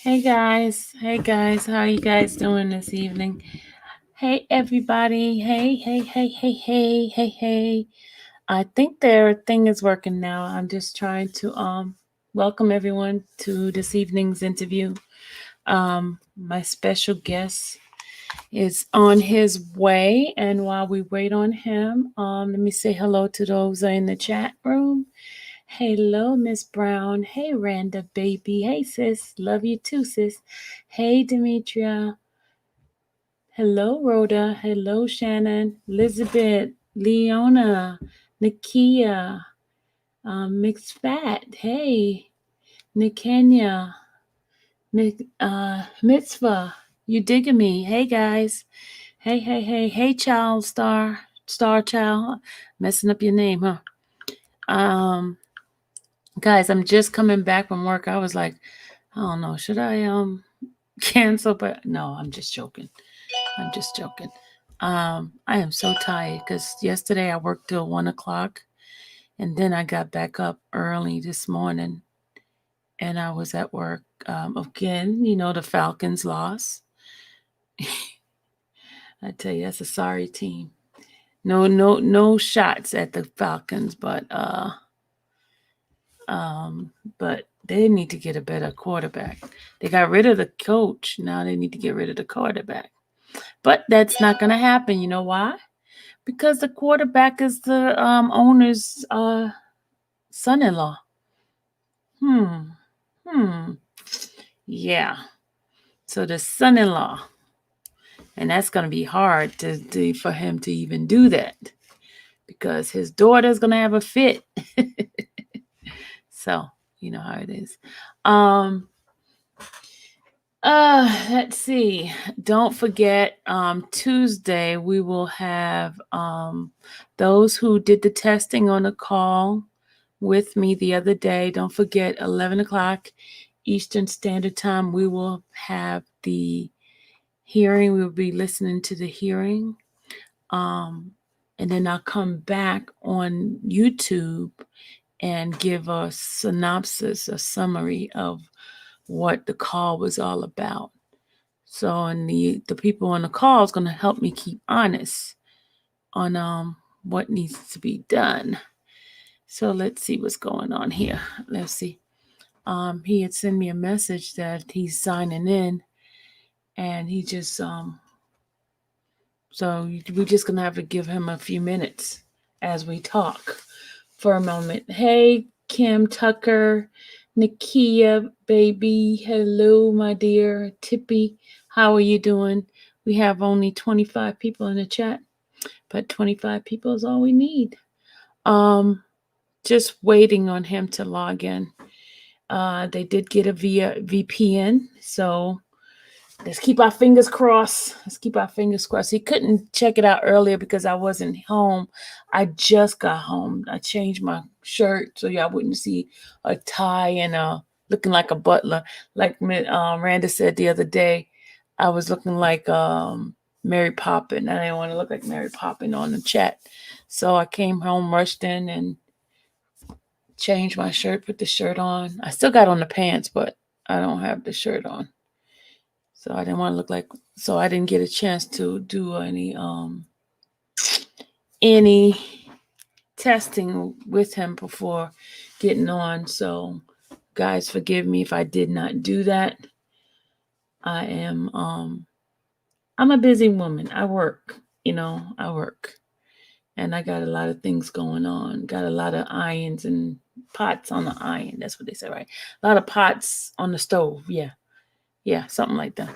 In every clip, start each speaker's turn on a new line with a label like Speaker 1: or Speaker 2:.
Speaker 1: Hey guys, how are you guys doing this evening? Hey everybody, hey. I think their thing is working now. I'm just trying to welcome everyone to this evening's interview. My special guest is on his way, and while we wait on him, let me say hello to those in the chat room. Hello, Miss Brown. Hey, Randa, baby. Hey, sis. Love you too, sis. Hey, Demetria. Hello, Rhoda. Hello, Shannon. Elizabeth. Leona. Nakia. Mixed Fat. Hey, Nikenya. Mitzvah. You digging me? Hey, guys. Hey, Child Star Child. Messing up your name, huh? Guys, I'm just coming back from work. I was like, I don't know, should I cancel? But no, I'm just joking. I am so tired because yesterday I worked till 1 o'clock, and then I got back up early this morning, and I was at work again. You know, the Falcons lost. I tell you, that's a sorry team. No shots at the Falcons, but they need to get a better quarterback. They got rid of the coach. Now they need to get rid of the quarterback. But that's not going to happen. You know why? Because the quarterback is the owner's son-in-law. Yeah. So the son-in-law. And that's going to be hard for him to even do that. Because his daughter's going to have a fit. So, you know how it is. Let's see. Don't forget, Tuesday we will have those who did the testing on the call with me the other day. Don't forget, 11 o'clock Eastern Standard Time, we will have the hearing. We will be listening to the hearing. And then I'll come back on YouTube and give a synopsis, a summary of what the call was all about. So, and the people on the call is going to help me keep honest on what needs to be done. So let's see what's going on here. Let's see. He had sent me a message that he's signing in, and he just so we're just gonna have to give him a few minutes as we talk for a moment. Hey, Kim Tucker, Nakia, baby. Hello, my dear. Tippy, how are you doing? We have only 25 people in the chat, but 25 people is all we need. Just waiting on him to log in. They did get a via VPN, so let's keep our fingers crossed. He couldn't check it out earlier because I wasn't home. I just got home. I changed my shirt so y'all wouldn't see a tie and looking like a butler. Like Randa said the other day, I was looking like Mary Poppins. I didn't want to look like Mary Poppins on the chat. So I came home, rushed in, and changed my shirt, put the shirt on. I still got on the pants, but I don't have the shirt on. So I didn't want to look like, so I didn't get a chance to do any testing with him before getting on. So guys, forgive me if I did not do that. I'm a busy woman. I work. And I got a lot of things going on. Got a lot of irons and pots on the iron. That's what they say, right? A lot of pots on the stove. Yeah, something like that.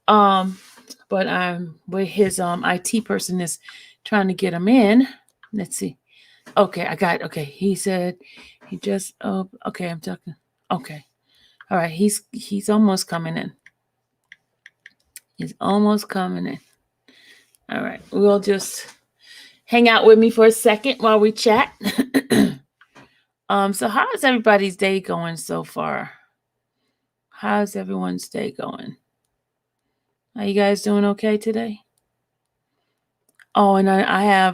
Speaker 1: But I'm with his IT person is trying to get him in. Let's see. Okay, I got it. Okay, he said he just okay, I'm talking. Okay. All right, he's almost coming in. He's almost coming in. All right, we'll just hang out with me for a second while we chat. So how is everybody's day going so far? How's everyone's day going? Are you guys doing okay today? Oh, and I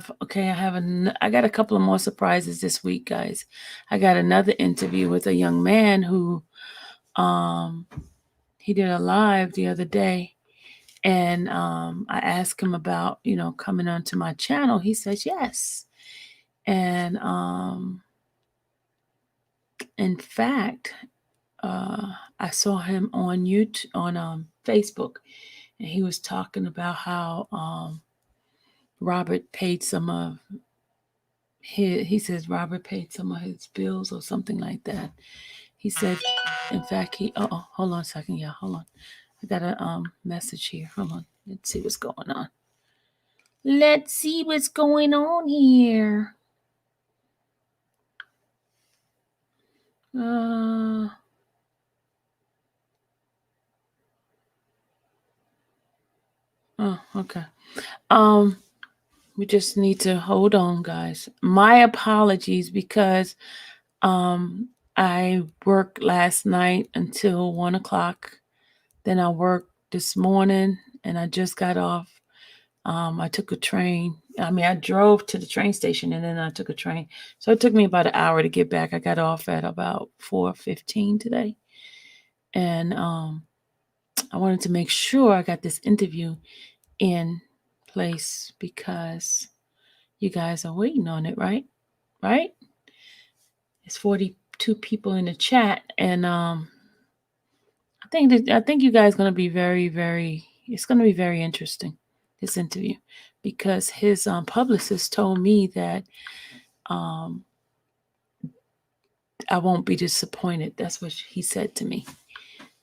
Speaker 1: got a couple of more surprises this week, guys. I got another interview with a young man who he did a live the other day, and I asked him about, coming onto my channel. He says yes. And in fact, I saw him on YouTube, on Facebook, and he was talking about how Robert paid some of he says Robert paid some of his bills or something like that. He said, in fact, hold on a second. Yeah, hold on. I got a message here. Hold on. Let's see what's going on. Let's see what's going on here. Oh, okay. We just need to hold on, guys. My apologies, because I worked last night until 1 o'clock. Then I worked this morning, and I just got off. I took a train. I drove to the train station, and then I took a train. So it took me about an hour to get back. I got off at about 4:15 today. And I wanted to make sure I got this interview in place, because you guys are waiting on it, right? Right? It's 42 people in the chat, and I think you guys are going to be it's going to be very interesting, this interview, because his publicist told me that I won't be disappointed. That's what he said to me.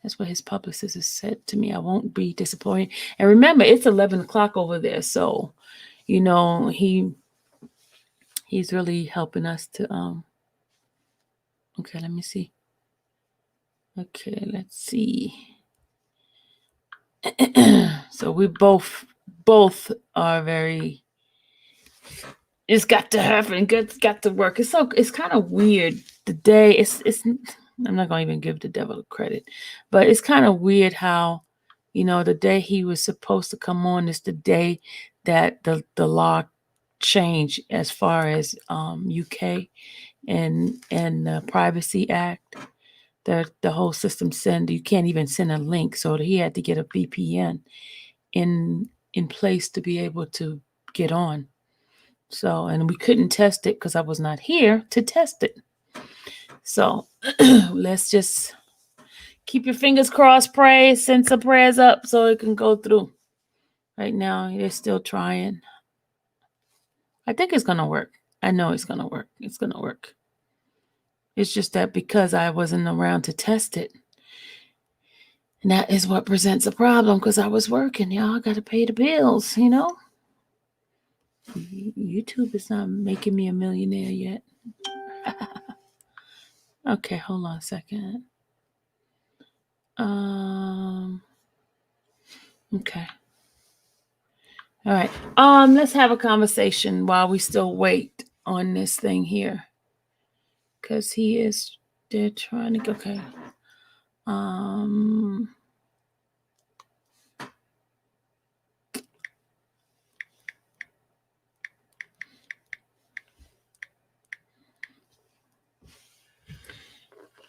Speaker 1: That's what his publicist has said to me. I won't be disappointed. And remember, it's 11 o'clock over there, so he's really helping us to okay, let me see. Okay, let's see. So we both are very, it's got to happen, it's got to work. It's kind of weird. The day, it's I'm not going to even give the devil credit, but it's kind of weird how, the day he was supposed to come on is the day that the law changed as far as UK and the Privacy Act. The whole system you can't even send a link, so he had to get a VPN in place to be able to get on. So, and we couldn't test it because I was not here to test it. So let's just keep your fingers crossed, pray, send some prayers up so it can go through. Right now, they're still trying. I think it's going to work. I know it's going to work. It's going to work. It's just that because I wasn't around to test it, and that is what presents a problem, because I was working. Y'all got to pay the bills, YouTube is not making me a millionaire yet. Okay, hold on a second. Okay. All right. Let's have a conversation while we still wait on this thing here, because they're trying to. Okay.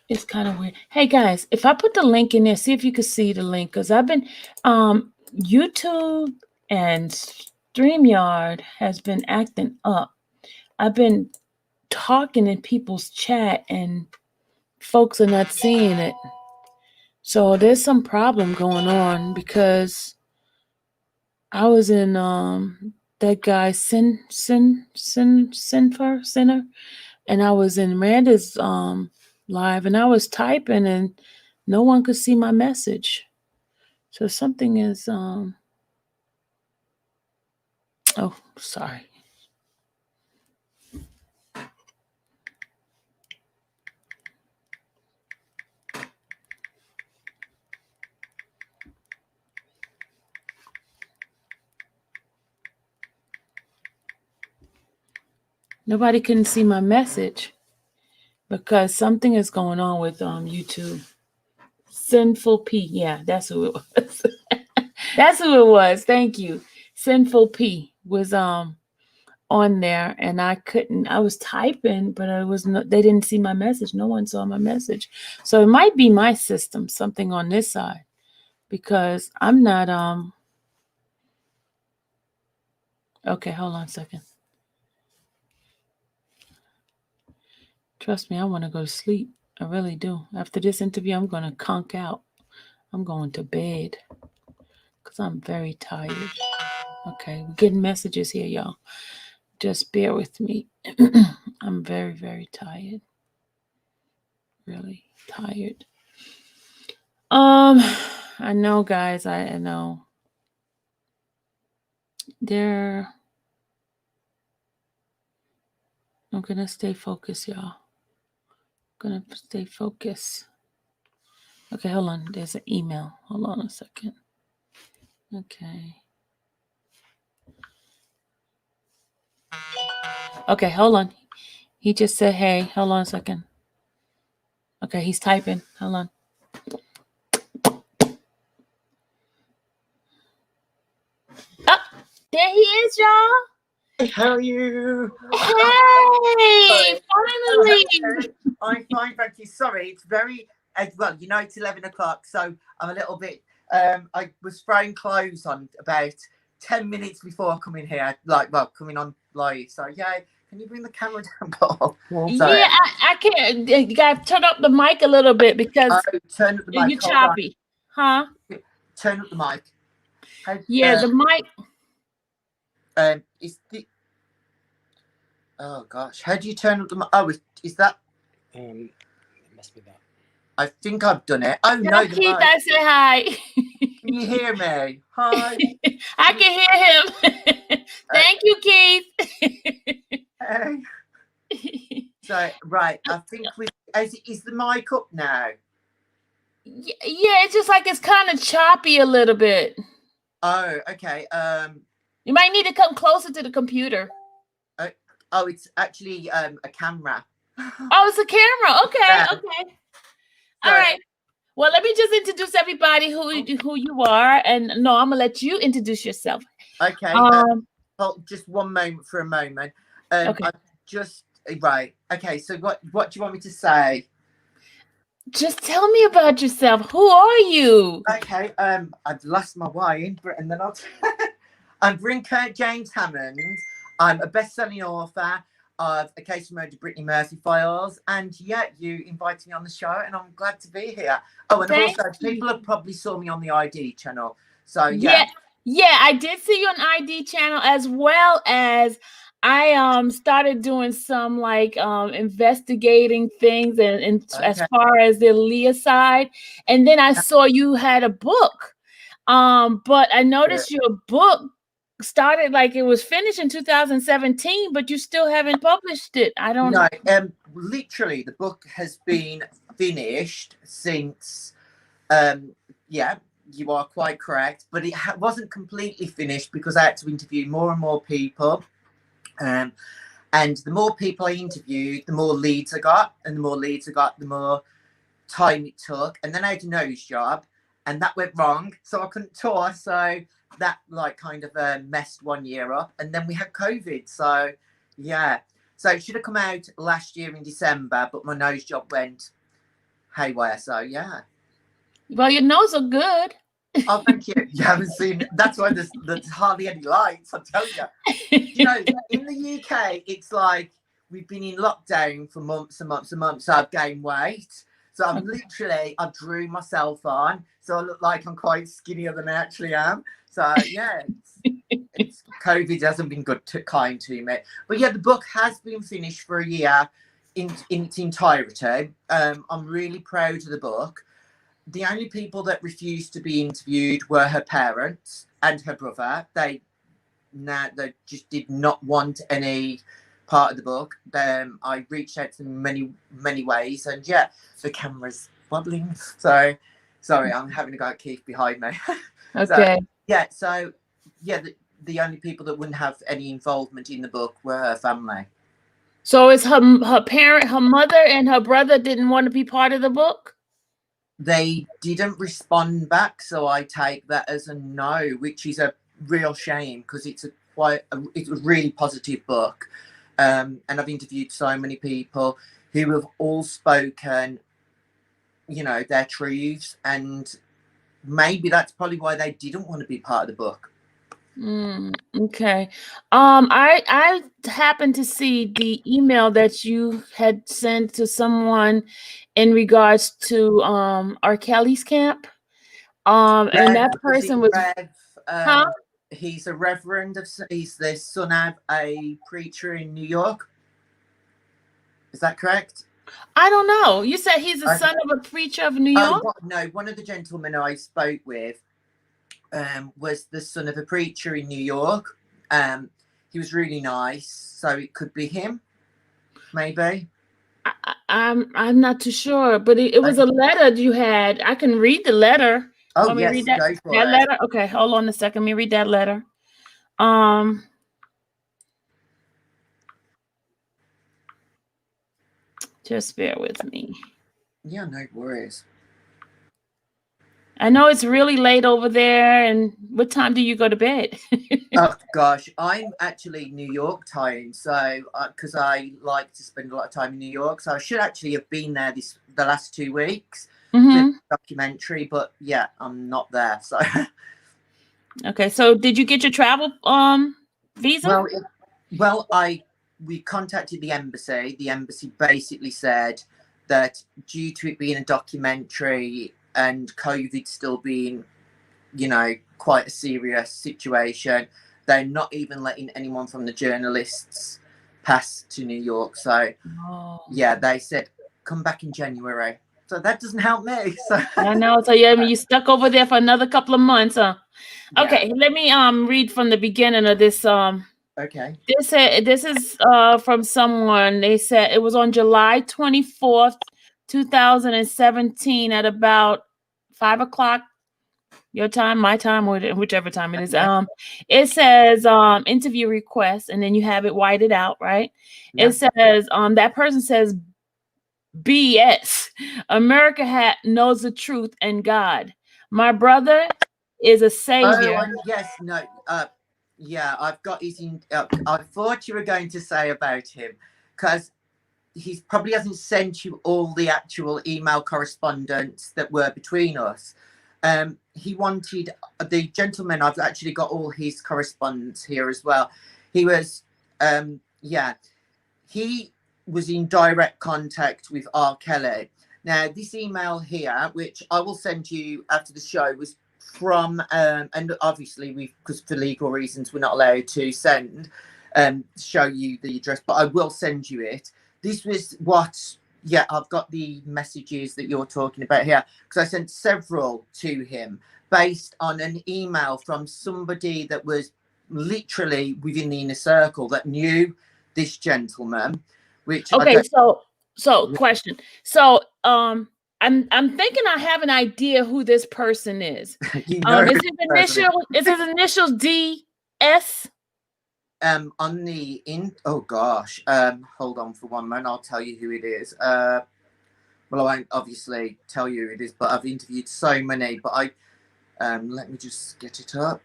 Speaker 1: It's kind of weird. Hey guys, if I put the link in there, see if you can see the link, because I've been YouTube and StreamYard has been acting up. I've been talking in people's chat and folks are not seeing it. So there's some problem going on, because I was in that guy Sinner, and I was in Randa's live, and I was typing and no one could see my message. So something is oh, sorry. Nobody can see my message because something is going on with YouTube. Sinful P. Yeah, that's who it was. That's who it was. Thank you. Sinful P was on there, and I was typing, but they didn't see my message. No one saw my message. So it might be my system, something on this side. because I'm not okay, hold on a second. Trust me, I want to go to sleep. I really do. After this interview, I'm going to conk out. I'm going to bed because I'm very tired. Okay, we're getting messages here, y'all. Just bear with me. I'm very, very tired. Really tired. I know, guys. I know. I'm gonna stay focused, y'all. Gonna stay focused. Okay, hold on. There's an email. Hold on a second. Okay. Okay, hold on. He just said, hey, hold on a second. Okay, he's typing. Hold on. Oh, there he is, y'all.
Speaker 2: Hey, how are you?
Speaker 1: Hey, finally.
Speaker 2: I'm fine, thank you. Sorry, it's very, well, you know, it's 11 o'clock, so I'm a little bit, I was throwing clothes on about 10 minutes before coming here, coming on live. So, yeah, can you bring the camera down, Paul?
Speaker 1: Yeah, I can't. You got to turn up the mic a little bit because
Speaker 2: turn up the mic.
Speaker 1: You're choppy. Huh?
Speaker 2: Turn up the mic.
Speaker 1: The mic.
Speaker 2: Is the... Oh, gosh. How do you turn up the mic? Oh, is that...
Speaker 3: It must be that.
Speaker 2: I think I've done it. Oh, no, the
Speaker 1: Keith,
Speaker 2: mic.
Speaker 1: I say hi.
Speaker 2: Can you hear me? Hi.
Speaker 1: I can hear him. Thank you, Keith.
Speaker 2: Hey. So, right, I think is the mic up now?
Speaker 1: Yeah, it's just like it's kind of choppy a little bit.
Speaker 2: Oh, okay.
Speaker 1: You might need to come closer to the computer.
Speaker 2: Oh, it's actually a camera.
Speaker 1: Oh, it's a camera. Okay,
Speaker 2: Yeah.
Speaker 1: okay. All right. Well, let me just introduce everybody who you are, and no, I'm gonna let you introduce yourself.
Speaker 2: Okay. Just one moment for a moment.
Speaker 1: Okay.
Speaker 2: Right. Okay. So, what do you want me to say?
Speaker 1: Just tell me about yourself. Who are you?
Speaker 2: Okay. I've lost my way, and then I'm Bryn Curt James Hammond. I'm a best-selling author of A Case of Murder, Brittany Murphy files, and yeah, you invited me on the show, and I'm glad to be here. Oh, and also people have probably saw me on the ID channel, so yeah,
Speaker 1: I did see you on ID channel, as well as I started doing some investigating things and as far as the Aaliyah side, and then I saw you had a book, but I noticed your book started it was finished in 2017, but you still haven't published it. I don't know.
Speaker 2: Literally the book has been finished since yeah, you are quite correct, but it wasn't completely finished because I had to interview more and more people, and the more people I interviewed, the more leads I got, and the more leads I got, the more time it took, and then I had a nose job, and that went wrong, so I couldn't tour, so that kind of messed 1 year up, and then we had COVID, so yeah, so it should have come out last year in December, but my nose job went haywire, so yeah.
Speaker 1: Well, your nose are good.
Speaker 2: Oh, thank you. You haven't seen it. That's why there's hardly any lights, I tell you. You know, in the UK, it's like we've been in lockdown for months and months and months, so I've gained weight. So I drew myself on, so I look like I'm quite skinnier than I actually am. So yeah, it's COVID hasn't been kind to me. But yeah, the book has been finished for a year in its entirety. I'm really proud of the book. The only people that refused to be interviewed were her parents and her brother. They just did not want any part of the book. I reached out to them in many ways, and yeah, the camera's wobbling. So sorry, I'm having a go at Keith behind me.
Speaker 1: Okay.
Speaker 2: So the only people that wouldn't have any involvement in the book were her family.
Speaker 1: So it's her parent, her mother, and her brother didn't want to be part of the book?
Speaker 2: They didn't respond back, so I take that as a no, which is a real shame because it's a really positive book, and I've interviewed so many people who have all spoken, you know, their truths, and maybe that's probably why they didn't want to be part of the book.
Speaker 1: Okay. I happened to see the email that you had sent to someone in regards to R. Kelly's camp. And that person was huh?
Speaker 2: He's a reverend he's the son of a preacher in New York. Is that correct?
Speaker 1: I don't know. You said he's the son of a preacher of New York?
Speaker 2: No, one of the gentlemen I spoke with was the son of a preacher in New York. He was really nice, so it could be him, maybe.
Speaker 1: I'm not too sure, but it was a letter you had. I can read the letter.
Speaker 2: Oh, yes, read that, go for
Speaker 1: that letter? Okay, hold on a second. Let me read that letter. Just bear with me.
Speaker 2: Yeah, no worries.
Speaker 1: I know it's really late over there. And what time do you go to bed?
Speaker 2: Oh gosh, I'm actually New York time, so because I like to spend a lot of time in New York, so I should actually have been there the last 2 weeks with the documentary, but yeah, I'm not there. So
Speaker 1: okay, so did you get your travel visa?
Speaker 2: Well, we contacted the embassy. The embassy basically said that due to it being a documentary and COVID still being, you know, quite a serious situation, they're not even letting anyone from the journalists pass to New York. So yeah, they said come back in January. So that doesn't help me. So
Speaker 1: I know. So yeah, I mean, you stuck over there for another couple of months, huh? Yeah. Okay, let me read from the beginning of this.
Speaker 2: Okay.
Speaker 1: This is from someone. They said it was on July 24th, 2017 at about 5 o'clock. Your time, my time, or whichever time it is. It says interview request, and then you have it whited out, right? Yeah. It says that person says BS. America knows the truth and God. My brother is a savior.
Speaker 2: Oh, yes, no. Yeah, I've got his. I thought you were going to say about him, because he probably hasn't sent you all the actual email correspondence that were between us. He wanted the gentleman. I've actually got all his correspondence here as well. He was, he was in direct contact with R. Kelly. Now, this email here, which I will send you after the show, was from, and obviously because for legal reasons, we're not allowed to show you the address, but I will send you it. This was I've got the messages that you're talking about here, because I sent several to him based on an email from somebody that was literally within the inner circle that knew this gentleman. Which
Speaker 1: so question. So I'm thinking I have an idea who this person is. Is his initials DS?
Speaker 2: On the hold on for one moment, I'll tell you who it is. Well, I won't obviously tell you who it is, but I've interviewed so many, but let me just get it up.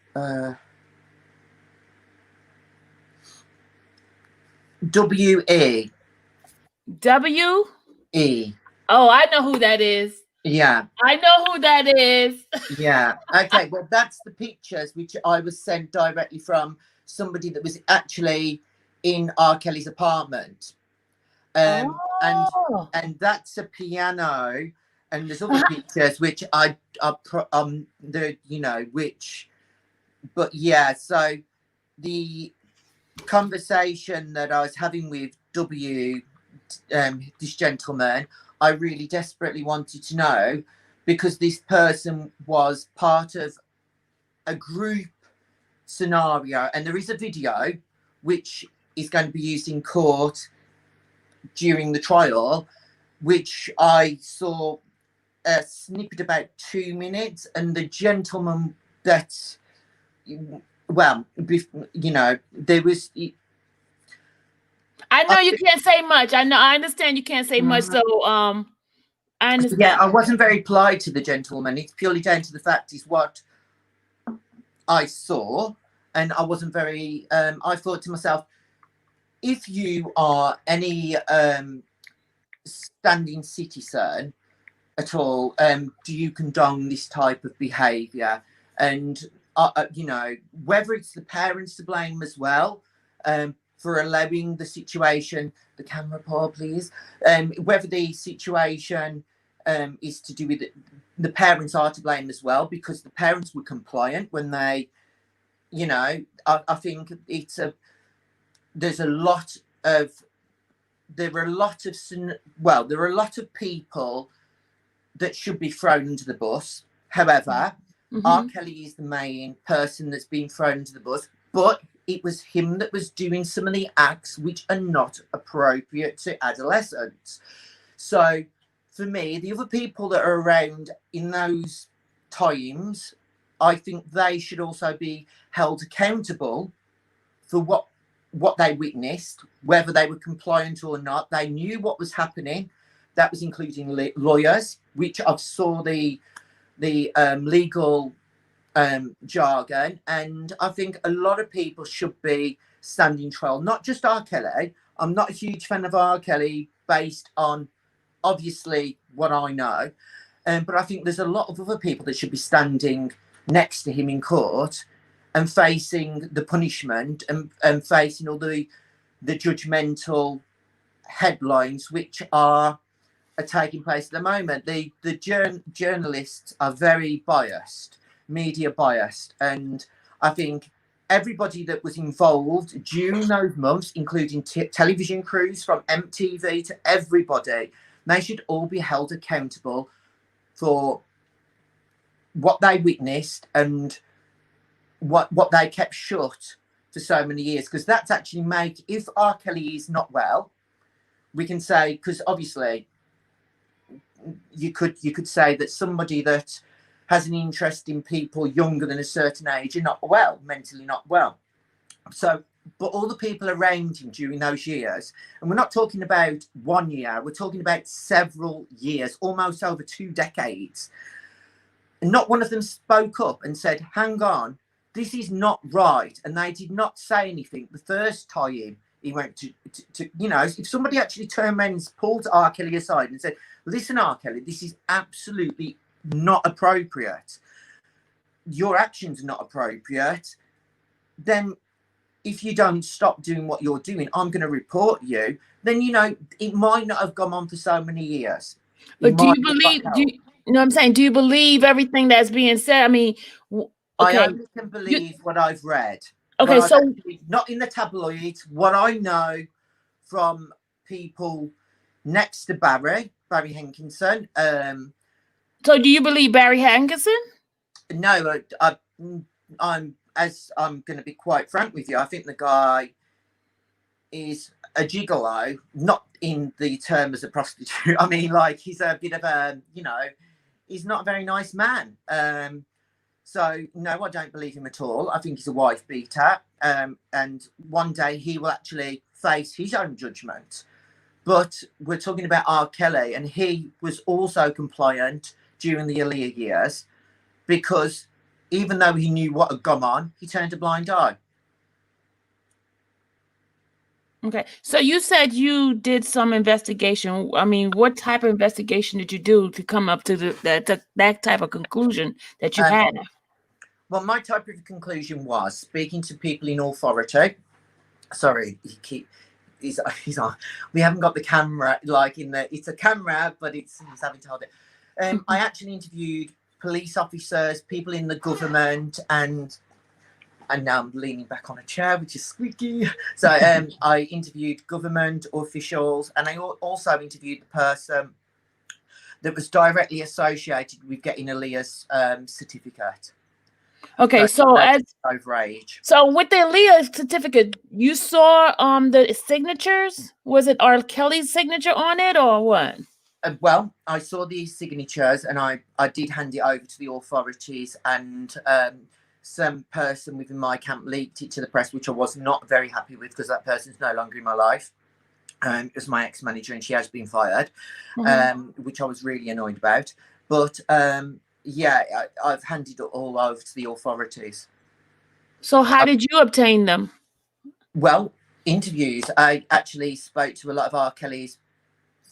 Speaker 2: W-E.
Speaker 1: W-E. Oh, I know who that is.
Speaker 2: Yeah.
Speaker 1: I know who that is.
Speaker 2: Yeah. Okay, well, that's the pictures which I was sent directly from somebody that was actually in R. Kelly's apartment. And that's a piano, and there's other pictures which so the conversation that I was having with this gentleman, I really desperately wanted to know, because this person was part of a group scenario, and there is a video which is going to be used in court during the trial, which I saw a snippet about 2 minutes, and the gentleman that, well, there was.
Speaker 1: I know you can't say much. I understand you can't say much. So I understand.
Speaker 2: Yeah, I wasn't very polite to the gentleman. It's purely down to the fact is what I saw, and I wasn't very. I thought to myself, if you are any standing citizen, at all. Do you condone this type of behaviour? And you know, whether it's the parents to blame as well, for allowing the situation. The camera, Paul, please. Whether the situation is to do with the parents are to blame as well, because the parents were compliant when they, you know, I think it's there are a lot of people that should be thrown under the bus. However, R. Kelly is the main person that's been thrown under the bus, but it was him that was doing some of the acts which are not appropriate to adolescents. So for me, the other people that are around in those times, I think they should also be held accountable for what they witnessed, whether they were compliant or not. They knew what was happening. That was including lawyers, which I've saw the legal jargon, and I think a lot of people should be standing trial, not just R. Kelly. I'm not a huge fan of R. Kelly based on obviously what I know, but I think there's a lot of other people that should be standing next to him in court and facing the punishment and facing all the judgmental headlines which are taking place at the moment. The journalists are very biased, media biased, and I think everybody that was involved during those months, including television crews from MTV to everybody, they should all be held accountable for what they witnessed and what they kept shut for so many years, because that's actually if R. Kelly is not well, we can say, because obviously you could say that somebody that has an interest in people younger than a certain age are not well, mentally not well. So, but all the people around him during those years, and we're not talking about 1 year, we're talking about several years, almost over 2 decades. And not one of them spoke up and said, hang on, this is not right. And they did not say anything the first time he went to you know, if somebody actually turned around and pulled R. Kelly aside and said, listen, R. Kelly, this is absolutely not appropriate. Your actions are not appropriate. Then if you don't stop doing what you're doing, I'm going to report you. Then, you know, it might not have gone on for so many years.
Speaker 1: But do you believe, you know what I'm saying? Do you believe everything that's being said? I mean, okay.
Speaker 2: I only can believe what I've read.
Speaker 1: Okay, so
Speaker 2: not in the tabloids, what I know from people next to Barry Hankinson.
Speaker 1: So do you believe Barry Hankinson?
Speaker 2: No, I'm going to be quite frank with you. I think the guy is a gigolo, not in the term as a prostitute. I mean, like, he's a bit of a, you know, he's not a very nice man. So no, I don't believe him at all. I think he's a wife beater. And one day he will actually face his own judgment. But we're talking about R. Kelly, and he was also compliant during the Aaliyah years, because even though he knew what had gone on, he turned a blind eye.
Speaker 1: Okay, so you said you did some investigation. I mean, what type of investigation did you do to come up to that type of conclusion that you had?
Speaker 2: Well, my type of conclusion was speaking to people in authority. Sorry, he's on. We haven't got the camera like in the. It's a camera, but he's having to hold it. I actually interviewed police officers, people in the government, and now I'm leaning back on a chair, which is squeaky. So I interviewed government officials, and I also interviewed the person that was directly associated with getting Aaliyah's certificate.
Speaker 1: Okay, so
Speaker 2: overage.
Speaker 1: So with the Aaliyah certificate, you saw the signatures. Was it R. Kelly's signature on it or what?
Speaker 2: Well, I saw these signatures, and I did hand it over to the authorities, and some person within my camp leaked it to the press, which I was not very happy with, because that person's no longer in my life. It was my ex-manager, and she has been fired, which I was really annoyed about. But yeah, I've handed it all over to the authorities.
Speaker 1: So how did you obtain them?
Speaker 2: Well, interviews. I actually spoke to a lot of R. Kelly's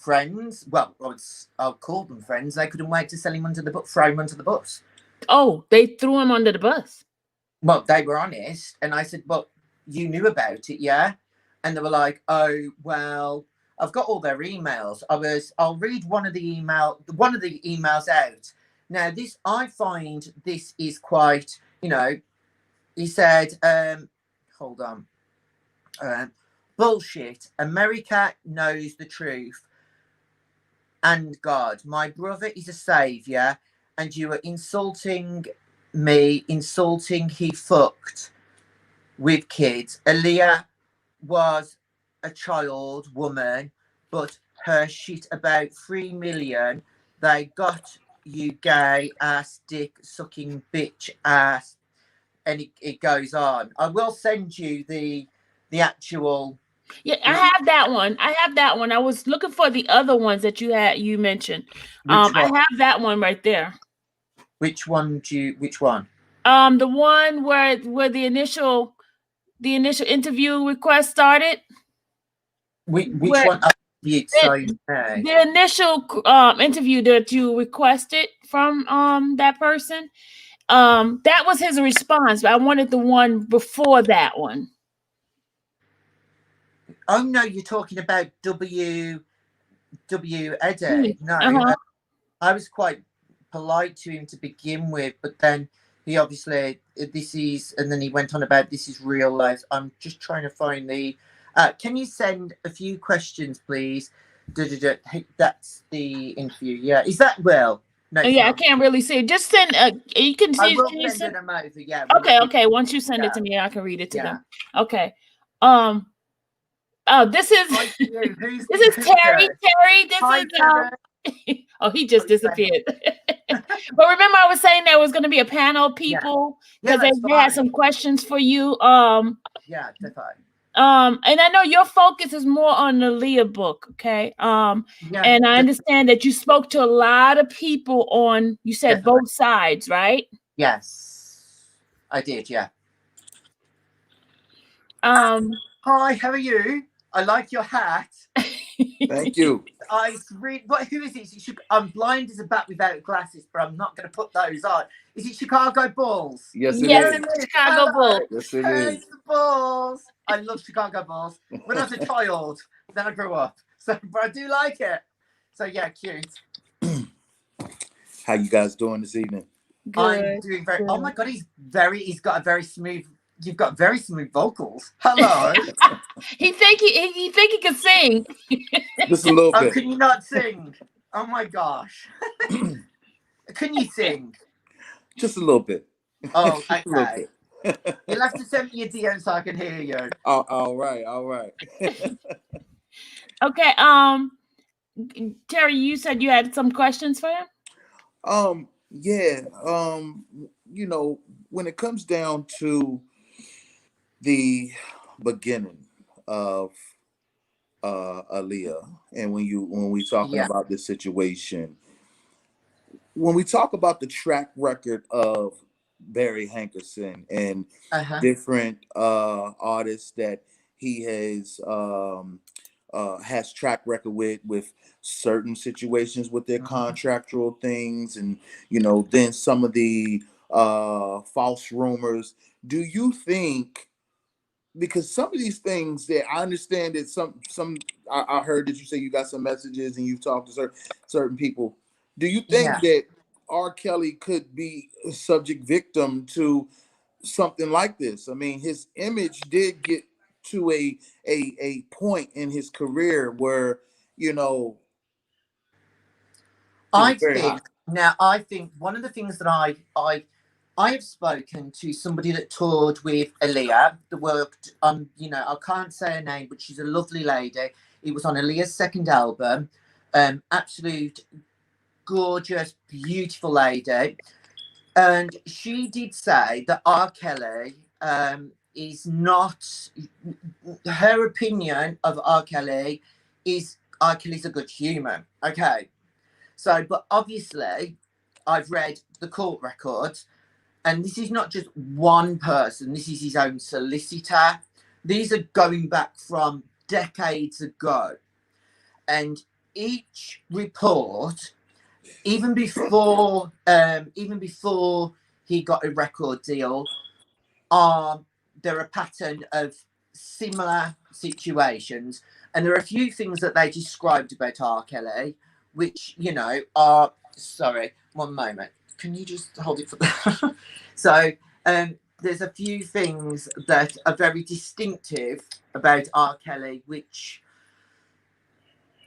Speaker 2: friends. Well, I'll call them friends. They couldn't wait to sell him under the bus, throw him under the bus.
Speaker 1: Oh, they threw him under the bus.
Speaker 2: Well, they were honest, and I said, "Well, you knew about it, yeah?" And they were like, "Oh, well, I've got all their emails. I'll read one of the emails out. Now, I find this is quite, he said, hold on, bullshit. America knows the truth. And God, my brother is a savior, and you are insulting me, he fucked with kids. Aaliyah was a child woman, but her shit about 3 million, they got you gay ass, dick sucking bitch ass." And it goes on. I will send you the actual.
Speaker 1: Yeah, I have that one. I was looking for the other ones that you mentioned. I have that one right there.
Speaker 2: Which one?
Speaker 1: The one where the initial interview request started.
Speaker 2: Which one?
Speaker 1: The initial interview that you requested from that person. That was his response. I wanted the one before that one.
Speaker 2: Oh no, you're talking about W Eddie. No, I was quite polite to him to begin with, but then he obviously and then he went on about this is real life. I'm just trying to find the. Can you send a few questions, please? That's the interview. Yeah, is that Will? No,
Speaker 1: yeah, I can't really see. Just send. You can see.
Speaker 2: I will send them over. Yeah.
Speaker 1: Okay. Once you send it to me, I can read it to them. Okay. Oh, this is this is Terry. Terry, this is oh, he just disappeared. But remember, I was saying there was going to be a panel of people because they had some questions for you.
Speaker 2: Yeah, that's fine.
Speaker 1: And I know your focus is more on the Aaliyah book, okay? And I understand that you spoke to a lot of people on. You said both sides, right?
Speaker 2: Yes, I did. Yeah.
Speaker 1: Hi,
Speaker 2: how are you? I like your hat.
Speaker 4: Thank you.
Speaker 2: Who is it? I'm blind as a bat without glasses, but I'm not going to put those on. Is it Chicago Bulls?
Speaker 4: Yes, it
Speaker 1: is. Chicago Bulls.
Speaker 4: Yes, it is.
Speaker 2: The Bulls. I love Chicago Bulls. When I was a child, then I grew up. So, but I do like it. So yeah, cute.
Speaker 4: How you guys doing this evening?
Speaker 1: Good.
Speaker 2: I'm doing very. Good. Oh my God, he's got a very smooth. You've got very smooth vocals. Hello.
Speaker 1: he think he can sing.
Speaker 4: Just a little bit.
Speaker 2: Oh, can you not sing? Oh my gosh. Can you sing?
Speaker 4: Just a little bit.
Speaker 2: Oh, okay. You'll have to send me a DM so I can hear you.
Speaker 4: Oh, all right.
Speaker 1: Okay. Terry, you said you had some questions for him?
Speaker 4: Yeah. When it comes down to the beginning of Aaliyah, and when we talking about this situation, when we talk about the track record of Barry Hankerson and different artists that he has track record with certain situations with their contractual things, and then some of the false rumors. Do you think, because some of these things that I understand that I heard that you say you got some messages and you've talked to certain people. Do you think that R. Kelly could be a subject victim to something like this? I mean, his image did get to a point in his career where,
Speaker 2: I think one of the things that I have spoken to somebody that toured with Aaliyah, that worked on, I can't say her name, but she's a lovely lady. It was on Aaliyah's second album. Absolute gorgeous, beautiful lady. And she did say that R. Kelly is not, her opinion of R. Kelly is R. Kelly's a good human. Okay. So, but obviously, I've read the court records, and this is not just one person. This is his own solicitor. These are going back from decades ago. And each report, even before he got a record deal, there are a pattern of similar situations, and there are a few things that they described about R. Kelly, which, you know, are, sorry, one moment. Can you just hold it for that? So there's a few things that are very distinctive about R. Kelly, which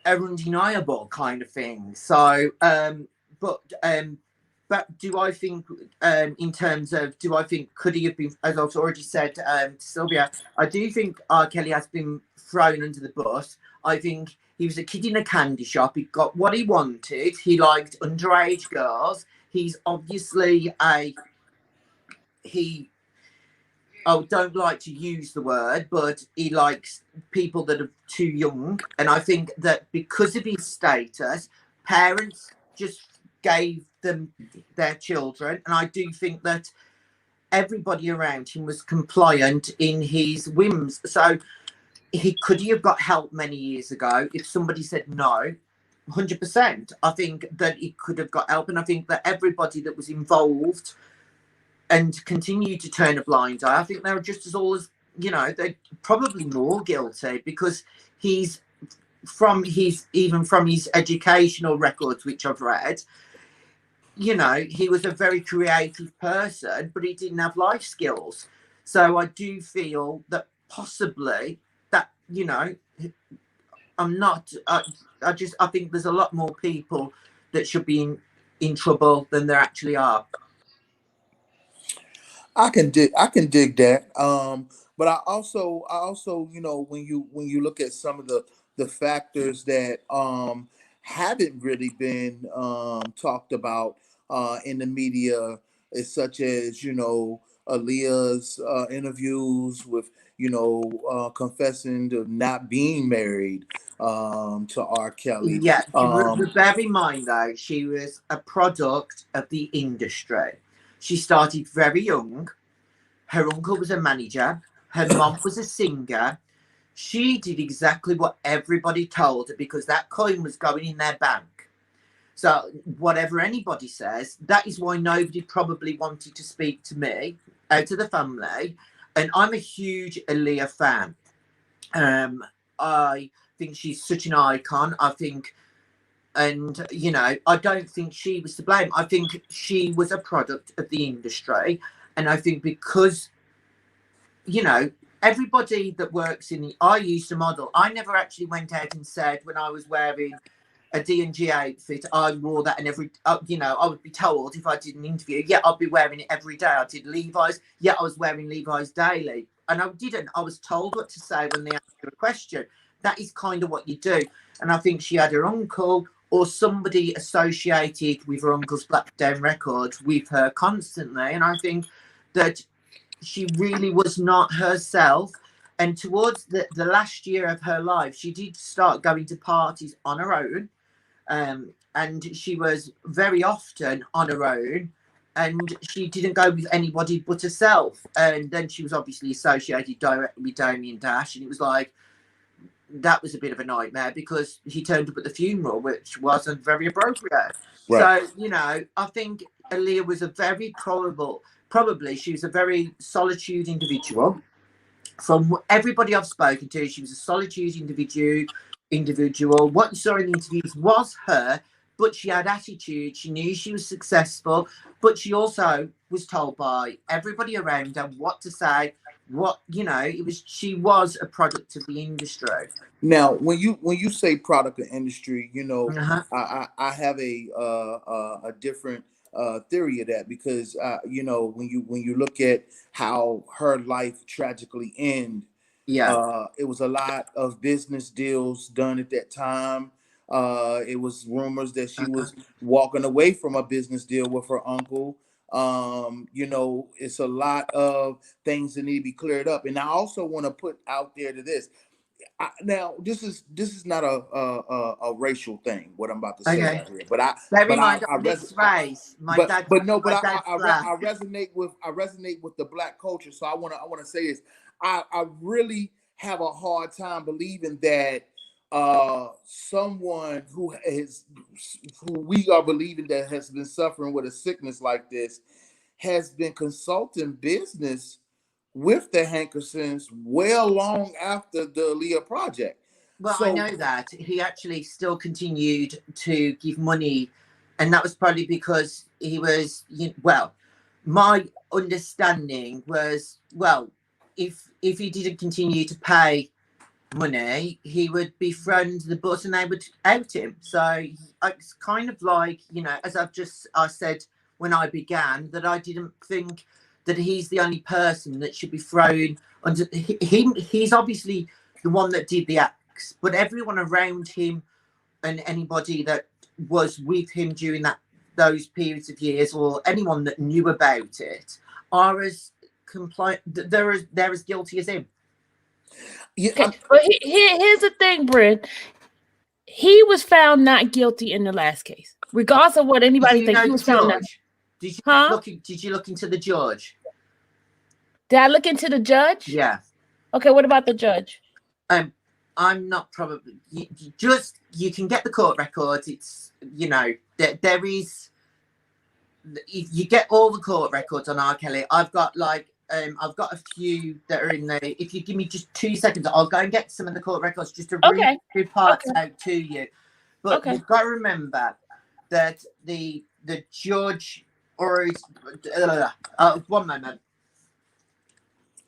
Speaker 2: are undeniable kind of thing. So, but do I think, in terms of, do I think, could he have been, as I've already said to Sylvia, I do think R. Kelly has been thrown under the bus. I think he was a kid in a candy shop. He got what he wanted. He liked underage girls. He's obviously I don't like to use the word, but he likes people that are too young. And I think that because of his status, parents just gave them their children. And I do think that everybody around him was compliant in his whims. So could he have got help many years ago if somebody said no? 100%. I think that he could have got help. And I think that everybody that was involved and continue to turn a blind eye, I think they're just as all as, you know, they're probably more guilty, because even from his educational records, which I've read, you know, he was a very creative person, but he didn't have life skills. So I do feel that possibly that, you know, I think there's a lot more people that should be in trouble than there actually are.
Speaker 4: I can dig that. But I also, you know, when you look at some of the factors that haven't really been talked about in the media, is such as, you know, Aaliyah's interviews with, you know, confessing to not being married to R. Kelly.
Speaker 2: Yeah, bear in mind though, she was a product of the industry. She started very young. Her uncle was a manager. Her mom was a singer. She did exactly what everybody told her, because that coin was going in their bank. So whatever anybody says, that is why nobody probably wanted to speak to me out of the family. And I'm a huge Aaliyah fan. I think she's such an icon. I think, and you know, I don't think she was to blame. I think she was a product of the industry. And I think because, you know, everybody that works I used to model. I never actually went out and said, when I was wearing a D&G outfit, I wore that, and you know, I would be told if I did an interview, yeah, I'd be wearing it every day. I did Levi's, yeah, I was wearing Levi's daily. And I didn't. I was told what to say when they asked you a question. That is kind of what you do. And I think she had her uncle or somebody associated with her uncle's Black Down Records with her constantly. And I think that she really was not herself. And towards the last year of her life, she did start going to parties on her own. And she was very often on her own. And she didn't go with anybody but herself. And then she was obviously associated directly with Damien Dash. And it was like, that was a bit of a nightmare, because he turned up at the funeral, which wasn't very appropriate. Right. So, you know, I think Aaliyah was a very probably she was a very solitude individual. From everybody I've spoken to, she was a solitude individual. What you saw in the interviews was her, but she had attitude. She knew she was successful, but she also was told by everybody around her what to say. What, you know, she was a product of the industry.
Speaker 4: Now, when you say product of industry, you know, I have a different theory of that, because you know, when you look at how her life tragically ended, it was a lot of business deals done at that time. It was rumors that she was walking away from a business deal with her uncle. You know, it's a lot of things that need to be cleared up. And I also want to put out there to this. Now, this is not a racial thing, what I'm about to say right here. But I resonate with the Black culture. So I want to say this. I really have a hard time believing that someone who we are believing that has been suffering with a sickness like this has been consulting business with the Hankersons well long after the Aaliyah project.
Speaker 2: Well,
Speaker 4: So,
Speaker 2: I know that he actually still continued to give money, and that was probably because he was, well, my understanding was, well, if he didn't continue to pay money, he would be thrown to the bus and they would out him. So it's kind of like, as I said when I began, that I didn't think that he's the only person that should be thrown under. He's obviously the one that did the acts, but everyone around him and anybody that was with him during those periods of years, or anyone that knew about it, are as compliant. They're as guilty as him.
Speaker 4: yeah,
Speaker 1: Okay, but here's the thing, Bryn. He was found not guilty in the last case, regardless of what anybody thinks. He was found not.
Speaker 2: Did you look into the judge?
Speaker 1: Did I look into the judge?
Speaker 2: Yeah.
Speaker 1: Okay, what about the judge?
Speaker 2: I'm not probably. You can get the court records. It's there is. If you get all the court records on R. Kelly, I've got a few that are in there. If you give me just 2 seconds, I'll go and get some of the court records just to read two parts out to you. But you've got to remember that the judge or one moment.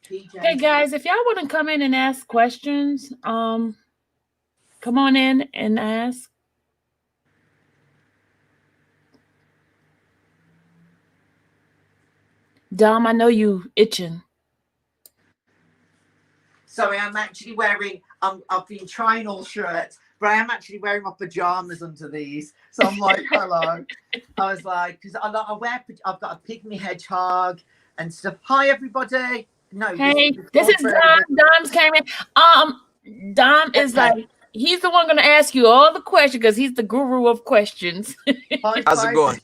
Speaker 2: PJ.
Speaker 1: Hey guys, if y'all want to come in and ask questions, come on in and ask. Dom, I know you itching.
Speaker 2: Sorry, I'm actually wearing. I've been trying all shirts, but I am actually wearing my pajamas under these. So I'm like, hello. I was like, because I've got a pygmy hedgehog and stuff. Hi, everybody. No,
Speaker 1: hey, this is Dom. Dom's came in. Dom is like, he's the one going to ask you all the questions because he's the guru of questions.
Speaker 5: How's it going?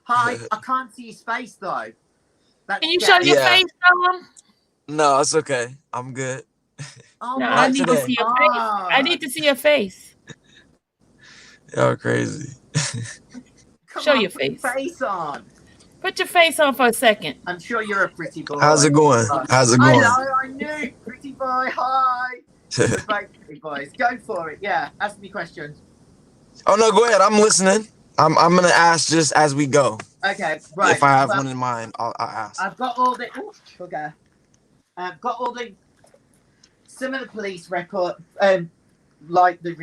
Speaker 2: Hi, I can't see his face though.
Speaker 1: Can you show your face, Dom?
Speaker 5: No, it's okay. I'm good.
Speaker 2: Oh,
Speaker 1: no, I need to see your face. I need to see your face.
Speaker 5: Y'all crazy.
Speaker 1: Show your face.
Speaker 2: Face on.
Speaker 1: Put your face on for a second.
Speaker 2: I'm sure you're a pretty boy.
Speaker 5: How's it going? How's it going?
Speaker 2: Hello, I knew. Pretty boy, hi. We're both pretty boys. Go for it. Yeah, ask me questions.
Speaker 5: Oh no, go ahead. I'm listening. I'm gonna ask just as we go.
Speaker 2: Okay, right.
Speaker 5: If I have one in mind, I'll ask.
Speaker 2: I've got all the sugar. I've got all some of the police record, like the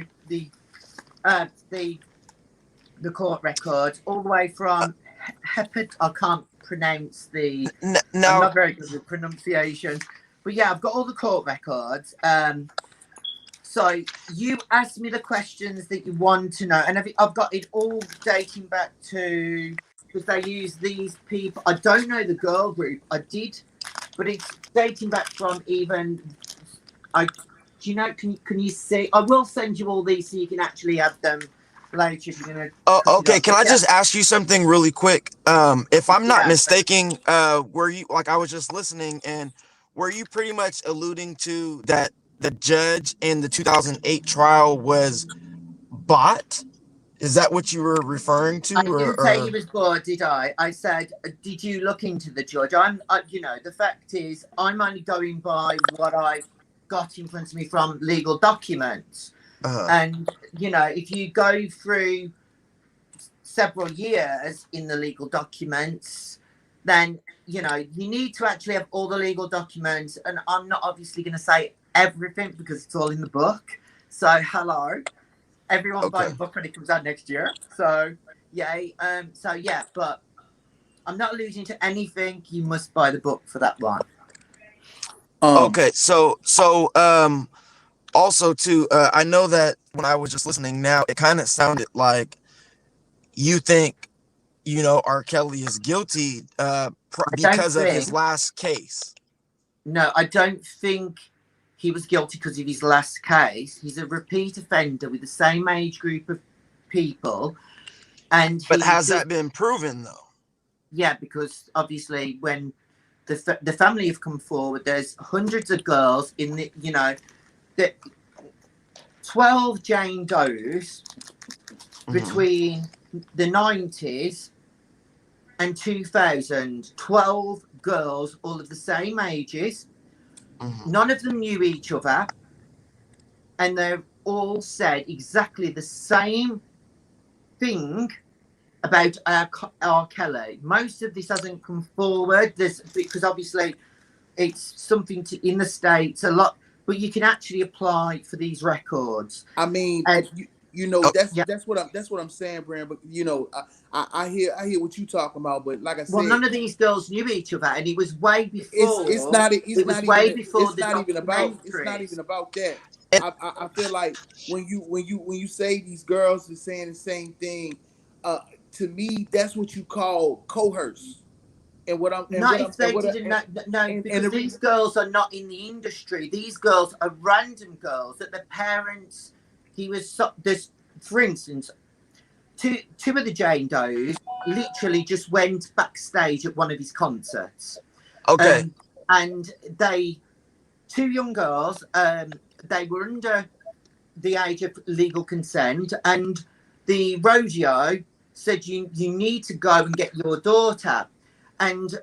Speaker 2: court records, all the way from I can't pronounce the.
Speaker 5: Now,
Speaker 2: I'm not very good with pronunciation, but yeah, I've got all the court records. So you asked me the questions that you want to know, and I've got it all dating back to, because they use these people. I don't know the girl group. I did, but it's dating back from even. Can you see? I will send you all these so you can actually have them later if you're gonna.
Speaker 5: Oh, okay. Can I just ask you something really quick? If I'm not mistaken, were you, like, I was just listening, and were you pretty much alluding to that the judge in the 2008 trial was bought? Is that what you were referring to?
Speaker 2: I didn't say he was bought, did I? I said, did you look into the judge? The fact is, I'm only going by what I got in front of me from legal documents. And, if you go through several years in the legal documents, then, you need to actually have all the legal documents. And I'm not obviously going to say everything because it's all in the book. So, hello. Everyone buy the book when it comes out next year. So, but I'm not alluding to anything. You must buy the book for that one.
Speaker 5: Okay, so also too, I know that when I was just listening now, it kind of sounded like you think, R. Kelly is guilty because of his last case.
Speaker 2: No, I don't think he was guilty because of his last case. He's a repeat offender with the same age group of people. But
Speaker 5: has that been proven though?
Speaker 2: Yeah, because obviously when the family have come forward, there's hundreds of girls in the, that 12 Jane Does between the 90s and 2000. 12 girls, all of the same ages. None of them knew each other. And they all said exactly the same thing about R. Kelly. Most of this hasn't come forward. Because obviously it's something in the States a lot, but you can actually apply for these records.
Speaker 4: I mean, you know, that's what I'm saying, Bryn. But you know, I hear what you talking about. But like I said,
Speaker 2: well, none of these girls knew each other, and it was way before.
Speaker 4: It's not even about that. I feel like when you say these girls are saying the same thing, to me, that's what you call coerce. And what I'm
Speaker 2: because these girls are not in the industry. These girls are random girls that the parents. For instance, two of the Jane Does literally just went backstage at one of his concerts.
Speaker 5: Okay.
Speaker 2: And two young girls, they were under the age of legal consent, and the rodeo said you need to go and get your daughter. And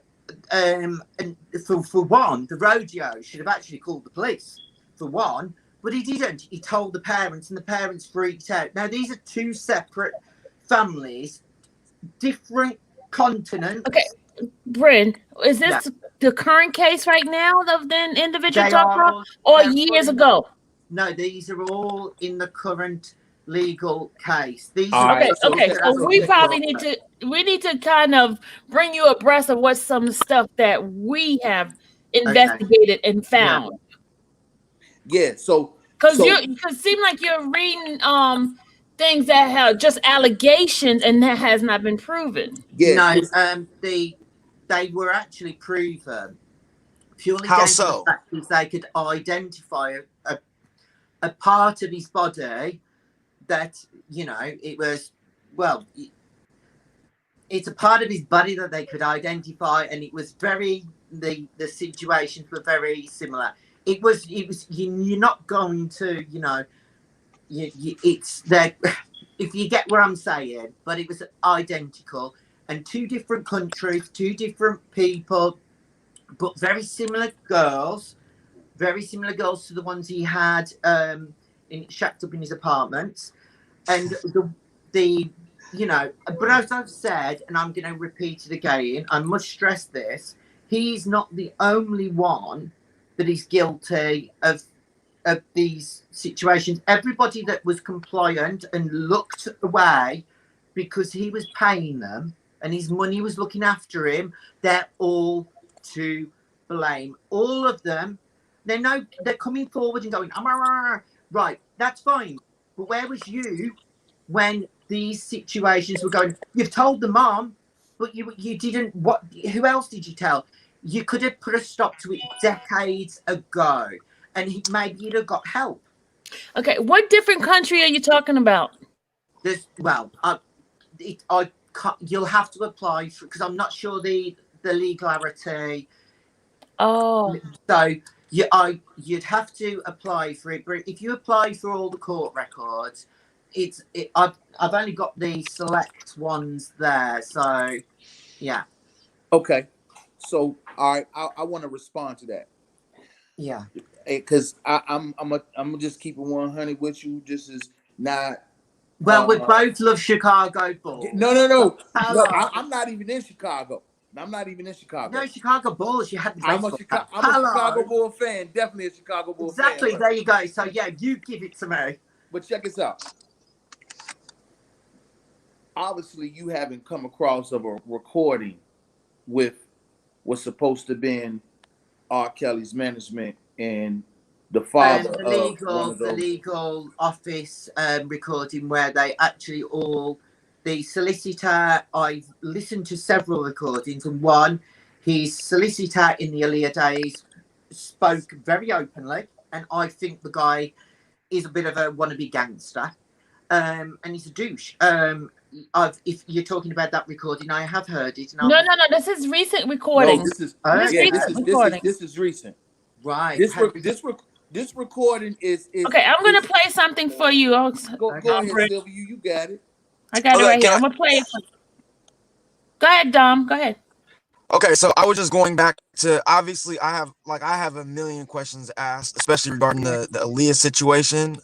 Speaker 2: for one, the rodeo should have actually called the police, for one. But he didn't. He told the parents, and the parents freaked out. Now, these are two separate families, different continents.
Speaker 1: Okay, Bryn, is this the current case right now of the individual talking about, or years ago?
Speaker 2: No, these are all in the current legal case. These
Speaker 1: okay. So we probably need to kind of bring you abreast of what some stuff that we have investigated and found.
Speaker 4: Yeah, so
Speaker 1: because it seems like you're reading things that have just allegations and that has not been proven.
Speaker 2: Yeah, no, they were actually proven purely
Speaker 5: how
Speaker 2: down
Speaker 5: so?
Speaker 2: to the fact that they could identify a part of his body that it was it's a part of his body that they could identify, and it was the situations were very similar. It was you're not going to it's that if you get what I'm saying, but it was identical, and two different countries, two different people, but very similar girls to the ones he had shacked up in his apartments. And but as I've said, and I'm going to repeat it again, I must stress this: he's not the only one that is guilty of these situations. Everybody that was compliant and looked away because he was paying them and his money was looking after him, they're all to blame. All of them. They're coming forward and going, right, that's fine. But where was you when these situations were going? You've told the mom, but you didn't. Who else did you tell? You could have put a stop to it decades ago, and maybe you'd have got help.
Speaker 1: Okay, what different country are you talking about?
Speaker 2: You'll have to apply for, because I'm not sure the legality.
Speaker 1: Oh,
Speaker 2: so you'd have to apply for it. But if you apply for all the court records, I've only got the select ones there. So, yeah.
Speaker 4: Okay. So, all right, I want to respond to that.
Speaker 2: Yeah.
Speaker 4: Because I'm gonna just keep it 100 with you. This is not.
Speaker 2: Well, we both love Chicago Bulls.
Speaker 4: No. I'm not even in Chicago. No,
Speaker 2: Chicago Bulls. You had the
Speaker 4: I'm a Chicago Bull fan. Definitely a Chicago Bull fan.
Speaker 2: Exactly. There you go. So yeah, you give it to me.
Speaker 4: But check this out. Obviously, you haven't come across of a recording with what's supposed to have been R. Kelly's management and the father
Speaker 2: of the legal office recording where they actually the solicitor. I've listened to several recordings, and one, his solicitor in the Aaliyah days spoke very openly, and I think the guy is a bit of a wannabe gangster, and he's a douche. If you're talking about that recording, I have heard it. And
Speaker 1: no. This is recent recording.
Speaker 4: No, this is recent.
Speaker 2: Right.
Speaker 4: This recording is
Speaker 1: Okay, I'm gonna play something for you.
Speaker 4: go ahead, Sylvia. You got it.
Speaker 1: I got it
Speaker 5: Okay,
Speaker 1: right here. I'm gonna play it. Go ahead, Dom. Go ahead.
Speaker 5: Okay, so I was just going back to, obviously I have a million questions asked, especially regarding the Aaliyah situation.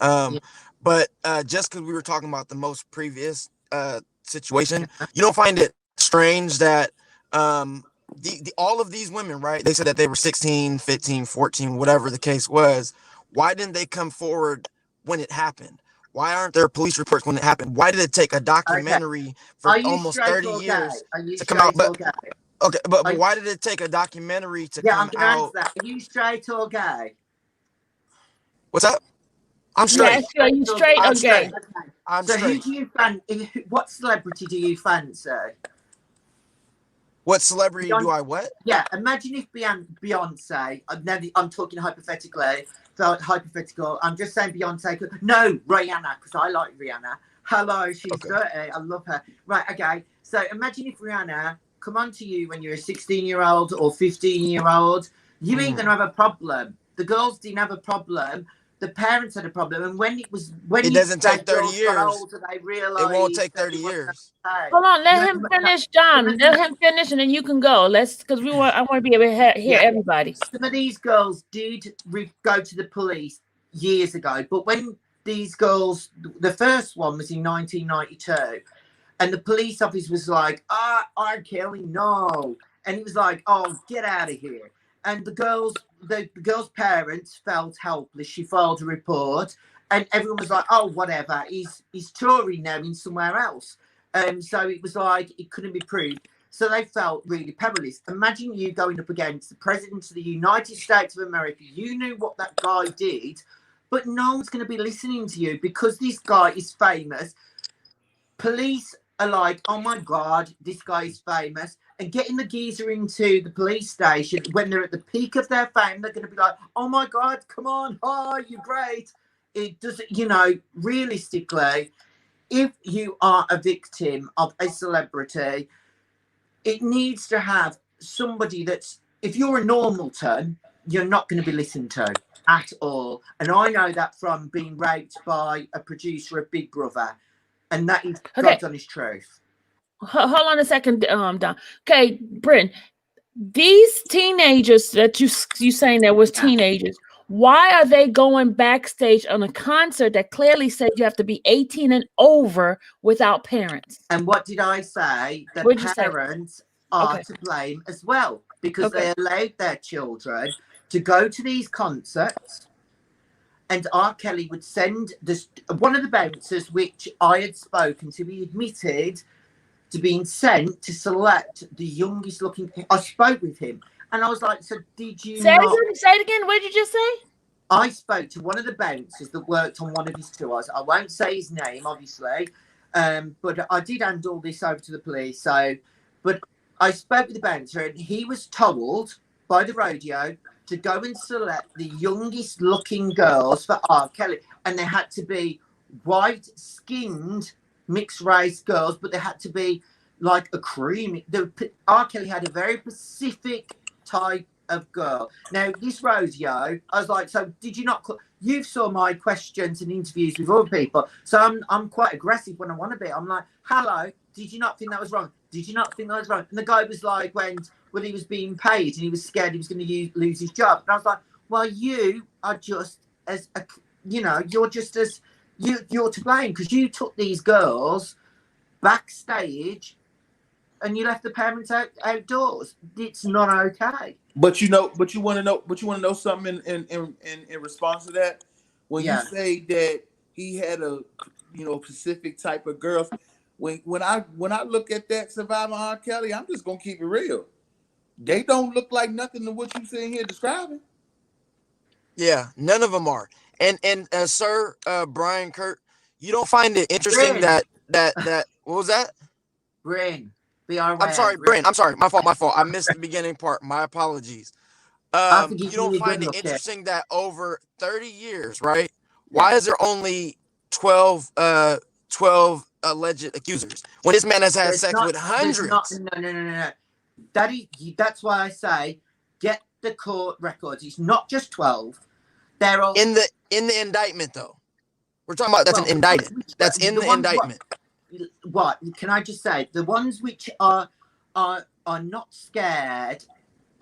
Speaker 5: But just because we were talking about the most previous situation, you don't find it strange that all of these women, right? They said that they were 16, 15, 14, whatever the case was. Why didn't they come forward when it happened? Why aren't there police reports when it happened? Why did it take a documentary for almost 30 years to come out? But okay, but why did it take a documentary to come out?
Speaker 2: That. Are you straight or gay?
Speaker 5: What's up? I'm straight.
Speaker 1: Yeah, are you straight or gay?
Speaker 5: I'm
Speaker 2: so
Speaker 5: straight.
Speaker 2: Who do you what celebrity do you fancy?
Speaker 5: What celebrity do I what?
Speaker 2: Yeah, imagine if Beyonce, I'm talking hypothetically, so hypothetical, I'm just saying Beyonce, no, Rihanna, because I like Rihanna. Hello, she's dirty, I love her. Right, okay, so imagine if Rihanna come on to you when you're a 16-year-old or 15-year-old, you ain't gonna have a problem. The girls didn't have a problem. The parents had a problem, and when it
Speaker 5: doesn't take 30 years.
Speaker 2: Older, they realized
Speaker 5: it won't take 30 years.
Speaker 1: Hold on, let him finish, Dom. Let him finish, and then you can go. Because I want to be able to hear everybody.
Speaker 2: Some of these girls did go to the police years ago, but when these girls, the first one was in 1992, and the police officer was like, R. Kelly, no, and he was like, oh, get out of here. And the girl's parents felt helpless. She filed a report, and everyone was like, "Oh, whatever. He's touring now in somewhere else." So it was like it couldn't be proved. So they felt really powerless. Imagine you going up against the president of the United States of America. You knew what that guy did, but no one's going to be listening to you because this guy is famous. Police are like, "Oh my God, this guy is famous." And getting the geezer into the police station when they're at the peak of their fame, they're going to be like, oh my God, come on. Oh, you're great. It doesn't, realistically, if you are a victim of a celebrity, it needs to have somebody that's, if you're a normalton, you're not going to be listened to at all. And I know that from being raped by a producer of Big Brother. And that is God's honest truth.
Speaker 1: Hold on a second, Don. Okay, Bryn, these teenagers that you saying there was teenagers, why are they going backstage on a concert that clearly said you have to be 18 and over without parents?
Speaker 2: And what did I say? The parents are to blame as well, because they allowed their children to go to these concerts. And R. Kelly would send one of the bouncers, which I had spoken to, he admitted to being sent to select the youngest looking. I spoke with him and I was like, so did you
Speaker 1: say it again? What did you just say?
Speaker 2: I spoke to one of the bouncers that worked on one of his tours. I won't say his name, obviously, but I did hand all this over to the police. But I spoke with the bouncer and he was told by the radio to go and select the youngest looking girls for R. Kelly. And they had to be white skinned mixed race girls, but they had to be like a cream. R. Kelly had a very specific type of girl. Now, this rodeo, I was like, so did you not? You saw my questions and interviews with other people, so I'm quite aggressive when I want to be. I'm like, hello, did you not think that was wrong? Did you not think that was wrong? And the guy was like, when he was being paid and he was scared he was going to lose his job. And I was like, well, you are just as you're just as you're to blame because you took these girls backstage and you left the parents outdoors. It's not okay.
Speaker 4: But you want to know something in response to that. When you say that he had a specific type of girls, when I look at that Survivor R. Kelly, I'm just gonna keep it real. They don't look like nothing to what you sitting here describing.
Speaker 5: Yeah, none of them are. And Sir Bryn Curt, you don't find it interesting that what was that?
Speaker 2: Bryn.
Speaker 5: I'm sorry, Bryn. I'm sorry. My fault. I missed the beginning part. My apologies. You don't find it interesting that over 30 years, right? Why is there only 12 alleged accusers when this man has had sex with hundreds?
Speaker 2: No. That's why I say get the court records. It's not just 12. there are
Speaker 5: in the indictment though. We're talking about that's an indicted. That's in the indictment.
Speaker 2: What can I just say? The ones which are not scared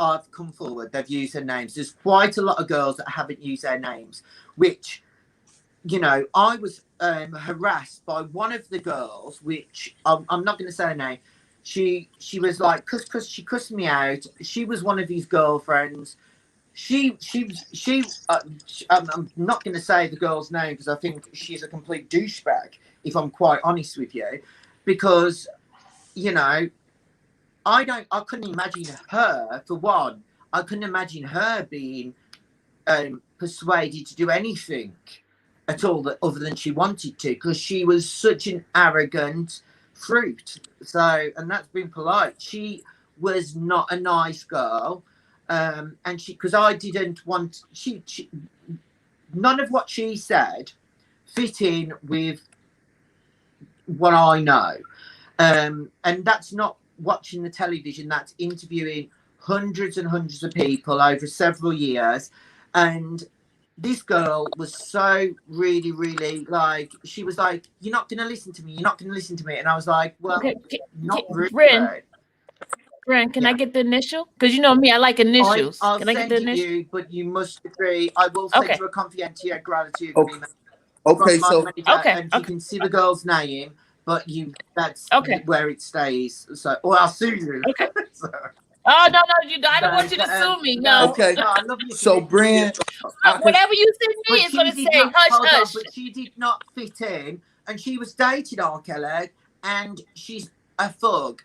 Speaker 2: have come forward. They've used their names. There's quite a lot of girls that haven't used their names, which, you know, I was harassed by one of the girls, which I'm not going to say her name. She was like, she cussed me out. She was one of his girlfriends. I'm not going to say the girl's name because I think she's a complete douchebag, if I'm quite honest with you, because, you know, I couldn't imagine her, for one, I couldn't imagine her being persuaded to do anything at all that other than she wanted to, because she was such an arrogant fruit. So, and that's been polite. She was not a nice girl. And because I didn't want, none of what she said fit in with what I know. And that's not watching the television, that's interviewing hundreds and hundreds of people over several years. And this girl was so really, really like, she was like, you're not going to listen to me. You're not going to listen to me. And I was like, well, not really.
Speaker 1: Bryn, can I get the initial? Because you know me, I like initials.
Speaker 2: I'll
Speaker 1: can I get the initial?
Speaker 2: You, but you must agree. I will send you a confidentiality agreement.
Speaker 4: Okay, so
Speaker 2: and you can see the girl's name, but that's where it stays. So, or I'll sue you.
Speaker 1: Okay. So. Oh no, I don't want you to sue me. No.
Speaker 4: Okay.
Speaker 2: No, I love you.
Speaker 4: So, Bryn,
Speaker 1: whatever you send me is going to say hush, hush.
Speaker 2: But she did not fit in, and she was dating R. Kelly, and she's a thug.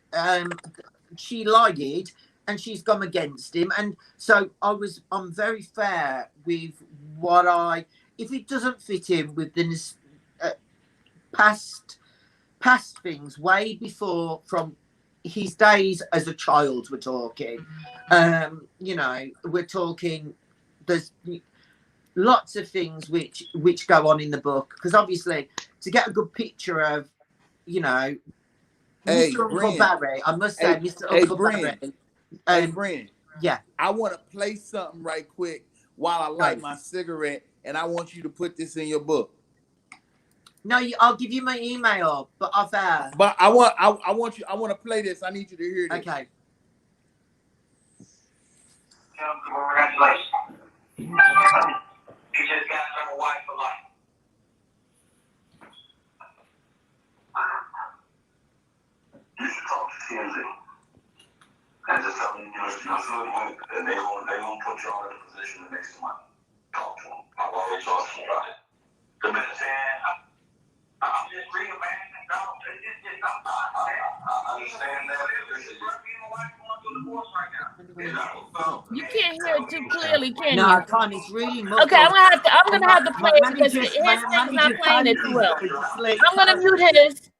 Speaker 2: She lied, and she's gone against him, and so I'm very fair with what if it doesn't fit in with the past things way before, from his days as a child, we're talking. You know, we're talking, there's lots of things which go on in the book, because obviously to get a good picture of, you know, Mr. Uncle Barry, I must say, Mr. Uncle Barry.
Speaker 4: Bryn.
Speaker 2: Yeah.
Speaker 4: I want to play something right quick while I light my cigarette, and I want you to put this in your book.
Speaker 2: No, I'll give you my email, but off air.
Speaker 4: But I want to play this. I need you to hear this.
Speaker 2: Okay.
Speaker 6: Congratulations. You just got a wife for life. You should talk to TMZ and just tell them you're feeling, and they won't put you all in a position to make some money. Talk to them. I've already talked to them about it. The man saying, I'm just real, man. I understand that.
Speaker 1: You can't hear it too clearly, can you?
Speaker 2: No, I can't. It's really muffled.
Speaker 1: Okay, I'm gonna have to play it because his thing's not playing it too well. I'm gonna mute his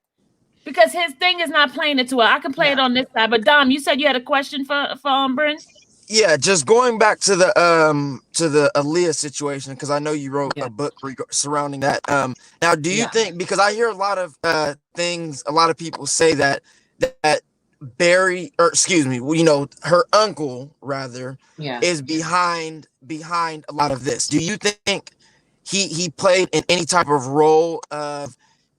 Speaker 1: because his thing is not playing it too well. I can play it on this side. But Dom, you said you had a question for Bryn?
Speaker 5: Yeah, just going back to the Aaliyah situation, because I know you wrote a book surrounding that. Now, do you think, because I hear a lot of things, a lot of people say that Barry, or excuse me, you know, her uncle rather, is behind a lot of this. Do you think he played in any type of role of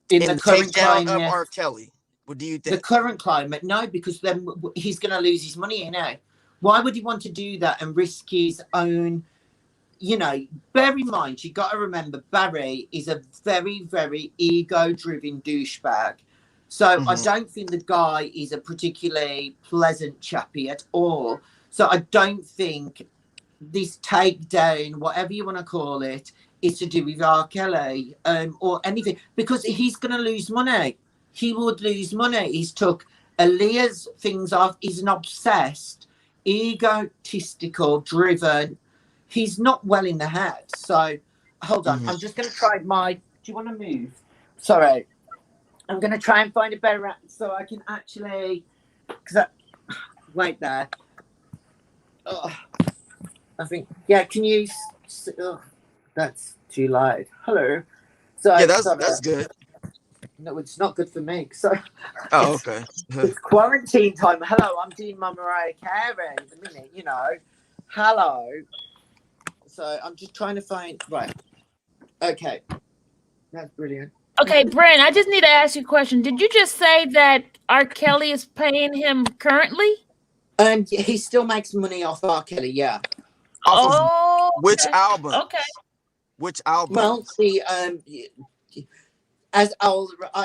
Speaker 5: in the current climate of R. Kelly? What do you think?
Speaker 2: The current climate, no, because then he's going to lose his money, you know. Why would he want to do that and risk his own, you know, bear in mind, you got to remember, Barry is a very, very ego-driven douchebag. So I don't think the guy is a particularly pleasant chappy at all. So I don't think this takedown, whatever you want to call it, is to do with R. Kelly or anything, because he's going to lose money. He would lose money. He's took Aaliyah's things off. He's an obsessed, egotistical, driven. He's not well in the head. So hold on. I'm just going to try do you want to move? Sorry. I'm going to try and find a better so I can actually, wait there. Oh, I think, can you, that's too loud. Hello. So
Speaker 5: yeah, that's good.
Speaker 2: No, it's not good for me. So,
Speaker 5: oh, okay.
Speaker 2: It's quarantine time. Hello, I'm doing my Mariah Carey in a minute, you know. Hello. So I'm just trying to find. Right. Okay. That's brilliant.
Speaker 1: Okay, Bryn, I just need to ask you a question. Did you just say that R. Kelly is paying him currently?
Speaker 2: He still makes money off R. Kelly. Yeah.
Speaker 5: Off of
Speaker 1: Oh,
Speaker 5: which
Speaker 1: okay.
Speaker 5: album?
Speaker 1: Okay.
Speaker 5: Which album?
Speaker 2: Well, see, I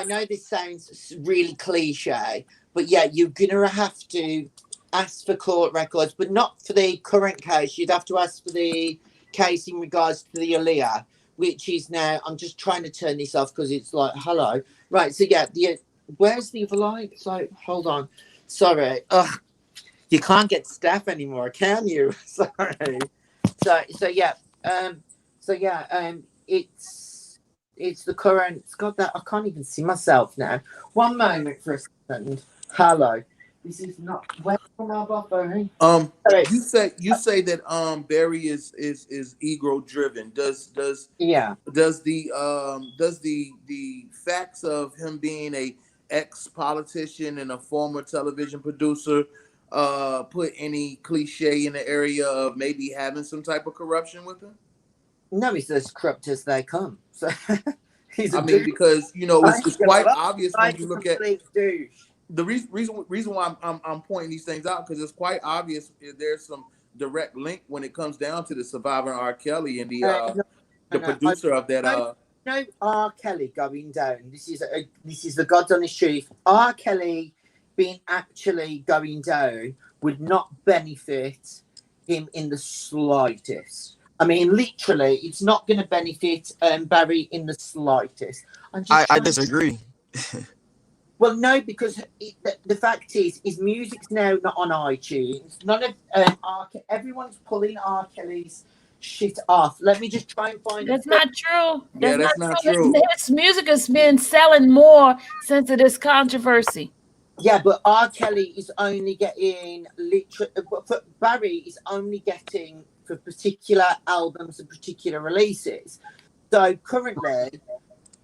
Speaker 2: know this sounds really cliche, but yeah, you're gonna have to ask for court records, but not for the current case. You'd have to ask for the case in regards to the Aaliyah, which is now. I'm just trying to turn this off because it's like hello. Right. So yeah, where's the other light? So hold on. Sorry. Ugh. You can't get staff anymore, can you? Sorry. So yeah. It's the current. It's got that. I can't even see myself now. One moment for a second. Hello. This is not. Where am I buffering?
Speaker 4: You say that Barry is ego driven. Does the facts of him being a ex-politician and a former television producer put any cliche in the area of maybe having some type of corruption with him?
Speaker 2: No, he's as corrupt as they come. So he's
Speaker 4: because it's quite obvious when you look at
Speaker 2: douche.
Speaker 4: The reason why I'm pointing these things out, because it's quite obvious there's some direct link when it comes down to the survivor R. Kelly and the producer of that.
Speaker 2: No, R. Kelly going down. This is the God's honest truth. R. Kelly being actually going down would not benefit him in the slightest. I mean, literally, it's not going to benefit Barry in the slightest.
Speaker 5: I disagree.
Speaker 2: Well, no, because the fact is, his music's now not on iTunes. None of everyone's pulling R. Kelly's shit off. Let me just try and find.
Speaker 1: That's not true.
Speaker 4: That's not true.
Speaker 1: His music has been selling more since of this controversy.
Speaker 2: Yeah, but R. Kelly is only getting Barry is only getting for particular albums and particular releases. So currently,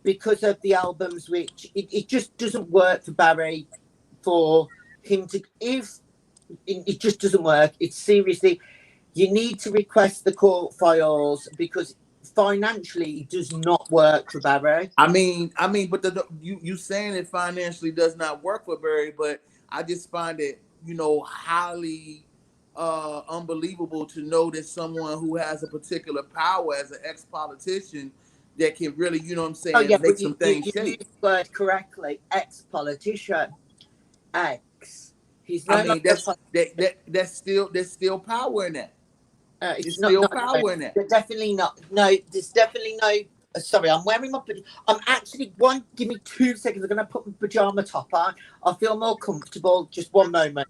Speaker 2: because of the albums, which it just doesn't work for Barry, for him to, if it just doesn't work. It's seriously, you need to request the court files because financially it does not work for Barry.
Speaker 4: I mean, but you saying it financially does not work for Barry, but I just find it, highly unbelievable to know that someone who has a particular power as an ex-politician that can really, make some things change.
Speaker 2: You used the word correctly, ex-politician. Ex. He's no
Speaker 4: that's still power in that.
Speaker 2: It's
Speaker 4: still power in that.
Speaker 2: Definitely not. No, there's definitely no. Sorry, I'm wearing my. I'm actually give me 2 seconds. I'm going to put my pajama top on. I feel more comfortable. Just one moment.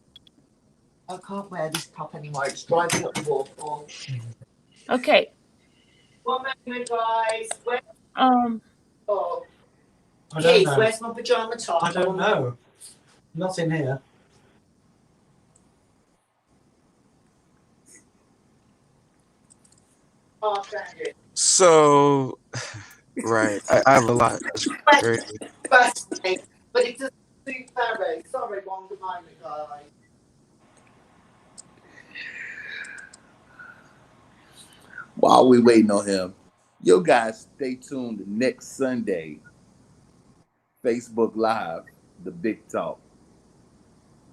Speaker 2: I can't wear this top anymore. It's driving up the wall.
Speaker 1: Okay.
Speaker 2: 1 moment, guys.
Speaker 7: Keith,
Speaker 2: where's my pajama top?
Speaker 7: I don't know. Not in here.
Speaker 5: So, right, I have a lot. That's crazy.
Speaker 2: But it doesn't suit Barry. Sorry, one moment, guys.
Speaker 4: While we waiting on him, you guys stay tuned next Sunday. Facebook Live, the big talk,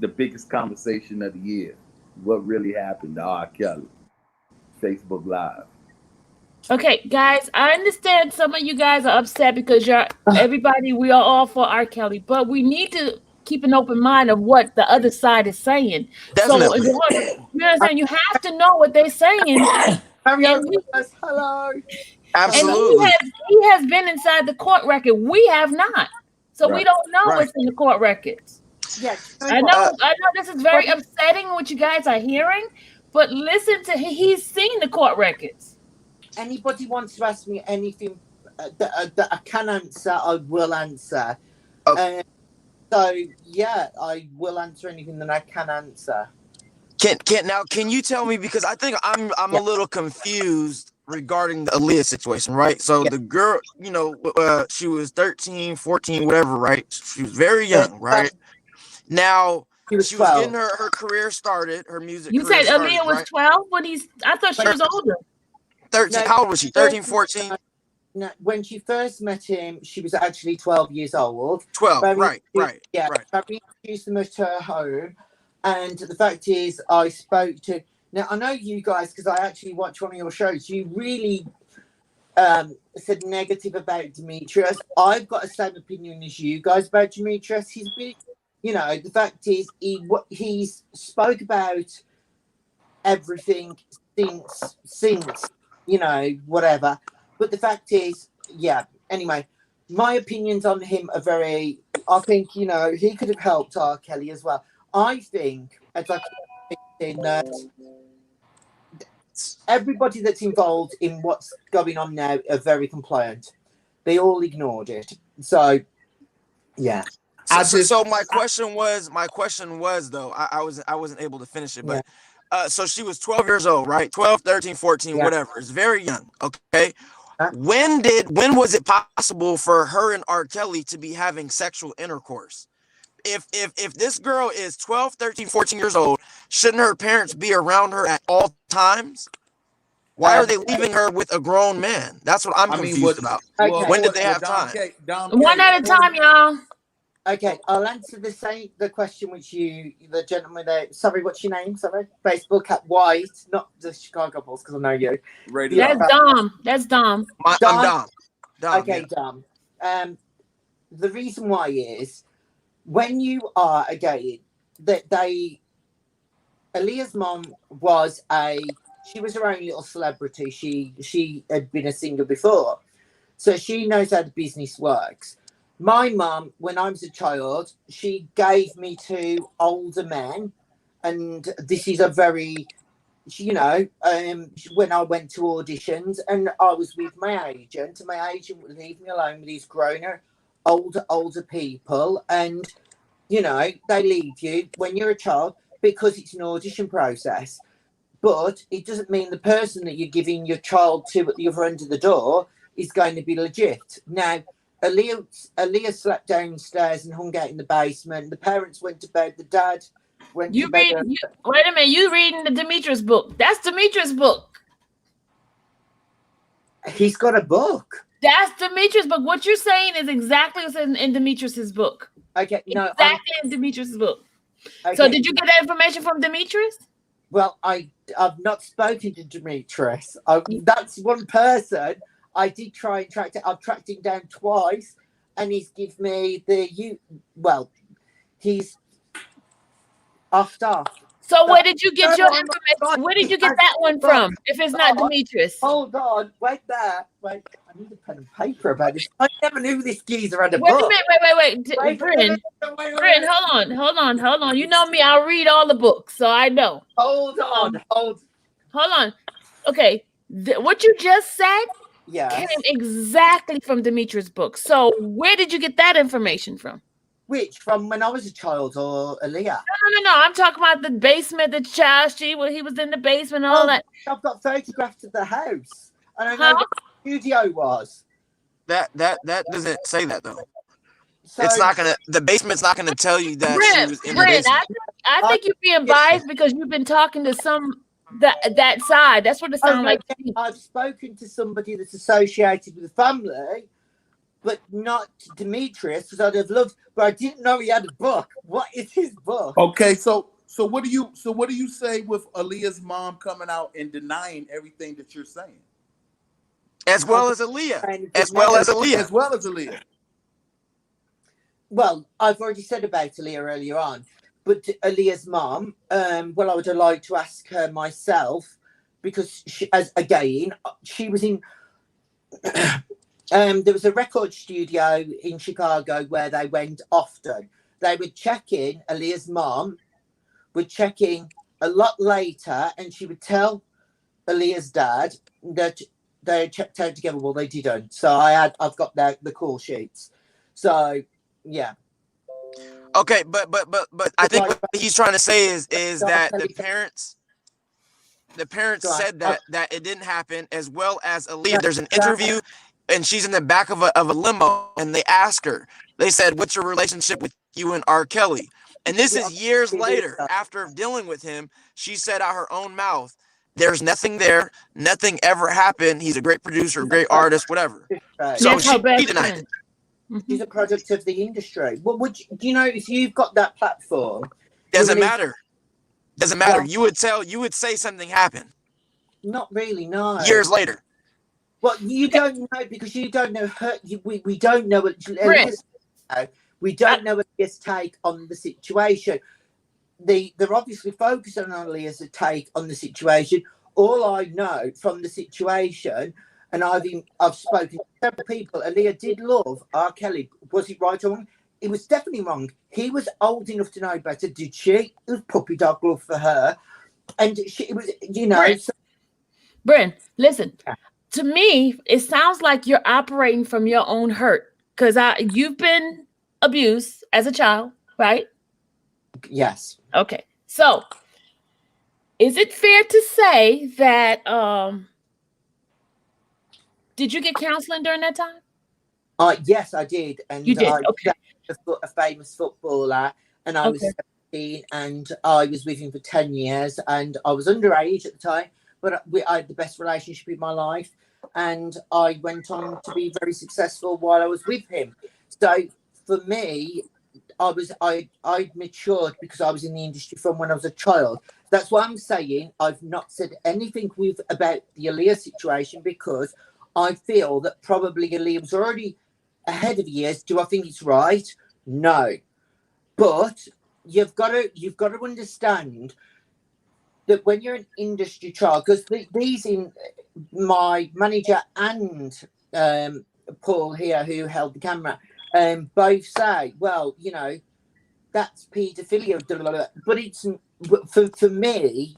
Speaker 4: the biggest conversation of the year. What really happened to R. Kelly? Facebook Live.
Speaker 1: Okay, guys, I understand some of you guys are upset because everybody, we are all for R. Kelly, but we need to keep an open mind of what the other side is saying.
Speaker 5: Definitely.
Speaker 1: So, you understand, you have to know what they're saying.
Speaker 2: Hello.
Speaker 5: Absolutely.
Speaker 1: And he has been inside the court record. We have not. So we don't know what's in the court records.
Speaker 2: Yes.
Speaker 1: I know this is very upsetting what you guys are hearing, but listen to he's seen the court records.
Speaker 2: Anybody wants to ask me anything that I can answer, I will answer.
Speaker 5: Okay.
Speaker 2: So yeah, I will answer anything that I can answer.
Speaker 5: Can you tell me, because I think I'm a little confused regarding the Aaliyah situation, right? So the girl, she was 13, 14, whatever, right? She was very young, right? Now she was getting her career started, her music.
Speaker 1: You said Aaliyah was 12 when I thought she was older.
Speaker 5: 13.
Speaker 2: No,
Speaker 5: How old was she? 13, 14?
Speaker 2: No, when she first met him, she was actually 12 years old.
Speaker 5: 12. Right.
Speaker 2: Yeah, Barry introduced them to her home. And the fact is, I spoke to. Now, I know you guys, because I actually watched one of your shows, you really said negative about Demetrius. I've got the same opinion as you guys about Demetrius. He's been, the fact is, he's spoke about everything since, whatever. But the fact is, yeah, anyway, my opinions on him are I think, he could have helped R. Kelly as well. I think, as I keep saying, that everybody that's involved in what's going on now are very compliant. They all ignored it. So, yeah.
Speaker 5: So my question was though, I wasn't able to finish it, but so she was 12 years old, right? 12, 13, 14, whatever. It's very young. Okay. When was it possible for her and R. Kelly to be having sexual intercourse? If this girl is 12, 13, 14 years old, shouldn't her parents be around her at all times? Why are they leaving her with a grown man? That's what I'm confused about. When did they have time?
Speaker 1: One at a time, y'all.
Speaker 2: Okay, I'll answer the question which the gentleman there. Sorry, what's your name? Sorry, Facebook at White, not the Chicago Bulls, because I know you.
Speaker 1: That's Dom. That's Dom.
Speaker 5: I'm Dom.
Speaker 2: Okay, Dom. The reason why is when you are Aaliyah's mom was she was her own little celebrity. She had been a singer before, so she knows how the business works. My mum, when I was a child, she gave me to older men, and this is a very, when I went to auditions and I was with my agent, and my agent would leave me alone with these grown-up, older people, and they leave you when you're a child because it's an audition process. But it doesn't mean the person that you're giving your child to at the other end of the door is going to be legit. Now, Aaliyah slept downstairs and hung out in the basement. The parents went to bed. The dad went to bed.
Speaker 1: Wait a minute. You reading the Demetrius book. That's Demetrius' book.
Speaker 2: He's got a book.
Speaker 1: That's Demetrius' book. What you're saying is exactly what's in Demetrius' book.
Speaker 2: Okay, no.
Speaker 1: Exactly in Demetrius' book.
Speaker 2: Okay.
Speaker 1: So did you get that information from Demetrius?
Speaker 2: Well, I've not spoken to Demetrius. That's one person I did try and track. I've tracked him down twice, and he's given me he's off.
Speaker 1: So where did you get your information? Where did you get that one from? If it's not Demetrius.
Speaker 2: Hold on, wait there. Wait, I need a pen and paper about this. I never knew this geezer had a book.
Speaker 1: Wait. Bryn, hold on. You know me, I'll read all the books, so I know.
Speaker 2: Hold on.
Speaker 1: Okay, what you just said
Speaker 2: came
Speaker 1: exactly from Demetrius' book. So where did you get that information from?
Speaker 2: Which, from when I was a child, or Aaliyah?
Speaker 1: No. I'm talking about the basement, the child. He was in the basement and all that.
Speaker 2: I've got photographs of the house. I don't know what the studio was.
Speaker 5: That doesn't say that though. So, it's not gonna. The basement's not gonna tell you that she was in the basement.
Speaker 1: I think you're being biased because you've been talking to that side. That's what it sounds like.
Speaker 2: I've spoken to somebody that's associated with the family, but not Demetrius, because I'd have loved. But I didn't know he had a book. What is his book?
Speaker 4: Okay, so what do you say with Aaliyah's mom coming out and denying everything that you're saying?
Speaker 5: As well as Aaliyah.
Speaker 2: Well, I've already said about Aaliyah earlier on, but Aaliyah's mom, I would have liked to ask her myself, because she was in. There was a record studio in Chicago where they went often. They would check in. Aaliyah's mom would check in a lot later, and she would tell Aaliyah's dad that they checked out together. Well, they didn't. So I've got the call sheets. So yeah.
Speaker 5: Okay, but I think what he's trying to say is that the parents said that it didn't happen, as well as Aaliyah. There's an interview, and she's in the back of a limo, and they ask her. They said, "What's your relationship with you and R. Kelly?" And this is years later, after dealing with him. She said out her own mouth There's nothing there. Nothing ever happened. He's a great producer, great artist, whatever. So
Speaker 1: That's how
Speaker 5: she
Speaker 1: best
Speaker 5: denied it.
Speaker 1: friends. Mhm.
Speaker 2: She's a product of the industry. What would you, do you know if you've got that platform?
Speaker 5: Doesn't
Speaker 2: you're an-
Speaker 5: matter. Doesn't matter.
Speaker 2: Well-
Speaker 5: You would say something happened
Speaker 2: Not really, no.
Speaker 5: years later.
Speaker 2: Well, you don't know because you don't know her. We don't know what
Speaker 1: Chris.
Speaker 2: we don't know Aaliyah's take on the situation. They're obviously focused on Aaliyah's take on the situation. All I know from the situation, and I've spoken to several people. Aaliyah did love R. Kelly. Was it right or wrong? It was definitely wrong. He was old enough to know better. Did she? It was puppy dog love for her, and it was, you know.
Speaker 1: Bryn. Bryn, listen. To me, it sounds like you're operating from your own hurt because you've been abused as a child, right?
Speaker 2: Yes.
Speaker 1: Okay. So, is it fair to say that did you get counseling during that time?
Speaker 2: Yes, I did, and
Speaker 1: You did.
Speaker 2: I
Speaker 1: Okay.
Speaker 2: a famous footballer, and I was 17, and I was with him for 10 years, and I was underage at the time, but I had the best relationship in my life, and I went on to be very successful while I was with him. So for me, I matured because I was in the industry from when I was a child. That's why I'm saying I've not said anything about the Aaliyah situation because I feel that probably Aaliyah was already ahead of years. Do I think it's right? No, but you've got to understand that when you're an industry child, because these in my manager and Paul here who held the camera both say, well, you know, that's paedophilia, blah, blah, blah. But it's for me,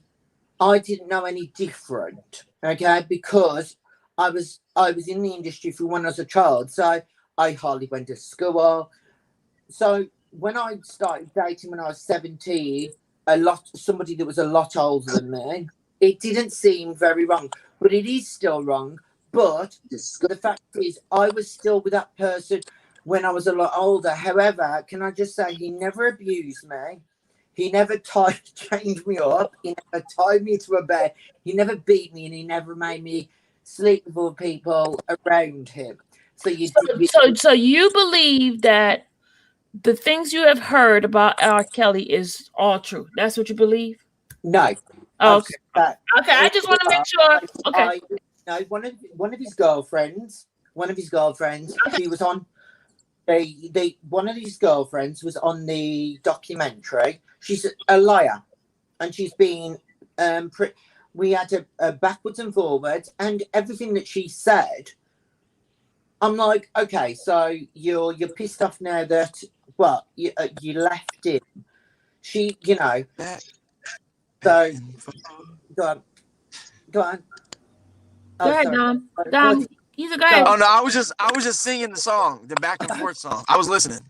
Speaker 2: I didn't know any different, okay, because I was in the industry from when I was a child, so I hardly went to school. So when I started dating when I was 17, somebody that was a lot older than me, it didn't seem very wrong, but it is still wrong. But the fact is, I was still with that person when I was a lot older. However, can I just say, he never abused me. He never chained me up. He never tied me to a bed. He never beat me, and he never made me sleep with other people around him. So
Speaker 1: you believe that the things you have heard about R. Kelly is all true. That's what you believe?
Speaker 2: No.
Speaker 1: Oh, okay. Okay, I just want to make sure. Okay.
Speaker 2: No, one of his girlfriends, she was on one of his girlfriends was on the documentary. She's a liar, and she's been we had a backwards and forwards, and everything that she said, I'm like, okay, so you're pissed off now that you left him. She, you know, so go on.
Speaker 1: Go ahead, Dom. Dom, he's a guy.
Speaker 5: Oh no, I was just singing the song, the back and forth song. I was listening.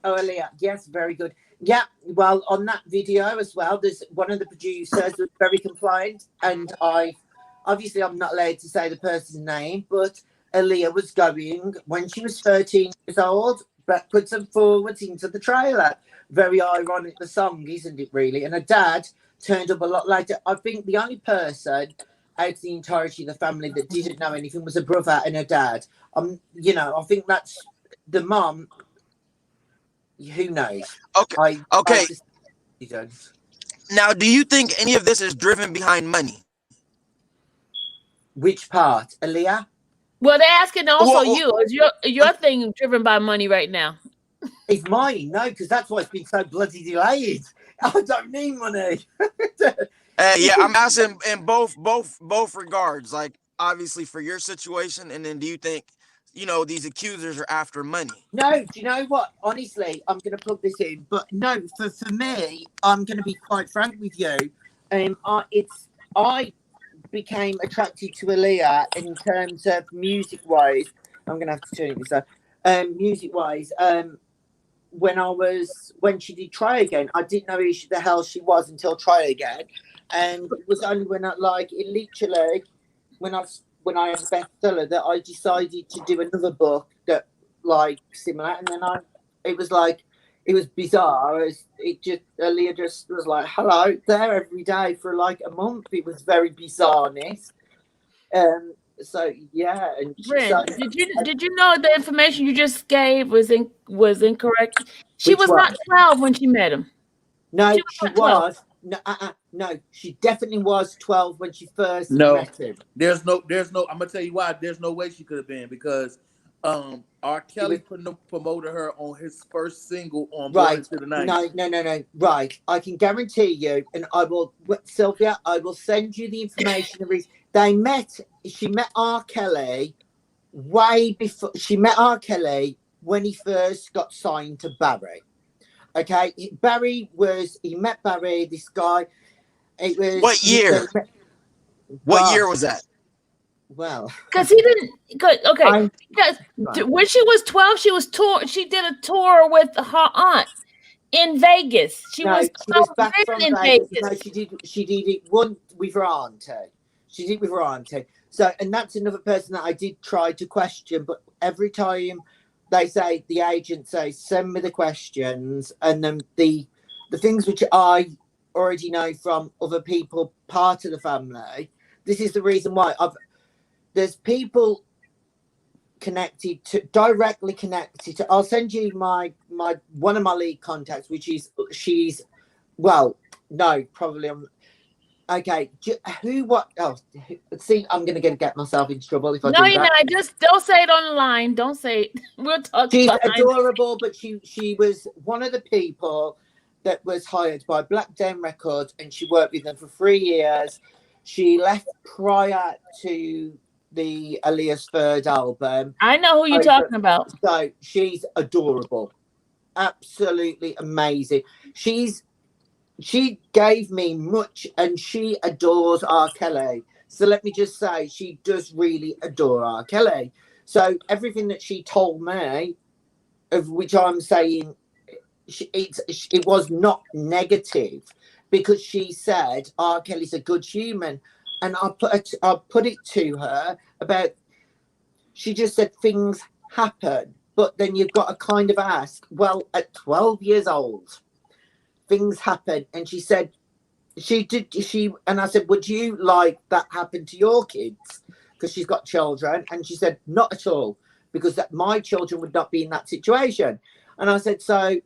Speaker 2: Oh, Aaliyah, yes, very good. Yeah, well, on that video as well, there's one of the producers was very compliant, and I'm not allowed to say the person's name, but Aaliyah was going when she was 13 years old, backwards and forwards into the trailer. Very ironic, the song, isn't it, really? And her dad turned up a lot later. I think the only person out of the entirety of the family that didn't know anything was a brother and her dad. You know, I think that's the mom. Who knows?
Speaker 5: Okay. Now, do you think any of this is driven behind money?
Speaker 2: Which part, Aaliyah?
Speaker 1: Well, they're asking also you. Is your thing driven by money right now?
Speaker 2: It's mine, no, because that's why it's been so bloody delayed. I don't need money.
Speaker 5: Yeah, I'm asking in both regards. Like, obviously for your situation, and then do you think, you know, these accusers are after money?
Speaker 2: No, do you know what? Honestly, I'm going to plug this in, but no, for me, I'm going to be quite frank with you. I became attracted to Aaliyah in terms of music-wise. I'm going to have to turn this up. Music-wise, when she did Try Again, I didn't know who the hell she was until Try Again, and it was only when when I had a bestseller that I decided to do another book that like similar, and then it was like It was bizarre. Aaliyah just was like, hello, there every day for like a month. It was very bizarreness. So yeah, and
Speaker 1: Bryn, did you know the information you just gave was incorrect? She
Speaker 2: Which
Speaker 1: was
Speaker 2: one?
Speaker 1: not 12 when she met him.
Speaker 2: No,
Speaker 1: She was not 12.
Speaker 2: No, she definitely was 12 when she first
Speaker 4: No.
Speaker 2: met him.
Speaker 4: There's no. I'm gonna tell you why. There's no way she could have been, because R. Kelly promoted her on his first single on Born Into the Night.
Speaker 2: No. Right. I can guarantee you, and I will, Sylvia, I will send you the information. She met R. Kelly way before. She met R. Kelly when he first got signed to Barry. Okay. He met Barry, this guy. It was.
Speaker 5: What year? What year was that?
Speaker 2: Well,
Speaker 1: because he didn't. Okay, because when she was 12, she did a tour with her aunt in Vegas. She was
Speaker 2: back from Vegas. No, she did it one with her auntie. She did it with her auntie. So, and that's another person that I did try to question, but every time they say, the agent says, send me the questions, and then the things which I already know from other people, part of the family. This is the reason why there's people directly connected to. I'll send you my one of my lead contacts, which is probably okay. See, I'm gonna get myself into trouble if I do that.
Speaker 1: No, you're not. Just don't say it on the line. Don't say it. We'll talk.
Speaker 2: She's adorable, but she was one of the people that was hired by Black Down Records, and she worked with them for 3 years. She left prior to the Aaliyah's third album.
Speaker 1: I know who you're talking about.
Speaker 2: So she's adorable, absolutely amazing. She gave me much, and she adores R. Kelly. So let me just say, she does really adore R. Kelly. So everything that she told me, of which I'm saying, it was not negative, because she said R. Kelly's a good human. And I put it to her about, she just said things happen, but then you've got to kind of ask, well, at 12 years old, things happen. And she said, and I said, would you like that happen to your kids? Because she's got children. And she said, not at all, because my children would not be in that situation. And I said, so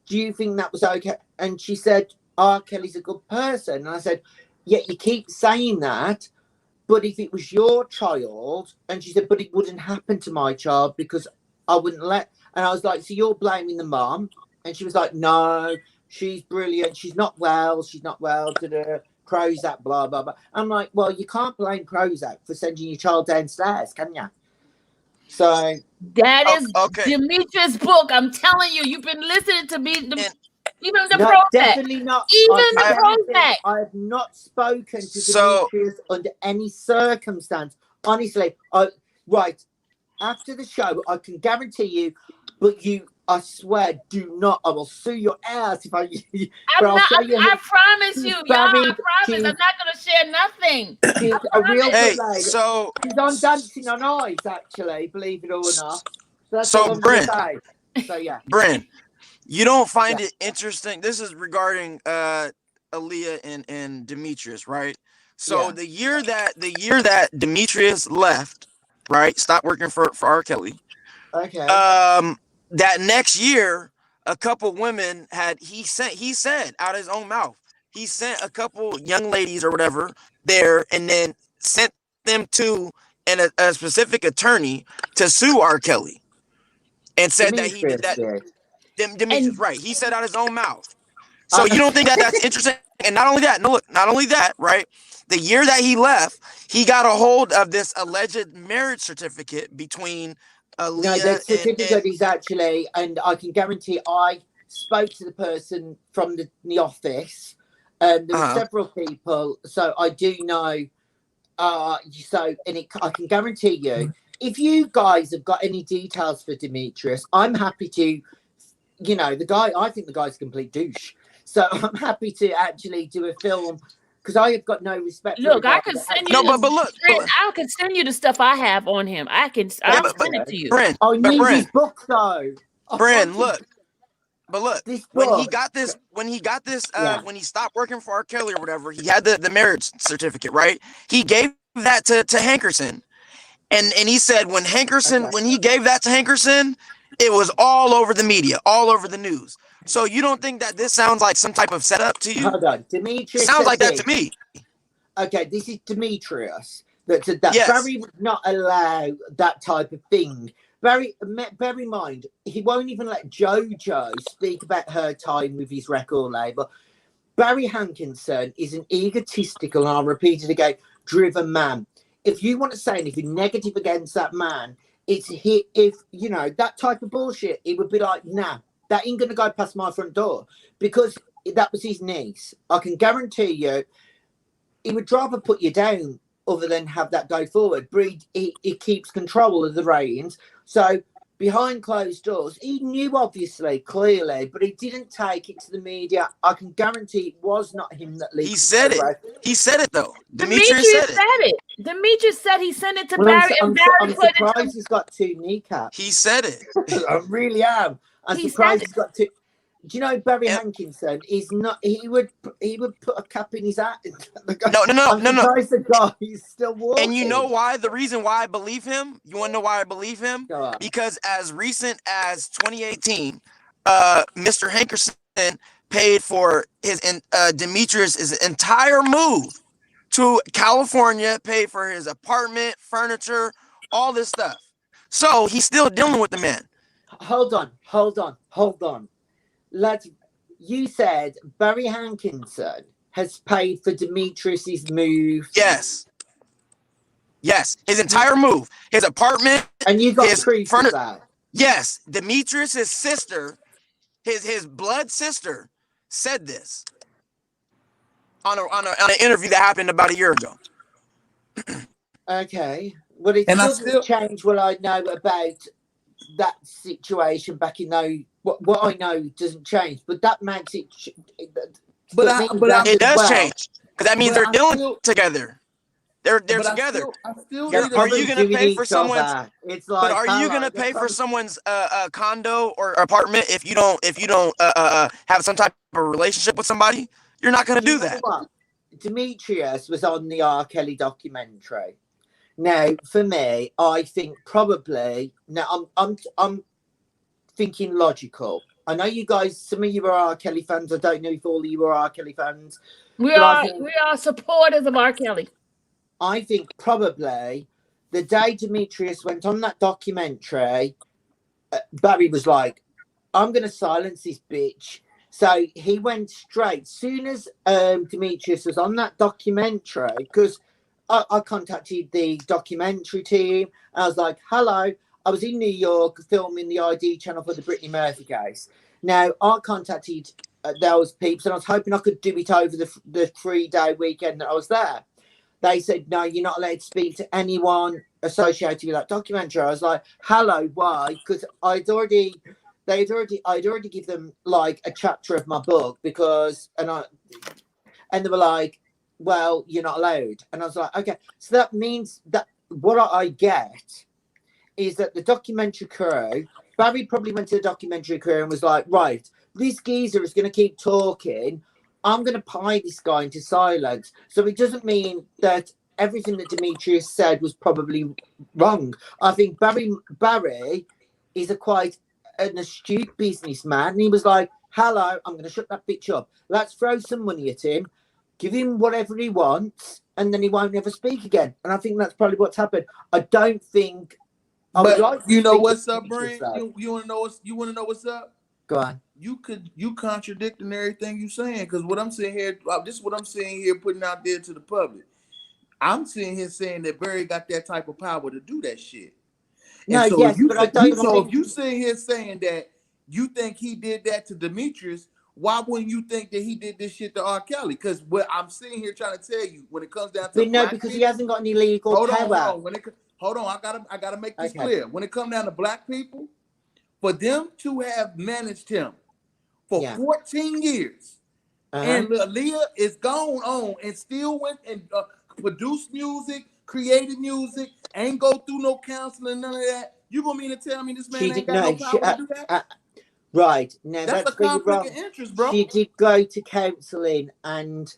Speaker 2: do you think that was okay? And she said, R. Kelly's a good person. And I said, yeah, you keep saying that, but if it was your child, and she said, but it wouldn't happen to my child because I wouldn't let. And I was like, so you're blaming the mom? And she was like, no, she's brilliant. She's not well. Prozac, blah, blah, blah. I'm like, well, you can't blame Prozac for sending your child downstairs, can you? So
Speaker 1: that is Demetrius' book. I'm telling you, you've been listening to me. Even the Prozac.
Speaker 2: Definitely not.
Speaker 1: Even the Prozac.
Speaker 2: I have not spoken to Demetrius under any circumstance. Honestly, right after the show, I can guarantee you, but I swear, do not. I will sue your ass if I
Speaker 1: promise you. I promise. I'm not going to share nothing.
Speaker 2: She's a real good lady.
Speaker 5: So
Speaker 2: she's on Dancing on Ice, actually, believe it or not.
Speaker 5: So Bryn,
Speaker 2: yeah.
Speaker 5: Bryn, you don't find it interesting? This is regarding Aaliyah and Demetrius, right? So the year that Demetrius left, right, stopped working for R. Kelly.
Speaker 2: Okay.
Speaker 5: That next year, a couple women he said out of his own mouth, he sent a couple young ladies or whatever there, and then sent them to a specific attorney to sue R. Kelly, and said that he did that. Demetrius, right? He said out his own mouth. So you don't think that's interesting? And not only that, right? The year that he left, he got a hold of this alleged marriage certificate between Aaliyah.
Speaker 2: No, the certificate is actually, and I can guarantee I spoke to the person from the office. There were several people, so I do know. I can guarantee you, if you guys have got any details for Demetrius, I'm happy to. You know, I think the guy's a complete douche. So I'm happy to actually do a film, because I have got no respect.
Speaker 1: Look, I can send you. I can send you the stuff I have on him. I'll send it to you.
Speaker 5: Bryn,
Speaker 2: I need his book though.
Speaker 5: Bryn, look. But look,
Speaker 2: This
Speaker 5: when he
Speaker 2: book,
Speaker 5: got this,
Speaker 2: yeah.
Speaker 5: when he stopped working for R. Kelly or whatever, he had the marriage certificate, right? He gave that to Hankerson. And he said when he gave that to Hankerson, it was all over the media, all over the news. So you don't think that this sounds like some type of setup to you?
Speaker 2: Hold on. Demetrius
Speaker 5: Sounds
Speaker 2: said
Speaker 5: like that
Speaker 2: this.
Speaker 5: to me.
Speaker 2: Okay, this is Demetrius that said that
Speaker 5: Yes.
Speaker 2: Barry would not allow that type of thing. Bear in mind, he won't even let JoJo speak about her time with his record label. Barry Hankinson is an egotistical, and I'll repeat it again, driven man. If you want to say anything negative against that man, if you know that type of bullshit, it would be like, nah, that ain't gonna go past my front door, because that was his niece. I can guarantee you, he would rather put you down other than have that go forward. Breed, he keeps control of the reins. So behind closed doors, he knew obviously, clearly, but he didn't take it to the media. I can guarantee it was not him that leaked.
Speaker 5: He said it. He said it though.
Speaker 1: Demetrius said it. Demetrius said he sent it to Barry, and Barry
Speaker 2: I'm
Speaker 1: put it
Speaker 2: surprised he's got 2 kneecaps.
Speaker 5: He said it.
Speaker 2: I really am. I'm surprised he's got 2. Do you know Barry Hankinson is not? He would put a cap in his hat.
Speaker 5: No.
Speaker 2: I'm surprised the guy is still walking.
Speaker 5: And you know why? The reason why I believe him. You want to know why I believe him? Because as recent as 2018, Mr. Hankerson paid for his Demetrius's entire move to California, paid for his apartment, furniture, all this stuff. So he's still dealing with the man.
Speaker 2: Hold on. Lads, you said Barry Hankinson has paid for Demetrius's move.
Speaker 5: Yes, his entire move, his apartment,
Speaker 2: and you got proof of that.
Speaker 5: Yes, Demetrius's sister, his blood sister, said this on an interview that happened about a year ago.
Speaker 2: Okay, well, it doesn't change what I know about that situation back in those. What I know doesn't change, but that makes it.
Speaker 5: It does change, because that means they're dealing together. They're together. Are you going to pay for someone's? But are you going to pay for someone's condo or apartment if you don't have some type of relationship with somebody? You're not going to do that.
Speaker 2: Demetrius was on the R. Kelly documentary. Now, for me, I think probably now I'm thinking logical. I know you guys, some of you are R. Kelly fans. I don't know if all of you are R. Kelly fans.
Speaker 1: We are supporters of R. Kelly.
Speaker 2: I think probably the day Demetrius went on that documentary, Barry was like, I'm going to silence this bitch. So he went straight. Soon as Demetrius was on that documentary, because I contacted the documentary team. I was like, hello. I was in New York filming the ID channel for the Brittany Murphy case. Now, I contacted those peeps, and I was hoping I could do it over the 3-day weekend that I was there. They said, no, you're not allowed to speak to anyone associated with that documentary. I was like, hello, why? Because I'd already give them like a chapter of my book, because and they were like, well, you're not allowed. And I was like, okay. So that means that what I get is that the documentary crew, Barry probably went to the documentary crew and was like, right, this geezer is going to keep talking. I'm going to pie this guy into silence. So it doesn't mean that everything that Demetrius said was probably wrong. I think Barry is quite an astute businessman. And he was like, hello, I'm going to shut that bitch up. Let's throw some money at him, give him whatever he wants, and then he won't ever speak again. And I think that's probably what's happened. I don't think.
Speaker 4: But you know what's up, Bryn? You want to know what's what's up?
Speaker 2: Go on.
Speaker 4: You contradicting everything you saying, because what I'm saying here, this is what I'm saying here, putting out there to the public. I'm sitting here saying that Barry got that type of power to do that shit.
Speaker 2: No,
Speaker 4: and so
Speaker 2: yes, but I don't.
Speaker 4: So if you sitting here saying that you think he did that to Demetrius, why wouldn't you think that he did this shit to R. Kelly? Because what I'm sitting here trying to tell you, when it comes down to
Speaker 2: because he hasn't got any legal power.
Speaker 4: Hold on, I gotta make this clear. When it comes down to black people, for them to have managed him for 14 years, and Aaliyah is gone on and still went and produced music, created music, ain't go through no counseling, none of that. You gonna mean to tell me this man ain't got no power to do that?
Speaker 2: Right. Now
Speaker 4: That's a
Speaker 2: that's where you're
Speaker 4: conflict
Speaker 2: wrong.
Speaker 4: of interest, bro.
Speaker 2: She did go to counselling, and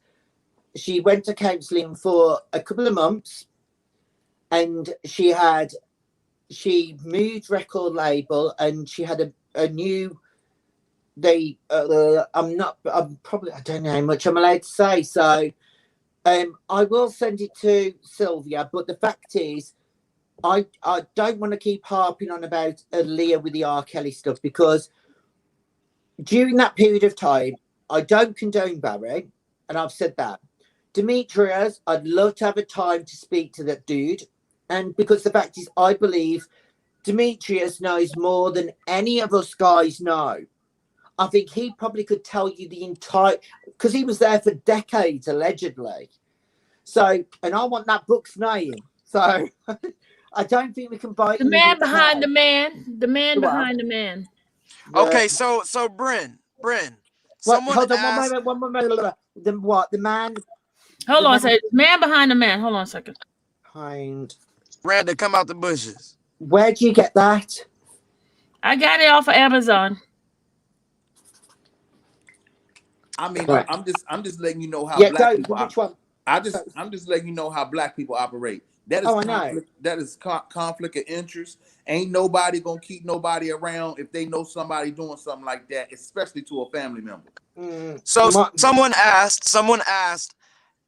Speaker 2: she went to counselling for a couple of months, and she moved record label, and she had a new. I don't know how much I'm allowed to say, so I will send it to Sylvia. But the fact is, I don't want to keep harping on about Aaliyah with the R. Kelly stuff, because during that period of time, I don't condone Barry, and I've said that. Demetrius, I'd love to have a time to speak to that dude, and because the fact is, I believe Demetrius knows more than any of us guys know. I think he probably could tell you the entire, because he was there for decades, allegedly. So, and I want that book's name. So, I don't think we can buy
Speaker 1: The man behind the man. The man
Speaker 2: What?
Speaker 1: behind the man.
Speaker 5: Okay, so Bryn, someone
Speaker 2: hold on,
Speaker 5: asked.
Speaker 2: one moment. The man
Speaker 1: Hold
Speaker 2: The
Speaker 1: on a
Speaker 2: man-
Speaker 1: second. Man behind the man. Hold on a second.
Speaker 2: behind.
Speaker 5: Ran to come out the bushes.
Speaker 2: Where do you get that?
Speaker 1: I got it off of Amazon.
Speaker 4: I mean,
Speaker 2: Right.
Speaker 4: I'm just letting you know how
Speaker 2: Yeah,
Speaker 4: black
Speaker 2: go.
Speaker 4: people.
Speaker 2: Which one?
Speaker 4: I'm just letting you know how black people operate. That is
Speaker 2: Oh, I know.
Speaker 4: conflict. That is conflict of interest. Ain't nobody gonna keep nobody around if they know somebody doing something like that, especially to a family member.
Speaker 5: So someone asked,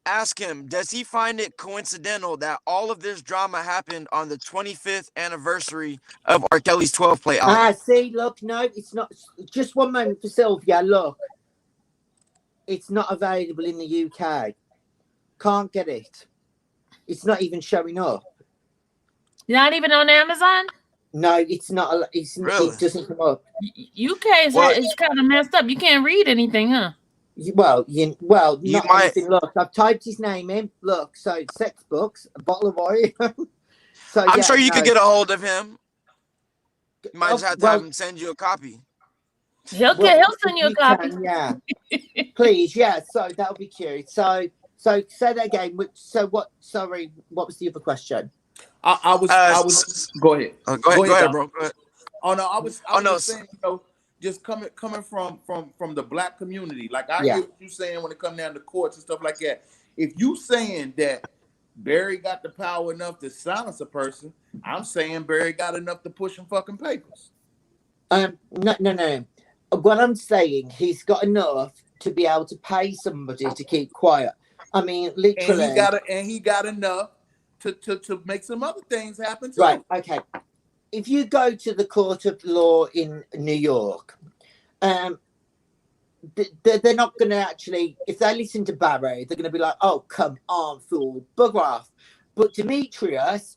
Speaker 5: ask him, does he find it coincidental that all of this drama happened on the 25th anniversary of R. Kelly's 12 play album?
Speaker 2: See, look, no, it's not. Just one moment for Sylvia. Look, it's not available in the UK. Can't get it. It's not even showing up.
Speaker 1: Not even on Amazon?
Speaker 2: No, it's not.
Speaker 5: Really?
Speaker 2: It doesn't come up.
Speaker 1: UK is kind of messed up. You can't read anything, huh?
Speaker 2: Well,
Speaker 5: You
Speaker 2: not
Speaker 5: might-
Speaker 2: anything. Look, I've typed his name in. Look, so sex books, a bottle of oil. So
Speaker 5: I'm
Speaker 2: yeah,
Speaker 5: sure you
Speaker 2: no.
Speaker 5: could get a hold of him. You might just have to
Speaker 2: well-
Speaker 5: have him send you a copy.
Speaker 1: He'll send you a copy.
Speaker 2: Can, yeah. Please, yeah. So that'll be cute. So say that again. So what? Sorry, what was the other question?
Speaker 4: I was. Go ahead.
Speaker 5: Go ahead,
Speaker 4: Doc.
Speaker 5: bro. Go ahead.
Speaker 4: Oh no, I was
Speaker 5: no,
Speaker 4: just saying, just coming from the black community. Like I
Speaker 2: Yeah.
Speaker 4: hear what you saying when it comes down to courts and stuff like that. If you saying that Barry got the power enough to silence a person, I'm saying Barry got enough to push some fucking papers.
Speaker 2: No. What I'm saying, he's got enough to be able to pay somebody to keep quiet. I mean, literally.
Speaker 4: And he got enough to make some other things happen too.
Speaker 2: Right. Okay. If you go to the court of law in New York, they're not going to actually, if they listen to Barry, they're going to be like, oh, come on, fool, bugger off. But Demetrius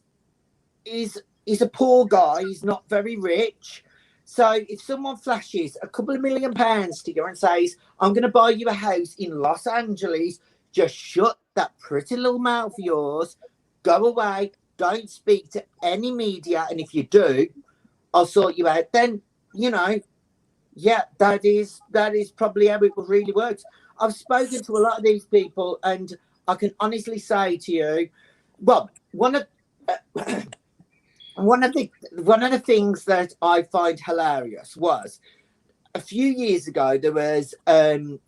Speaker 2: is a poor guy. He's not very rich. So if someone flashes a couple of £1 million to you and says, I'm going to buy you a house in Los Angeles, just shut that pretty little mouth of yours, go away, don't speak to any media, and if you do, I'll sort you out. Then, yeah, that is probably how it really works. I've spoken to a lot of these people, and I can honestly say to you, well, one of the things that I find hilarious was a few years ago there was a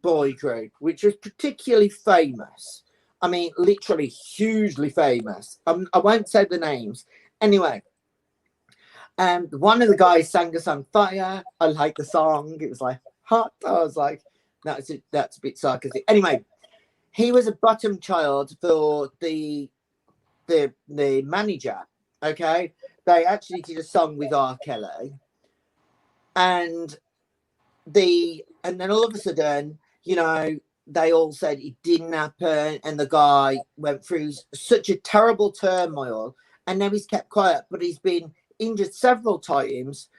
Speaker 2: boy group which was particularly famous. I mean, literally hugely famous. I won't say the names. Anyway, one of the guys sang us on fire. I like the song. It was like hot. I was like, that's a bit sarcastic. Anyway, he was a bottom child for the manager. Okay, they actually did a song with R. Kelly, and then all of a sudden, they all said it didn't happen, and the guy went through such a terrible turmoil, and now he's kept quiet, but he's been injured several times,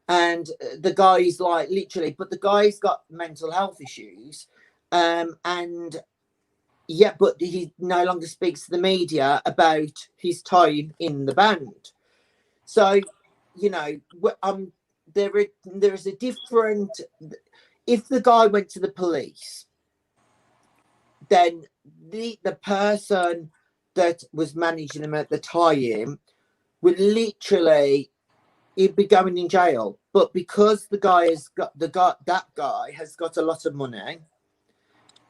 Speaker 2: and the guy's like literally, but the guy's got mental health issues, and yeah, but he no longer speaks to the media about his time in the band. So, there is a different. If the guy went to the police, then the person that was managing him at the time would literally he'd be going in jail. But because the guy has got that guy has got a lot of money,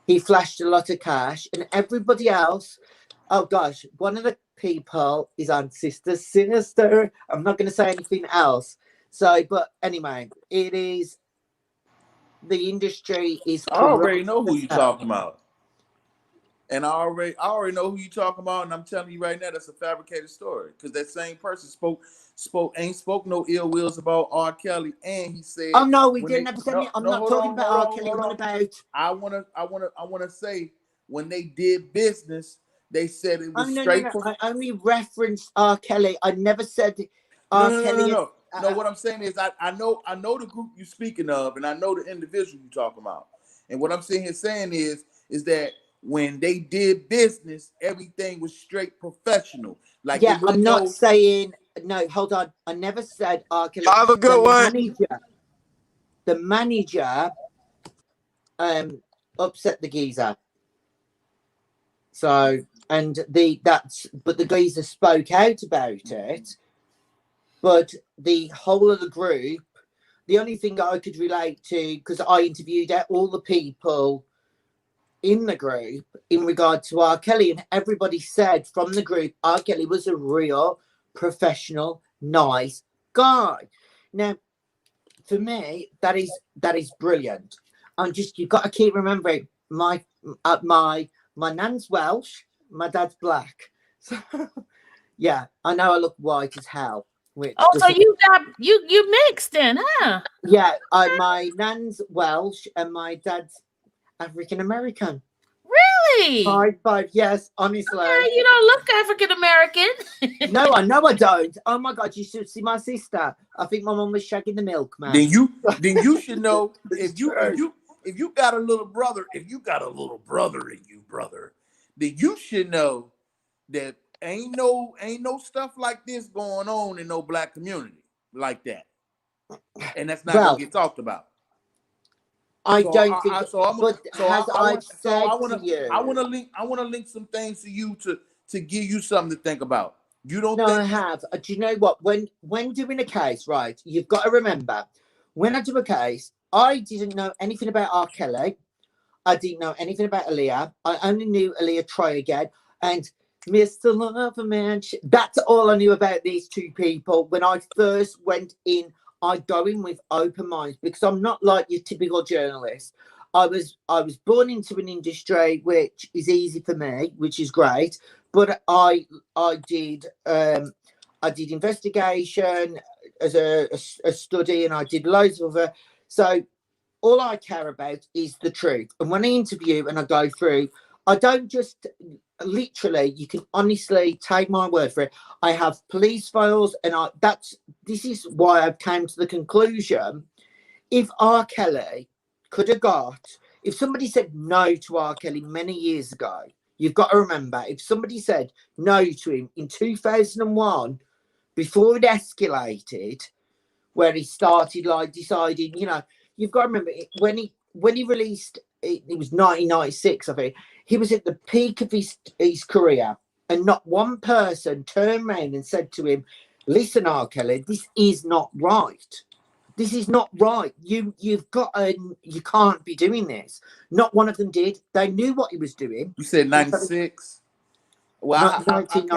Speaker 2: he flashed a lot of cash, and everybody else. Oh gosh, one of the people is on Sister Sinister. I'm not going to say anything else. So, but anyway, it is. The industry is.
Speaker 4: I already know who
Speaker 2: corrupt
Speaker 4: you
Speaker 2: as hell.
Speaker 4: talking about. And I already know who you talking about, and I'm telling you right now, that's a fabricated story. Because that same person ain't spoke no ill wills about R. Kelly, and he said,
Speaker 2: Oh no, we didn't ever say me. I'm not
Speaker 4: hold
Speaker 2: talking
Speaker 4: on,
Speaker 2: about
Speaker 4: hold
Speaker 2: R.
Speaker 4: on,
Speaker 2: Kelly.
Speaker 4: hold
Speaker 2: I'm
Speaker 4: on.
Speaker 2: about.
Speaker 4: I wanna say when they did business, they said it
Speaker 2: Oh
Speaker 4: was
Speaker 2: no,
Speaker 4: straight.
Speaker 2: I only referenced R. Kelly. I never said
Speaker 4: No,
Speaker 2: R.
Speaker 4: no, no,
Speaker 2: Kelly.
Speaker 4: no, no. No, what I'm saying is I know the group you're speaking of, and I know the individual you're talking about. And what I'm sitting here saying is that when they did business, everything was straight professional. Like
Speaker 2: Yeah,
Speaker 4: it
Speaker 2: I'm
Speaker 4: wasn't
Speaker 2: not
Speaker 4: no.
Speaker 2: saying no. Hold on, I never said R. Kelly.
Speaker 5: Have a good one.
Speaker 2: The manager, upset the geezer. So but the geezer spoke out about it. But the whole of the group, the only thing I could relate to, because I interviewed all the people in the group in regard to R. Kelly, and everybody said from the group R. Kelly was a real professional, nice guy. Now, for me, that is brilliant. And just you've got to keep remembering my nan's Welsh, my dad's black. So yeah, I know I look white as hell.
Speaker 1: So you mixed in, huh?
Speaker 2: Yeah, my nan's Welsh and my dad's African American.
Speaker 1: Really?
Speaker 2: 5'5", yes, honestly.
Speaker 1: Yeah, you don't look African American.
Speaker 2: No, I know I don't. Oh my God, you should see my sister. I think my mum was shagging the milk, man.
Speaker 4: Then you should know if you got a little brother, in you, brother, then you should know that ain't no stuff like this going on in no black community like that, and that's not gonna get talked about.
Speaker 2: I don't think.
Speaker 4: I want to link some things to you to give you something to think about. You don't
Speaker 2: No,
Speaker 4: think?
Speaker 2: I have. Do you know what? When doing a case, right? You've got to remember, when I do a case, I didn't know anything about R. Kelly. I didn't know anything about Aaliyah. I only knew Aaliyah Try Again and Mr. Loverman. That's all I knew about these two people. When I first went in, I go in with open minds because I'm not like your typical journalist. I was born into an industry which is easy for me, which is great. But I did investigation as a study, and I did loads of other. So all I care about is the truth. And when I interview and I go through, I don't just literally, you can honestly take my word for it. I have police files, and this is why I've came to the conclusion. If R. Kelly could have if somebody said no to R. Kelly many years ago, you've got to remember, if somebody said no to him in 2001, before it escalated, where he started like deciding, you've got to remember when he released it was 1996, I think. He was at the peak of his career, and not one person turned around and said to him, listen, R. Kelly, this is not right. This is not right. You can't be doing this. Not one of them did. They knew what he was doing.
Speaker 4: You said 96. Well, I from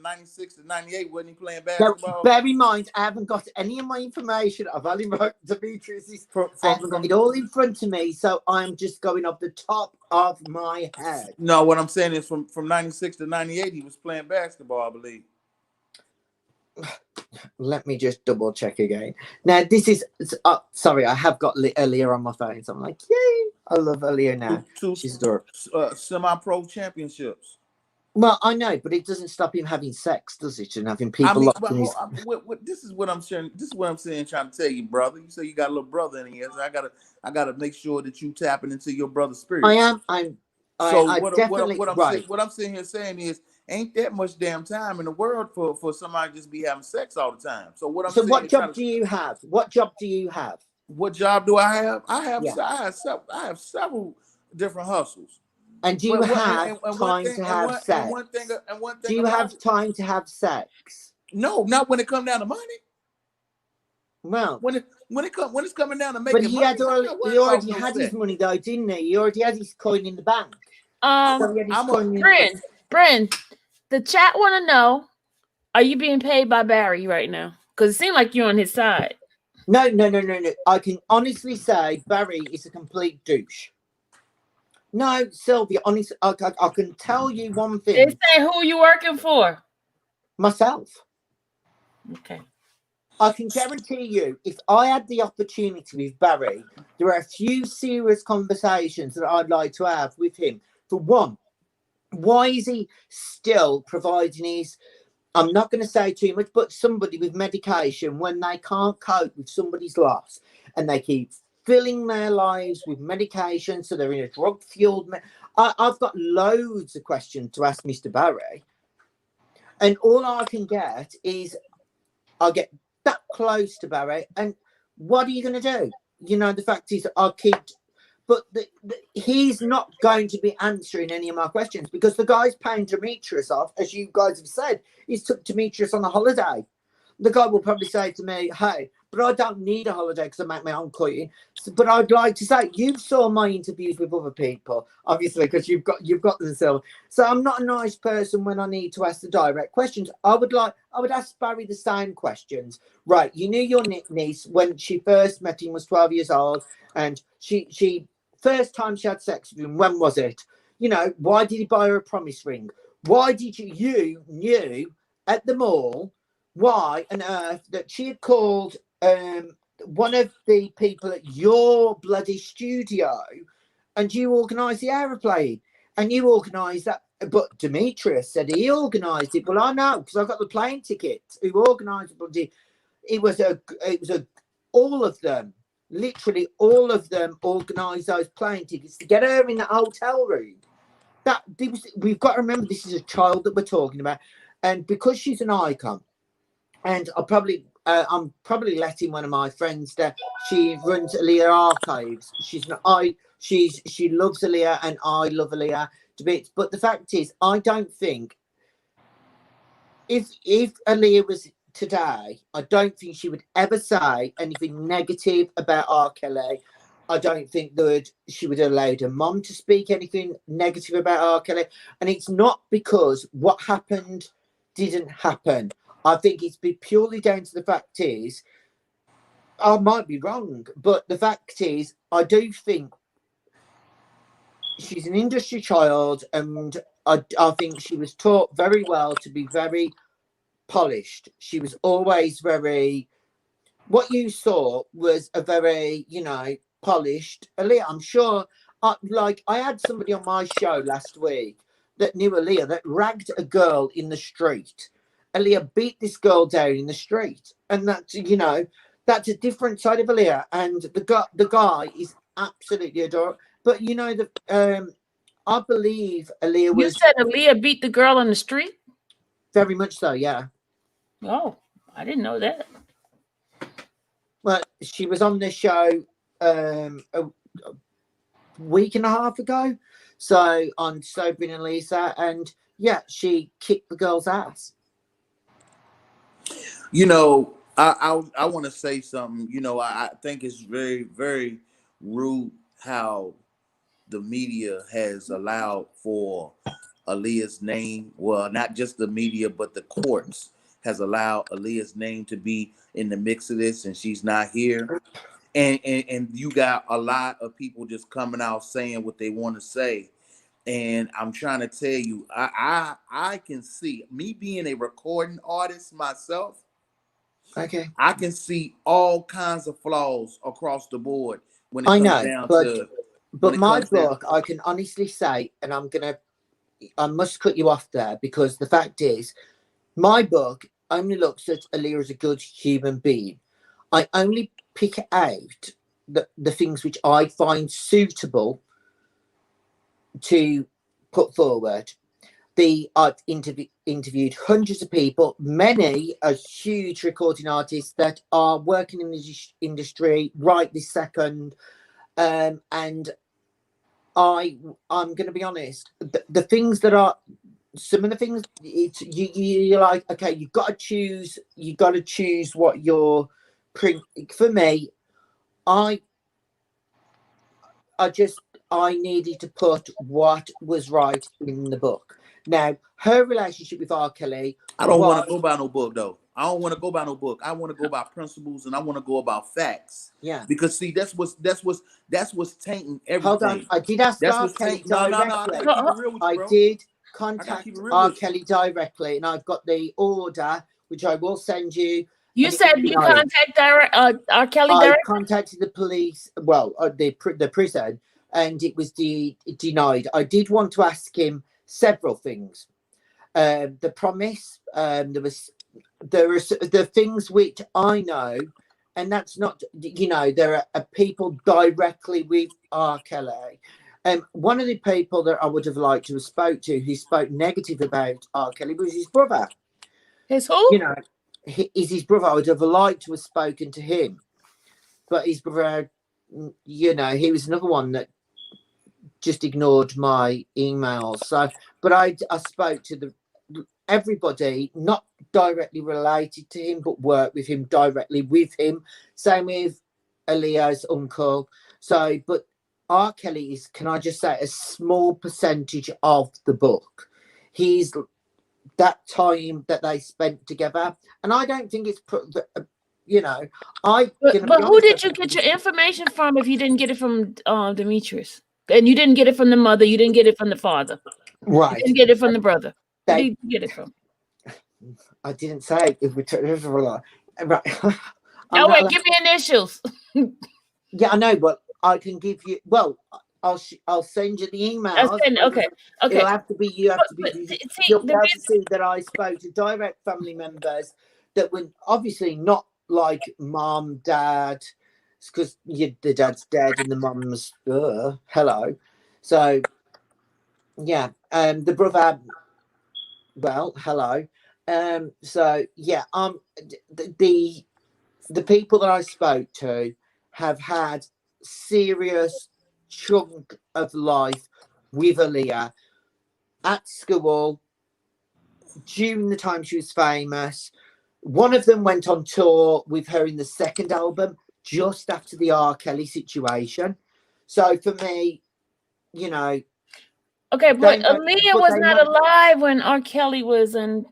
Speaker 4: 96 to 98, wasn't he playing basketball?
Speaker 2: Now, bear in mind, I haven't got any of my information. I've only wrote Demetrius's. I haven't got it all in front of me, so I'm just going off the top of my head.
Speaker 4: No, what I'm saying is from 96 to 98, he was playing basketball, I believe.
Speaker 2: Let me just double check again. Now, this is sorry, I have got Aaliyah on my phone, so I'm like, yay! I love Aaliyah now. She's adorable.
Speaker 4: Semi-pro championships.
Speaker 2: Well, I know, but it doesn't stop him having sex, does it? And having people locked in his.
Speaker 4: This is what I'm sharing. This is what I'm saying. Trying to tell you, brother. You say you got a little brother in here, so I gotta make sure that you tapping into your brother's spirit.
Speaker 2: I am.
Speaker 4: What I'm sitting here saying is, ain't that much damn time in the world for somebody to just be having sex all the time. So what I'm saying.
Speaker 2: What job do you have? What job do you have?
Speaker 4: What job do I have? I have several different hustles.
Speaker 2: And do you have time to have sex? Do you have time to have sex?
Speaker 4: No, not when it comes down to money.
Speaker 2: Well,
Speaker 4: When it's coming down to
Speaker 2: but
Speaker 4: making
Speaker 2: he
Speaker 4: money,
Speaker 2: had he already had his money though, didn't he? He already had his coin in the bank. So he had his coin in
Speaker 1: Bryn, the chat want to know: are you being paid by Barry right now? Because it seemed like you're on his side.
Speaker 2: No. I can honestly say Barry is a complete douche. No, Sylvia, honestly, I can tell you one thing.
Speaker 1: They say who you working for?
Speaker 2: Myself.
Speaker 1: Okay.
Speaker 2: I can guarantee you, if I had the opportunity with Barry, there are a few serious conversations that I'd like to have with him. For one, why is he still providing his, I'm not going to say too much, but somebody with medication when they can't cope with somebody's loss and they keep filling their lives with medication, so they're in a drug-fueled... I've got loads of questions to ask Mr. Barry, and all I can get is I get that close to Barry, and what are you going to do? You know, the fact is I'll keep... But he's not going to be answering any of my questions because the guy's paying Demetrius off, as you guys have said. He's took Demetrius on a holiday. The guy will probably say to me, hey, but I don't need a holiday because I make my own coin. So, but I'd like to say, you saw my interviews with other people, obviously, because you've got them self. So I'm not a nice person when I need to ask the direct questions. I would ask Barry the same questions. Right, you knew your niece when she first met him was 12 years old, and she first time she had sex with him, when was it? You know, why did he buy her a promise ring? Why did you knew at the mall why on earth that she had called one of the people at your bloody studio and you organised the aeroplane and you organised that? But Demetrius said he organised it. Well, I know because I got the plane ticket. Who organised the bloody... It was all of them. Literally all of them organised those plane tickets to get her in the hotel room. We've got to remember this is a child that we're talking about, and because she's an icon, and I'm probably letting one of my friends there. She runs Aaliyah Archives. She loves Aaliyah, and I love Aaliyah to bits. But the fact is, I don't think if Aaliyah was today, I don't think she would ever say anything negative about R. Kelly. I don't think she would have allowed her mom to speak anything negative about R. Kelly. And it's not because what happened didn't happen. I think it's purely down to the fact is, I might be wrong, but the fact is, I do think she's an industry child, and I think she was taught very well to be very polished. She was always very... What you saw was a very, polished Aaliyah. I'm sure, I had somebody on my show last week that knew Aaliyah that ragged a girl in the street. Aaliyah beat this girl down in the street, and that's a different side of Aaliyah. And the guy is absolutely adorable. But I believe Aaliyah was...
Speaker 1: You said Aaliyah beat the girl in the street?
Speaker 2: Very much so, yeah.
Speaker 1: Oh, I didn't know that.
Speaker 2: Well, she was on the show a week and a half ago, so on Sobering and Lisa, and yeah, she kicked the girl's ass.
Speaker 4: I want to say something. I think it's very, very rude how the media has allowed for Aaliyah's name. Well, not just the media, but the courts has allowed Aaliyah's name to be in the mix of this, and she's not here. And you got a lot of people just coming out saying what they want to say. And I'm trying to tell you, I can see, me being a recording artist myself,
Speaker 2: okay,
Speaker 4: I can see all kinds of flaws across the board when it
Speaker 2: I
Speaker 4: comes
Speaker 2: know,
Speaker 4: down
Speaker 2: but my book, I can honestly say, and I must cut you off there, because the fact is, my book only looks at Aaliyah as a good human being. I only pick out the things which I find suitable to put forward. I've interviewed hundreds of people. Many are huge recording artists that are working in the industry right this second. And I'm going to be honest, the things that are some of the things you're like, okay, you've got to choose what your print. For me, I needed to put what was right in the book. Now, her relationship with R. Kelly.
Speaker 4: I don't want to go by no book though. I don't want to go by no book. I want to go by principles, and I want to go about facts.
Speaker 2: Yeah.
Speaker 4: Because see, that's what's tainting everything.
Speaker 2: Hold on, I did ask R. Kelly directly. I did contact R. Kelly directly, and I've got the order, which I will send you.
Speaker 1: You said you contact R. Kelly directly?
Speaker 2: I contacted the police, well, the prison, and it was denied. I did want to ask him several things. The promise, there are the things which I know, and that's not, there are people directly with R. Kelly. One of the people that I would have liked to have spoke to, who spoke negative about R. Kelly, was his brother.
Speaker 1: His who?
Speaker 2: Is his brother. I would have liked to have spoken to him, but his brother, he was another one that just ignored my emails. So, but I spoke to everybody, not directly related to him, but worked with him directly with him. Same with Aaliyah's uncle. So, but R. Kelly is, can I just say, a small percentage of the book. He's that time that they spent together, and I don't think it's But
Speaker 1: who did you get your information from if you didn't get it from Demetrius? And you didn't get it from the mother, you didn't get it from the father.
Speaker 2: Right.
Speaker 1: You didn't get it from the brother. Who did you get it from?
Speaker 2: I didn't say if we took right.
Speaker 1: No, wait, give me initials.
Speaker 2: Yeah, I know, but I can give you. Well, I'll send you the email.
Speaker 1: Okay.
Speaker 2: It'll have to be you'll be able to see that I spoke to direct family members that were obviously not like mom, dad, because the dad's dead and the mom's hello. So yeah, the brother. Well, hello. So yeah, the people that I spoke to have had serious chunk of life with Aaliyah at school during the time she was famous. One of them went on tour with her in the second album just after the R. Kelly situation. So for me,
Speaker 1: okay, but Aaliyah was not alive when R. Kelly was in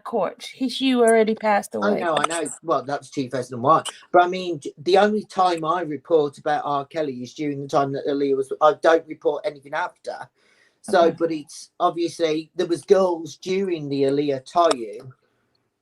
Speaker 1: court. She already passed away.
Speaker 2: I know. Well, that was 2001. But I mean, the only time I report about R. Kelly is during the time that Aaliyah was. I don't report anything after. So, okay. But it's obviously there was girls during the Aaliyah tie-in,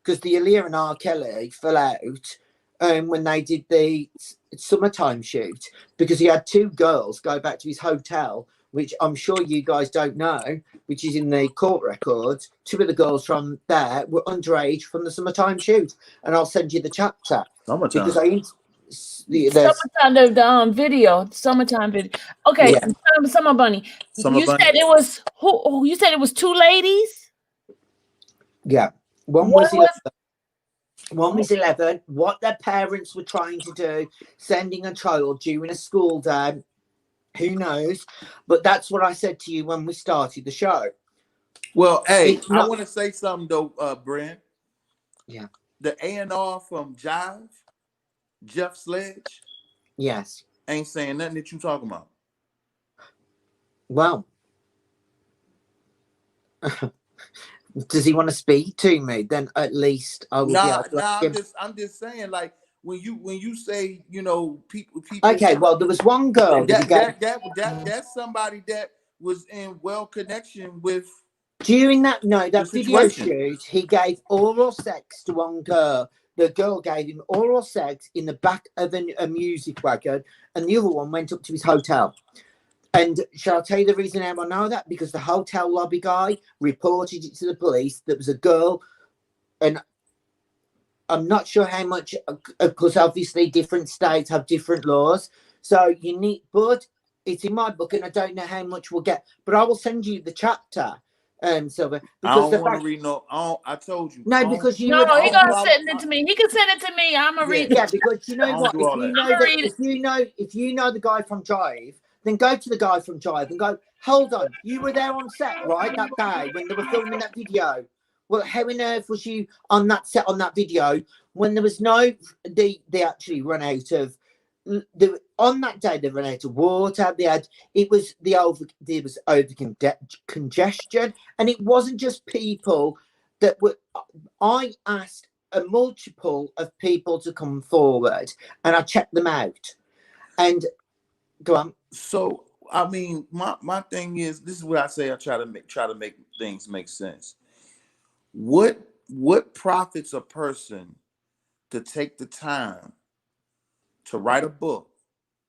Speaker 2: because the Aaliyah and R. Kelly fell out when they did the summertime shoot, because he had two girls go back to his hotel, which I'm sure you guys don't know, which is in the court records. Two of the girls from there were underage from the summertime shoot, and I'll send you the chapter.
Speaker 4: Summertime.
Speaker 2: Because
Speaker 1: summertime video. Okay, yeah. Summer Bunny. You said it was who? You said it was two ladies.
Speaker 2: Yeah, one was 11. One was 11. What their parents were trying to do, sending a child during a school day. Who knows? But that's what I said to you when we started the show.
Speaker 4: Well, hey, I want to say something though, Bryn.
Speaker 2: Yeah.
Speaker 4: The A&R from Jive, Jeff Sledge.
Speaker 2: Yes.
Speaker 4: Ain't saying nothing that you talking about.
Speaker 2: Well, does he want to speak to me? Then at least I will.
Speaker 4: I'm just saying, like, when you say, people.
Speaker 2: Okay, well, there was one girl.
Speaker 4: That's somebody that was in well connection with.
Speaker 2: During that video shoot, he gave oral sex to one girl. The girl gave him oral sex in the back of a music wagon, and the other one went up to his hotel. And shall I tell you the reason how I know that? Because the hotel lobby guy reported it to the police. There was a girl, and I'm not sure how much, because obviously different states have different laws. So but it's in my book, and I don't know how much we'll get. But I will send you the chapter, Silver.
Speaker 4: I don't want to read no. I told you.
Speaker 2: No, because
Speaker 1: he gonna send it to me. He can send it to me. I'm gonna read it.
Speaker 2: Yeah, because you know what? If you know the guy from Jive, then go to the guy from Drive and go, hold on, you were there on set, right, that day when they were filming that video. Well, how on earth was you on that set on that video when there was no, they actually run out of, on that day they ran out of water. There was over congestion, and it wasn't just people that were. I asked a multiple of people to come forward, and I checked them out. And go on.
Speaker 4: So I mean, my thing is, this is what I say. I try to make things make sense. What profits a person to take the time to write a book,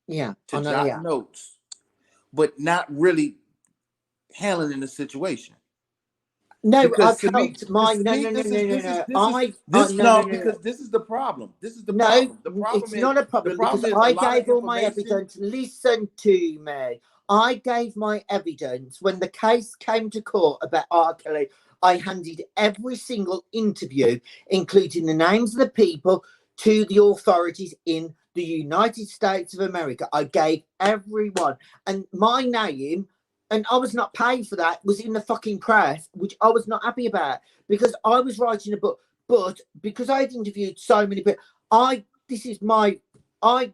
Speaker 2: to
Speaker 4: jot notes, but not really handling the situation?
Speaker 2: No,
Speaker 4: because
Speaker 2: I've helped mine. No.
Speaker 4: Because this is the problem. This is the
Speaker 2: problem.
Speaker 4: The problem
Speaker 2: it's
Speaker 4: is,
Speaker 2: not a problem because I gave all my evidence. Listen to me. I gave my evidence when the case came to court about R. Kelly. I handed every single interview, including the names of the people, to the authorities in the United States of America. I gave everyone, and my name. And I was not paid for that, was in the fucking press, which I was not happy about because I was writing a book. But because I had interviewed so many people, my
Speaker 4: whole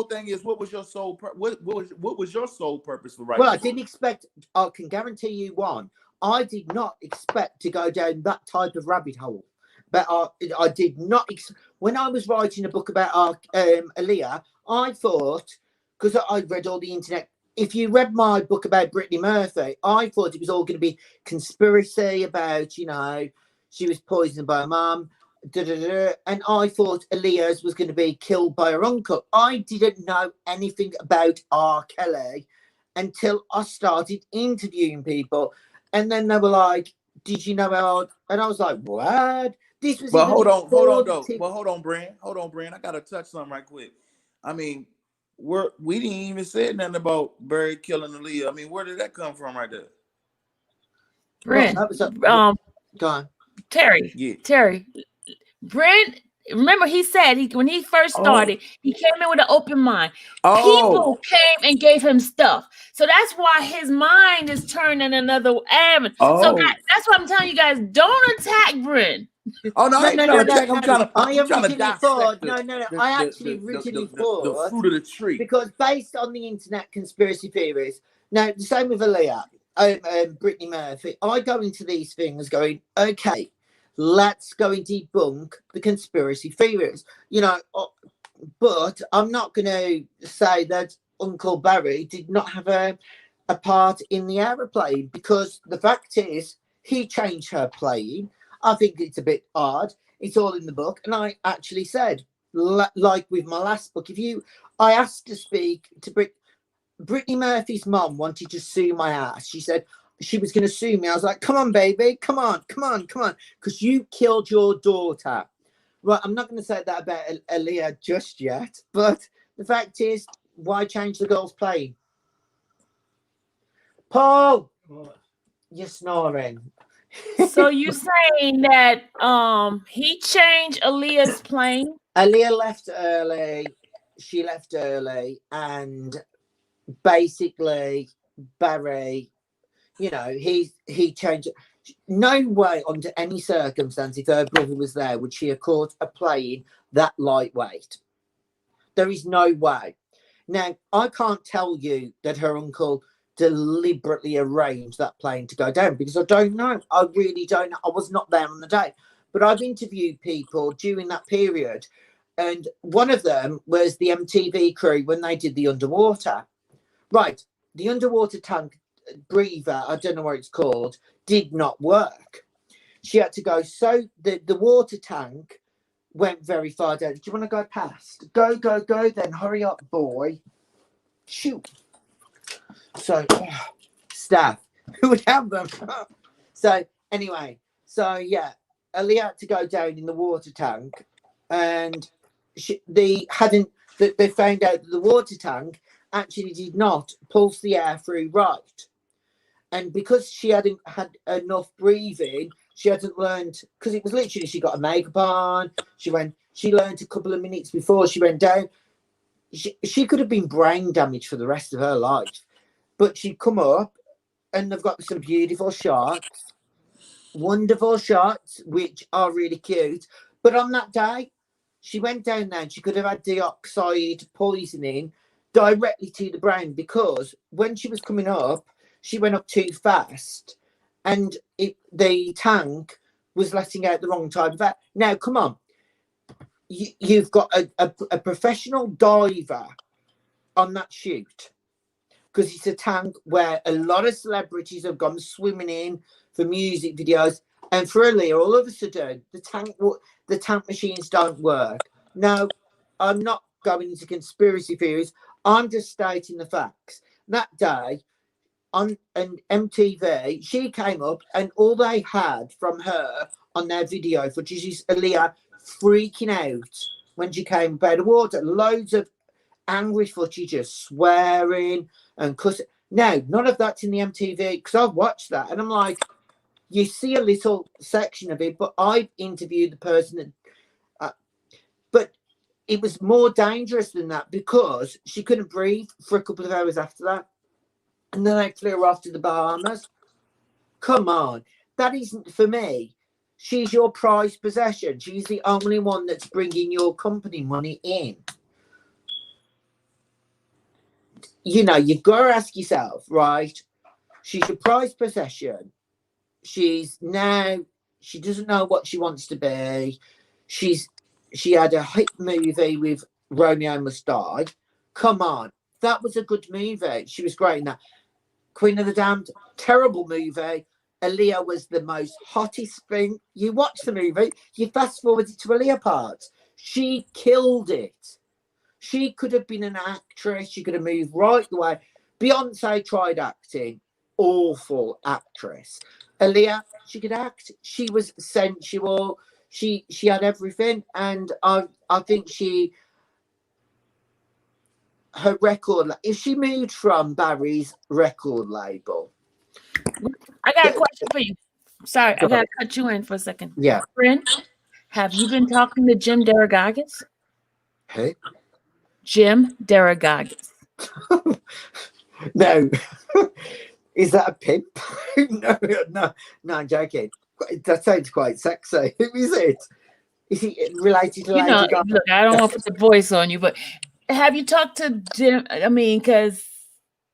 Speaker 4: thing is, what was your sole what was your sole purpose for writing?
Speaker 2: Well, I didn't expect. I can guarantee you one. I did not expect to go down that type of rabbit hole. But I did not. When I was writing a book about Aaliyah, I thought. Because I read all the internet. If you read my book about Brittany Murphy, I thought it was all going to be conspiracy about, she was poisoned by her mum, and I thought Aaliyah's was going to be killed by her uncle. I didn't know anything about R. Kelly until I started interviewing people. And then they were like, did you know about? And I was like, what? This was.
Speaker 4: But hold on, Bryn. I got to touch something right quick. I mean, we didn't even say nothing about Barry killing Aaliyah. I mean, where did that come from right there?
Speaker 1: Bryn,
Speaker 2: go on.
Speaker 1: Terry.
Speaker 4: Yeah.
Speaker 1: Terry. Bryn, remember he said when he first started, he came in with an open mind. People came and gave him stuff. So that's why his mind is turning another avenue. So guys, that's why I'm telling you guys, don't attack Bryn.
Speaker 4: Oh no, I'm trying to
Speaker 2: thought. I actually originally thought
Speaker 4: the fruit of the tree,
Speaker 2: because based on the internet conspiracy theories. Now the same with Aaliyah, Brittany Murphy. I go into these things going, okay, let's go and debunk the conspiracy theories. But I'm not going to say that Uncle Barry did not have a part in the aeroplane, because the fact is he changed her plane. I think it's a bit odd. It's all in the book. And I actually said, like with my last book, I asked to speak to Brittany Murphy's mom wanted to sue my ass. She said she was going to sue me. I was like, come on, baby. Come on. Because you killed your daughter. Right. I'm not going to say that about Aaliyah just yet. But the fact is, why change the girl's plane? Paul, you're snoring.
Speaker 1: So you're saying that he changed Aaliyah's plane?
Speaker 2: Aaliyah left early. She left early, and basically Barry, he changed. No way under any circumstance, if her brother was there, would she have caught a plane that lightweight. There is no way. Now, I can't tell you that her uncle deliberately arranged that plane to go down, because I don't know. I really don't know. I was not there on the day, but I've interviewed people during that period, and one of them was the MTV crew when they did the underwater. Right, the underwater tank breather, I don't know what it's called, did not work. She had to go. So the water tank went very far down. Do you want to go past? Go, then hurry up, boy. Shoot. So, staff, who would have them? So, anyway, yeah, Aaliyah had to go down in the water tank, and they found out that the water tank actually did not pulse the air through right. And because she hadn't had enough breathing, she hadn't learned, because it was literally, she got a makeup on, she learned a couple of minutes before she went down. she could have been brain damaged for the rest of her life, but she'd come up and they've got some beautiful shots, wonderful shots, which are really cute. But on that day, she went down there and she could have had dioxide poisoning directly to the brain, because when she was coming up, she went up too fast and the tank was letting out the wrong type of air. Now, come on. You've got a professional diver on that shoot, because it's a tank where a lot of celebrities have gone swimming in for music videos, and for Aaliyah, all of a sudden the tank machines don't work. Now, I'm not going into conspiracy theories. I'm just stating the facts. That day on an MTV, she came up, and all they had from her on their video footage is Aaliyah freaking out when she came about the water. Loads of angry footage, just swearing and cussing. Now, none of that's in the MTV, because I've watched that and I'm like, you see a little section of it, but I've interviewed the person that, but it was more dangerous than that, because she couldn't breathe for a couple of hours after that, and then they flew her off to the Bahamas. Come on, that isn't, for me, she's your prized possession. She's the only one that's bringing your company money in. You know, you've got to ask yourself, right? She's your prized possession. She doesn't know what she wants to be. She had a hit movie with Romeo Must Die. Come on, that was a good movie. She was great in that. Queen of the Damned, terrible movie. Aaliyah was the most hottest thing. You watch the movie, you fast forward it to Aaliyah parts. She killed it. She could have been an actress. She could have moved right the way. Beyonce tried acting. Awful actress. Aaliyah, she could act. She was sensual. She had everything. And I think her record, if she moved from Barry's record label.
Speaker 1: I got a question for you. Sorry, I got to cut you in for a second.
Speaker 2: Yeah.
Speaker 1: Bryn, have you been talking to Jim Deragagis?
Speaker 2: Hey?
Speaker 1: Jim Deragagis.
Speaker 2: No. Is that a pimp? No, I'm joking. That sounds quite sexy. Who is it? Is he related to Lady Gaga?
Speaker 1: Look, I don't want to put the voice on you, but have you talked to Jim? I mean, because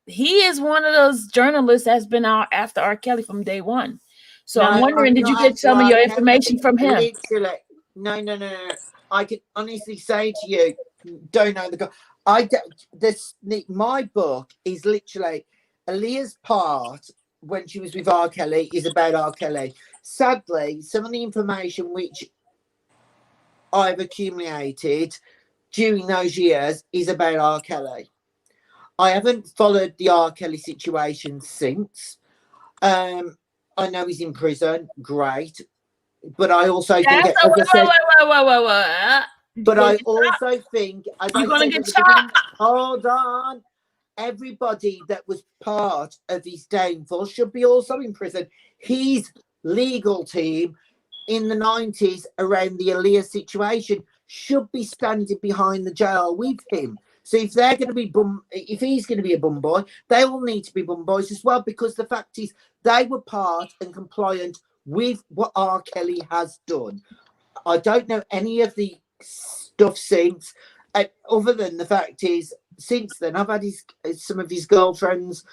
Speaker 1: he is one of those journalists that's been out after R. Kelly from day one. So no, I'm wondering, did you get some of your information from him?
Speaker 2: Literally, no. I can honestly say to you, don't know the guy. My book is literally Aaliyah's part when she was with R. Kelly is about R. Kelly. Sadly, some of the information which I've accumulated during those years is about R. Kelly. I haven't followed the R. Kelly situation since. I know he's in prison, great. But I also think... But I also think...
Speaker 1: You're going to get shot.
Speaker 2: Hold on. Everybody that was part of his downfall should be also in prison. His legal team in the 90s around the Aaliyah situation should be standing behind the jail with him. So if they're going to be if he's going to be a bum boy, they all need to be bum boys as well, because the fact is they were part and compliant with what R. Kelly has done. I don't know any of the stuff since, other than the fact is since then I've had some of his girlfriends.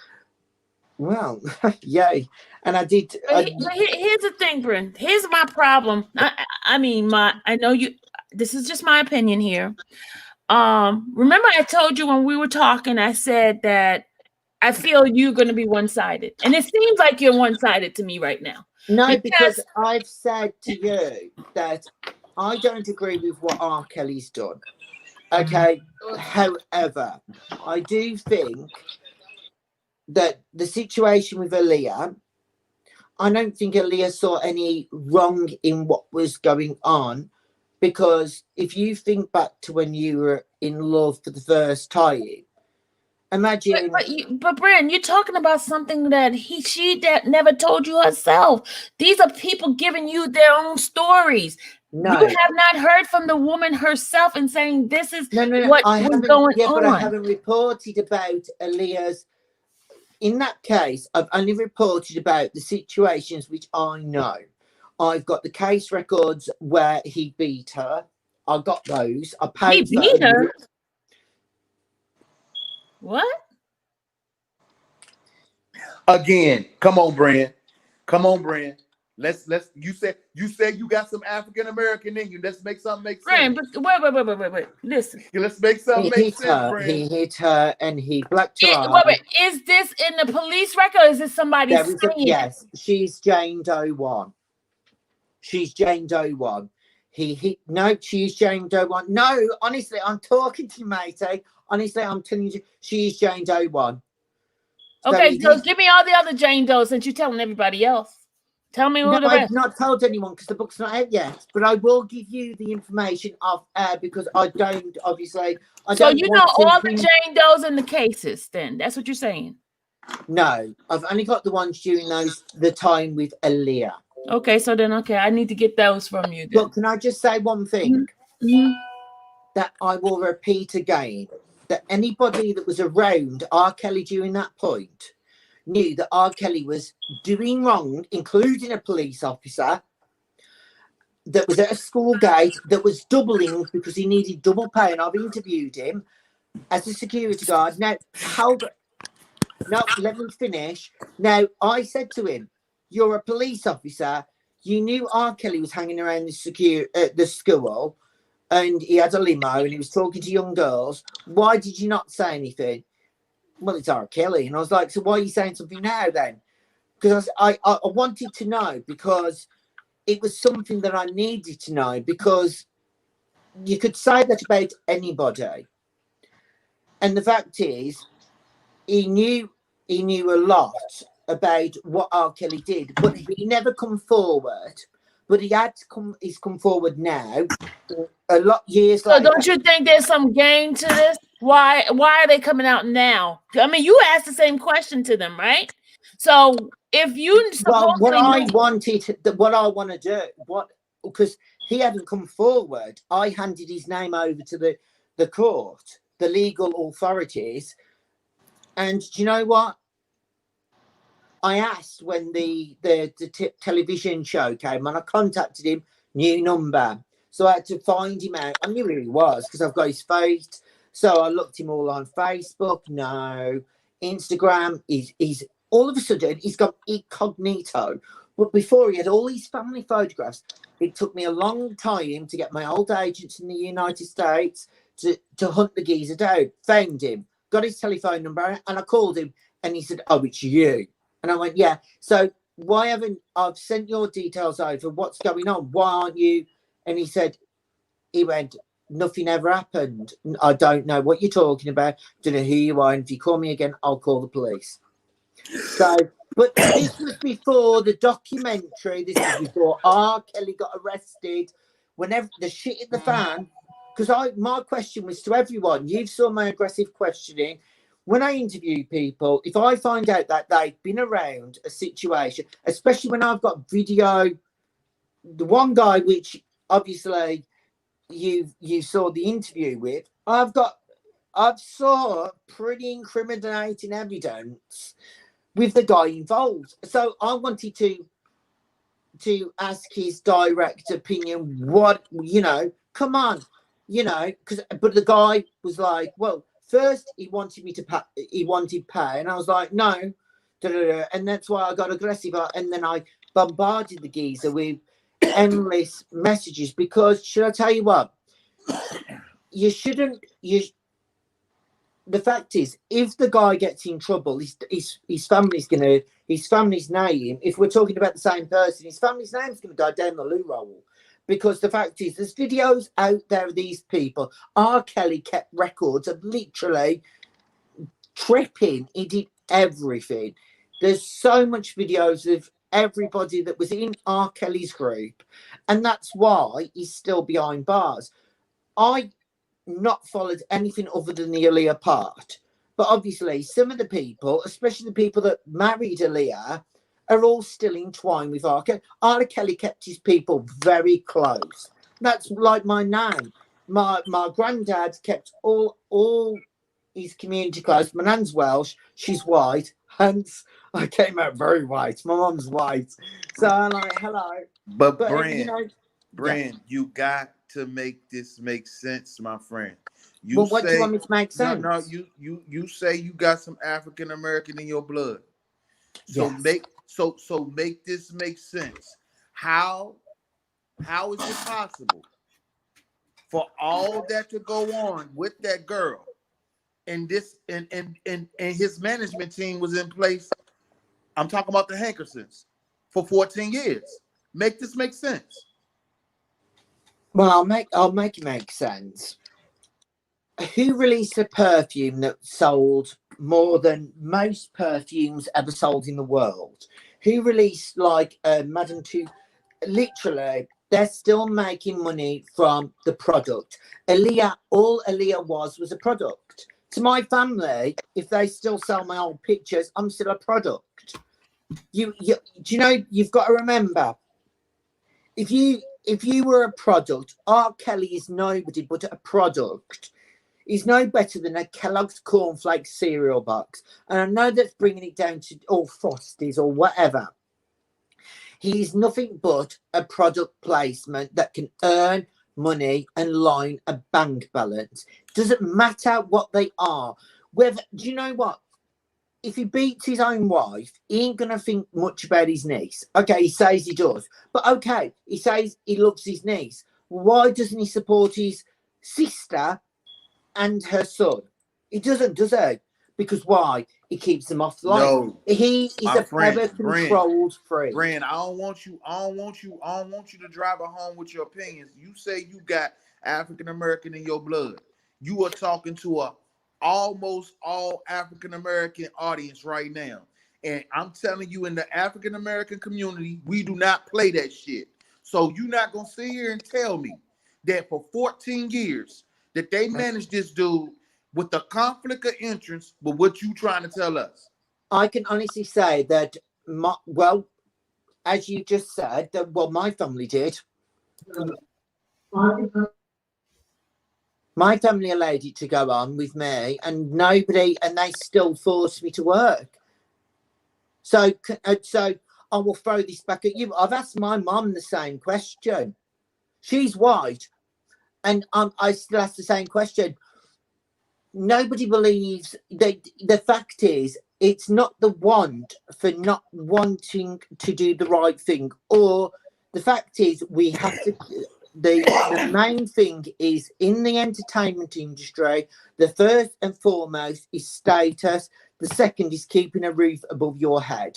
Speaker 2: Well, yay. And I did.
Speaker 1: Here's the thing, Bryn. Here's my problem. I know you, this is just my opinion here. Remember I told you when we were talking, I said that I feel you're going to be one-sided. And it seems like you're one-sided to me right now.
Speaker 2: No, because I've said to you that I don't agree with what R. Kelly's done. Okay. However, I do think that the situation with Aaliyah, I don't think Aaliyah saw any wrong in what was going on, because if you think back to when you were in love for the first time, imagine.
Speaker 1: But Bryn, you're talking about something that she never told you herself. These are people giving you their own stories.
Speaker 2: No.
Speaker 1: You have not heard from the woman herself and saying this is
Speaker 2: No.
Speaker 1: what
Speaker 2: I
Speaker 1: was
Speaker 2: haven't.
Speaker 1: going
Speaker 2: Yeah, but I
Speaker 1: on.
Speaker 2: haven't reported about Aaliyah's. In that case, I've only reported about the situations which I know. I've got the case records where he beat her. I got those. I
Speaker 1: He
Speaker 2: posted
Speaker 1: beat her. What?
Speaker 4: Again, come on, Bryn. Come on, Bryn. Let's you said you got some African American in you. Let's make something make
Speaker 1: Brian,
Speaker 4: sense.
Speaker 1: but wait. Listen.
Speaker 4: Let's make something make sense, Bryn.
Speaker 2: He hit her and he blacked her
Speaker 1: Wait, is this in the police record or is this somebody saying
Speaker 2: yes, she's Jane Doe 1. She's Jane Doe 1. He hit, no, she's Jane Doe 1. No, honestly, I'm talking to you, matey. Honestly, I'm telling you, she's Jane Doe 1.
Speaker 1: Okay, so give me all the other Jane Doe since you're telling everybody else. Tell me who the rest.
Speaker 2: I've not told anyone because the book's not out yet, but I will give you the information off air because I don't, obviously.
Speaker 1: So you know all the Jane Does in the cases then? That's what you're saying?
Speaker 2: No, I've only got the ones during the time with Aaliyah.
Speaker 1: Okay, so then, I need to get those from you then.
Speaker 2: But can I just say one thing?
Speaker 1: Mm-hmm.
Speaker 2: That I will repeat again, that anybody that was around R. Kelly during that point knew that R. Kelly was doing wrong, including a police officer that was at a school gate that was doubling because he needed double pay. And I've interviewed him as a security guard. Now, let me finish. Now, I said to him, you're a police officer. You knew R. Kelly was hanging around the school and he had a limo and he was talking to young girls. Why did you not say anything? Well, it's R. Kelly. And I was like, so why are you saying something now then? Because I wanted to know because it was something that I needed to know because you could say that about anybody. And the fact is, he knew a lot about what R. Kelly did, but he never come forward. But he's come forward now, a lot years later.
Speaker 1: So don't you think there's some game to this? Why are they coming out now? I mean, you asked the same question to them, right? So if you
Speaker 2: what I want to do, because he hadn't come forward, I handed his name over to the court, the legal authorities, and do you know what? I asked when the television show came and I contacted him, new number. So I had to find him out. I knew who he was because I've got his face. So I looked him all on Facebook. No. Instagram. He's all of a sudden, he's got incognito. But before he had all these family photographs. It took me a long time to get my old agents in the United States to hunt the geezer down. Found him. Got his telephone number and I called him and he said, oh, it's you. And I went, yeah. So why haven't I've sent your details over? What's going on? Why aren't you? And he went, nothing ever happened. I don't know what you're talking about. Don't know who you are. And if you call me again, I'll call the police. So, but this was before the documentary. This was before R. Kelly got arrested. Whenever the shit hit the fan, because my question was to everyone. You saw my aggressive questioning. When I interview people, if I find out that they've been around a situation, especially when I've got video, the one guy which obviously you saw the interview with, I've saw pretty incriminating evidence with the guy involved. So I wanted to ask his direct opinion. What, come on, but the guy was like, well, first, he wanted me to pay. He wanted pay, and I was like, no, and that's why I got aggressive. And then I bombarded the geezer with endless messages because, should I tell you what? You shouldn't. The fact is, if the guy gets in trouble, his family's his family's name. If we're talking about the same person, his family's name's gonna go down the loo roll. Because the fact is, there's videos out there of these people. R. Kelly kept records of literally tripping. He did everything. There's so much videos of everybody that was in R. Kelly's group. And that's why he's still behind bars. I not followed anything other than the Aaliyah part. But obviously, some of the people, especially the people that married Aaliyah, are all still entwined with R. Kelly. R. Kelly kept his people very close. That's like my name. My granddad kept all his community clothes. My nan's Welsh. She's white. Hence, I came out very white. My mum's white. So I'm like, hello.
Speaker 4: But
Speaker 2: But
Speaker 4: Bryn,
Speaker 2: you know,
Speaker 4: Bryn, you got to make this make sense, my friend. You
Speaker 2: well, what do you
Speaker 4: say
Speaker 2: want me to make sense?
Speaker 4: no, you say you got some African American in your blood. So
Speaker 2: Yes.
Speaker 4: make this make sense. How is it possible for all that to go on with that girl, and this and his management team was in place? I'm talking about the Hankersons for 14 years. Make this make sense.
Speaker 2: Well, I'll make it make sense. Who released a perfume that sold more than most perfumes ever sold in the world? Who released like Madame Two? Literally, they're still making money from the product. Aaliyah, all Aaliyah was a product. To my family, if they still sell my old pictures, I'm still a product. Do you know? You've got to remember, if you were a product, R. Kelly is nobody but a product. He's no better than a Kellogg's cornflakes cereal box. And I know that's bringing it down to all Frosties or whatever. He's nothing but a product placement that can earn money and line a bank balance. Doesn't matter what they are. Whether, do you know what? If he beats his own wife, he ain't going to think much about his niece. Okay, he says he does. But okay, he says he loves his niece. Why doesn't he support his sister and her son? He doesn't, does he? Because why? He keeps them off the line.
Speaker 4: No,
Speaker 2: He is
Speaker 4: my
Speaker 2: a
Speaker 4: friend,
Speaker 2: ever controlled freak.
Speaker 4: Brand, I don't want you to drive it home with your opinions. You say you got African American in your blood. You are talking to a almost all African American audience right now. And I'm telling you, in the African American community, we do not play that shit. So you're not gonna sit here and tell me that for 14 years that they managed this dude with the conflict of interest, but what you trying to tell us?
Speaker 2: I can honestly say that, as you just said, that my family did. My family allowed it to go on with me, and they still forced me to work. So I will throw this back at you. I've asked my mum the same question. She's white, and I still ask the same question. Nobody believes that. The fact is, it's not the want for not wanting to do the right thing, or the fact is we have to. The main thing is, in the entertainment industry, the first and foremost is status. The second is keeping a roof above your head.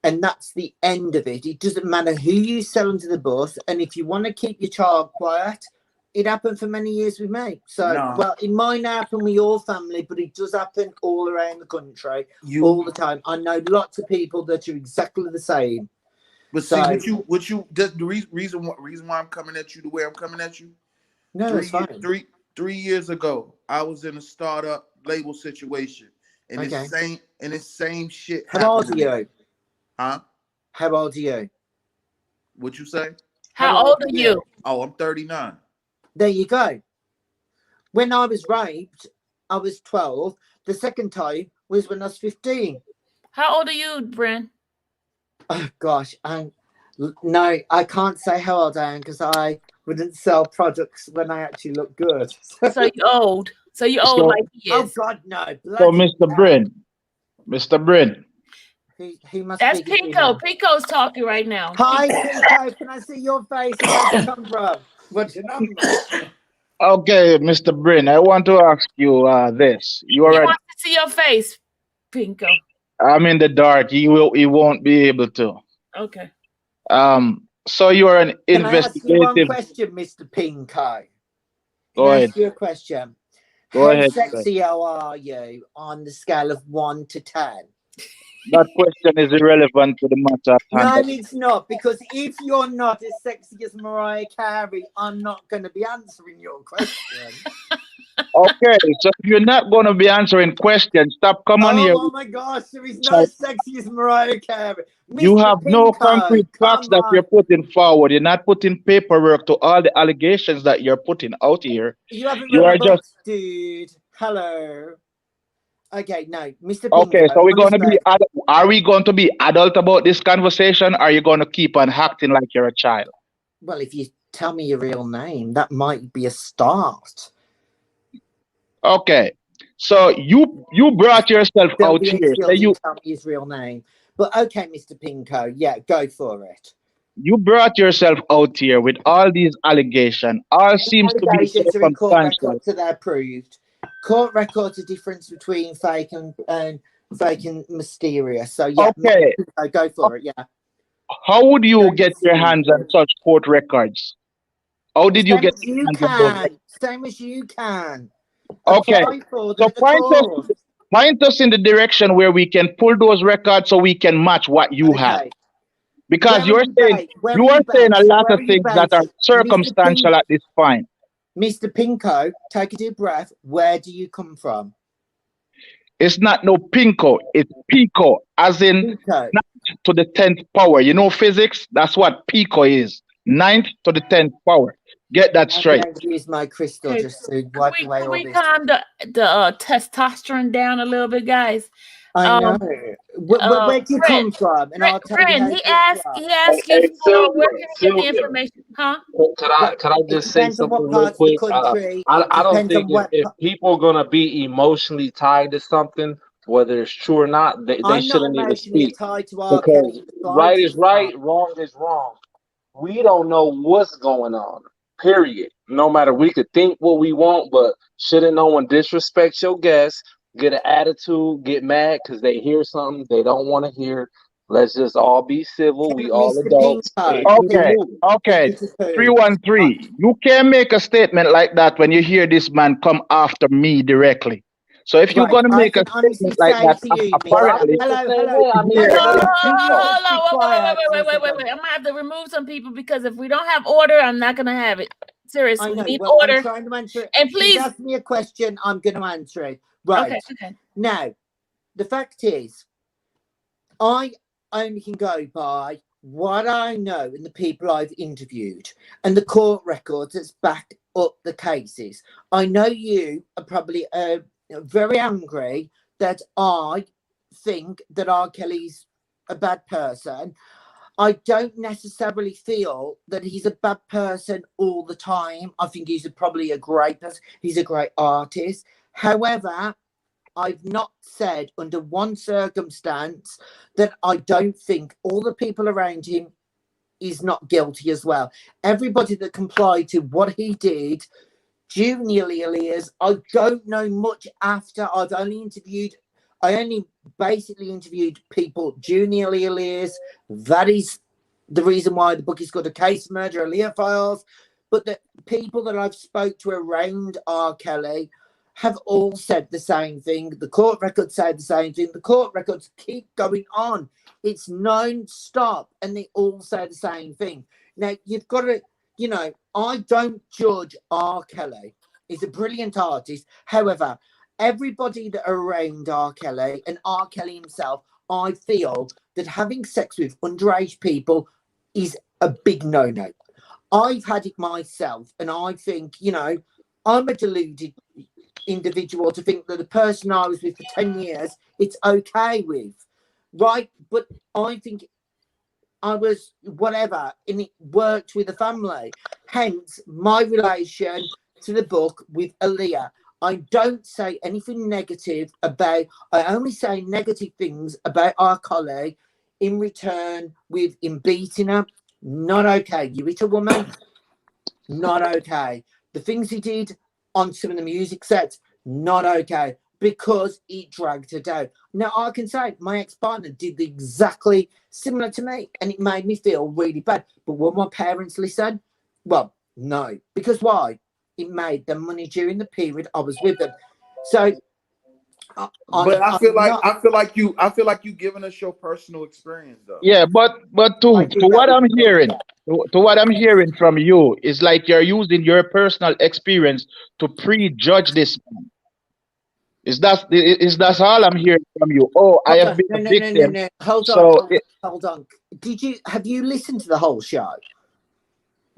Speaker 2: And that's the end of it. It doesn't matter who you sell under the bus. And if you want to keep your child quiet, it happened for many years with me. So, well, it might happen with your family, but it does happen all around the country, all the time. I know lots of people that are exactly the same.
Speaker 4: But see, the reason why I'm coming at you the way I'm coming at you.
Speaker 2: No, that's fine.
Speaker 4: 3 years ago, I was in a startup label situation, and it's same shit.
Speaker 2: How old are you?
Speaker 4: Huh?
Speaker 2: How old are you?
Speaker 4: What you say?
Speaker 1: How old are you?
Speaker 4: Oh, I'm 39.
Speaker 2: There you go. When I was raped, I was 12. The second time was when I was 15.
Speaker 1: How old are you, Bryn?
Speaker 2: Oh gosh, no, I can't say how old I am because I wouldn't sell products when I actually look good.
Speaker 1: So you're old. So you're old like he is.
Speaker 2: Oh God, no.
Speaker 8: So, Mr. Bryn.
Speaker 2: He must
Speaker 1: That's
Speaker 2: be
Speaker 1: Pico. Pico's talking right now.
Speaker 2: Hi, Pico. Can I see your face? Where'd you come from? What's your number?
Speaker 8: Okay, Mr. Bryn, I want to ask you this.
Speaker 1: He wants to see your face, Pinko.
Speaker 8: I'm in the dark. He won't be able to.
Speaker 1: Okay.
Speaker 8: So you are an investigative.
Speaker 2: Can I ask you one question, Mr. Pinko?
Speaker 8: Go ahead.
Speaker 2: Ask you a question.
Speaker 8: Go ahead.
Speaker 2: How sexy are you on the scale of 1 to 10?
Speaker 8: That question is irrelevant to the matter.
Speaker 2: No, it's not, because if you're not as sexy as Mariah Carey, I'm not going to be answering your question.
Speaker 8: Okay, so if you're not going to be answering questions, stop. Come on here.
Speaker 2: Oh my gosh, there is no sexy as Mariah Carey.
Speaker 8: You
Speaker 2: Mr.
Speaker 8: have no
Speaker 2: Pinko,
Speaker 8: concrete facts
Speaker 2: come
Speaker 8: that you're
Speaker 2: on.
Speaker 8: putting forward. You're not putting paperwork to all the allegations that you're putting out here.
Speaker 2: You haven't
Speaker 8: You
Speaker 2: read my
Speaker 8: are just
Speaker 2: books, dude. Hello. Okay, no, Mr.
Speaker 8: okay.
Speaker 2: Pinko,
Speaker 8: So we're going to be.
Speaker 2: honestly,
Speaker 8: Are we going to be adult about this conversation? Or are you going to keep on acting like you're a child?
Speaker 2: well, if you tell me your real name, that might be a start.
Speaker 8: Okay. So you brought yourself
Speaker 2: There'll
Speaker 8: out
Speaker 2: be
Speaker 8: here.
Speaker 2: still
Speaker 8: Say
Speaker 2: didn't
Speaker 8: you
Speaker 2: tell me his real name. But okay, Mr. Pinko, yeah, go for it.
Speaker 8: you brought yourself out here with all these allegations. All
Speaker 2: The
Speaker 8: seems to be
Speaker 2: allegations are in court
Speaker 8: circumstantial.
Speaker 2: records, so they're proved. Court records are difference between fake and mysterious. So yeah,
Speaker 8: Okay.
Speaker 2: go for it. Yeah.
Speaker 8: How would you
Speaker 2: Don't
Speaker 8: get your
Speaker 2: see
Speaker 8: hands on
Speaker 2: it.
Speaker 8: such court records? How did you
Speaker 2: Same
Speaker 8: get
Speaker 2: as
Speaker 8: your
Speaker 2: you
Speaker 8: hands on those records?
Speaker 2: can. Same as you can.
Speaker 8: Okay.
Speaker 2: Apply for them
Speaker 8: So
Speaker 2: at the court.
Speaker 8: point us in the direction where we can pull those records so we can match what you have.
Speaker 2: Okay.
Speaker 8: Because
Speaker 2: Where are you based?
Speaker 8: you are saying a lot
Speaker 2: Where
Speaker 8: of
Speaker 2: are you
Speaker 8: things that are
Speaker 2: based?
Speaker 8: circumstantial at this point.
Speaker 2: Mr. Pinko, take a deep breath. Where do you come from?
Speaker 8: It's not no pinko, it's pico, as in
Speaker 2: Pinko.
Speaker 8: 9th to the 10th power. You know physics? That's what pico is. 9th to the 10th power. Get that
Speaker 2: I'm
Speaker 8: straight.
Speaker 2: going to use my crystal
Speaker 1: Okay,
Speaker 2: just to wipe away
Speaker 1: Can
Speaker 2: all
Speaker 1: we
Speaker 2: this.
Speaker 1: calm the testosterone down a little bit, guys?
Speaker 2: I know. Where do you come from? And I'll tell you how
Speaker 1: Bryn,
Speaker 2: to
Speaker 1: he
Speaker 2: get
Speaker 1: asked you
Speaker 6: Hey,
Speaker 1: for where
Speaker 6: Sylvia,
Speaker 1: can we get the
Speaker 6: Sylvia,
Speaker 1: information, huh?
Speaker 6: could I
Speaker 2: It
Speaker 6: just say
Speaker 2: depends on
Speaker 6: something
Speaker 2: what
Speaker 6: real
Speaker 2: parts of the
Speaker 6: quick?
Speaker 2: country.
Speaker 6: I don't
Speaker 2: Depends
Speaker 6: think
Speaker 2: on what.
Speaker 6: if people are gonna be emotionally tied to something, whether it's true or not, they
Speaker 2: I'm not
Speaker 6: shouldn't need to
Speaker 2: emotionally
Speaker 6: speak,
Speaker 2: tied to R. Kelly
Speaker 6: because
Speaker 2: in the
Speaker 6: right is
Speaker 2: slightest.
Speaker 6: right, wrong is wrong. We don't know what's going on. Period. No matter, we could think what we want, but shouldn't no one disrespect your guests, get an attitude, get mad because they hear something they don't want to hear. Let's just all be civil. We all
Speaker 2: Mr.
Speaker 6: adults
Speaker 2: Pinko,
Speaker 6: and keep it
Speaker 8: Okay,
Speaker 6: moving.
Speaker 8: okay.
Speaker 2: this is who.
Speaker 8: 313. You can't make a statement like that when you hear this man come after me directly. So if you're
Speaker 2: Right,
Speaker 8: gonna
Speaker 2: I
Speaker 8: make a
Speaker 2: can honestly
Speaker 8: statement like
Speaker 2: say
Speaker 8: that,
Speaker 2: to you,
Speaker 6: But I
Speaker 2: Mister.
Speaker 8: apparently,
Speaker 6: feel the
Speaker 2: Hello,
Speaker 6: same
Speaker 2: hello,
Speaker 6: way. I mean,
Speaker 8: here,
Speaker 2: hello. Can you
Speaker 1: Hold
Speaker 2: just be
Speaker 1: on,
Speaker 2: quiet for a
Speaker 1: wait.
Speaker 2: second?
Speaker 1: I'm gonna have to remove some people because if we don't have order, I'm not gonna have it. Seriously,
Speaker 2: I
Speaker 1: we
Speaker 2: know.
Speaker 1: need
Speaker 2: Well, I'm
Speaker 1: order.
Speaker 2: trying to answer it.
Speaker 1: And
Speaker 2: He's
Speaker 1: please,
Speaker 2: asked me a question. I'm going to answer it. Right.
Speaker 1: okay.
Speaker 2: Now, the fact is, I only can go by what I know and the people I've interviewed and the court records that's backed up the cases. I know you are probably very angry that I think that R. Kelly's a bad person. I don't necessarily feel that he's a bad person all the time. I think he's probably a great person. He's a great artist. However, I've not said under one circumstance that I don't think all the people around him is not guilty as well. Everybody that complied to what he did, Junior Aaliyah's, I don't know much after. I only basically interviewed people, Junior Aaliyah's. That is the reason why the book is called A Case Murder, Aaliyah Files. But the people that I've spoke to around R. Kelly have all said the same thing. The court records say the same thing. The court records keep going on. It's non-stop, and they all say the same thing. Now, you've got to, I don't judge R. Kelly. He's a brilliant artist. However, everybody that are around R. Kelly and R. Kelly himself, I feel that having sex with underage people is a big no-no. I've had it myself, and I think, I'm a deluded individual to think that the person I was with for 10 years, it's okay with, right? But I think I was whatever, and it worked with the family. Hence, my relation to the book with Aaliyah. I don't say anything negative about, I only say negative things about our colleague in return with him beating her. Not okay. You hit a woman, not okay. The things he did on some of the music sets, not okay, because he dragged her down. Now, I can say my ex-partner did exactly similar to me, and it made me feel really bad. But will my parents listen? Well, no. Because why? It made them money during the period I was with them. So
Speaker 4: But I feel like you giving us your personal experience though.
Speaker 8: Yeah, but to what I'm hearing, to what I'm hearing from you is like you're using your personal experience to prejudge this man. Is that's all I'm hearing from you? Oh, I have been a victim.
Speaker 2: No. Hold
Speaker 8: So
Speaker 2: on, hold on. Have you listened to the whole show?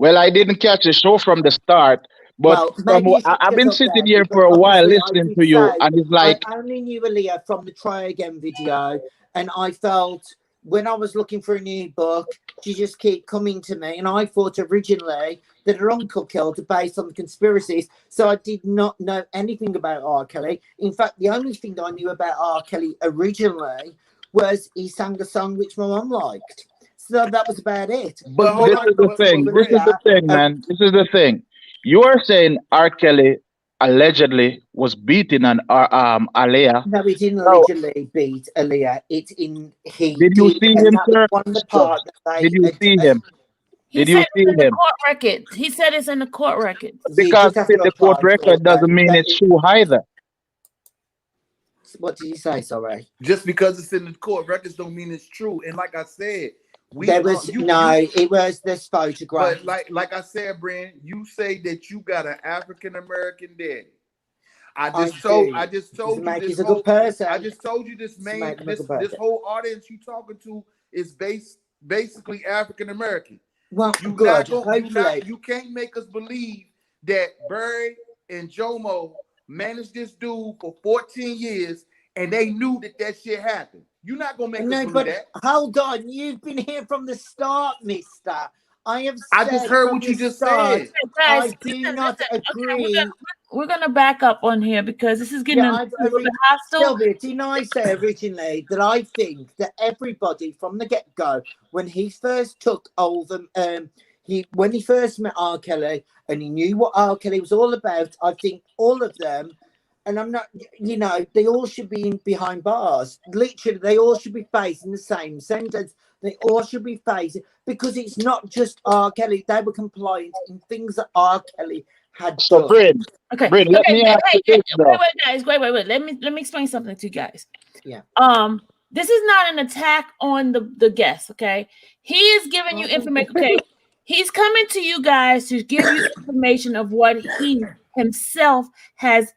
Speaker 8: well, I didn't catch the show from the start, but
Speaker 2: Well, maybe you should
Speaker 8: I've been
Speaker 2: get up
Speaker 8: sitting
Speaker 2: there,
Speaker 8: here
Speaker 2: because
Speaker 8: for a while
Speaker 2: obviously I
Speaker 8: listening
Speaker 2: did
Speaker 8: to you,
Speaker 2: say
Speaker 8: and it's like,
Speaker 2: I only knew Aaliyah from the Try Again video, and I felt when I was looking for a new book, she just kept coming to me, and I thought originally that her uncle killed her based on the conspiracies, so I did not know anything about R. Kelly. In fact, the only thing that I knew about R. Kelly originally was he sang a song which my mum liked. So that was about it.
Speaker 4: But
Speaker 8: this is the thing. This is the thing, man. This is the thing. You are saying R. Kelly allegedly was beating on Aaliyah.
Speaker 2: No, he didn't
Speaker 8: No.
Speaker 2: allegedly beat Aaliyah. It's in he.
Speaker 8: Did you see
Speaker 2: and
Speaker 8: him,
Speaker 2: that was
Speaker 8: sir?
Speaker 2: one of the part that they
Speaker 8: Did you see him?
Speaker 1: He
Speaker 8: Did you
Speaker 1: said
Speaker 8: see
Speaker 1: it's in the
Speaker 8: him?
Speaker 1: court record. He said it's in the court record.
Speaker 8: Because it's in the court record doesn't mean it's true either.
Speaker 2: What did you say? Sorry.
Speaker 4: Just because it's in the court records don't mean it's true. And like I said,
Speaker 2: It was this photograph.
Speaker 4: But like I said, Bryn, you say that you got an African American daddy. I just told you this
Speaker 2: a good person.
Speaker 4: I just told you this this whole audience you talking to is basically African American.
Speaker 2: Well,
Speaker 4: you can't make us believe that Barry and Jomo managed this dude for 14 years and they knew that shit happened. You're not gonna make us believe that.
Speaker 2: Hold on, you've been here from the start, mister. I
Speaker 4: just heard what you just said.
Speaker 2: I do not agree.
Speaker 1: Okay, we're gonna back up on here because this is getting a little bit hostile.
Speaker 2: Sylvia, didn't I say originally that I think that everybody from the get-go, when he first took Oldham, when he first met R. Kelly and he knew what R. Kelly was all about, I think all of them, and I'm not, they all should be behind bars. Literally, they all should be facing the same sentence. They all should be facing, because it's not just R. Kelly. They were compliant in things that R. Kelly had done.
Speaker 8: Bryn, let me ask you this,
Speaker 1: wait, guys, wait. Let me explain something to you guys.
Speaker 2: Yeah.
Speaker 1: This is not an attack on the guest, okay? He is giving you information, okay? He's coming to you guys to give you information of what he himself has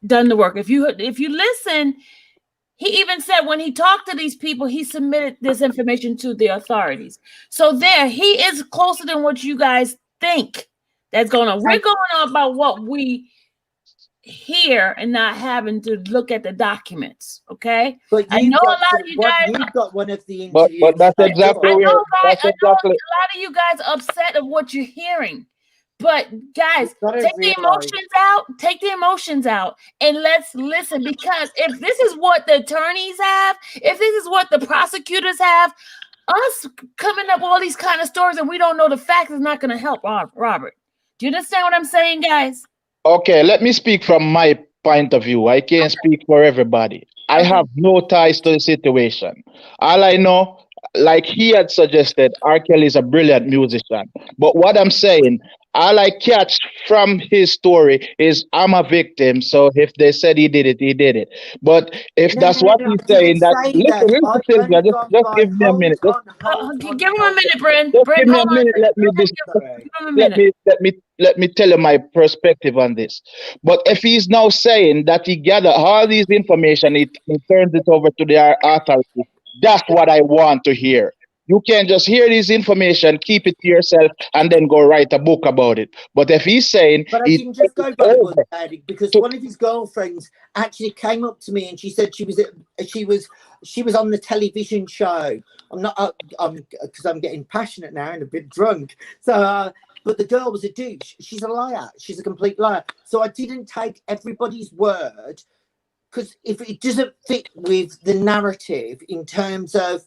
Speaker 1: done the work. If you listen, he even said when he talked to these people, he submitted this information to the authorities. So he is closer than what you guys think that's going on. We're going on about what we hear and not having to look at the documents. Okay,
Speaker 2: but
Speaker 1: I know a lot of you guys.
Speaker 2: You've got one of the interviews.
Speaker 8: But that's exactly
Speaker 1: I know a lot
Speaker 8: exactly.
Speaker 1: of you guys are upset of what you're hearing. But guys, take the emotions out and let's listen, because if this is what the attorneys have, if this is what the prosecutors have, us coming up with all these kind of stories and we don't know the facts is not going to help Robert. Do you understand what I'm saying, guys?
Speaker 8: Okay, let me speak from my point of view. I can't speak for everybody. I have no ties to the situation. All I know, like he had suggested, R. Kelly is a brilliant musician. But what I'm saying, all I catch from his story is I'm a victim. So if they said he did it, he did it. But if that's what he's saying, listen, Sylvia, just give me a minute.
Speaker 1: Give him a minute, Bryn.
Speaker 8: Just give me a minute. Let me tell you my perspective on this. But if he's now saying that he gathered all these information, he turns it over to the authorities, that's what I want to hear. You can't just hear this information, keep it to yourself, and then go write a book about it. But if he's saying,
Speaker 2: but I didn't just go back, because one of his girlfriends actually came up to me and she said she was on the television show. I'm not, because I'm getting passionate now and a bit drunk. So, but the girl was a douche. She's a liar. She's a complete liar. So I didn't take everybody's word, because if it doesn't fit with the narrative in terms of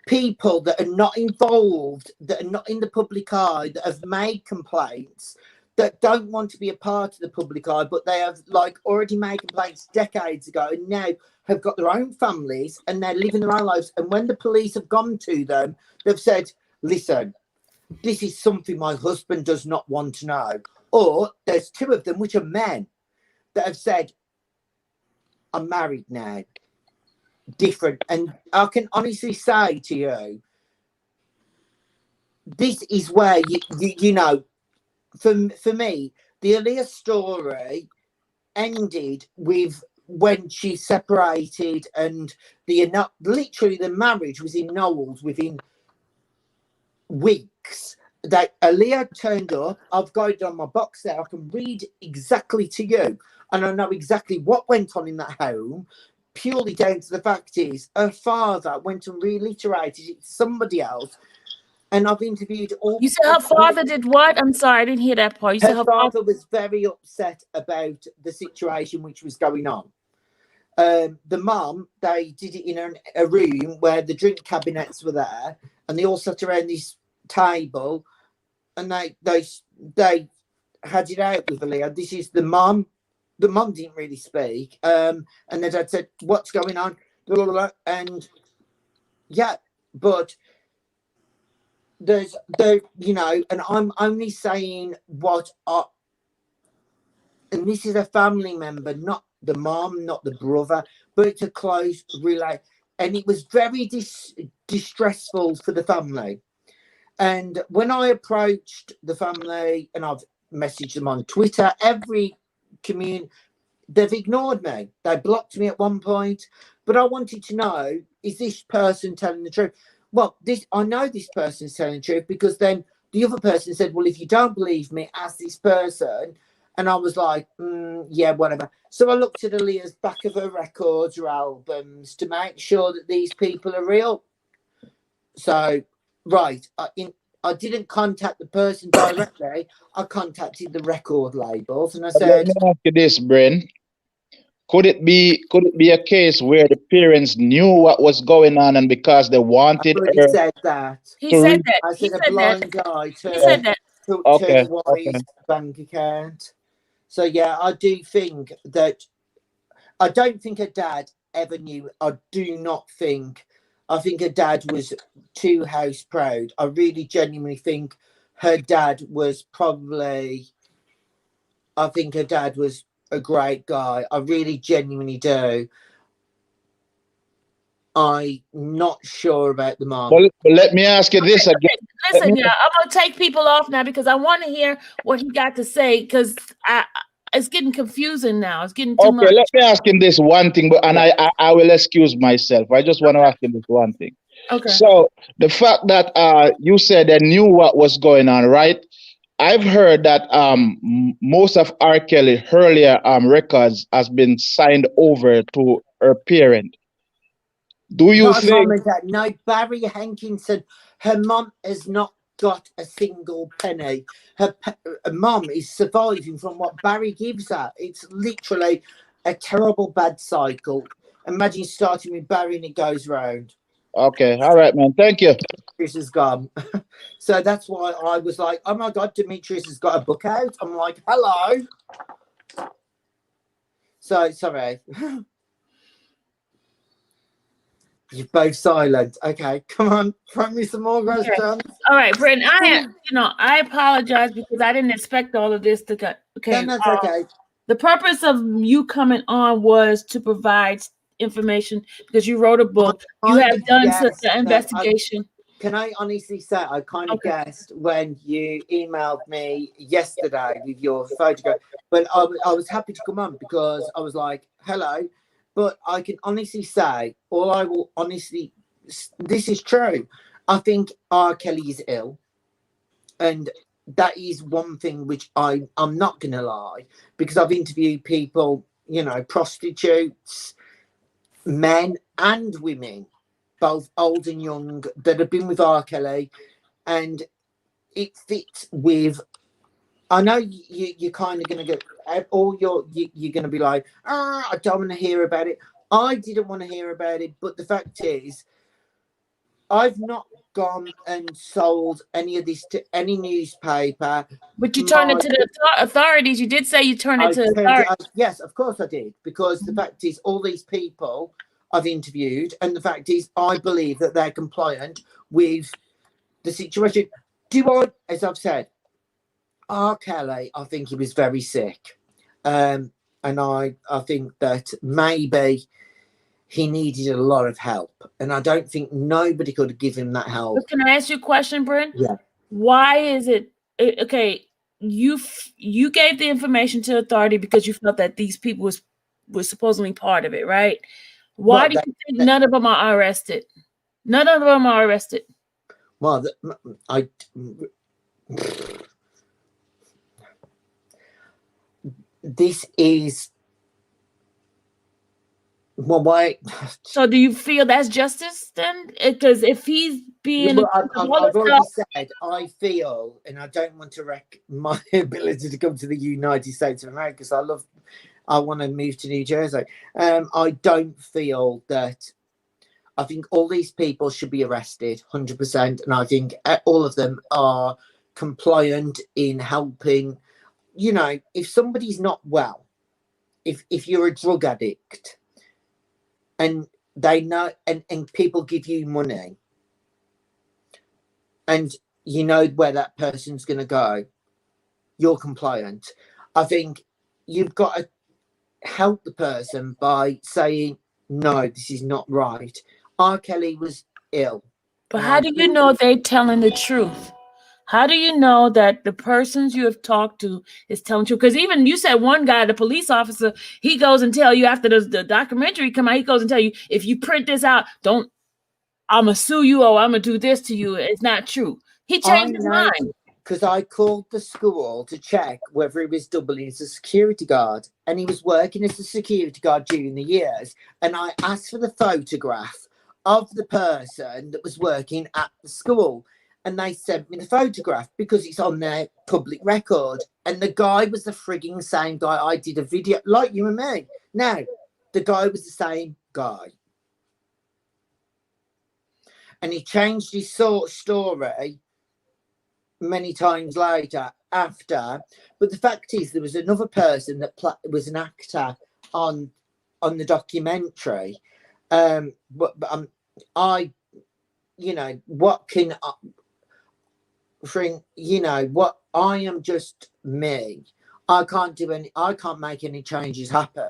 Speaker 2: people that are not involved, that are not in the public eye, that have made complaints, that don't want to be a part of the public eye, but they have already made complaints decades ago and now have got their own families and they're living their own lives. And when the police have gone to them, they've said, listen, this is something my husband does not want to know. Or there's two of them, which are men, that have said, I'm married now. Different. And I can honestly say to you, this is where you know, for me, the Aaliyah story ended with when she separated, and literally the marriage was in Knowles within weeks. That Aaliyah turned up. I've got it on my box there. I can read exactly to you, and I know exactly what went on in that home. Purely down to the fact is her father went and reiterated it to somebody else. And I've interviewed all.
Speaker 1: You said her father did what? I'm sorry, I didn't hear that part. You said
Speaker 2: Her father was very upset about the situation which was going on. The mum, they did it in a room where the drink cabinets were there, and they all sat around this table, and they had it out with Aaliyah. This is the mum. The mum didn't really speak, and the dad said, "What's going on?" Blah, blah, blah. And yeah, but there's you know, and I'm only saying what and this is a family member, not the mom, not the brother, but it's a close relay, and it was very distressful for the family. And when I approached the family, and I've messaged them on Twitter, every community, they've ignored me. They blocked me at one point, but I wanted to know, is this person telling the truth? Well, I know this person's telling the truth, because then the other person said, well, if you don't believe me, ask this person. And I was like, yeah, whatever. So I looked at Aaliyah's back of her records or albums to make sure that these people are real. So, right, I didn't contact the person directly. I contacted the record labels, and I said,
Speaker 8: let me ask you this, Bryn. Could it be a case where the parents knew what was going on, and because they wanted
Speaker 2: I
Speaker 8: her?
Speaker 2: said that.
Speaker 1: He said that.
Speaker 2: I said a blind eye to
Speaker 8: Okay.
Speaker 2: Wise bank account. So yeah, I do think that. I don't think her dad ever knew. I do not think. I think her dad was too house proud. I really genuinely think her dad was probably. I think her dad was a great guy. I really genuinely do. I'm not sure about the mom.
Speaker 8: Well, let me ask you this again.
Speaker 1: Listen, yeah, I'm gonna take people off now because I want to hear what he got to say, because it's getting confusing now. It's getting too much.
Speaker 8: Okay, let me ask him this one thing, and I will excuse myself. I just want to ask him this one thing.
Speaker 1: Okay.
Speaker 8: So the fact that you said they knew what was going on, right? I've heard that most of R. Kelly earlier records has been signed over to her parent. Do you
Speaker 2: Not
Speaker 8: think?
Speaker 2: mom and dad. No, Barry Hankinson. Her mom has not got a single penny. Her mom is surviving from what Barry gives her. It's literally a terrible bad cycle. Imagine starting with Barry and it goes round.
Speaker 8: Okay, all right, man. Thank you.
Speaker 2: Demetrius has gone. So that's why I was like, oh my God, Demetrius has got a book out. I'm like, hello. So, sorry. You're both silent. Okay, come on, throw me some more questions.
Speaker 1: Okay. All right, Bryn, I apologize because I didn't expect all of this to go. Okay,
Speaker 2: No, that's okay.
Speaker 1: The purpose of you coming on was to provide information because you wrote a book. You have done such an investigation.
Speaker 2: Can I honestly say I kind of guessed when you emailed me yesterday with your photograph, but I was happy to come on because I was like, hello. But I can honestly say, this is true. I think R. Kelly is ill. And that is one thing which I'm not going to lie, because I've interviewed people, you know, prostitutes, men and women, both old and young, that have been with R. Kelly. And it fits with, I know you're kind of going to get, you're going to be like, I don't want to hear about it. I didn't want to hear about it, but the fact is, I've not gone and sold any of this to any newspaper.
Speaker 1: But you turned it to the authorities. You did say you turned it to the authorities.
Speaker 2: Yes, of course I did, because the fact is, all these people I've interviewed, and the fact is, I believe that they're compliant with the situation. As I've said, R. Kelly, I think he was very sick. I and I think that maybe he needed a lot of help, and I don't think nobody could give him that help.
Speaker 1: But can I ask you a question, Bryn?
Speaker 2: Yeah.
Speaker 1: Why is it okay? You gave the information to authority because you felt that these people was supposedly part of it, right? Why do you think none of them are arrested? None of them are arrested.
Speaker 2: Well, this is why.
Speaker 1: So do you feel that's justice then? Because if he's being,
Speaker 2: I've already said I feel, and I don't want to wreck my ability to come to the United States of America because I want to move to New Jersey. I don't feel that. I think all these people should be arrested 100%, and I think all of them are compliant in helping. You know, if somebody's not well, if you're a drug addict, and they know, and people give you money, and you know where that person's going to go, you're compliant. I think you've got to help the person by saying, no, this is not right. R. Kelly was ill.
Speaker 1: But how do you know they're telling the truth? How do you know that the persons you have talked to is telling the truth? Because even you said one guy, the police officer, he goes and tell you after the documentary come out, he goes and tell you, if you print this out, I'm going to sue you or I'm going to do this to you. It's not true. He changed his mind.
Speaker 2: Because I called the school to check whether he was doubling as a security guard, and he was working as a security guard during the years. And I asked for the photograph of the person that was working at the school, and they sent me the photograph because it's on their public record. And the guy was the frigging same guy I did a video, like you and me. Now, the guy was the same guy. And he changed his story many times later after. But the fact is, there was another person that was an actor on the documentary. But I, you know, what can you know what, I am just me. I can't make any changes happen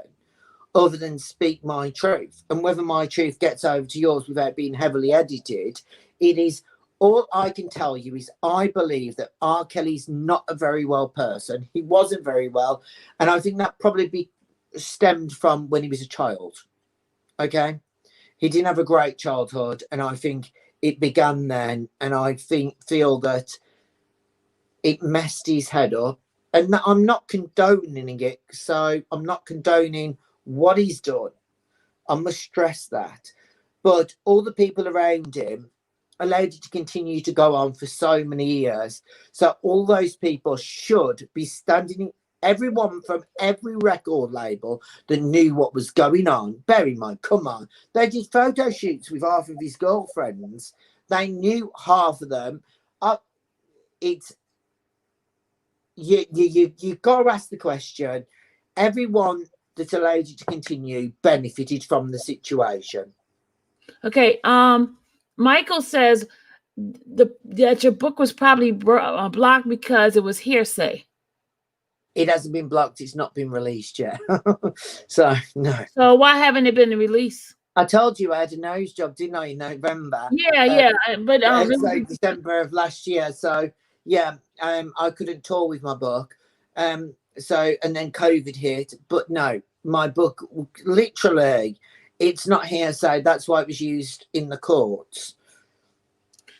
Speaker 2: other than speak my truth. And whether my truth gets over to yours without being heavily edited, it is all I can tell you is I believe that R. Kelly's not a very well person. He wasn't very well. And I think that probably stemmed from when he was a child. Okay? He didn't have a great childhood. And I think it began then. And I feel that it messed his head up. And I'm not condoning it. So I'm not condoning what he's done. I must stress that. But all the people around him allowed it to continue to go on for so many years. So all those people should be standing, everyone from every record label that knew what was going on. Bear in mind, come on, they did photo shoots with half of his girlfriends. They knew half of them. It's you got to ask the question. Everyone that allowed it to continue benefited from the situation.
Speaker 1: Okay. Michael says that your book was probably blocked because it was hearsay.
Speaker 2: It hasn't been blocked. It's not been released yet. So, no.
Speaker 1: So why haven't it been released?
Speaker 2: I told you I had a nose job, didn't I, in November?
Speaker 1: Yeah. But
Speaker 2: like December of last year. So, yeah, I couldn't tour with my book. So, and then COVID hit. But no, my book, literally, it's not hearsay. That's why it was used in the courts.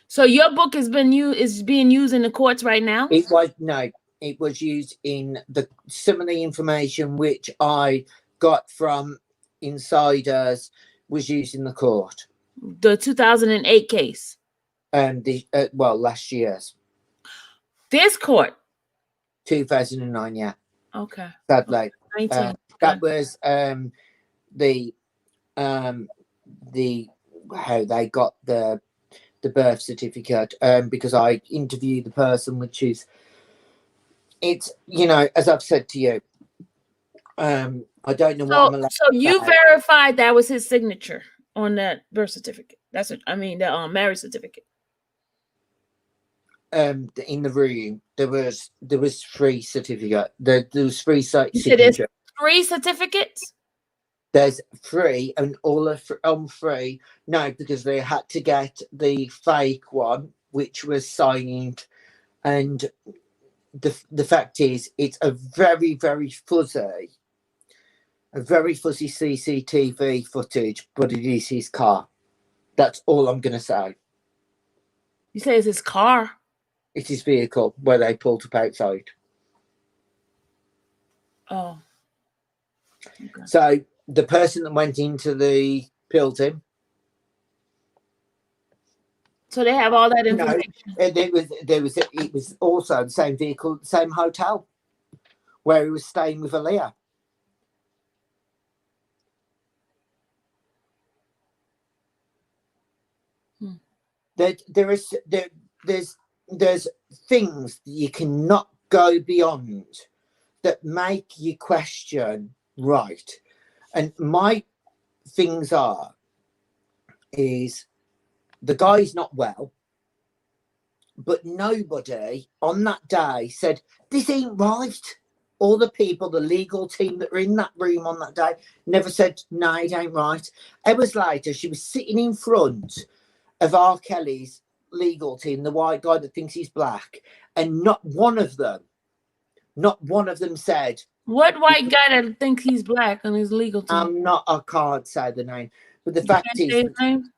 Speaker 1: So your book is being used in the courts right now?
Speaker 2: It was used in some of the information which I got from insiders was used in the court.
Speaker 1: The 2008 case.
Speaker 2: Last year's.
Speaker 1: This court.
Speaker 2: 2009, yeah.
Speaker 1: Okay.
Speaker 2: Sadly.
Speaker 1: 19.
Speaker 2: That was the how they got the birth certificate, because I interviewed the person, which is, it's, you know, as I've said to you, I don't know what I'm allowed.
Speaker 1: So you verified that was his signature on that birth certificate. That's what I mean, the marriage certificate. In
Speaker 2: the room there was 3 certificate. There was 3 signatures.
Speaker 1: 3 certificates?
Speaker 2: There's 3, and all are on 3. No, because they had to get the fake one, which was signed, and the fact is, it's a very, very fuzzy CCTV footage, but it is his car. That's all I'm going to say.
Speaker 1: You say it's his car?
Speaker 2: It's his vehicle where they pulled up outside.
Speaker 1: Oh. Okay.
Speaker 2: So the person that went into the building.
Speaker 1: So they have all that information.
Speaker 2: It was also the same vehicle, the same hotel where he was staying with Aaliyah. There's things that you cannot go beyond that make you question, right? And my things is the guy's not well, but nobody on that day said, this ain't right. All the people, the legal team that were in that room on that day never said, no, it ain't right. Hours later, she was sitting in front of R. Kelly's legal team, the white guy that thinks he's black, and not one of them said,
Speaker 1: what white guy that thinks he's black on his legal team?
Speaker 2: I can't say the name, but the fact is,
Speaker 1: his name?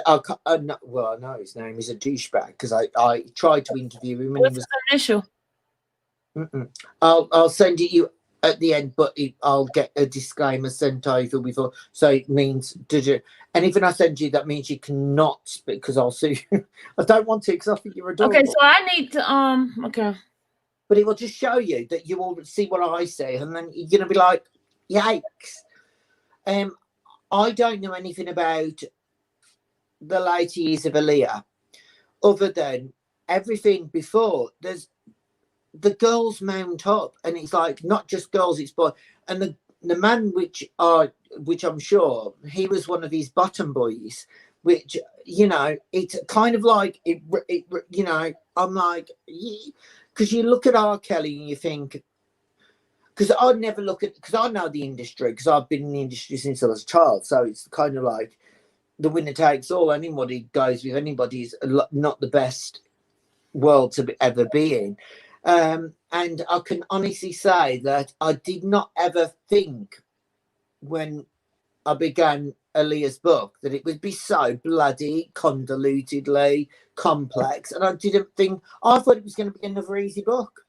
Speaker 2: I know his name is a douchebag because I tried to interview him.
Speaker 1: What's his initial?
Speaker 2: I'll send it you at the end, but I'll get a disclaimer sent over before. So it means, did you? And even I send you, that means you cannot speak because I'll sue you. I don't want to because I think you're adorable.
Speaker 1: Okay, so I need to okay.
Speaker 2: But it will just show you that you will see what I say, and then you're gonna be like, yikes. I don't know anything about the late years of Aaliyah, other than everything before. There's the girls mount up, and it's like not just girls, it's boys. And the man, which I'm sure he was one of his bottom boys, which, you know, it's kind of like it you know, I'm like, because you look at R. Kelly and you think, because I'd never look at, because I know the industry, because I've been in the industry since I was a child, so it's kind of like the winner takes all. Anybody goes with anybody is not the best world to ever be in. And I can honestly say that I did not ever think when I began Aaliyah's book that it would be so bloody convolutedly complex. And I didn't think, I thought it was going to be another easy book.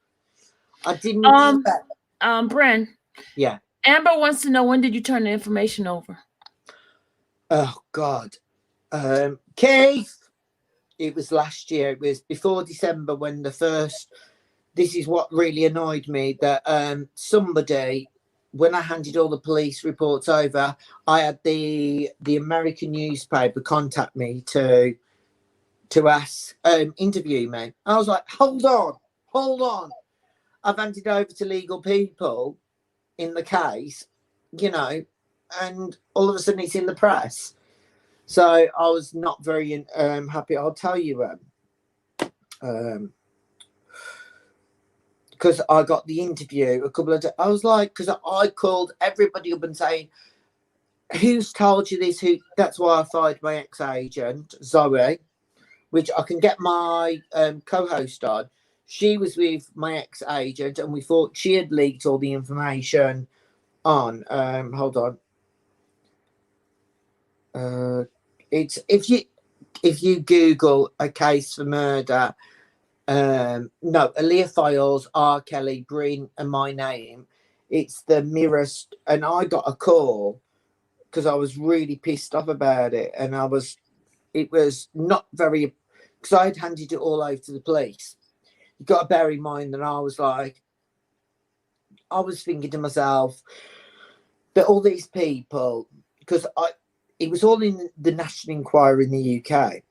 Speaker 2: I didn't expect.
Speaker 1: Bryn.
Speaker 2: Yeah.
Speaker 1: Amber wants to know, when did you turn the information over?
Speaker 2: Oh, God. Keith, it was last year. It was before December when the first, this is what really annoyed me, that somebody, when I handed all the police reports over, I had the American newspaper contact me to ask, interview me. I was like, hold on. I've handed over to legal people in the case, you know, and all of a sudden it's in the press. So I was not very happy. I'll tell you, because I got the interview a couple of days. I was like, because I called everybody up and saying, who's told you this? That's why I fired my ex-agent, Zoe, which I can get my co-host on. She was with my ex-agent, and we thought she had leaked all the information on. Hold on. It's if you Google a case for murder, no, Aaliyah Files, R. Kelly, Bryn, and my name. It's the mirrorest, and I got a call because I was really pissed off about it, and it was not very, because I had handed it all over to the police. You got to bear in mind that I was thinking to myself that all these people, because it was all in the National Enquirer in the UK,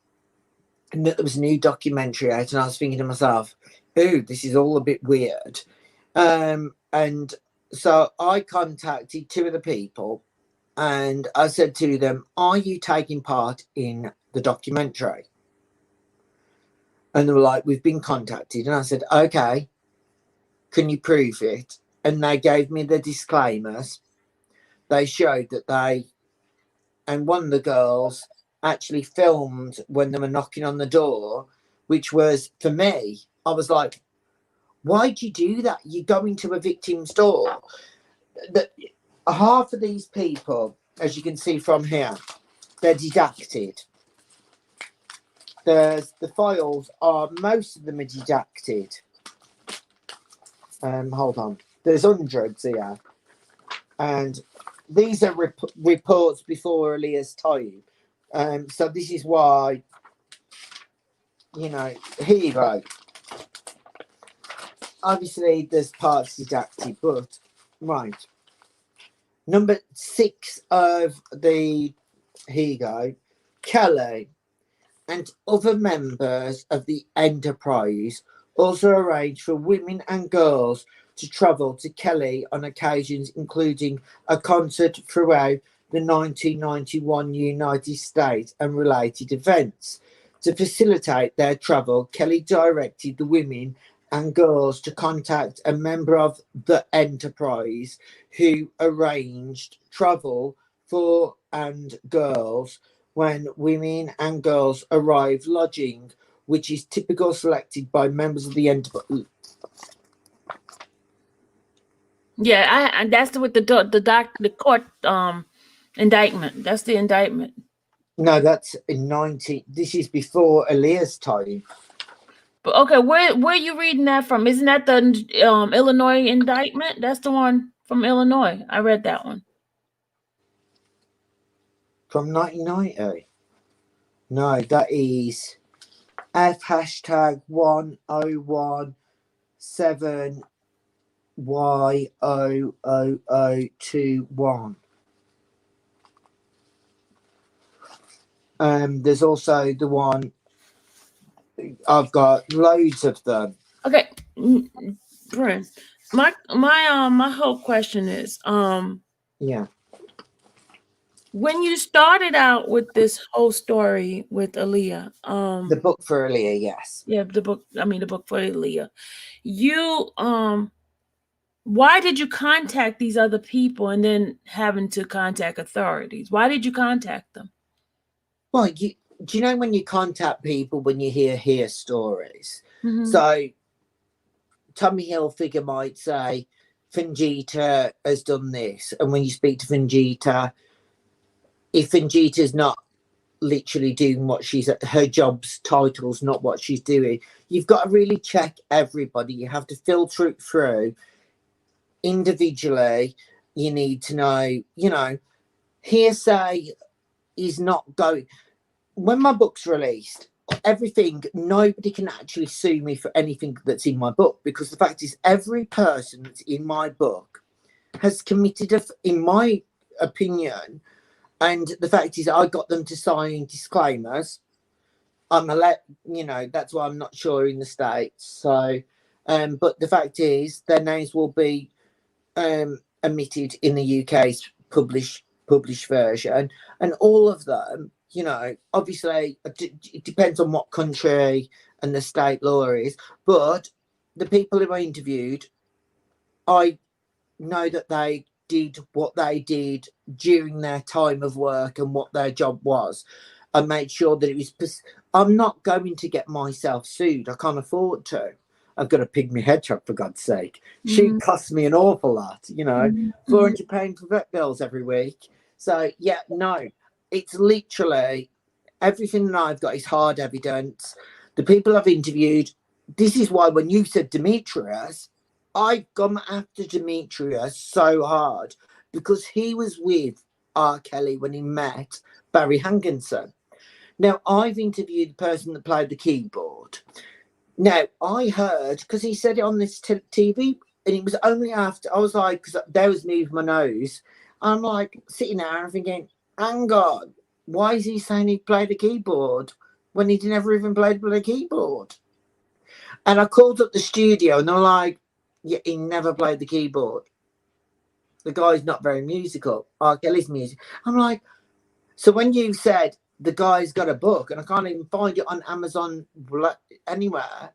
Speaker 2: and that there was a new documentary out, and I was thinking to myself, ooh, this is all a bit weird. And so I contacted 2 of the people, and I said to them, are you taking part in the documentary? And they were like, we've been contacted. And I said, okay, can you prove it? and they gave me the disclaimers. They showed that and one of the girls actually filmed when they were knocking on the door, which was, for me, I was like, why'd you do that? You go into a victim's door. Half of these people, as you can see from here, they're redacted. The files most of them are redacted. Hold on. There's hundreds here. And these are reports before Aaliyah's time. So this is why, here you go. Obviously, there's parts redacted, but right. Number 6 of here you go. Kelly and other members of the enterprise also arranged for women and girls to travel to Kelly on occasions, including a concert throughout the 1991 United States and related events. To facilitate their travel, Kelly directed the women and girls to contact a member of the enterprise who arranged travel for and girls when women and girls arrive lodging, which is typical selected by members of the enterprise.
Speaker 1: Yeah, and that's with the court indictment. That's the indictment.
Speaker 2: No, that's in 90. This is before Aaliyah's time.
Speaker 1: But okay, where are you reading that from? Isn't that the Illinois indictment? That's the one from Illinois. I read that one.
Speaker 2: From 1990? No, that is F#1017Y0021. There's also the one. I've got loads of them.
Speaker 1: Okay, Bryn, my whole question is,
Speaker 2: yeah.
Speaker 1: When you started out with this whole story with Aaliyah,
Speaker 2: the book for Aaliyah, yes.
Speaker 1: Yeah, the book for Aaliyah. You why did you contact these other people and then having to contact authorities? Why did you contact them?
Speaker 2: Well, do you know when you contact people when you hear stories?
Speaker 1: Mm-hmm.
Speaker 2: So Tommy Hilfiger might say Fingita has done this, and when you speak to Fingita, if Fingita's not literally doing what her job's title's not what she's doing, you've got to really check everybody. You have to filter it through individually. You need to know, hearsay is not going. When my book's released, nobody can actually sue me for anything that's in my book, because the fact is every person that's in my book has committed, in my opinion, and the fact is I got them to sign disclaimers. That's why I'm not sure in the States. So, but the fact is their names will be omitted in the UK's published version, and all of them, obviously it depends on what country and the state law is, but the people who I interviewed, I know that they did what they did during their time of work and what their job was. I made sure that it was. I'm not going to get myself sued. I can't afford to. I've got to pig my head up, for God's sake. She costs me an awful lot, £400 for vet bills every week. So yeah, no, it's literally everything that I've got is hard evidence. The people I've interviewed. This is why when you said Demetrius, I've gone after Demetrius so hard, because he was with R. Kelly when he met Barry Hankinson. Now, I've interviewed the person that played the keyboard. Now, I heard, because he said it on this TV, and it was only after, I was like, because there was me with my nose, I'm like sitting there and thinking, hang on, why is he saying he played the keyboard when he never even played the keyboard? And I called up the studio and they're like, yeah, he never played the keyboard. The guy's not very musical. R. Kelly's music. I'm like, so when you said the guy's got a book and I can't even find it on Amazon anywhere,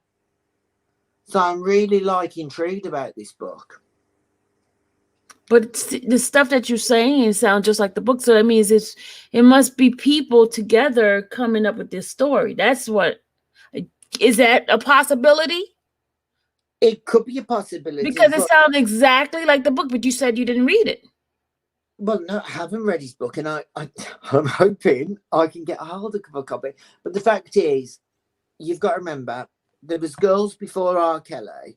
Speaker 2: so I'm really intrigued about this book.
Speaker 1: But the stuff that you're saying sounds just like the book. So that means it must be people together coming up with this story. That's what. Is that a possibility?
Speaker 2: It could be a possibility.
Speaker 1: Because it sounds exactly like the book, but you said you didn't read it.
Speaker 2: Well, no, I haven't read his book, and I'm hoping I can get a hold of a copy. But the fact is, you've got to remember, there was girls before R. Kelly,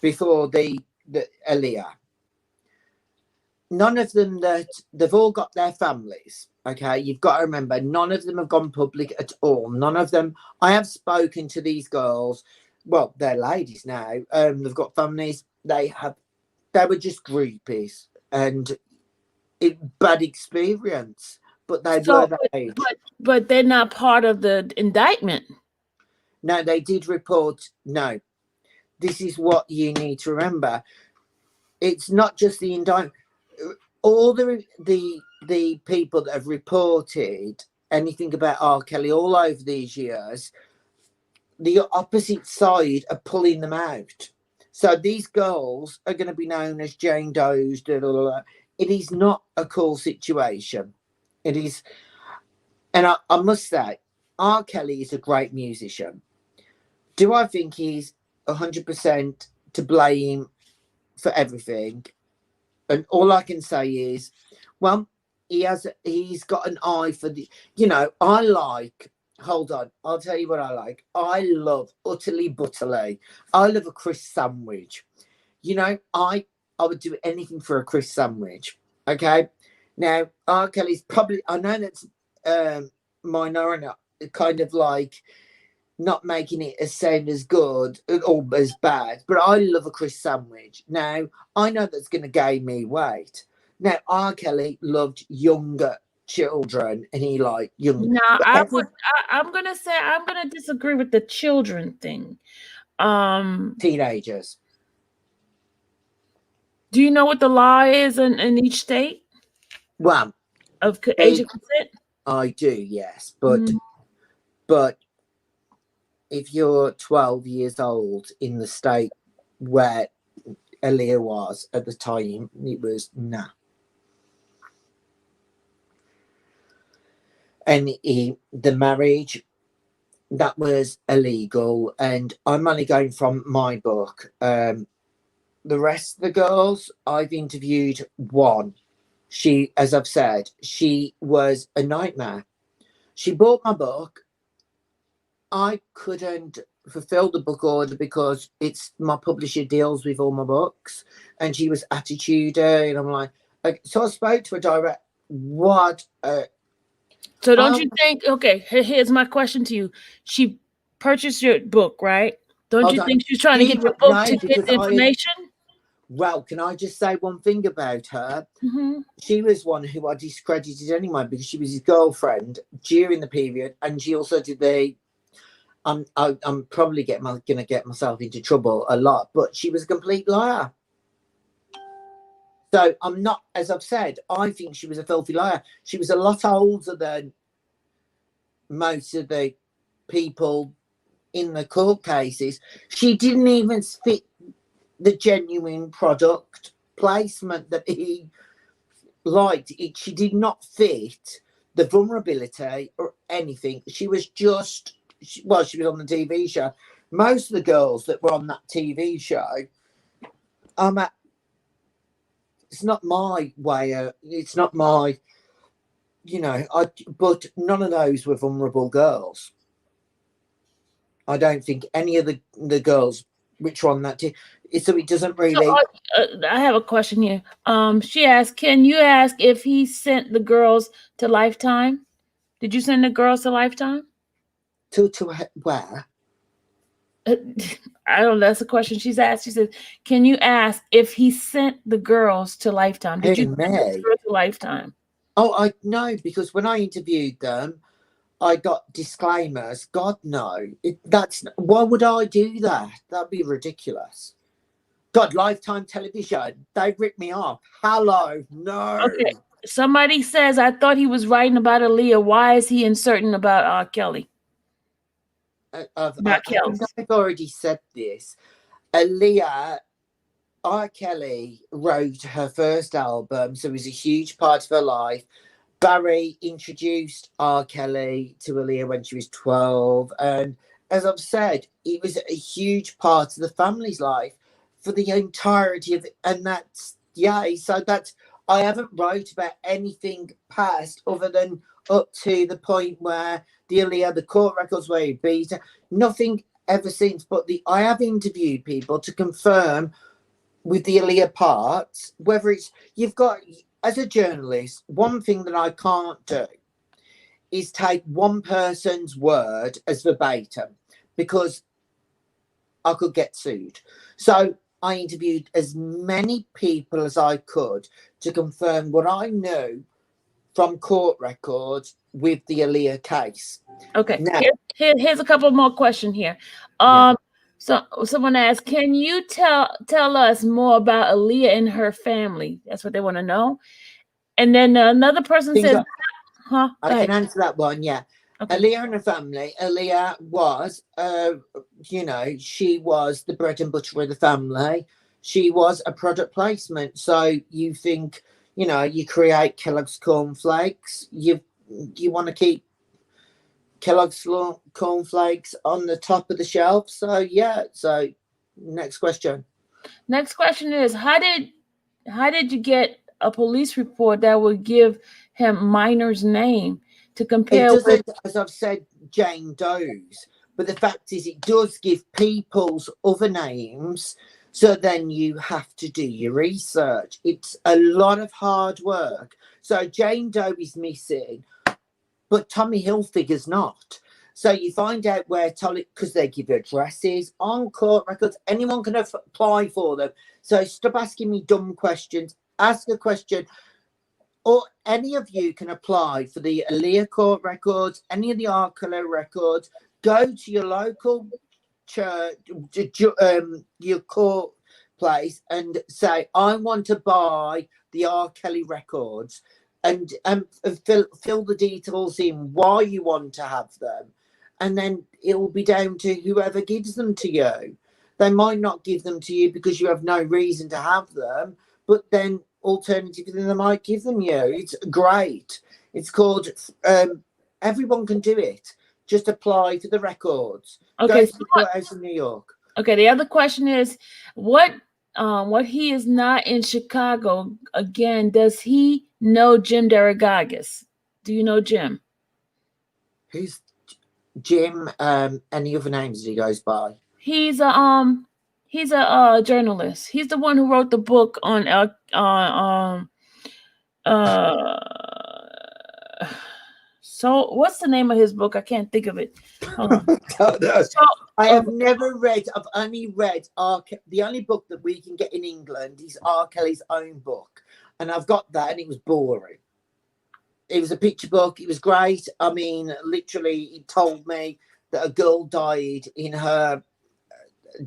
Speaker 2: before the Aaliyah. None of them they've all got their families. Okay, you've got to remember, none of them have gone public at all. None of them. I have spoken to these girls. Well, they're ladies now. They've got families. They were just groupies, and bad experience. But they were that age.
Speaker 1: But they're not part of the indictment.
Speaker 2: No, they did report. No, this is what you need to remember. It's not just the indictment. All the people that have reported anything about R. Kelly all over these years, the opposite side are pulling them out. So these girls are going to be known as Jane Doe's. It is not a cool situation. It is, and I must say, R. Kelly is a great musician. Do I think he's 100% to blame for everything? And all I can say is, well, he's got an eye for the, hold on, I'll tell you what I like. I love utterly butterly. I love a crisp sandwich. I would do anything for a crisp sandwich. Okay. Now, R. Kelly's probably, I know that's minority, kind of like not making it as sound as good or as bad, but I love a crisp sandwich. Now, I know that's going to gain me weight. Now, R. Kelly loved younger children, and he liked young.
Speaker 1: Now, I'm going to disagree with the children thing.
Speaker 2: Teenagers.
Speaker 1: Do you know what the law is in each state?
Speaker 2: Well,
Speaker 1: of age of consent?
Speaker 2: I do, yes, but if you're 12 years old in the state where Aaliyah was at the time, it was nah. And the marriage, that was illegal. And I'm only going from my book. The rest of the girls, I've interviewed one. She, as I've said, she was a nightmare. She bought my book. I couldn't fulfill the book order because my publisher deals with all my books, and she was attitude, and I'm like, so I spoke to her direct. What?
Speaker 1: So don't you think? Okay, here's my question to you. She purchased your book, right? Don't you think she's trying to get your book to get the information?
Speaker 2: Well, can I just say one thing about her? Mm-hmm. She was one who I discredited anyway because she was his girlfriend during the period, and she also did the. I'm probably going to get myself into trouble a lot, but she was a complete liar. So I'm not, as I've said, I think she was a filthy liar. She was a lot older than most of the people in the court cases. She didn't even fit the genuine product placement that he liked. She did not fit the vulnerability or anything. She was just... she was on the TV show. Most of the girls that were on that TV show, it's not my way. It's not my, but none of those were vulnerable girls. I don't think any of the girls which were on that TV. So it doesn't really.
Speaker 1: So, I have a question here. She asked, can you ask if he sent the girls to Lifetime? Did you send the girls to Lifetime?
Speaker 2: To where?
Speaker 1: I don't know. That's a question she's asked. She said, can you ask if he sent the girls to Lifetime? Did you send the girls to Lifetime?
Speaker 2: Oh, I know, because when I interviewed them, I got disclaimers. God, no. Why would I do that? That'd be ridiculous. God, Lifetime television, they ripped me off. Hello, no.
Speaker 1: Okay. Somebody says, I thought he was writing about Aaliyah. Why is he inserting about R. Kelly?
Speaker 2: I've already said this. Aaliyah R. Kelly wrote her first album, so it was a huge part of her life. Barry introduced R. Kelly to Aaliyah when she was 12. And as I've said, it was a huge part of the family's life for the entirety of it. And that's, so that's, I haven't wrote about anything past other than up to the point where the Aaliyah, the court records where he beat her. Nothing ever since, but I have interviewed people to confirm with the Aaliyah parts, whether it's, you've got, as a journalist, one thing that I can't do is take one person's word as verbatim because I could get sued. So I interviewed as many people as I could to confirm what I knew from court records with the Aaliyah case.
Speaker 1: Okay,
Speaker 2: Now,
Speaker 1: here's a couple more questions here. So someone asked, can you tell us more about Aaliyah and her family? That's what they want to know. And then another person says,
Speaker 2: I can answer that one, yeah. Okay. Aaliyah and her family. Aaliyah was, she was the bread and butter of the family. She was a product placement. So you think, you create Kellogg's cornflakes. You want to keep Kellogg's cornflakes on the top of the shelf. So yeah. So next question.
Speaker 1: Next question is, how did you get a police report that would give him Minor's name to compare?
Speaker 2: It doesn't, as I've said, Jane Doe's, but the fact is it does give people's other names. So then you have to do your research. It's a lot of hard work. So Jane Doe is missing, but Tommy Hilfiger's not. So you find out where Tommy, because they give you addresses on court records. Anyone can apply for them. So stop asking me dumb questions. Ask a question. Or any of you can apply for the Aaliyah court records, any of the R. Kelly records. Go to your local church, your court place, and say, I want to buy the R. Kelly records, and fill the details in why you want to have them, and then it will be down to whoever gives them to you. They might not give them to you because you have no reason to have them, but then alternatively they might give them you. It's great. It's called everyone can do it. Just apply for the records.
Speaker 1: Okay,
Speaker 2: go to the courthouse in New York.
Speaker 1: Okay, the other question is, what he is not in Chicago again, does he know Jim Derrigagas? Do you know Jim?
Speaker 2: Who's Jim? Any other names that he goes by? He's
Speaker 1: a journalist. He's the one who wrote the book on so what's the name of his book? I can't think of it.
Speaker 2: I have never read. I've only read the only book that we can get in England is R. Kelly's own book, and I've got that, and it was boring. It was a picture book. It was great. I mean, literally, it told me that a girl died in her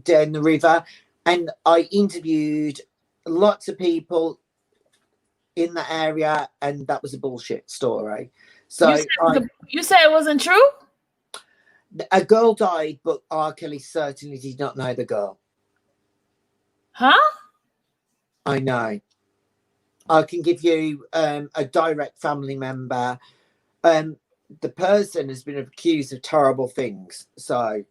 Speaker 2: down the river, and I interviewed lots of people in the area, and that was a bullshit story. So
Speaker 1: you say it wasn't true?
Speaker 2: A girl died, but R. Kelly certainly did not know the girl.
Speaker 1: Huh?
Speaker 2: I know. I can give you a direct family member. The person has been accused of terrible things. So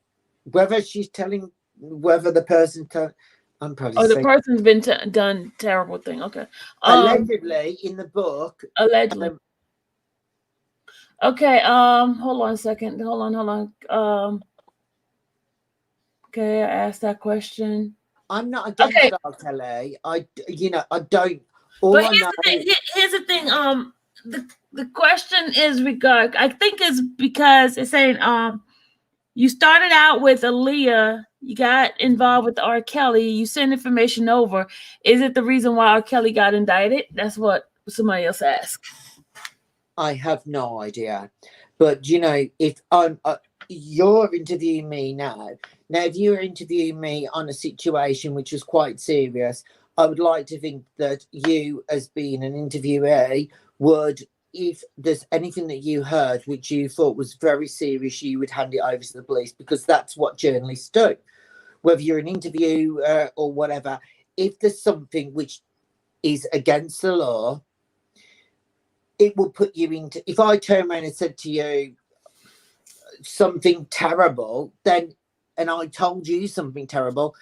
Speaker 2: whether she's telling, whether the person can, I'm probably
Speaker 1: the person's been done terrible thing. Okay.
Speaker 2: Allegedly in the book.
Speaker 1: Allegedly. Okay, hold on a second. Hold on. Okay, I asked that question.
Speaker 2: I'm not against R. Kelly. I don't.
Speaker 1: Here's the thing. The question is I think it's because it's saying you started out with Aaliyah, you got involved with R. Kelly, you sent information over. Is it the reason why R. Kelly got indicted? That's what somebody else asked.
Speaker 2: I have no idea, but if you're interviewing me now, if you're interviewing me on a situation which was quite serious, I would like to think that you, as being an interviewee, would, if there's anything that you heard which you thought was very serious, you would hand it over to the police, because that's what journalists do. Whether you're an interviewer or whatever, if there's something which is against the law, it will put you into, if I turn around and said to you something terrible, then, and I told you something terrible,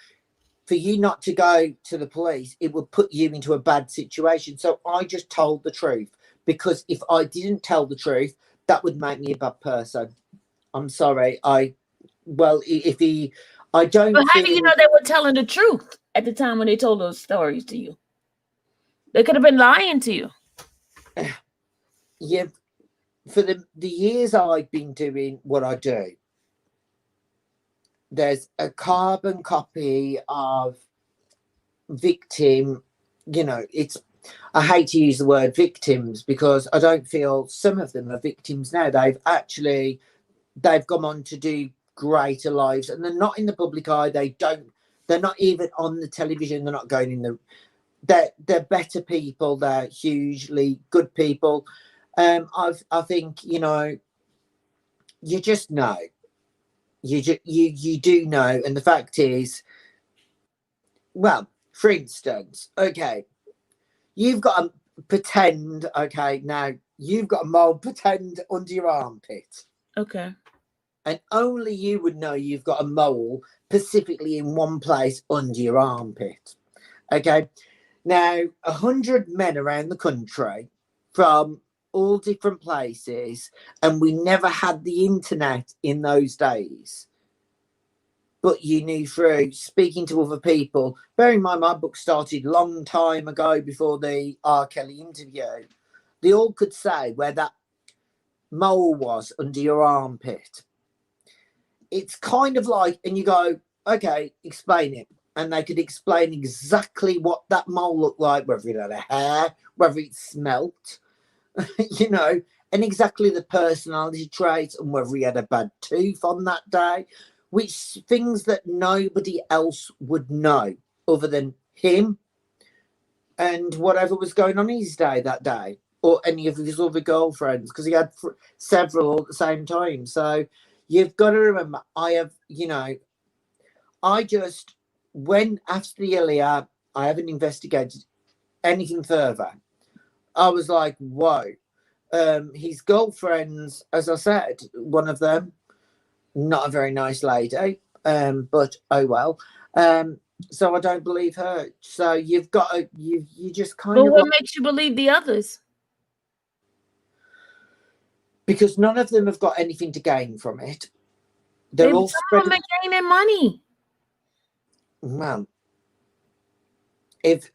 Speaker 2: for you not to go to the police, it would put you into a bad situation. So I just told the truth, because if I didn't tell the truth, that would make me a bad person. I'm sorry. I don't.
Speaker 1: But how do you know they were telling the truth at the time when they told those stories to you? They could have been lying to you.
Speaker 2: Yeah, for the years I've been doing what I do, there's a carbon copy of victim. You know, I hate to use the word victims because I don't feel some of them are victims now. They've gone on to do greater lives, and they're not in the public eye. They're not even on the television. They're not going in the. They're better people. They're hugely good people. I think, you know, you just know. You do know, and the fact is, well, for instance, okay, you've got to pretend. Okay, now you've got a mole pretend under your armpit.
Speaker 1: Okay.
Speaker 2: And only you would know you've got a mole specifically in one place under your armpit. Okay. Now, 100 men around the country from all different places, and we never had the internet in those days. But you knew through speaking to other people. Bear in mind, my book started a long time ago before the R. Kelly interview. They all could say where that mole was under your armpit. It's kind of like, and you go, okay, explain it. And they could explain exactly what that mole looked like, whether it had a hair, whether it smelt, you know, and exactly the personality traits, and whether he had a bad tooth on that day, which things that nobody else would know other than him and whatever was going on his day that day, or any of his other girlfriends, because he had several all at the same time. So you've got to remember, when after the Aaliyah, I haven't investigated anything further. I was like, whoa. His girlfriends, as I said, one of them, not a very nice lady, but oh well. So I don't believe her. So you've got to, you just kind
Speaker 1: But
Speaker 2: of.
Speaker 1: what makes you believe the others?
Speaker 2: Because none of them have got anything to gain from it. They're all
Speaker 1: some of them are gaining money.
Speaker 2: Well, if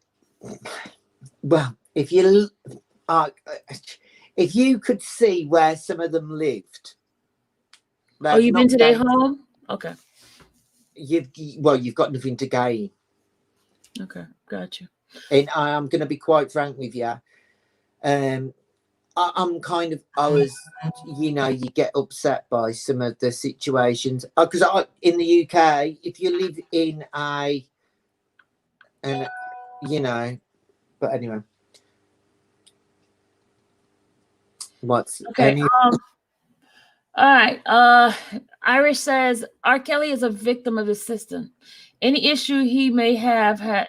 Speaker 2: you could see where some of them lived.
Speaker 1: Oh, you've been to their home? Okay.
Speaker 2: You've got nothing to gain.
Speaker 1: Okay, got you.
Speaker 2: And I'm going to be quite frank with you. I was, you get upset by some of the situations. Because in the UK, if you live in but anyway.
Speaker 1: Okay. All right. Irish says R. Kelly is a victim of the system. Any issue he may have had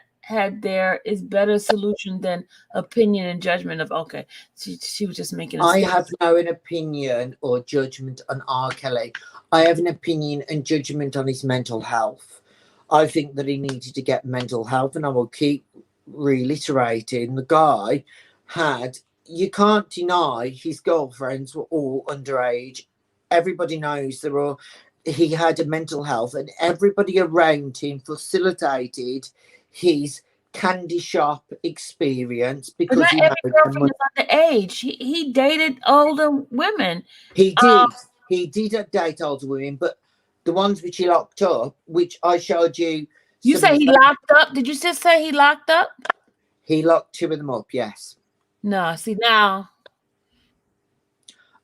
Speaker 1: there is better solution than opinion and judgment of. Okay, she was just making.
Speaker 2: I have no opinion or judgment on R. Kelly. I have an opinion and judgment on his mental health. I think that he needed to get mental health, and I will keep reiterating the guy had. You can't deny his girlfriends were all underage. Everybody knows he had a mental health, and everybody around him facilitated his candy shop experience because
Speaker 1: but not every girlfriend is underage. He dated older women.
Speaker 2: He did. He did date older women, but the ones which he locked up, which I showed you.
Speaker 1: You say he locked up? Did you just say he locked up?
Speaker 2: He locked two of them up, yes.
Speaker 1: No, see now.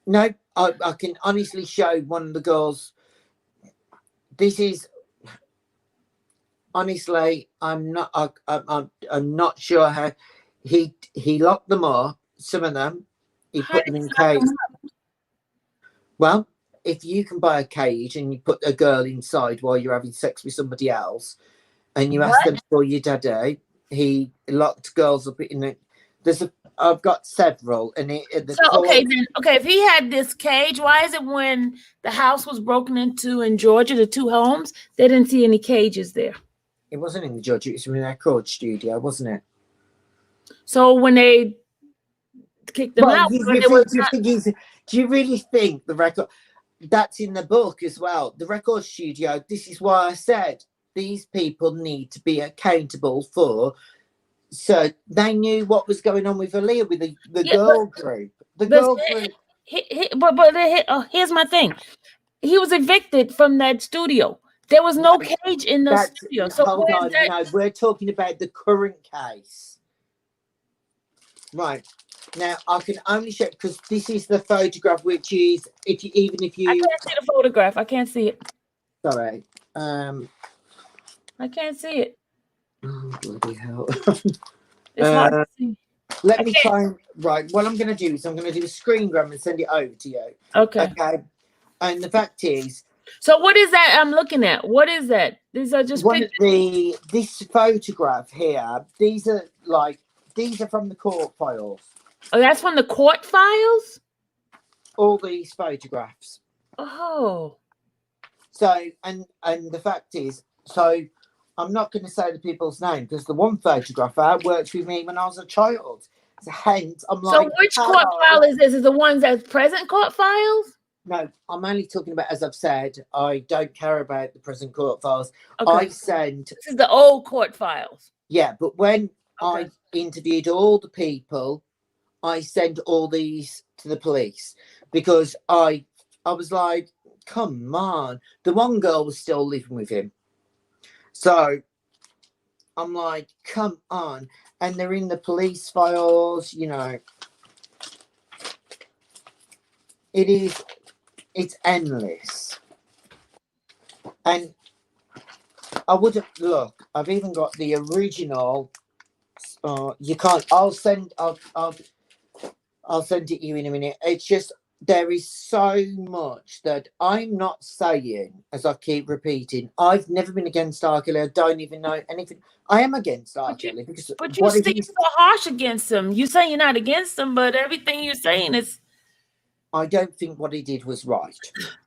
Speaker 2: No, I can honestly show one of the girls. This is honestly, I'm not sure how he locked them up. Some of them, he put them in cage. Well, if you can buy a cage and you put a girl inside while you're having sex with somebody else, and you ask them for your daddy, he locked girls up in it. I've got several, and
Speaker 1: if he had this cage, why is it when the house was broken into in Georgia, the 2 homes, they didn't see any cages there?
Speaker 2: It wasn't in Georgia; it was in a record studio, wasn't it?
Speaker 1: So when they kicked them out,
Speaker 2: do you really think the record that's in the book as well? The record studio. This is why I said these people need to be accountable for. So they knew what was going on with Aaliyah, with the girl group.
Speaker 1: Here's my thing. He was evicted from that studio. There was no cage in the studio. So
Speaker 2: hold on. No, we're talking about the current case. Right. Now, I can only check because this is the photograph, which is, I can't
Speaker 1: see the photograph. I can't see it.
Speaker 2: Sorry.
Speaker 1: I can't see it.
Speaker 2: Oh, bloody hell.
Speaker 1: It's hard to see.
Speaker 2: Let me try right. What I'm going to do is I'm going to do a screen grab and send it over to you.
Speaker 1: Okay.
Speaker 2: And the fact is.
Speaker 1: So what is that I'm looking at? What is that? These are just pictures.
Speaker 2: This photograph here. These are from the court files.
Speaker 1: Oh, that's from the court files?
Speaker 2: All these photographs.
Speaker 1: Oh.
Speaker 2: So, and the fact is, so I'm not going to say the people's name because the one photographer worked with me when I was a child. So hence, I'm like.
Speaker 1: So which court file is this? Is the ones that's present court files?
Speaker 2: No, I'm only talking about, as I've said, I don't care about the present court files.
Speaker 1: Okay.
Speaker 2: This
Speaker 1: is the old court files.
Speaker 2: Yeah, but when I interviewed all the people, I sent all these to the police because I was like, come on. The one girl was still living with him. So I'm like, come on. And they're in the police files, it's endless. And I wouldn't look. I've even got the original. You can't. I'll send it you in a minute. It's just there is so much that I'm not saying, as I keep repeating. I've never been against R. Kelly. I don't even know anything. I am against R. Kelly because.
Speaker 1: But you seem so harsh against him. You say you're not against him, but everything you're saying is.
Speaker 2: I don't think what he did was right.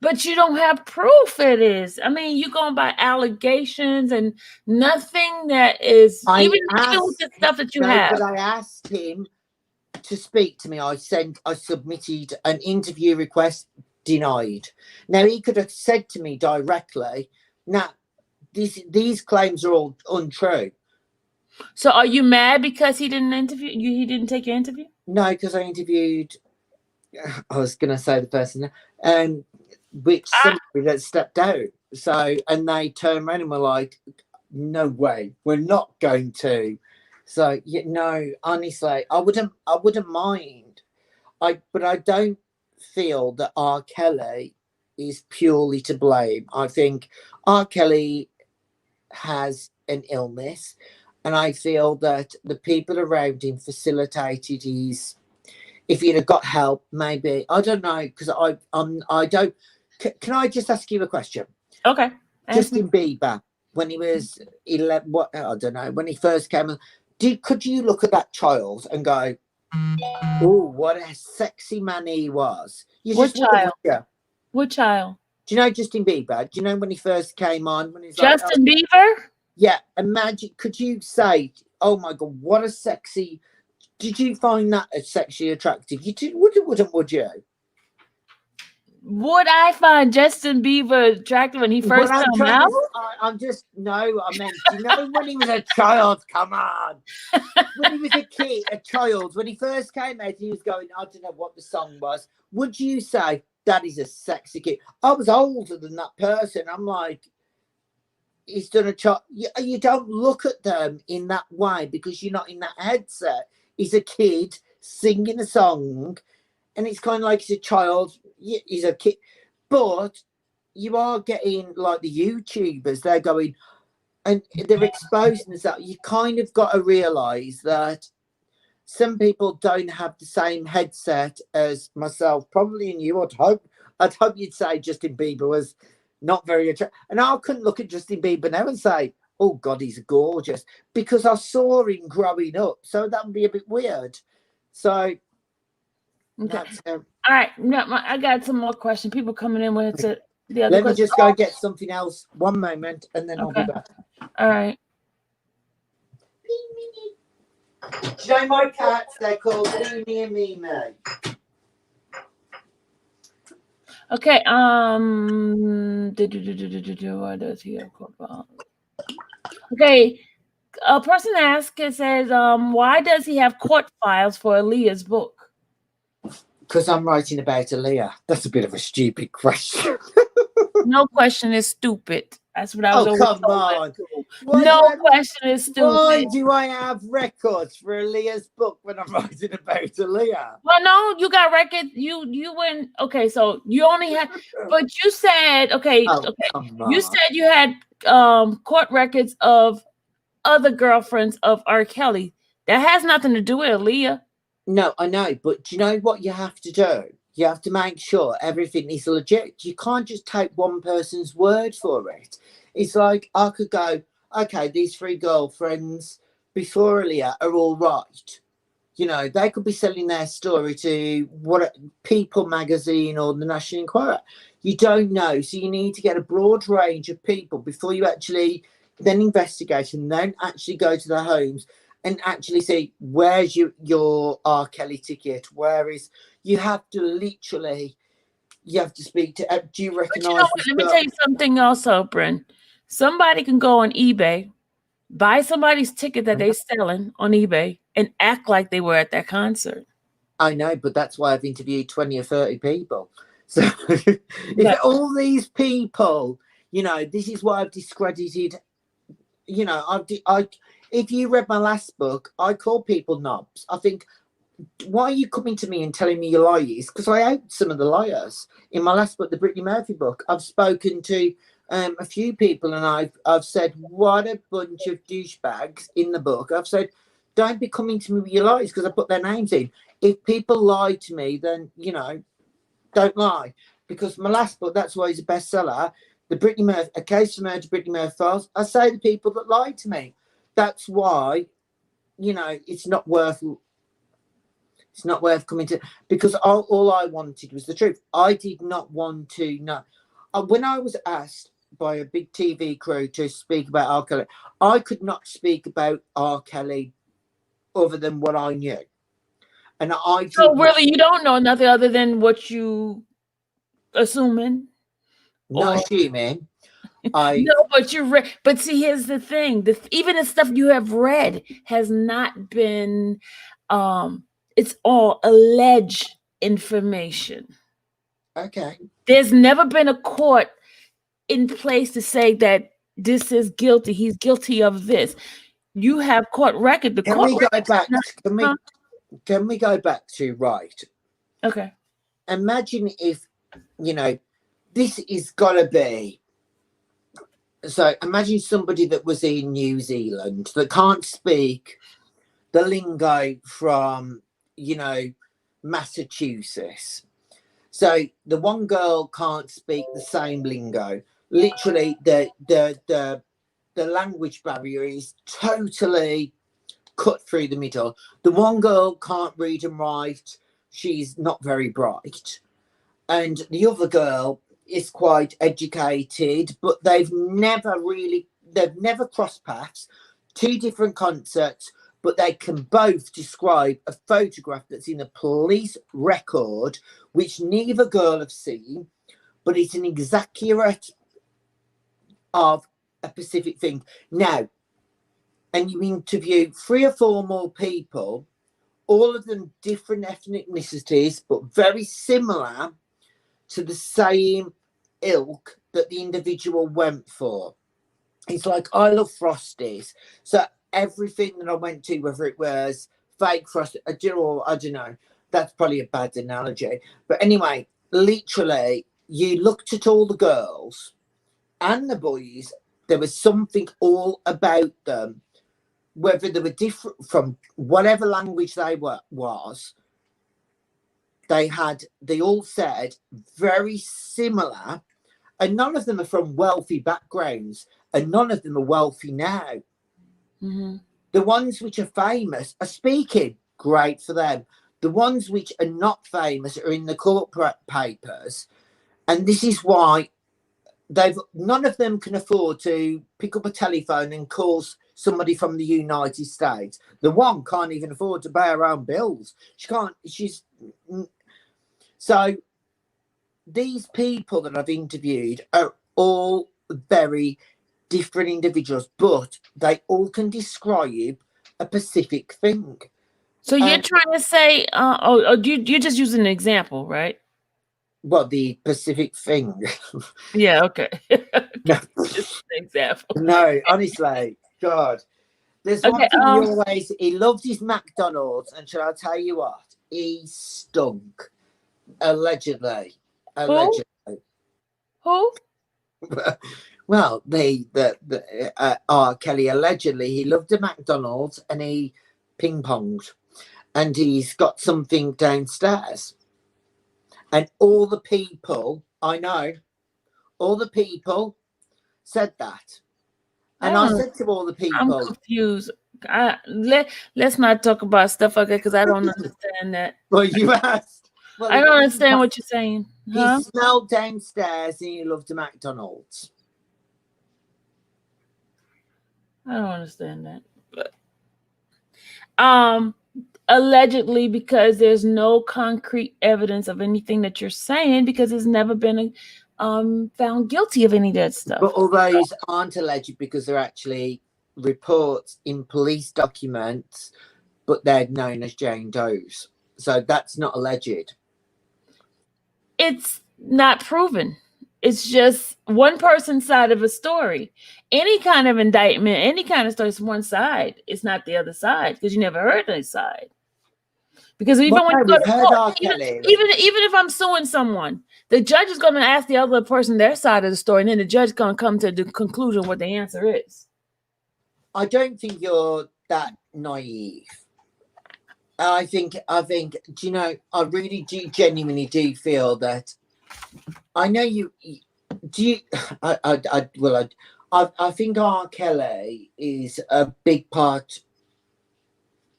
Speaker 1: But you don't have proof it is. I mean, you're going by allegations and nothing that is even with the stuff that you have.
Speaker 2: But I asked him to speak to me. I submitted an interview request, denied. Now he could have said to me directly, "Now, these claims are all untrue."
Speaker 1: So are you mad because he didn't interview you? He didn't take your interview?
Speaker 2: No, because I interviewed. I was going to say the person, which somebody that stepped out. So, and they turned around and were like, "No way, we're not going to." So, no, honestly, I wouldn't mind. But I don't feel that R. Kelly is purely to blame. I think R. Kelly has an illness, and I feel that the people around him facilitated his. If he'd have got help, maybe. I don't know, because I don't. Can I just ask you a question?
Speaker 1: Okay.
Speaker 2: Justin Bieber, when he was 11, I don't know, when he first came, could you look at that child and go, oh, what a sexy man he was?
Speaker 1: What child? What child?
Speaker 2: Do you know Justin Bieber? Do you know when he first came on? When he's
Speaker 1: Justin Bieber?
Speaker 2: Yeah. Imagine, could you say, oh my God, what a sexy... Did you find that sexually attractive? You wouldn't, would you?
Speaker 1: Would I find Justin Bieber attractive when he first came out?
Speaker 2: I meant, you know, when he was a child, come on. When he was a kid, a child, when he first came out, he was going, I don't know what the song was. Would you say, that is a sexy kid? I was older than that person. I'm like, he's done a child. You don't look at them in that way because you're not in that headset. He's a kid singing a song, and it's kind of like he's a child. He's a kid, but you are getting like the YouTubers. They're going and they're exposing that. You kind of got to realize that some people don't have the same headset as myself, probably, and you. I'd hope you'd say Justin Bieber was not very attractive, and I couldn't look at Justin Bieber now and say, oh God, he's gorgeous, because I saw him growing up. So that would be a bit weird. So
Speaker 1: Okay.
Speaker 2: that's
Speaker 1: All right. No, I got some more questions. People coming in with the other
Speaker 2: let me
Speaker 1: question.
Speaker 2: just go get something else. One moment, and then I'll be
Speaker 1: Okay.
Speaker 2: back.
Speaker 1: All right.
Speaker 2: Do you know my cats? They're called Beanie and Mimi.
Speaker 1: Okay. What does he have called about? Okay. A person asked, it says, why does he have court files for Aaliyah's book?
Speaker 2: Because I'm writing about Aaliyah. That's a bit of a stupid question.
Speaker 1: No question is stupid. That's what I was always
Speaker 2: come
Speaker 1: told at
Speaker 2: on.
Speaker 1: school.
Speaker 2: Why
Speaker 1: No
Speaker 2: do I-
Speaker 1: question is stupid.
Speaker 2: Why do I have records for Aaliyah's book when I'm writing about Aaliyah?
Speaker 1: Well, no, you got records. You went, okay, so you only had, but you said, okay,
Speaker 2: Oh,
Speaker 1: okay.
Speaker 2: come
Speaker 1: You
Speaker 2: on.
Speaker 1: said you had court records of other girlfriends of R. Kelly. That has nothing to do with Aaliyah.
Speaker 2: No, I know, but do you know what you have to do? You have to make sure everything is legit. You can't just take one person's word for it. It's like I could go, okay, these 3 girlfriends before Aaliyah are all right. You know, they could be selling their story to what People magazine or the National Enquirer. You don't know, so you need to get a broad range of people before you actually then investigate and then actually go to their homes and actually see where's your R. Kelly ticket. Where is, you have to literally, you have to speak to. Do you
Speaker 1: But
Speaker 2: recognise?
Speaker 1: you know what? Let me tell you something also, Bryn. Somebody can go on eBay, buy somebody's ticket that they're selling on eBay, and act like they were at that concert.
Speaker 2: I know, but that's why I've interviewed 20 or 30 people. So if all these people, you know, this is why I've discredited, you know, if you read my last book, I call people knobs. I think, why are you coming to me and telling me you're liars? Because I out some of the liars. In my last book, the Brittany Murphy book, I've spoken to a few people and I've said, what a bunch of douchebags in the book. I've said, don't be coming to me with your lies, because I put their names in. If people lie to me, then, you know, don't lie. Because my last book, that's why it's a bestseller, the Brittany Murphy, A Case of Murder, Brittany Murphy Files. I say the people that lied to me. That's why, you know, it's not worth coming to, because all I wanted was the truth. I did not want to know. When I was asked by a big TV crew to speak about R. Kelly, I could not speak about R. Kelly other than what I knew. And
Speaker 1: so really, you don't know nothing other than what you assuming?
Speaker 2: Not assuming.
Speaker 1: No, but you read. But see, here's the thing: even the stuff you have read has not been. It's all alleged information.
Speaker 2: Okay.
Speaker 1: There's never been a court in place to say that this is guilty. He's guilty of this. You have court record. The
Speaker 2: Can
Speaker 1: court
Speaker 2: we go
Speaker 1: record.
Speaker 2: back? Can we go back to right?
Speaker 1: Okay.
Speaker 2: Imagine if, you know, this is gotta be. So imagine somebody that was in New Zealand that can't speak the lingo from, you know, Massachusetts. So the one girl can't speak the same lingo. Literally, the language barrier is totally cut through the middle. The one girl can't read and write. She's not very bright. And the other girl is quite educated, but they've never crossed paths. 2 different concerts, but they can both describe a photograph that's in a police record, which neither girl have seen, but it's an exaggerate of a specific thing. Now, and you interview 3 or 4 more people, all of them different ethnicities, but very similar to the same ilk that the individual went for. It's like, I love Frosties. So everything that I went to, whether it was fake Frosties, I don't know. That's probably a bad analogy. But anyway, literally, you looked at all the girls and the boys, there was something all about them, whether they were different from whatever language they was, they all said very similar, and none of them are from wealthy backgrounds. and none of them are wealthy now.
Speaker 1: Mm-hmm.
Speaker 2: The ones which are famous are speaking, great for them. The ones which are not famous are in the corporate papers, and this is why none of them can afford to pick up a telephone and call somebody from the United States. The one can't even afford to pay her own bills. So these people that I've interviewed are all very different individuals, but they all can describe a specific thing.
Speaker 1: So you're trying to say, you're just using an example, right?
Speaker 2: What, the Pacific thing?
Speaker 1: Yeah, okay.
Speaker 2: No.
Speaker 1: Just an example.
Speaker 2: No, honestly, God. There's one thing he loved his McDonald's, and shall I tell you what? He stunk. Allegedly.
Speaker 1: Who?
Speaker 2: Well, R. Kelly, allegedly, he loved a McDonald's and he ping-ponged. And he's got something downstairs. And all the people, I know, all the people said that. And I said to all the people,
Speaker 1: I'm confused. Let's not talk about stuff like that because I don't understand that.
Speaker 2: Well, you asked. Well,
Speaker 1: I don't understand what you're saying. Huh?
Speaker 2: He smelled downstairs and he loved a McDonald's.
Speaker 1: I don't understand that. But, allegedly, because there's no concrete evidence of anything that you're saying, because it's never been found guilty of any of that stuff.
Speaker 2: But all those aren't alleged because they're actually reports in police documents, but they're known as Jane Doe's. So that's not alleged.
Speaker 1: It's not proven. It's just one person's side of a story. Any kind of indictment, any kind of story is one side. It's not the other side because you never heard their side. Because even when you go to court, even if I'm suing someone, the judge is going to ask the other person their side of the story, and then the judge is going to come to the conclusion what the answer is.
Speaker 2: I don't think you're that naive. I think, do you know, I really do genuinely do feel that I know you do. I think R. Kelly is a big part,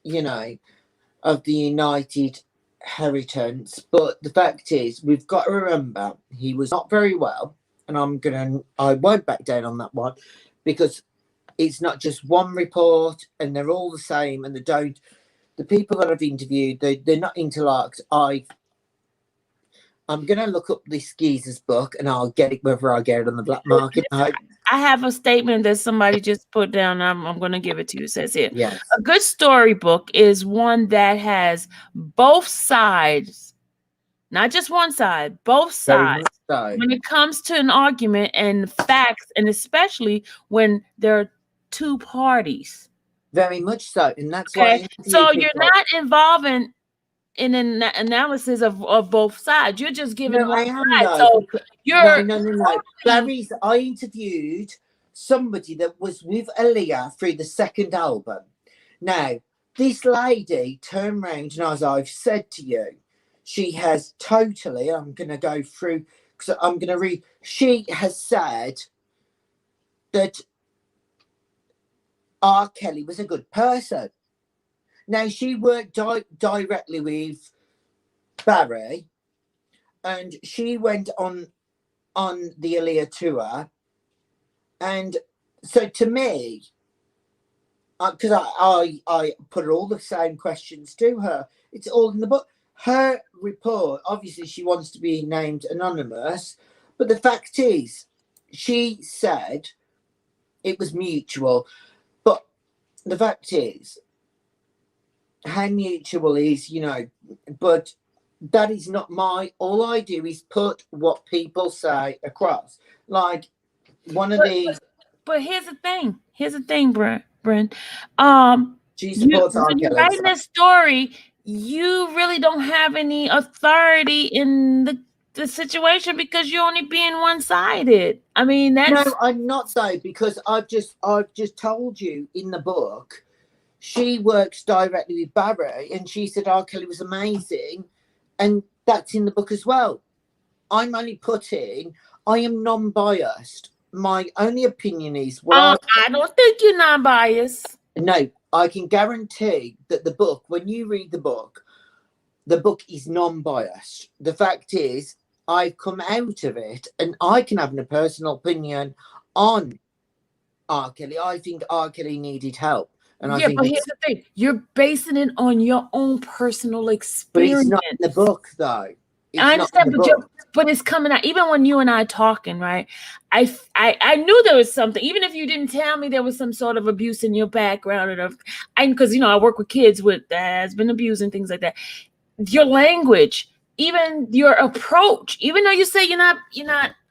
Speaker 2: you know, of the United Inheritance. But the fact is, we've got to remember he was not very well, and I won't back down on that one because it's not just one report, and they're all the same, and the people that I've interviewed, they're not interlocked. I'm going to look up this geezer's book and I'll get it whether I get it on the black market.
Speaker 1: I have a statement that somebody just put down. I'm going to give it to you. It says here,
Speaker 2: yes.
Speaker 1: A good storybook is one that has both sides, not just one side, both sides.
Speaker 2: So.
Speaker 1: When it comes to an argument and facts, and especially when there are two parties.
Speaker 2: Very much so. And that's
Speaker 1: okay.
Speaker 2: why.
Speaker 1: So you're not involving in an analysis of both sides. You're just giving one side. So you're
Speaker 2: no. Larry's. I interviewed somebody that was with Aaliyah through the second album. Now, this lady turned around, and as I've said to you, she has totally. I'm going to go through because I'm going to read. She has said that R. Kelly was a good person. Now, she worked directly with Barry, and she went on the Aaliyah tour. And so to me, because I put all the same questions to her, it's all in the book. Her report, obviously she wants to be named anonymous, but the fact is, she said it was mutual. But the fact is, how mutual is, you know, but that is not all I do is put what people say across. Like one of these.
Speaker 1: But here's the thing, Bryn.
Speaker 2: She supports
Speaker 1: when you're writing this story, you really don't have any authority in the situation because you're only being one-sided. I mean, that's
Speaker 2: no, I'm not though, because I've just told you in the book. She works directly with Barry, and she said R. Kelly was amazing, and that's in the book as well. I'm only putting, I am non-biased. my only opinion is what
Speaker 1: I don't think you're non-biased.
Speaker 2: no, I can guarantee that the book, when you read the book is non-biased. The fact is, I've come out of it and I can have a personal opinion on R. Kelly. I think R. Kelly needed help. And I think
Speaker 1: but here's the thing. You're basing it on your own personal experience.
Speaker 2: But it's not in the book, though.
Speaker 1: I understand, but it's coming out. Even when you and I talking, right? I knew there was something. Even if you didn't tell me there was some sort of abuse in your background, because I work with kids that has been abused and things like that. Your language, even your approach, even though you say you're not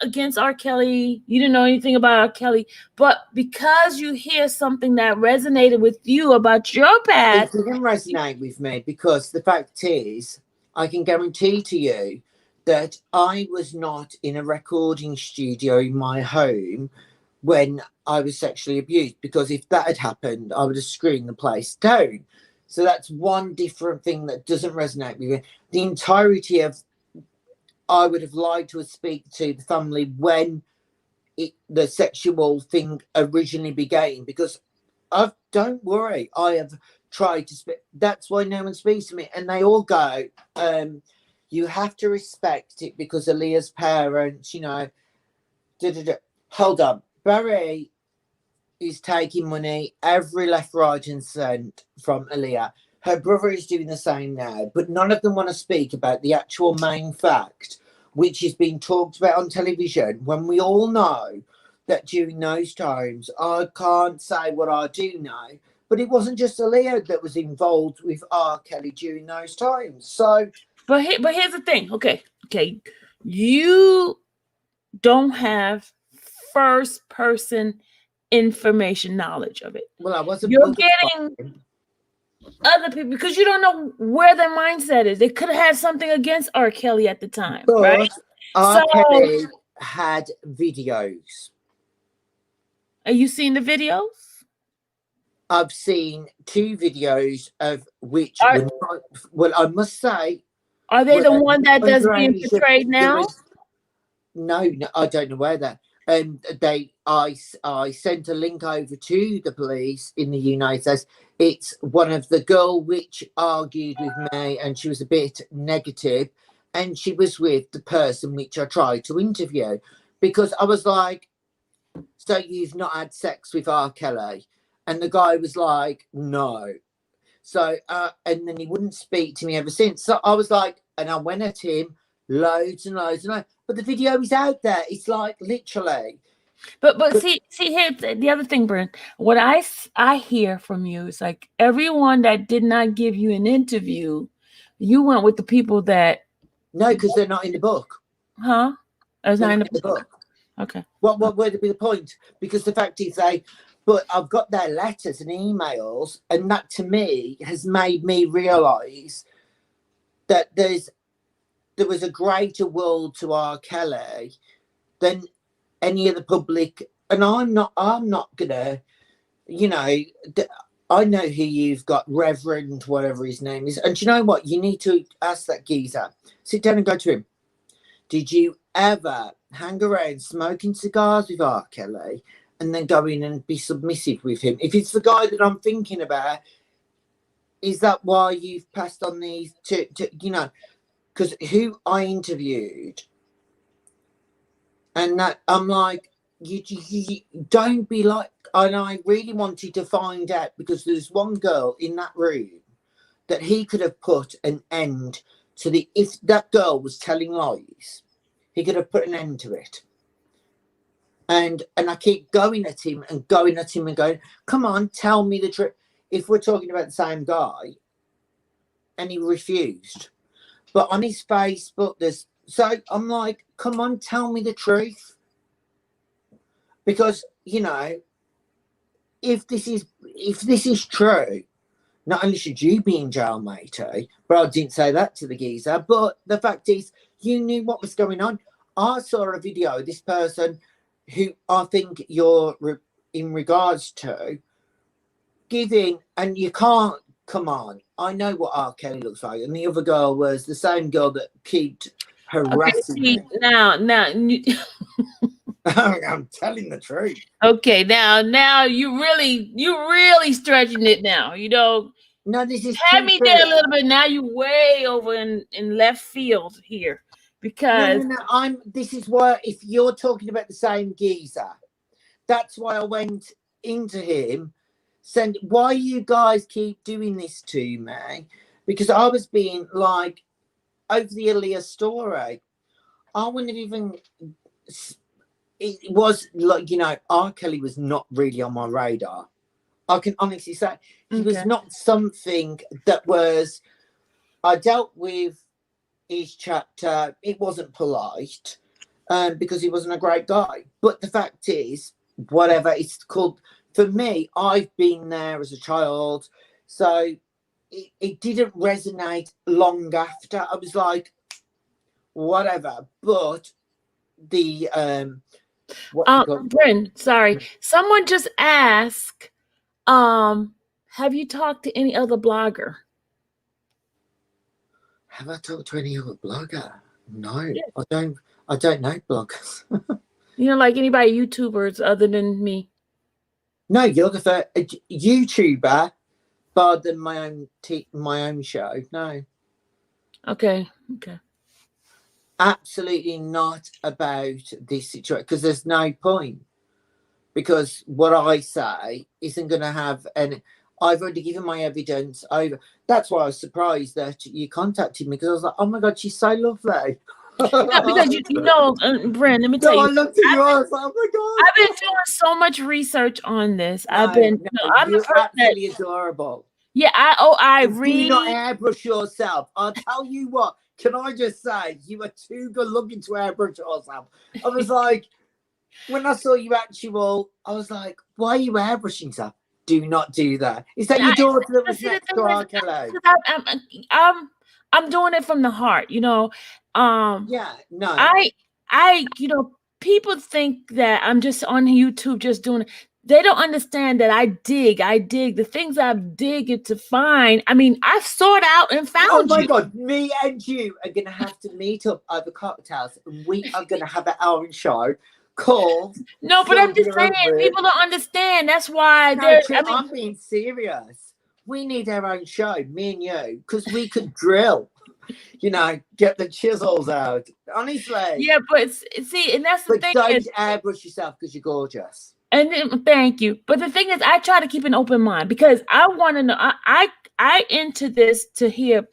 Speaker 1: against R. Kelly, you didn't know anything about R. Kelly, but because you hear something that resonated with you about your past,
Speaker 2: it didn't resonate with me because the fact is, I can guarantee to you that I was not in a recording studio in my home when I was sexually abused, because if that had happened, I would have screwed the place down. So that's one different thing that doesn't resonate with me. The entirety of, I would have liked to speak to the family when the sexual thing originally began, because don't worry, I have tried to speak. That's why no one speaks to me, and they all go, you have to respect it because Aaliyah's parents, Hold on, Barry is taking money every left, right, and centre from Aaliyah. Her brother is doing the same now, but none of them want to speak about the actual main fact, which is being talked about on television, when we all know that during those times, I can't say what I do know, but it wasn't just Aaliyah that was involved with R. Kelly during those times. So,
Speaker 1: but here's the thing. Okay, you don't have first person information knowledge of it.
Speaker 2: Well, I wasn't.
Speaker 1: You're getting other people because you don't know where their mindset is. They could have had something against R. Kelly at the time,
Speaker 2: but
Speaker 1: right?
Speaker 2: R. Kelly had videos.
Speaker 1: Are you seeing the videos?
Speaker 2: I've seen 2 videos of which well, I must say,
Speaker 1: are they the one that's being portrayed now?
Speaker 2: No, I don't know where that. I sent a link over to the police in the United States. It's one of the girl which argued with me, and she was a bit negative, and she was with the person which I tried to interview, because I was like, so you've not had sex with R. Kelly? And the guy was like, no. So, and then he wouldn't speak to me ever since. So I was like, and I went at him loads and loads and loads. But the video is out there. It's like literally.
Speaker 1: But see, here's the other thing, Bryn. What I hear from you is like everyone that did not give you an interview, you went with the people that.
Speaker 2: No, because they're not in the book.
Speaker 1: Huh? That's not in the
Speaker 2: book.
Speaker 1: Okay.
Speaker 2: What would be the point? Because the fact is, but I've got their letters and emails, and that to me has made me realise that there was a greater world to R. Kelly than any of the public. And I'm not gonna, I know who you've got, Reverend, whatever his name is. And you know what? You need to ask that geezer. Sit down and go to him. Did you ever hang around smoking cigars with R. Kelly and then go in and be submissive with him? If it's the guy that I'm thinking about, is that why you've passed on these to because who I interviewed, and that I'm like, you don't be like, and I really wanted to find out, because there's one girl in that room that he could have put an end to if that girl was telling lies, he could have put an end to it. And I keep going at him and going, come on, tell me the truth. If we're talking about the same guy, and he refused. But on his Facebook, so I'm like, come on, tell me the truth. Because, if this is true, not only should you be in jail, matey, but I didn't say that to the geezer, but the fact is, you knew what was going on. I saw a video of this person who I think you're in regards to giving, and you can't, come on, I know what R. Kelly looks like, and the other girl was the same girl that kept harassing me.
Speaker 1: Now
Speaker 2: I'm telling the truth.
Speaker 1: Okay, now you really stretching it now. You know,
Speaker 2: No, this is
Speaker 1: had
Speaker 2: too
Speaker 1: me
Speaker 2: true.
Speaker 1: there a little bit. Now you way over in left field here, because
Speaker 2: No. This is why, if you're talking about the same geezer, that's why I went into him. Said, why you guys keep doing this to me? Because I was being like, over the Aaliyah story, I wouldn't have even. It was like, R. Kelly was not really on my radar. I can honestly say he was not something that was. I dealt with his chapter. It wasn't polite, because he wasn't a great guy. But the fact is, whatever it's called, for me, I've been there as a child, so it didn't resonate long after. I was like, whatever. But the
Speaker 1: Bryn, sorry, someone just asked, have you talked to any other blogger?
Speaker 2: Have I talked to any other blogger? No, yes. I don't know bloggers.
Speaker 1: Like anybody, YouTubers other than me?
Speaker 2: No, you're the first YouTuber, bar than my own show. No.
Speaker 1: Okay.
Speaker 2: Absolutely not about this situation, because there's no point. Because what I say isn't going to have any. I've already given my evidence over. That's why I was surprised that you contacted me, because I was like, oh my God, she's so lovely.
Speaker 1: Yeah, because Bryn, let me tell you.
Speaker 2: I looked at you. I was like, oh my God.
Speaker 1: I've been doing so much research on this. I'm
Speaker 2: you're absolutely adorable.
Speaker 1: Yeah, I really.
Speaker 2: Do not airbrush yourself. I'll tell you what. Can I just say, you are too good looking to airbrush yourself. I was like, when I saw you actual, I was like, why are you airbrushing yourself? Do not do that. Is that your daughter that was next to R. Kelly?
Speaker 1: I'm doing it from the heart,
Speaker 2: Yeah, no.
Speaker 1: I people think that I'm just on YouTube just doing it. They don't understand that I dig the things I dig to find. I mean, I've sought out and found you.
Speaker 2: Oh my God, me and you are going to have to meet up over cocktails, and we are going to have an hour show called.
Speaker 1: No, but I'm just saying, people don't understand. That's why
Speaker 2: I'm being serious. We need our own show, me and you, because we could drill. Get the chisels out. Honestly.
Speaker 1: Yeah, but see, and that's the thing.
Speaker 2: But don't airbrush yourself, because you're gorgeous.
Speaker 1: And then, thank you. But the thing is, I try to keep an open mind, because I want to know. I into this to hear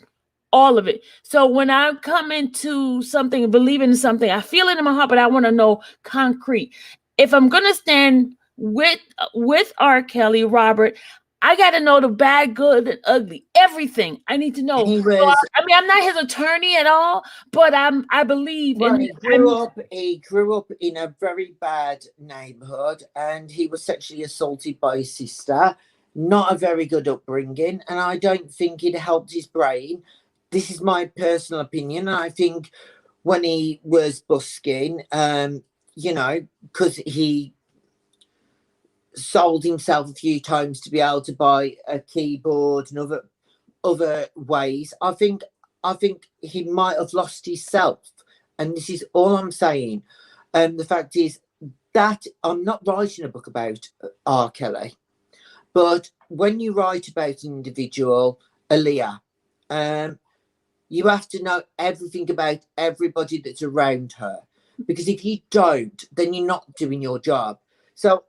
Speaker 1: all of it. So when I come into something, believe in something, I feel it in my heart, but I want to know concrete. If I'm gonna stand with R. Kelly, Robert, I got to know the bad, good, and ugly, everything. I need to know. I'm not his attorney at all, but I believe in.
Speaker 2: He grew up in a very bad neighborhood, and he was sexually assaulted by his sister. Not a very good upbringing, and I don't think it helped his brain. This is my personal opinion. I think when he was busking, because he sold himself a few times to be able to buy a keyboard and other ways, I think he might have lost himself, and this is all I'm saying. The fact is that I'm not writing a book about R. Kelly, but when you write about an individual, Aaliyah, you have to know everything about everybody that's around her, because if you don't, then you're not doing your job. So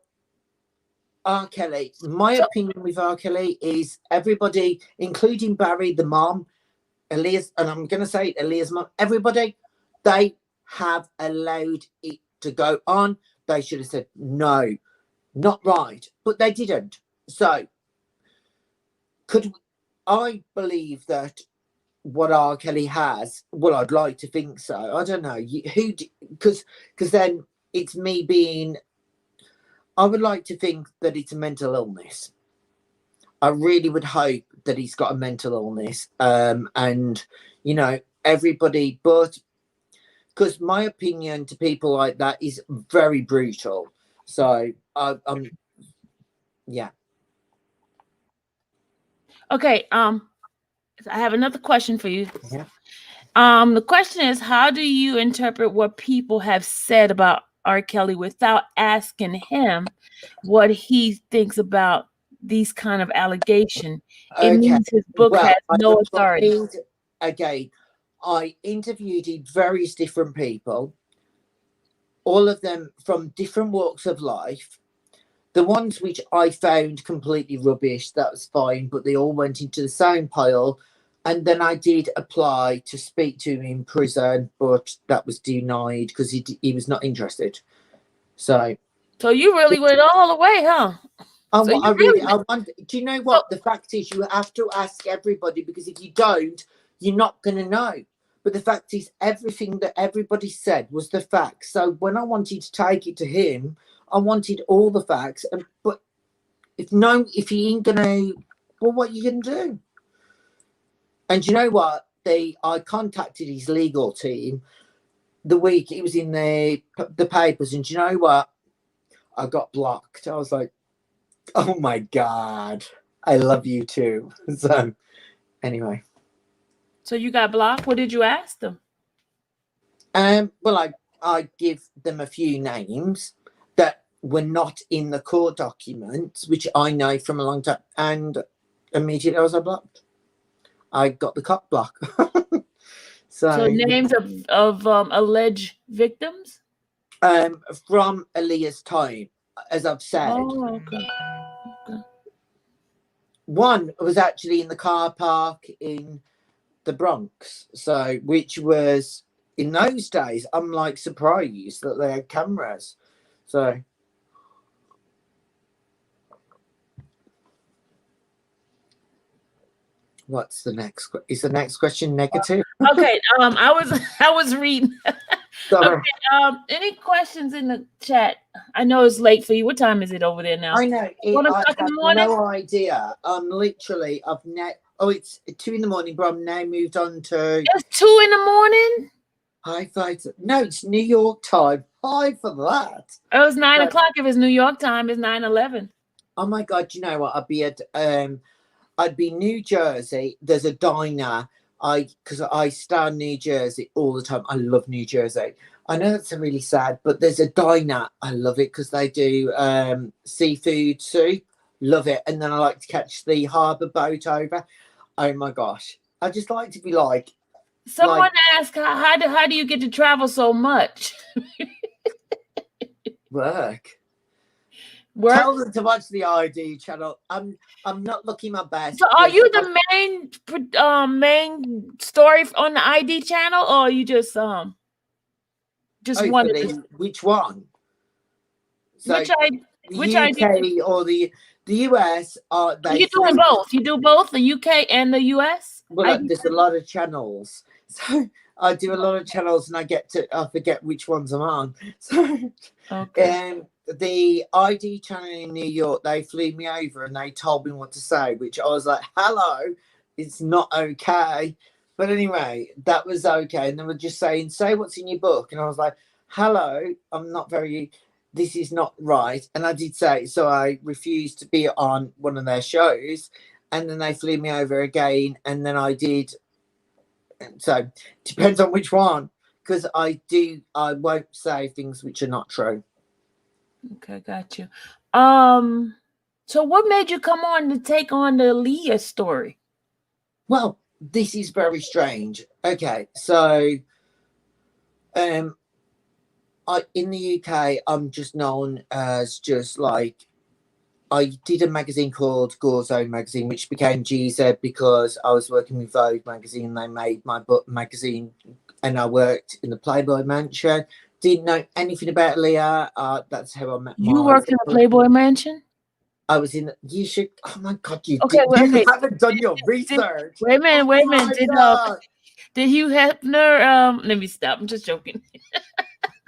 Speaker 2: R. Kelly, my opinion with R. Kelly is everybody, including Barry, the mom, Aaliyah's, and I'm going to say Aaliyah's mom, everybody, they have allowed it to go on. They should have said, no, not right, but they didn't. So I believe that what R. Kelly has, well, I'd like to think so. I don't know because then it's me being. I would like to think that it's a mental illness. I really would hope that he's got a mental illness. And everybody, but because my opinion to people like that is very brutal. So yeah.
Speaker 1: Okay. I have another question for you.
Speaker 2: Yeah.
Speaker 1: The question is, how do you interpret what people have said about R. Kelly without asking him what he thinks about these kind of allegation. It means his book has no authority.
Speaker 2: Again, I interviewed various different people, all of them from different walks of life. The ones which I found completely rubbish, that was fine, but they all went into the same pile. And then I did apply to speak to him in prison, but that was denied because he was not interested. So
Speaker 1: you really went all the way, huh?
Speaker 2: Do you know what? The fact is, you have to ask everybody, because if you don't, you're not going to know. But the fact is, everything that everybody said was the facts. So when I wanted to take it to him, I wanted all the facts. But if he ain't gonna, well, what are you gonna do? And you know what? I contacted his legal team the week it was in the papers, and you know what? I got blocked. I was like, oh my God, I love you too. So anyway.
Speaker 1: So you got blocked? What did you ask them?
Speaker 2: Well, I give them a few names that were not in the court documents, which I know from a long time, and immediately I was blocked. I got the cock block. So
Speaker 1: names of alleged victims?
Speaker 2: From Aaliyah's time, as I've said.
Speaker 1: Oh, okay.
Speaker 2: One was actually in the car park in the Bronx, so which was in those days. I'm like surprised that they had cameras. So what's the next? Is the next question negative?
Speaker 1: Okay. I was reading.
Speaker 2: Sorry.
Speaker 1: Okay. Any questions in the chat? I know it's late for you. What time is it over there now?
Speaker 2: I know. I have no idea. Literally, it's 2 a.m, but I'm now moved on to.
Speaker 1: It's 2 a.m.
Speaker 2: High five. No, it's New York time. Hi for that.
Speaker 1: It was 9 o'clock. If it's New York time, it's 9:11.
Speaker 2: Oh my God! You know what? I'd be New Jersey. There's a diner. Because I stay in New Jersey all the time. I love New Jersey. I know that's really sad, but there's a diner. I love it because they do seafood soup. Love it. And then I like to catch the harbour boat over. Oh my gosh. I just like to be like.
Speaker 1: Someone asked, how do you get to travel so much?
Speaker 2: Work. Tell them to watch the ID channel. I'm not looking my best.
Speaker 1: So are you the main story on the ID channel, or are you just one?
Speaker 2: Which one? So
Speaker 1: which
Speaker 2: UK
Speaker 1: ID?
Speaker 2: Or the US?
Speaker 1: You're doing both. You do both, the UK and the US.
Speaker 2: Well, there's a lot of channels, so I do a lot of channels, and I forget which ones I'm on. So,
Speaker 1: okay.
Speaker 2: The ID channel in New York, they flew me over and they told me what to say, which I was like, hello, it's not okay. But anyway, that was okay. And they were just saying, say what's in your book. And I was like, hello, this is not right. And I did say, so I refused to be on one of their shows. And then they flew me over again. And then I did. So depends on which one, because I won't say things which are not true.
Speaker 1: Okay, got you. So what made you come on to take on the Aaliyah story?
Speaker 2: Well, this is very strange. Okay, so in the UK, I'm just known as just like, I did a magazine called Gore's Own Magazine, which became GZ because I was working with Vogue magazine. They made my book magazine, and I worked in the Playboy Mansion. Didn't know anything about Aaliyah. That's how I met.
Speaker 1: You worked in the Playboy Mansion?
Speaker 2: I was in. You should. Oh my God! You haven't done your research.
Speaker 1: Wait a minute. Did Hugh Hefner? Let me stop. I'm just joking.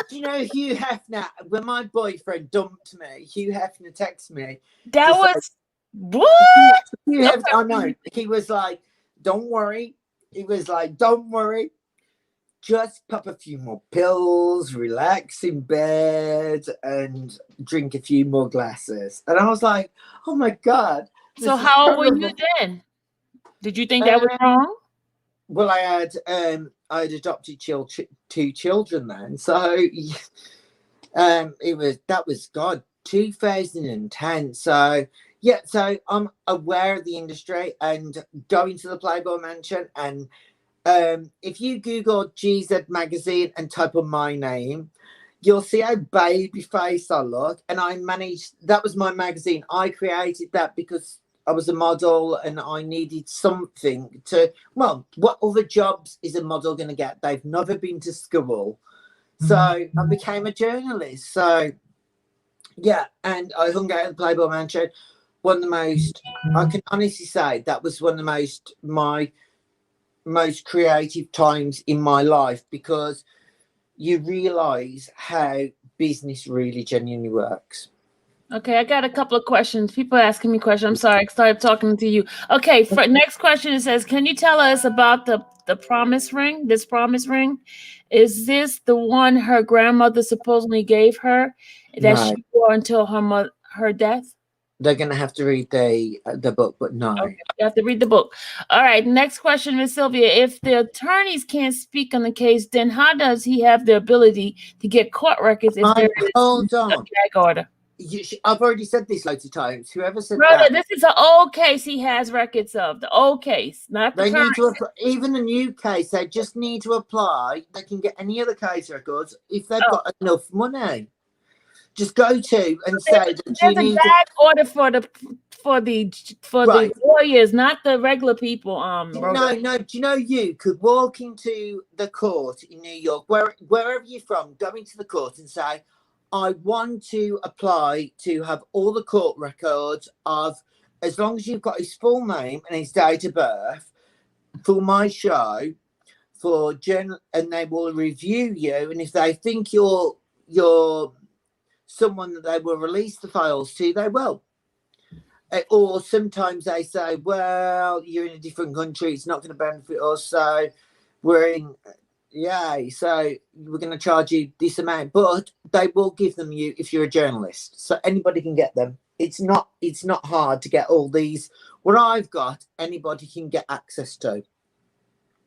Speaker 2: Do you know Hugh Hefner? When my boyfriend dumped me, Hugh Hefner texted me.
Speaker 1: That was what?
Speaker 2: Hugh Hefner, I know. He was like, "Don't worry." He was like, "Don't worry. Just pop a few more pills, relax in bed, and drink a few more glasses." And I was like, "Oh my God!"
Speaker 1: So how old were you then? Did you think that was wrong?
Speaker 2: Well, I had adopted 2 children then, so That was God 2010. So yeah, so I'm aware of the industry and going to the Playboy Mansion, and if you Google GZ magazine and type in my name, you'll see how baby face I look. And I managed, that was my magazine. I created that because I was a model and I needed something to, well, what other jobs is a model going to get? They've never been to school. So I became a journalist. So yeah, and I hung out at the Playboy Mansion. One of the most, I can honestly say that was one of the my most creative times in my life, because you realize how business really genuinely works.
Speaker 1: Okay, I got a couple of questions. People are asking me questions. I'm sorry, I started talking to you. Okay, for next question, it says, can you tell us about the promise ring? This promise ring, is this the one her grandmother supposedly gave her that
Speaker 2: No.
Speaker 1: she wore until her death?
Speaker 2: They're going to have to read the book, but no.
Speaker 1: Okay, you have to read the book. All right, next question, Miss Sylvia. If the attorneys can't speak on the case, then how does he have the ability to get court records if there is
Speaker 2: Hold
Speaker 1: a
Speaker 2: on.
Speaker 1: gag order?
Speaker 2: I've already said this loads of times. Whoever said
Speaker 1: Brother,
Speaker 2: that,
Speaker 1: this is an old case he has records of. The old case, not the
Speaker 2: they
Speaker 1: current.
Speaker 2: need to apply. Even a new case, they just need to apply. They can get any other case records if they've got enough money. Just go to and say that you
Speaker 1: There's a
Speaker 2: need
Speaker 1: gag order for the lawyers, not the regular people.
Speaker 2: No. Do you know you could walk into the court in New York, wherever you're from, go into the court and say, I want to apply to have all the court records of, as long as you've got his full name and his date of birth, for my show, and they will review you. And if they think you're someone that they will release the files to, they will. Or sometimes they say, well, you're in a different country, it's not going to benefit us, so so we're going to charge you this amount. But they will give them you if you're a journalist, so anybody can get them. It's not hard to get all these. What I've got, anybody can get access to.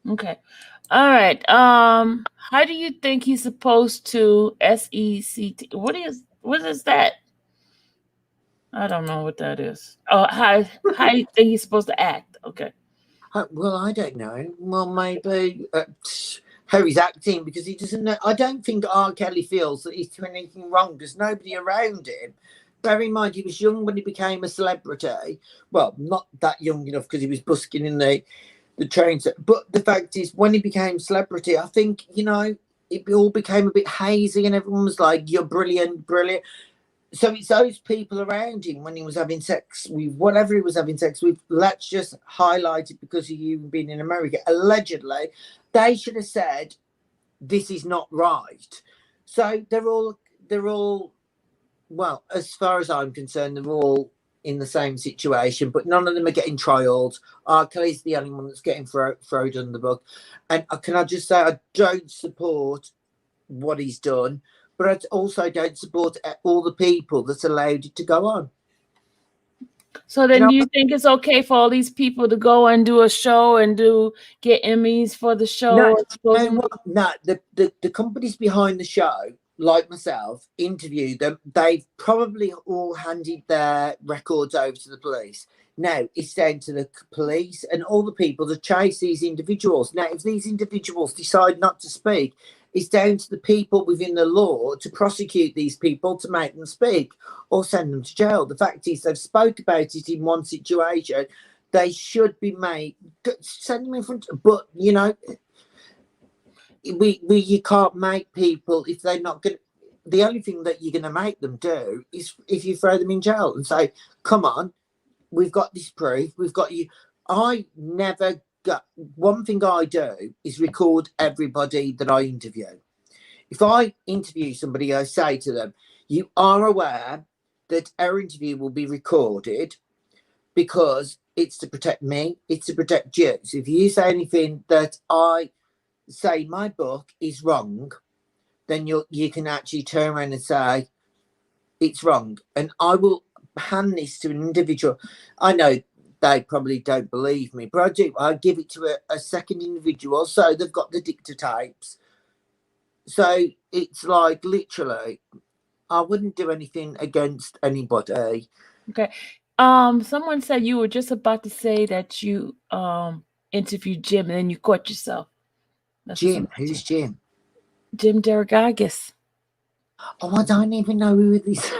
Speaker 1: Okay. All right. How do you think he's supposed to SECT? What is that? I don't know what that is. Oh, how do you think he's supposed to act? Okay.
Speaker 2: Well, I don't know. Well, maybe how he's acting, because he doesn't know. I don't think R. Kelly feels that he's doing anything wrong. There's nobody around him. Bear in mind, he was young when he became a celebrity. Well, not that young enough, because he was busking in the train set. But the fact is, when he became celebrity, I think, it all became a bit hazy and everyone was like, you're brilliant, brilliant. So it's those people around him when he was having sex with whatever he was having sex with. Let's just highlight it because of you being in America. Allegedly, they should have said, this is not right. So they're all, well, as far as I'm concerned, they're all in the same situation, but none of them are getting trialed. R. Kelly's the only one that's getting thrown under the book. And can I just say, I don't support what he's done, but I also don't support all the people that allowed it to go on.
Speaker 1: So then you think it's okay for all these people to go and do a show and get Emmys for the show?
Speaker 2: No, the companies behind the show, like myself, interviewed them. They've probably all handed their records over to the police. Now it's down to the police and all the people to chase these individuals. Now, if these individuals decide not to speak, it's down to the people within the law to prosecute these people, to make them speak or send them to jail. The fact is, they've spoke about it in one situation. They should be made, send them in front. But you can't make people, if they're not going. The only thing that you're going to make them do is if you throw them in jail and say, "Come on, we've got this proof. We've got you." I never. One thing I do is record everybody that I interview. If I interview somebody, I say to them, you are aware that our interview will be recorded because it's to protect me, it's to protect you. So if you say anything that I say my book is wrong, then you can actually turn around and say it's wrong. And I will hand this to an individual. I know they probably don't believe me, but I give it to a second individual, so they've got the dictatapes. So it's like literally I wouldn't do anything against anybody.
Speaker 1: Okay. Someone said you were just about to say that you interviewed Jim and then you caught yourself. That's what
Speaker 2: Jim,
Speaker 1: someone
Speaker 2: who's
Speaker 1: said.
Speaker 2: Jim?
Speaker 1: Jim Derrigagas.
Speaker 2: Oh, I don't even know who this.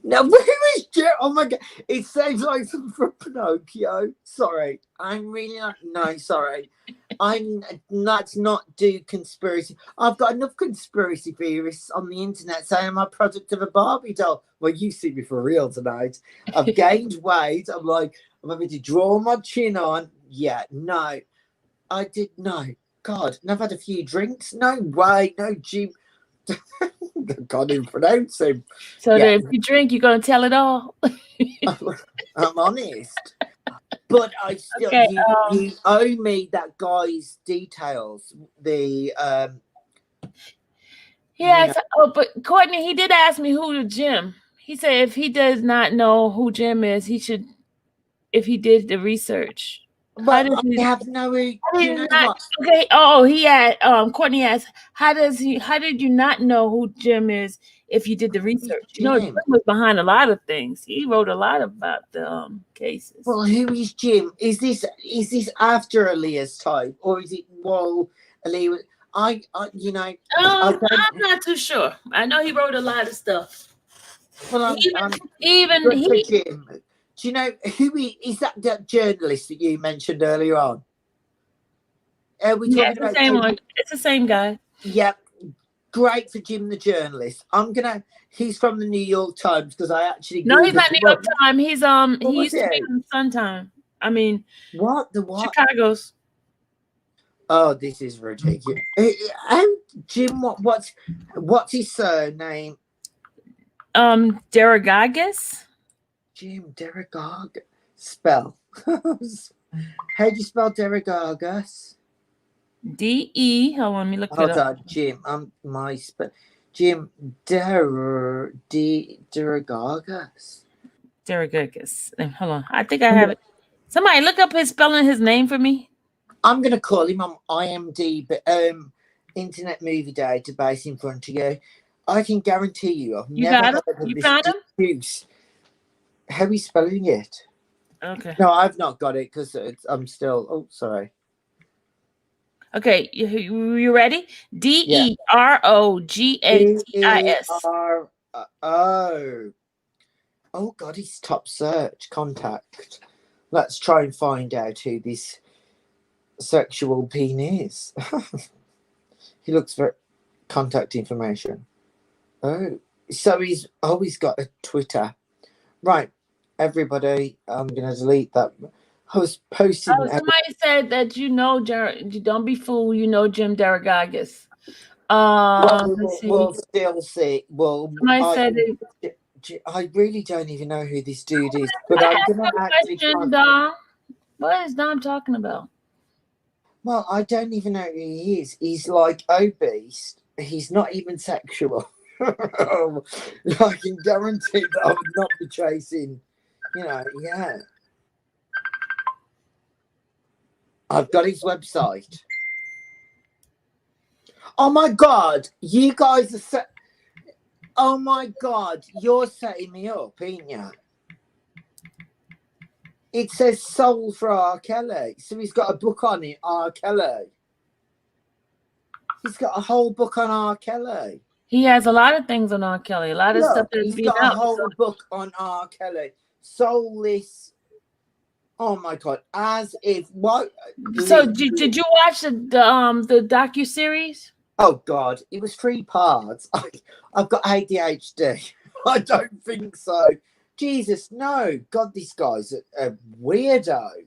Speaker 2: Now, who is Jim? Oh my god, it sounds like something from Pinocchio. Sorry, I'm really not. No, sorry, let's not do conspiracy. I've got enough conspiracy theorists on the internet saying I'm a product of a Barbie doll. Well, you see me for real tonight. I've gained weight. I'm having to draw my chin on. Yeah, no, I did no. God, and I've had a few drinks. No way, no Jim. I can't even pronounce him.
Speaker 1: So
Speaker 2: Yeah.
Speaker 1: that if you drink, you're gonna tell it all.
Speaker 2: I'm honest, but I still
Speaker 1: Okay,
Speaker 2: you owe me that guy's details. The
Speaker 1: yes. Oh, but Courtney, he did ask me who the Jim. He said if he does not know who Jim is, he should, if he did the research.
Speaker 2: Well, I have no. Do you know what?
Speaker 1: Okay. Oh, he had. Courtney asked, how did you not know who Jim is if you did the research? You know, Jim was behind a lot of things. He wrote a lot about the cases.
Speaker 2: Well, who is Jim? Is this after Aaliyah's time, or is it while Aaliyah? I'm
Speaker 1: not too sure. I know he wrote a lot of stuff.
Speaker 2: Well,
Speaker 1: even
Speaker 2: Jim. Do you know who he is? That journalist that you mentioned earlier on?
Speaker 1: It's the same one. It's the same guy.
Speaker 2: Yep. Great for Jim the journalist. He's from the New York Times because I actually.
Speaker 1: No, he's not New York Times. He's he used to be on Sun Time. I mean,
Speaker 2: what?
Speaker 1: Chicago's.
Speaker 2: Oh, this is ridiculous. Jim, what's his surname?
Speaker 1: Derrigagas.
Speaker 2: Jim Derrigagas. Spell. How do you spell Derrigagas?
Speaker 1: D-E. Hold on, let me look it up.
Speaker 2: Jim. Jim Derrigagas.
Speaker 1: Derrigagas. Hold on. I think I have it. Somebody look up spelling his name for me.
Speaker 2: I'm gonna call him on IMDb, Internet Movie Database in front of you. I can guarantee you, I've never heard of this excuse. How are you spelling it?
Speaker 1: Okay.
Speaker 2: No, I've not got it because I'm still. Oh, sorry.
Speaker 1: Okay, you ready? Derrogatis.
Speaker 2: Oh God, he's top search contact. Let's try and find out who this sexual being is. He looks for contact information. Oh, so he's got a Twitter. Right, everybody, I'm gonna delete that. I was posting.
Speaker 1: Somebody said that don't be fooled. You know Jim Derrigagas.
Speaker 2: We'll still see. Well, I really don't even know who this dude is, but I'm gonna actually.
Speaker 1: Dom. What is Dom talking about?
Speaker 2: Well, I don't even know who he is. He's like obese. He's not even sexual. I can guarantee that I would not be chasing, yeah. I've got his website. Oh my God, you guys are oh my God, you're setting me up, ain't you? It says Soul for R. Kelly. So he's got a book on it, R. Kelly. He's got a whole book on R. Kelly.
Speaker 1: He has a lot of things on R. Kelly. A lot of stuff that's
Speaker 2: he's got a whole book on R. Kelly. Soulless. Oh my God! As if what?
Speaker 1: So did you watch the docuseries?
Speaker 2: Oh God! It was 3 parts. I've got ADHD. I don't think so. Jesus, no! God, this guy's a weirdo.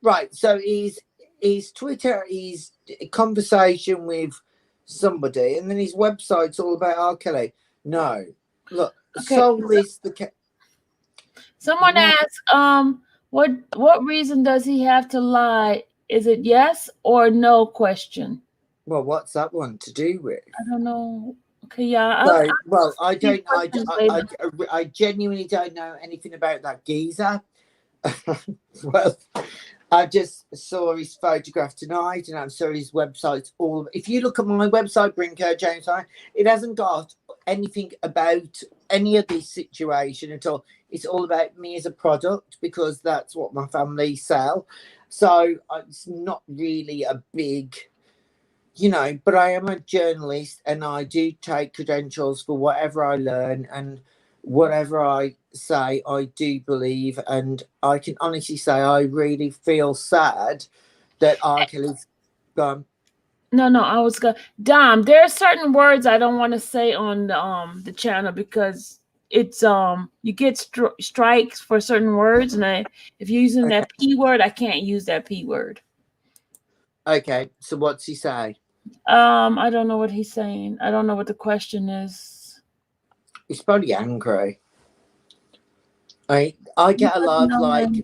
Speaker 2: Right. So his Twitter is a conversation with somebody, and then his website's all about R. Kelly. No, look, Soulless.
Speaker 1: Someone asked, what reason does he have to lie? Is it yes or no question?
Speaker 2: Well, what's that one to do with?
Speaker 1: I don't know. Okay, yeah.
Speaker 2: I don't. I genuinely don't know anything about that geezer. Well, I just saw his photograph tonight, and I saw his website. All if you look at my website, Bryn Curt James Hammond, it hasn't got anything about any of this situation at all. It's all about me as a product because that's what my family sell. So it's not really a big, but I am a journalist and I do take credentials for whatever I learn and whatever I say, I do believe. And I can honestly say I really feel sad that R. Kelly's gone.
Speaker 1: No, I was going. Dom, there are certain words I don't want to say on the channel because it's you get strikes for certain words, and if you're using that P word, I can't use that P word.
Speaker 2: Okay, so what's he say?
Speaker 1: I don't know what he's saying. I don't know what the question is.
Speaker 2: He's probably angry. I get a lot of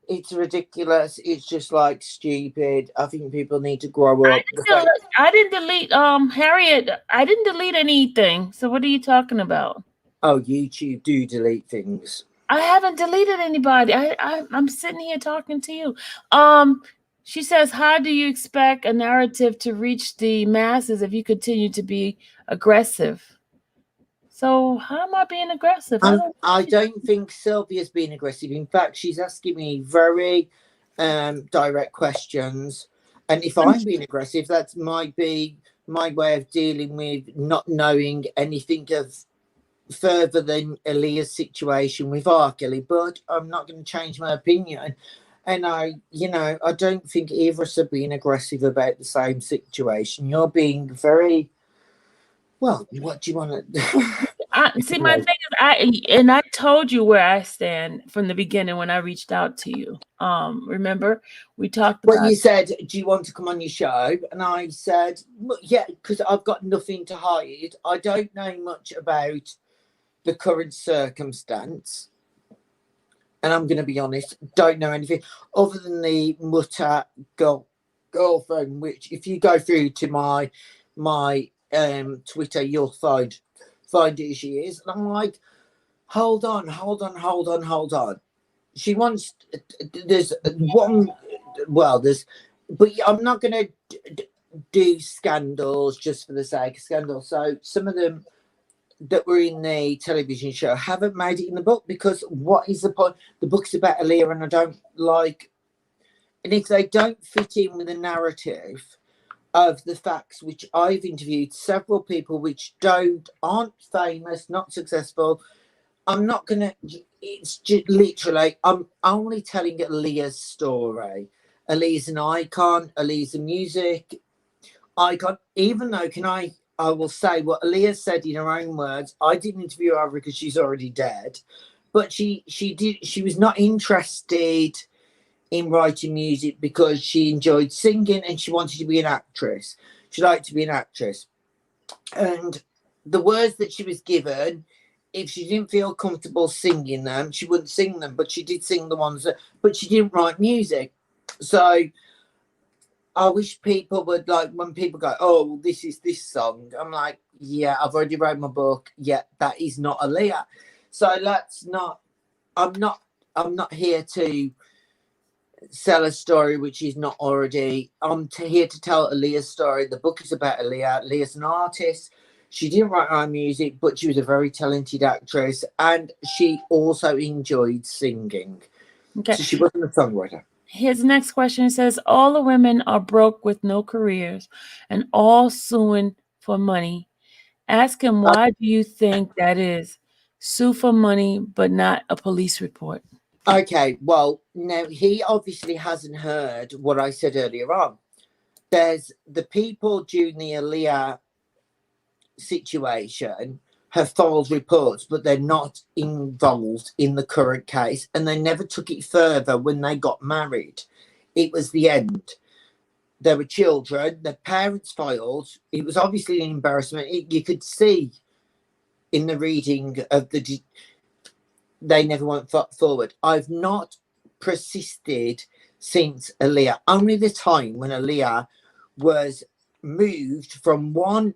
Speaker 2: it's ridiculous. It's just like stupid. I think people need to grow up.
Speaker 1: I didn't delete Harriet. I didn't delete anything. So what are you talking about?
Speaker 2: Oh, YouTube do delete things.
Speaker 1: I haven't deleted anybody. I'm sitting here talking to you. She says, how do you expect a narrative to reach the masses if you continue to be aggressive? So how am I being aggressive?
Speaker 2: I don't think Sylvia's being aggressive. In fact, she's asking me very direct questions. And if I'm being aggressive, that might be my way of dealing with not knowing anything of further than Aaliyah's situation with R. Kelly. But I'm not going to change my opinion. And I don't think either of us are being aggressive about the same situation. You're being very, well, what do you want to...
Speaker 1: See, my thing is, I told you where I stand from the beginning when I reached out to you. Remember, we talked about...
Speaker 2: Well, you said, do you want to come on your show? And I said, well, yeah, because I've got nothing to hide. I don't know much about the current circumstance. And I'm going to be honest, don't know anything other than the mutter girlfriend, which if you go through to my Twitter, you'll find who she is. And I'm like, hold on. She wants, there's one, well, but I'm not going to do scandals just for the sake of scandals. So some of them that were in the television show haven't made it in the book because what is the point? The book's about Aaliyah and I don't like, and if they don't fit in with the narrative of the facts, which I've interviewed several people which aren't famous, not successful, I'm not going to, it's just literally, I'm only telling Aaliyah's story. Aaliyah's an icon, Aaliyah's a music icon, even though I will say what Aaliyah said in her own words. I didn't interview her because she's already dead, but she was not interested in writing music because she enjoyed singing and she wanted to be an actress. She liked to be an actress. And the words that she was given, if she didn't feel comfortable singing them, she wouldn't sing them, but she did sing the ones but she didn't write music. So I wish people would, like, when people go, oh, well, this is this song. I'm like, yeah, I've already wrote my book. Yeah, that is not Aaliyah. So I'm not here to sell a story which is not already. I'm here to tell Aaliyah's story. The book is about Aaliyah. Aaliyah's an artist. She didn't write her own music, but she was a very talented actress, and she also enjoyed singing. Okay. So she wasn't a songwriter.
Speaker 1: His next question says, all the women are broke with no careers and all suing for money. Ask him, why do you think that is? Sue for money, but not a police report.
Speaker 2: Okay, well, now he obviously hasn't heard what I said earlier on. There's the people during the Aaliyah situation have filed reports, but they're not involved in the current case, and they never took it further when they got married. It was the end. There were children, their parents filed. It was obviously an embarrassment. You could see in the reading of they never went forward. I've not persisted since Aaliyah. Only the time when Aaliyah was moved from one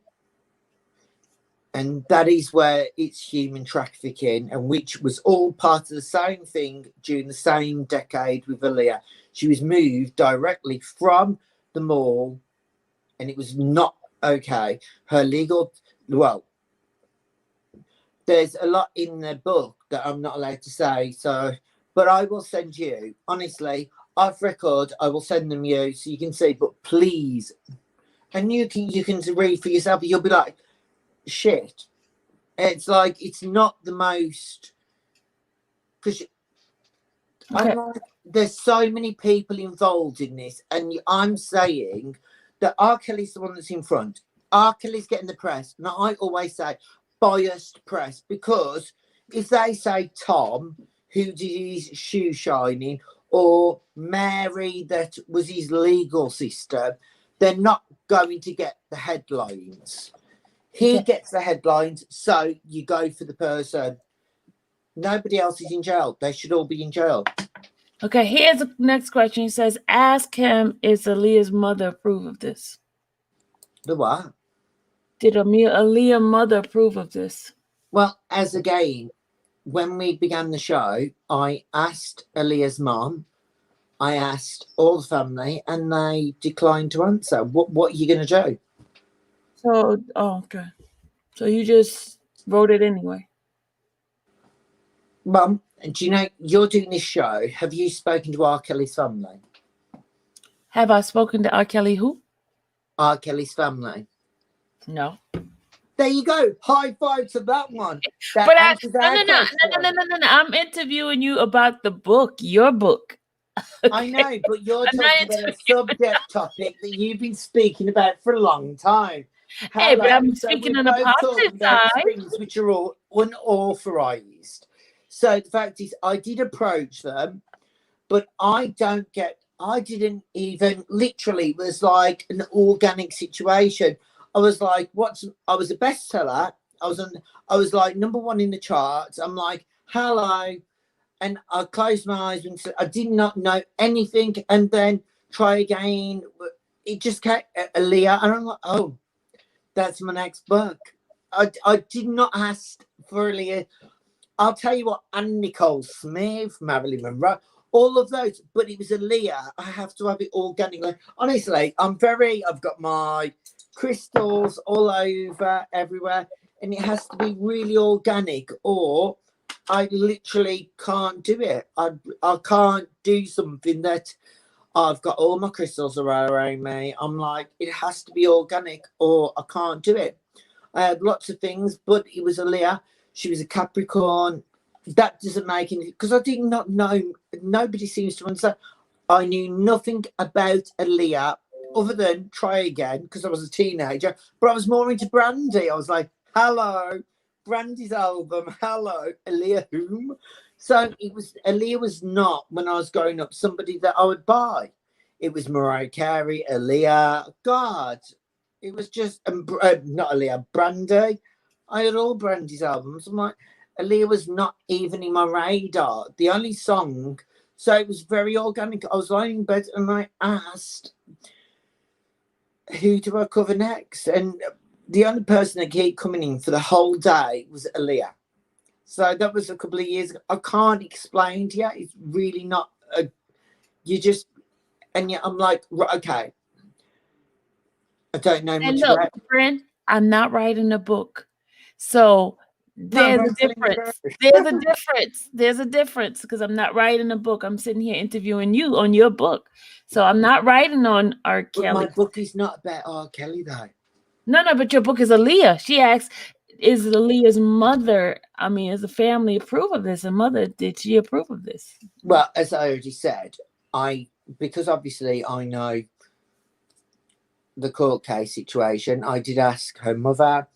Speaker 2: And that is where it's human trafficking, and which was all part of the same thing during the same decade with Aaliyah. She was moved directly from the mall, and it was not okay. Her legal, well, there's a lot in the book that I'm not allowed to say, so, but I will send you, honestly, off record, I will send them you so you can see, but please, and you can read for yourself, you'll be like, shit. It's like, it's not the most, because
Speaker 1: Okay.
Speaker 2: I'm like, there's so many people involved in this, and I'm saying that R. Kelly's the one that's in front. R. Kelly's getting the press. And I always say biased press, because if they say Tom, who did his shoe shining, or Mary, that was his legal sister, they're not going to get the headlines. He gets the headlines, so you go for the person. Nobody else is in jail. They should all be in jail.
Speaker 1: Okay, here's the next question. He says, ask him, is Aaliyah's mother approve of this?
Speaker 2: The what?
Speaker 1: Did Aaliyah's mother approve of this?
Speaker 2: Well, as again, when we began the show, I asked Aaliyah's mom, I asked all the family, and they declined to answer. What are you going to do?
Speaker 1: So, okay. So you just wrote it anyway.
Speaker 2: Mum, do you know, you're doing this show. Have you spoken to R. Kelly's family?
Speaker 1: Have I spoken to R. Kelly who?
Speaker 2: R. Kelly's family.
Speaker 1: No.
Speaker 2: There you go. High five to that one. That
Speaker 1: But
Speaker 2: answers our
Speaker 1: no.
Speaker 2: question.
Speaker 1: I'm interviewing you about the book, your book.
Speaker 2: I know, but you're
Speaker 1: I'm not
Speaker 2: talking about a subject topic that you've been speaking about for a long time.
Speaker 1: Hey, but I'm
Speaker 2: So
Speaker 1: speaking
Speaker 2: we're
Speaker 1: on the
Speaker 2: both talking
Speaker 1: positive
Speaker 2: about
Speaker 1: side.
Speaker 2: things which are all unauthorized. So the fact is, I did approach them, but I didn't even, literally, it was like an organic situation. I was like, I was a bestseller. I was like #1 in the charts. I'm like, hello. And I closed my eyes and said, I did not know anything. And then try again. It just came, Aaliyah. And I'm like, oh, that's my next book. I did not ask for Aaliyah. I'll tell you what, and Nicole Smith, Marilyn Monroe, all of those. But it was Aaliyah. I have to have it organically. Honestly, I've got my crystals all over, everywhere. And it has to be really organic, or I literally can't do it. I can't do something that I've got all my crystals around me. I'm like, it has to be organic, or I can't do it. I had lots of things, but it was Aaliyah. She was a Capricorn. That doesn't make any, because I did not know. Nobody seems to understand. I knew nothing about Aaliyah other than Try Again, because I was a teenager. But I was more into Brandy. I was like, hello. Brandy's album, hello, Aaliyah whom? So Aaliyah was not, when I was growing up, somebody that I would buy. It was Mariah Carey, Aaliyah, God. It was just, not Aaliyah, Brandy. I had all Brandy's albums. I'm like, Aaliyah was not even in my radar. The only song, so it was very organic. I was lying in bed and I asked, who do I cover next? And the only person that kept coming in for the whole day was Aaliyah. So that was a couple of years ago. I can't explain to you. It's really not. You just, and yeah, I'm like, okay. I don't know much
Speaker 1: look,
Speaker 2: about.
Speaker 1: Bryn, I'm not writing a book, so there's a difference. There's a difference because I'm not writing a book. I'm sitting here interviewing you on your book, so I'm not writing on R. Kelly.
Speaker 2: But my book is not about R. Kelly though.
Speaker 1: No, but your book is Aaliyah. She asked, is Aaliyah's mother, is the family approve of this? And mother, did she approve of this?
Speaker 2: Well, as I already said, because obviously I know the court case situation, I did ask her mother,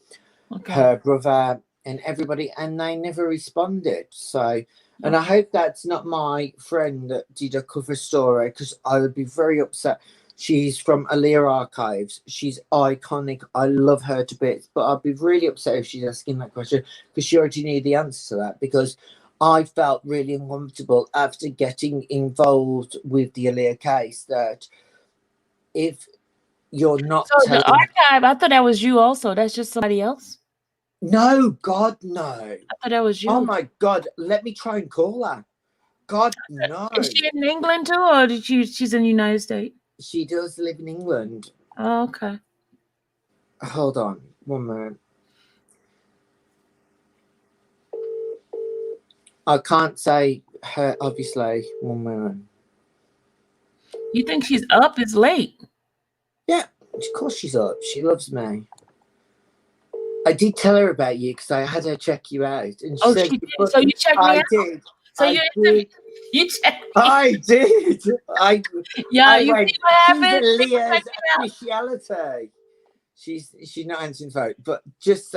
Speaker 2: her brother, and everybody, and they never responded. So, and I hope that's not my friend that did a cover story, because I would be very upset. She's from Aaliyah Archives. She's iconic. I love her to bits, but I'd be really upset if she's asking that question, because she already knew the answer to that, because I felt really uncomfortable after getting involved with the Aaliyah case, that if you're not
Speaker 1: so the archive, I thought that was you also. That's just somebody else?
Speaker 2: No, God, no.
Speaker 1: I thought that was you.
Speaker 2: Oh my God, let me try and call her. God, no.
Speaker 1: Is she in England too, or she's in the United States?
Speaker 2: She does live in England.
Speaker 1: Oh, okay.
Speaker 2: Hold on, 1 minute. I can't say her, obviously. 1 minute.
Speaker 1: You think she's up? It's late.
Speaker 2: Yeah, of course she's up. She loves me. I did tell her about you because I had her check you out. And she said,
Speaker 1: she did. So you checked me
Speaker 2: I
Speaker 1: out?
Speaker 2: did.
Speaker 1: So
Speaker 2: I did.
Speaker 1: you checked me.
Speaker 2: I did.
Speaker 1: Yeah, you
Speaker 2: went,
Speaker 1: see what happened?
Speaker 2: she's
Speaker 1: People
Speaker 2: Aaliyah's
Speaker 1: check me out.
Speaker 2: speciality. She's not answering the phone, but just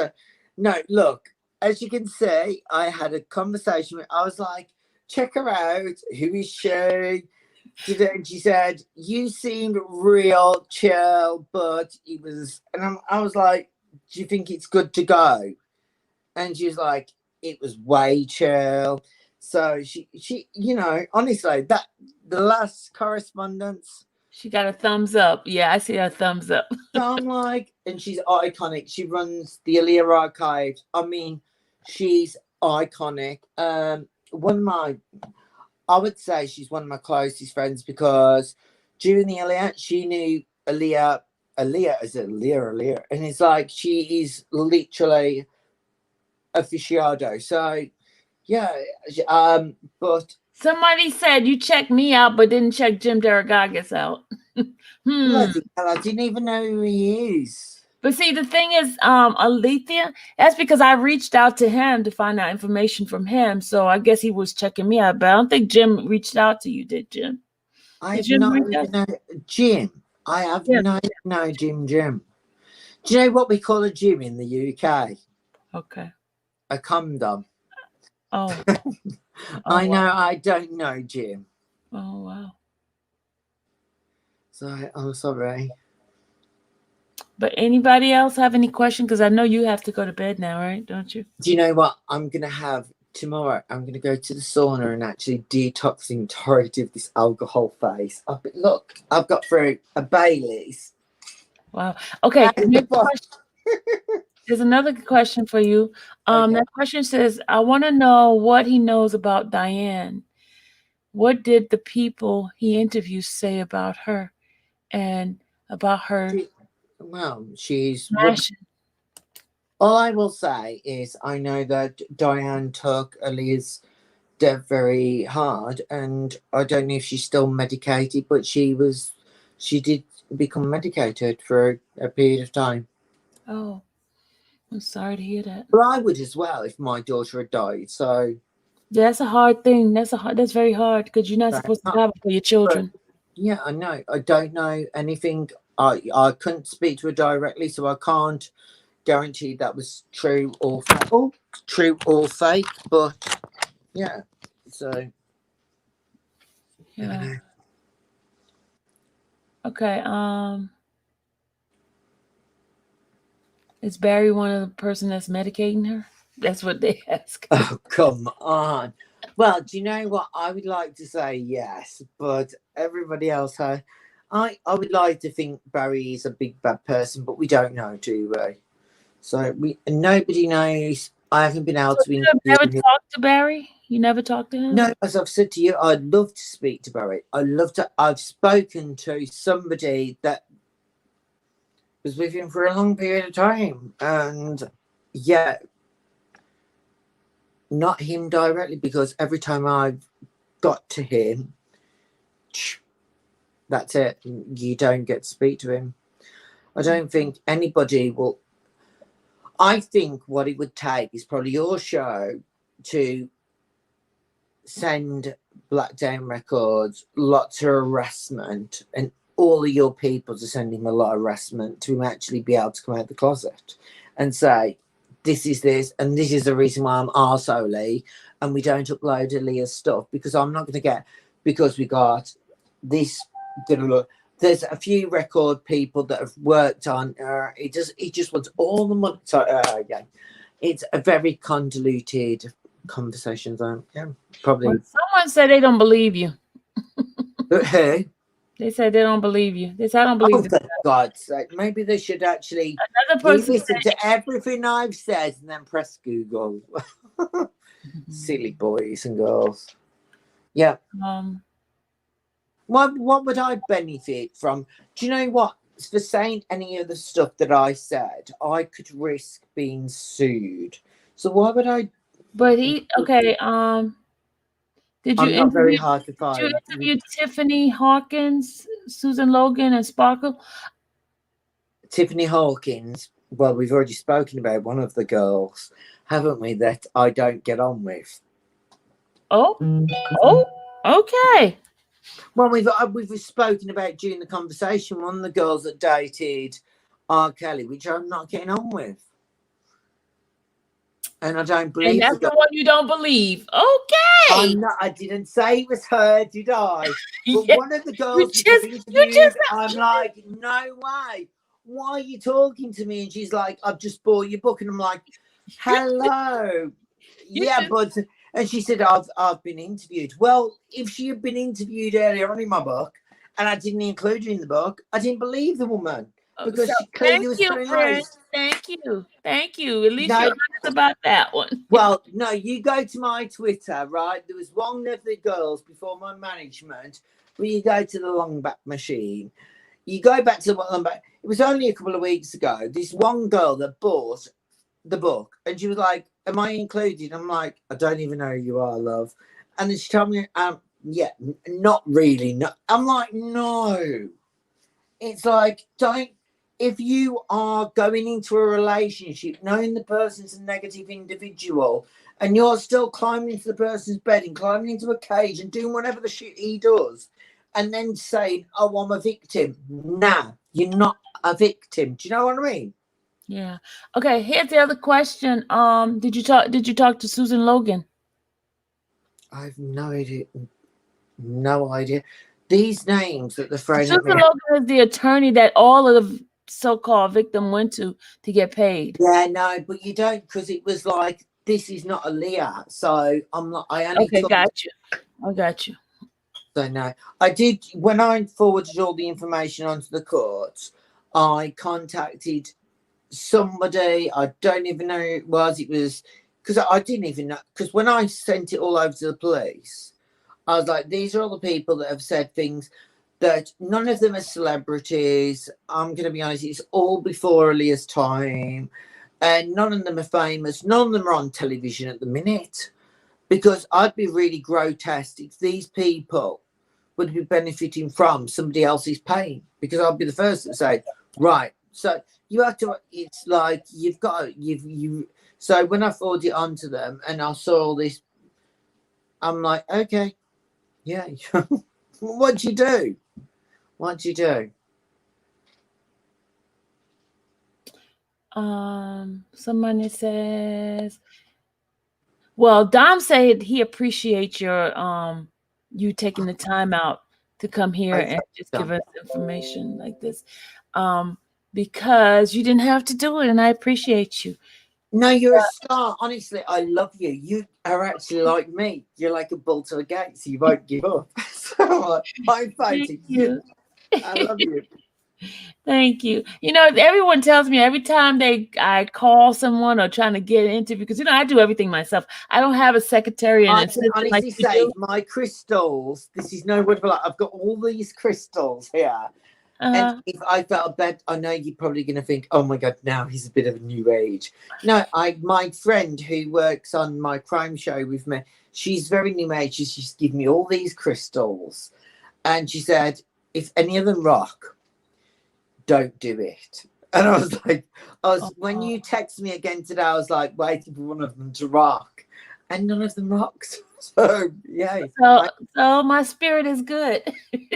Speaker 2: no. Look, as you can see, I had a conversation with. I was like, check her out. Who is she? And she said, you seemed real chill, but it was. And I was like, do you think it's good to go? And she's like, it was way chill. So she, you know, honestly, that the last correspondence.
Speaker 1: She got a thumbs up. Yeah, I see a thumbs up.
Speaker 2: So I'm like, and she's iconic. She runs the Aaliyah archives. I mean, she's iconic. I would say she's one of my closest friends because during the Aaliyah, she knew Aaliyah is Aaliyah, and it's like she is literally aficionado. So yeah, but
Speaker 1: Somebody said you checked me out, but didn't check Jim Deragagas out.
Speaker 2: bloody hell, I didn't even know who he is.
Speaker 1: But see, the thing is, Aaliyah, that's because I reached out to him to find out information from him. So I guess he was checking me out, but I don't think Jim reached out to you, did Jim?
Speaker 2: I have not even know Jim. I have not know Jim. Do you know what we call a Jim in the UK?
Speaker 1: Okay.
Speaker 2: A condom.
Speaker 1: Oh.
Speaker 2: I know. Wow. I don't know Jim.
Speaker 1: Oh wow.
Speaker 2: So I'm sorry.
Speaker 1: But anybody else have any questions? Because I know you have to go to bed now, right? Don't you?
Speaker 2: Do you know what I'm gonna have tomorrow? I'm gonna go to the sauna and actually detox the entirety of this alcohol phase. Look, I've got through a Bailey's.
Speaker 1: Wow. Okay. There's another question for you.
Speaker 2: Okay.
Speaker 1: That question says, I want to know what he knows about Diane. What did the people he interviews say about her and about her?
Speaker 2: Well, she's.
Speaker 1: All
Speaker 2: I will say is I know that Diane took Aaliyah's death very hard, and I don't know if she's still medicated, but she did become medicated for a period of time.
Speaker 1: Oh. I'm sorry to hear that.
Speaker 2: But I would as well if my daughter had died. So
Speaker 1: yeah, that's a hard thing. That's very hard because you're not supposed to have it for your children.
Speaker 2: Yeah, I know. I don't know anything. I couldn't speak to her directly, so I can't guarantee that was true or fake. But yeah, so
Speaker 1: yeah. Okay. Is Barry one of the person that's medicating her? That's what they ask.
Speaker 2: Oh, come on. Well, do you know what? I would like to say yes, but everybody else, I would like to think Barry is a big bad person, but we don't know, do we? So nobody knows. I haven't been able to.
Speaker 1: You never talked to Barry? You never talked to him?
Speaker 2: No, as I've said to you, I'd love to speak to Barry. I've spoken to somebody that was with him for a long period of time, and yeah, not him directly, because every time I've got to him, that's it. You don't get to speak to him. I don't think anybody will. I think what it would take is probably your show to send Black Down Records lots of harassment, and all of your people to send him a lot of harassment to him actually be able to come out of the closet and say, this is this, and this is the reason why I'm arseholy, and we don't upload Aaliyah's stuff, because I'm not going to get, because we got this. There's a few record people that have worked on. It just wants all the money. So yeah, it's a very convoluted conversation. Yeah, probably.
Speaker 1: Well, someone said they don't believe you.
Speaker 2: Who?
Speaker 1: They said they don't believe you. They said I don't believe you.
Speaker 2: For God's sake, maybe they should actually.
Speaker 1: other
Speaker 2: You
Speaker 1: person
Speaker 2: listen to everything I've said and then press Google. Silly boys and girls. Yeah. What would I benefit from? Do you know what? For saying any of the stuff that I said, I could risk being sued. So why would I?
Speaker 1: But okay. Did you
Speaker 2: I'm not very
Speaker 1: interview?
Speaker 2: hard to
Speaker 1: Did you
Speaker 2: find.
Speaker 1: interview Tiffany Hawkins, Susan Logan, and Sparkle?
Speaker 2: Tiffany Hawkins. Well, we've already spoken about one of the girls, haven't we? That I don't get on with.
Speaker 1: Oh, okay.
Speaker 2: Well, we've spoken about during the conversation. One of the girls that dated R. Kelly, which I'm not getting on with, and I don't believe.
Speaker 1: And that's the one you don't believe. Okay.
Speaker 2: I didn't say it was her, did I? But
Speaker 1: Yeah.
Speaker 2: one of the girls I'm like, no way. Why are you talking to me? And she's like, I've just bought your book, and I'm like, hello. But. And she said, I've been interviewed. Well, if she had been interviewed earlier on in my book and I didn't include her in the book, I didn't believe the woman. Because she clearly was very nice.
Speaker 1: Thank you. At least you're honest about that one.
Speaker 2: Well, no, you go to my Twitter, right? There was one of the girls before my management where you go to the long back machine. You go back to the long back. It was only a couple of weeks ago. This one girl that bought the book and she was like, am I included? I'm like, I don't even know who you are, love. And then she told me, yeah, not really. No. I'm like, no. It's like, if you are going into a relationship, knowing the person's a negative individual, and you're still climbing into the person's bed and climbing into a cage and doing whatever the shit he does, and then saying, oh, I'm a victim. Nah, you're not a victim. Do you know what I mean?
Speaker 1: Yeah. Okay. Here's the other question. Did you talk to Susan Logan?
Speaker 2: I have no idea. No idea. These names that the friend
Speaker 1: Susan Logan is the attorney that all of the so-called victim went to get paid.
Speaker 2: Yeah, no, but you don't, because it was like, this is not Aaliyah. So I'm not. I only.
Speaker 1: Okay, got you. I got you.
Speaker 2: So no, I did when I forwarded all the information onto the courts. I contacted somebody, I don't even know who it was. It was because I didn't even know, because when I sent it all over to the police, I was like, these are all the people that have said things that none of them are celebrities. I'm going to be honest, it's all before Aaliyah's time, and none of them are famous. None of them are on television at the minute, because I'd be really grotesque if these people would be benefiting from somebody else's pain, because I'd be the first to say, right, so you have to, it's like you've got so when I forwarded it on to them and I saw all this, I'm like, okay, yeah. What'd you do?
Speaker 1: Somebody says, well, Dom said he appreciates your you taking the time out to come here and just give us information like this. Because you didn't have to do it, and I appreciate you.
Speaker 2: No, you're a star. Honestly, I love you. You are actually like me. You're like a bull to a gate, so you won't give up. So I'm fighting you. I love you.
Speaker 1: Thank you. You know, everyone tells me every time I call someone or trying to get an interview, because I do everything myself. I don't have a secretary and
Speaker 2: I can honestly
Speaker 1: like
Speaker 2: say my crystals. This is no word for like. I've got all these crystals here. And if I felt bad, I know you're probably going to think, oh my God, now he's a bit of a new age. No, my friend who works on my crime show with me, she's very new age. She's given me all these crystals. And she said, if any of them rock, don't do it. And I was like, when you text me again today, I was like waiting for one of them to rock. And none of them rocked. So yeah.
Speaker 1: So my spirit is good.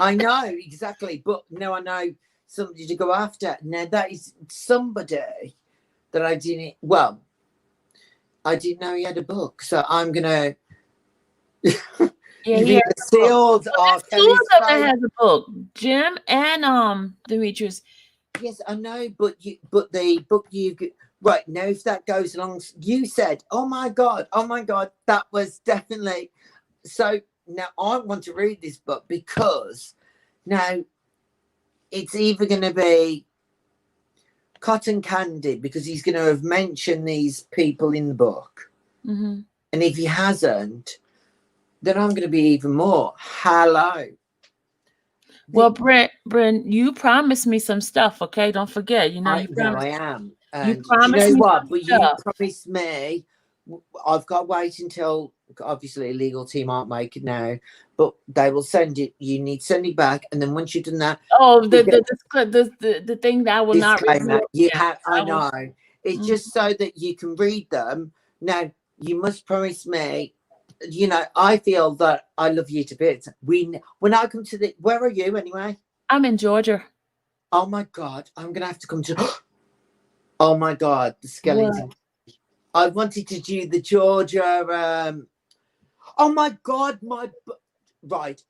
Speaker 2: I know, exactly. But now I know somebody to go after. Now that is somebody that I didn't know he had a book. So I'm gonna
Speaker 1: Yeah,
Speaker 2: sealed
Speaker 1: well, two of them that has a book. Jim and Demetrius.
Speaker 2: Yes, I know, but the book you right now, if that goes along, you said, oh my God, that was definitely. So now I want to read this book, because now it's either going to be cotton candy because he's going to have mentioned these people in the book.
Speaker 1: Mm-hmm.
Speaker 2: And if he hasn't, then I'm going to be even more. Hello.
Speaker 1: Well, Bryn, you promised me some stuff, okay? Don't forget. You know,
Speaker 2: I
Speaker 1: you
Speaker 2: know
Speaker 1: promised.
Speaker 2: I am.
Speaker 1: You
Speaker 2: And do you
Speaker 1: promised
Speaker 2: know
Speaker 1: me
Speaker 2: what?
Speaker 1: some
Speaker 2: But you
Speaker 1: stuff.
Speaker 2: promised me. I've got to wait until obviously a legal team aren't making now, but they will send it. You need to send it back, and then once you've done that,
Speaker 1: Oh,
Speaker 2: we'll get
Speaker 1: the thing that I will not
Speaker 2: disclaimer.
Speaker 1: reveal.
Speaker 2: You
Speaker 1: Yeah,
Speaker 2: have. I
Speaker 1: I will.
Speaker 2: know. It's just so that you can read them. Now you must promise me. You know, I feel that I love you to bits. When I come to the, where are you anyway?
Speaker 1: I'm in Georgia.
Speaker 2: Oh my God, I'm gonna have to come to. Oh my God, the skeleton.
Speaker 1: What?
Speaker 2: I wanted to do the Georgia. Oh my God, right.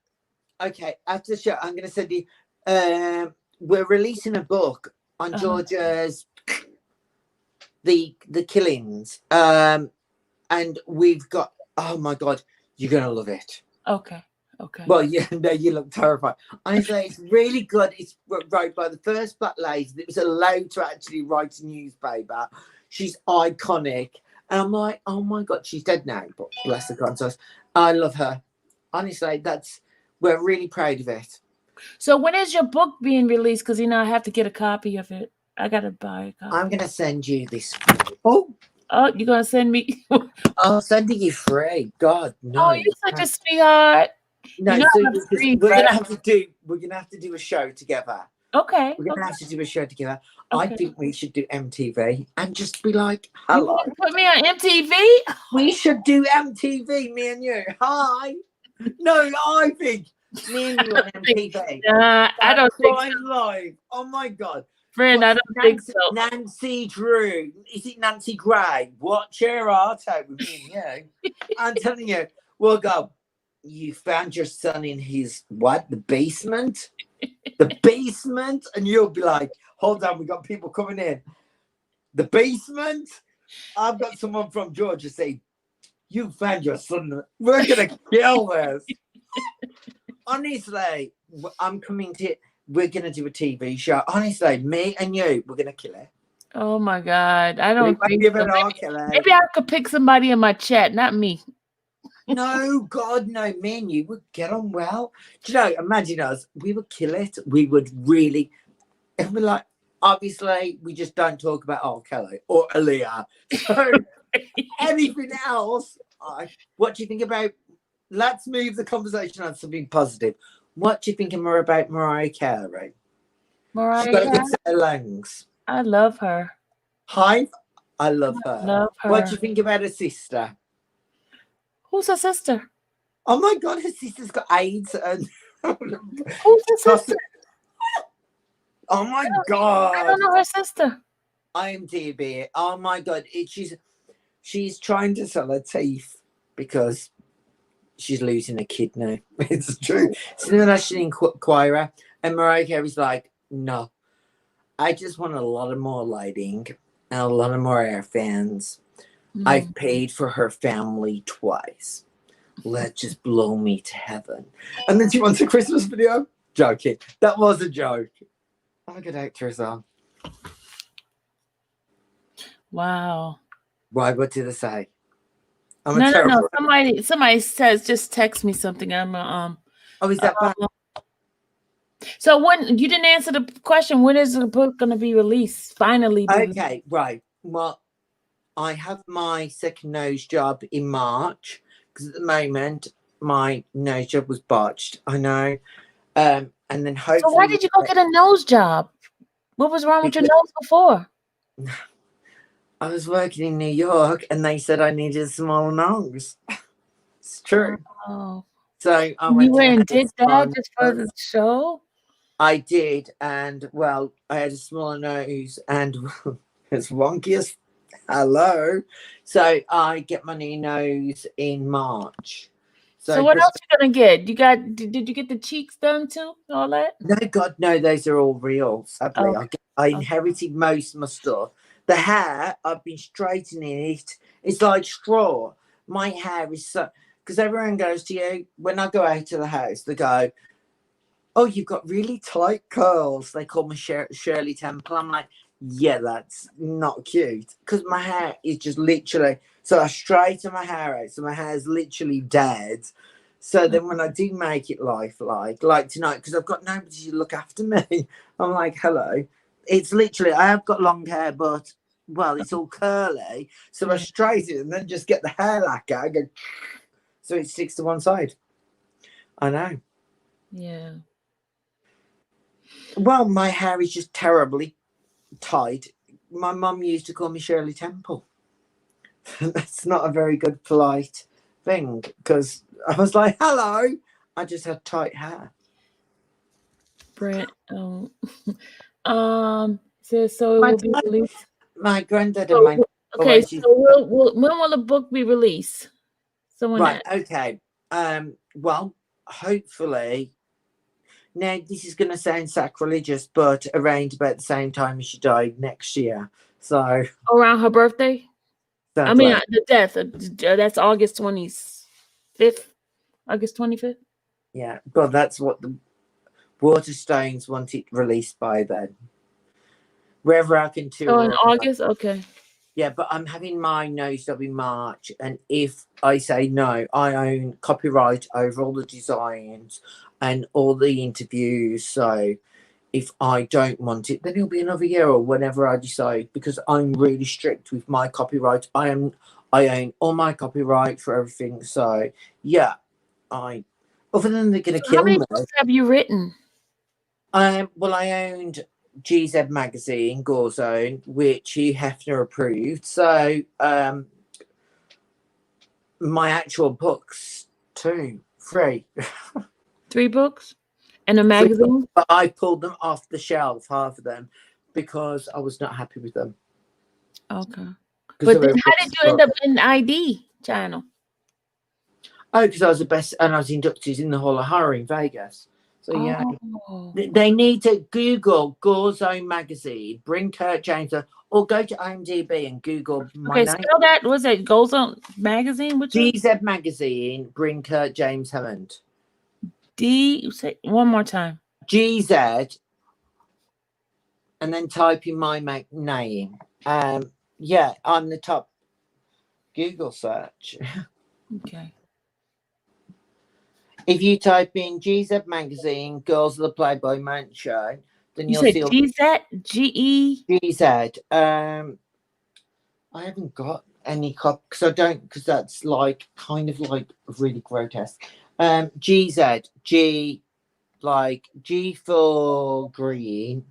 Speaker 2: Okay, after the show, I'm gonna send you. We're releasing a book on Georgia's the killings. And we've got. Oh my God, you're gonna love it.
Speaker 1: Okay. Okay.
Speaker 2: Well, yeah, no, you look terrified. Honestly, it's really good. It's wrote by the first black lady that was allowed to actually write a newspaper. She's iconic. And I'm like, oh my God, she's dead now, but bless her conscience. I love her. Honestly, we're really proud of it.
Speaker 1: So when is your book being released? Because, you know, I have to get a copy of it. I got to buy a copy.
Speaker 2: I'm going to send you this.
Speaker 1: Oh, you're going to send me?
Speaker 2: I'll send it you free. God, no.
Speaker 1: Oh, you're such a sweetheart.
Speaker 2: No,
Speaker 1: you know
Speaker 2: so we're
Speaker 1: right?
Speaker 2: gonna have to do a show together.
Speaker 1: Okay.
Speaker 2: We're gonna have to do a show together.
Speaker 1: Okay.
Speaker 2: I think we should do MTV and just be like,
Speaker 1: You
Speaker 2: hello.
Speaker 1: want to put me on MTV?
Speaker 2: We should do MTV, me and you. Hi. No, I think me and you on MTV.
Speaker 1: I don't think so.
Speaker 2: Live. Oh my God.
Speaker 1: Friend, I don't think so.
Speaker 2: Nancy Drew. Is it Nancy Gray? Watch your heart out with me and you. I'm telling you, we'll go. You found your son in his what? The basement? The basement? And you'll be like, hold on, we got people coming in. The basement? I've got someone from Georgia say, you found your son. We're gonna kill this. Honestly, I'm coming to we're gonna do a TV show. Honestly, me and you, we're gonna kill it.
Speaker 1: Oh my God. I don't think so. Maybe I could pick somebody in my chat, not me.
Speaker 2: No, God, no, me and you would get on well. Do you know, imagine us, we would kill it. We would really, and we're like, obviously, we just don't talk about R. Kelly or Aaliyah. So, anything else, what do you think about, let's move the conversation on something positive. What do you think more about Mariah Carey?
Speaker 1: Mariah Carey?
Speaker 2: Lungs.
Speaker 1: I love her.
Speaker 2: Hi, I love her.
Speaker 1: Love her.
Speaker 2: What do you think about her sister?
Speaker 1: Who's her sister?
Speaker 2: Oh my God, her sister's got AIDS. And
Speaker 1: who's her sister?
Speaker 2: Oh my God.
Speaker 1: I don't know her sister.
Speaker 2: IMDb. Oh my God. She's trying to sell her teeth because she's losing a kidney. It's true. It's in the National Enquirer. And Mariah Carey's like, no, I just want a lot of more lighting and a lot of more air fans. I've paid for her family twice. Let's just blow me to heaven. And then she wants a Christmas video. Joking. That was a joke. I'm a good actress, though.
Speaker 1: Wow.
Speaker 2: Why? What did I say?
Speaker 1: No. Somebody says just text me something. I'm
Speaker 2: Oh, is that bad?
Speaker 1: So when you didn't answer the question, when is the book going to be released? Finally.
Speaker 2: Okay, right. Well, I have my second nose job in March because at the moment my nose job was botched. I know. And then hopefully.
Speaker 1: So why did you go get a nose job? What was wrong with your nose before?
Speaker 2: I was working in New York and they said I needed a small nose. It's true.
Speaker 1: Oh.
Speaker 2: So I
Speaker 1: went and did that just for the show?
Speaker 2: I did. And well, I had a smaller nose and it's wonky as hello. So I get my new nose in March.
Speaker 1: So what else you gonna get? Did you get the cheeks done too? All that?
Speaker 2: No, God, no, those are all real. Sadly, I inherited most of my stuff. The hair, I've been straightening it. It's like straw. My hair is so because everyone goes to you when I go out to the house. They go, "Oh, you've got really tight curls." They call me Shirley Temple. I'm like, yeah, that's not cute. Because my hair is just literally, so I straighten my hair out, so my hair is literally dead. So then when I do make it lifelike, like tonight, because I've got nobody to look after me, I'm like, hello. It's literally, I have got long hair, but, well, it's all curly. So I straighten it and then just get the hair lacquer. I go, so it sticks to one side. I know.
Speaker 1: Yeah.
Speaker 2: Well, my hair is just terribly tight. My mum used to call me Shirley Temple. That's not a very good polite thing because I was like, hello, I just had tight hair.
Speaker 1: Brent, so it will be released.
Speaker 2: My granddad and my
Speaker 1: Okay, so when will the book be released? Someone
Speaker 2: right, okay. Well, hopefully. Now this is going to sound sacrilegious, but around about the same time as she died next year. So
Speaker 1: around her birthday. I mean, the death. That's August 25th. August 25th.
Speaker 2: Yeah, but that's what the Waterstones want it released by then. Wherever I can tour.
Speaker 1: Oh, in August? Okay.
Speaker 2: Yeah, but I'm having my nose job in March, and if I say no, I own copyright over all the designs and all the interviews. So if I don't want it, then it'll be another year or whenever I decide, because I'm really strict with my copyright. I own all my copyright for everything. So yeah, other than they're gonna kill me.
Speaker 1: How many books have you written?
Speaker 2: Well, I owned GZ magazine, Gore Zone, which Hugh Hefner approved. So my actual books, 3.
Speaker 1: 3 books and a magazine.
Speaker 2: But I pulled them off the shelf, half of them, because I was not happy with them.
Speaker 1: Okay. But then how did you end up in the ID channel?
Speaker 2: Oh, because I was the best, and I was inducted in the Hall of Horror in Vegas. So yeah, they need to Google Gore Zone magazine, Bryn Curt James, or go to IMDb and Google my name.
Speaker 1: Spell that. Was it Gore Zone magazine? Which
Speaker 2: GZ magazine, Bryn Curt James Hammond.
Speaker 1: Say one more time.
Speaker 2: GZ, and then type in my name. Yeah, I'm the top Google search.
Speaker 1: Okay.
Speaker 2: If you type in GZ magazine, Girls of the Playboy Mansion, then you'll see
Speaker 1: GZ, GE.
Speaker 2: GZ. I haven't got any copy because that's like kind of like really grotesque. GZ, G, like G for green,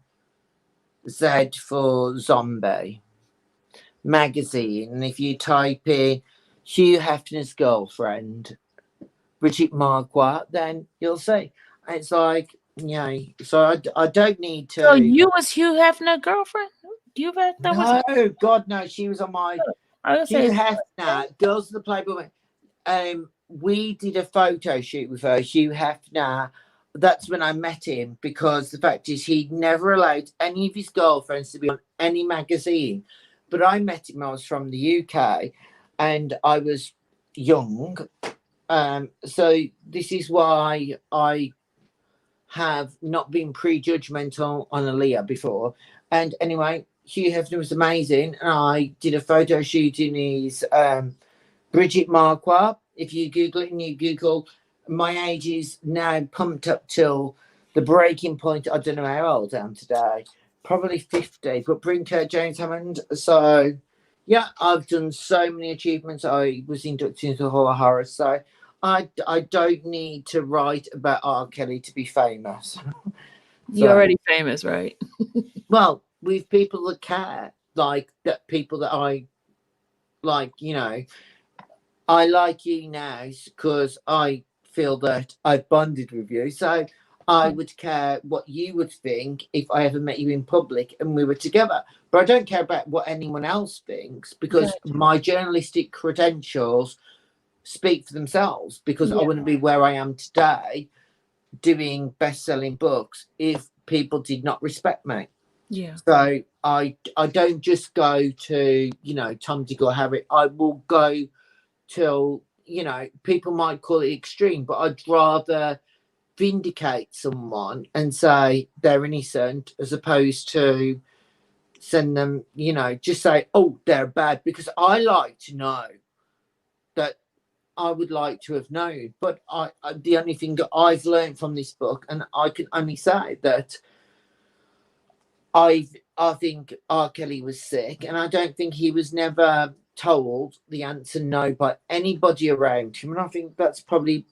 Speaker 2: Z for zombie magazine. And if you type in Hugh Hefner's girlfriend, Brittany Murphy, then you'll see. It's like, so I don't need to.
Speaker 1: So you was Hugh Hefner's girlfriend? Hugh Hefner was.
Speaker 2: No, God, no. She was on my Hugh Hefner, Girls of the Playboy. We did a photo shoot with her, Hugh Hefner. That's when I met him, because the fact is he'd never allowed any of his girlfriends to be on any magazine. But I met him, I was from the UK, and I was young. So this is why I have not been prejudgmental on Aaliyah before. And anyway, Hugh Hefner was amazing. And I did a photo shoot in his Brittany Murphy. If you Google it and you Google, my age is now pumped up till the breaking point. I don't know how old I am today. Probably 50, but Bryn Curt James Hammond. So yeah, I've done so many achievements. I was inducted into the Hall of Horror. So I don't need to write about R. Kelly to be famous.
Speaker 1: You're already famous, right?
Speaker 2: Well, with people that care, like that, people that I like, I like you now because I feel that I've bonded with you. So I would care what you would think if I ever met you in public and we were together. But I don't care about what anyone else thinks, because my journalistic credentials speak for themselves, because I wouldn't be where I am today doing best-selling books if people did not respect me.
Speaker 1: Yeah.
Speaker 2: So I don't just go to, Tom, Dick or Harry. I will go till, people might call it extreme, but I'd rather vindicate someone and say they're innocent as opposed to send them, you know, just say, oh, they're bad, because I like to know that I would like to have known. But the only thing that I've learned from this book, and I can only say that I think R. Kelly was sick, and I don't think he was never told the answer no by anybody around him. And I think that's probably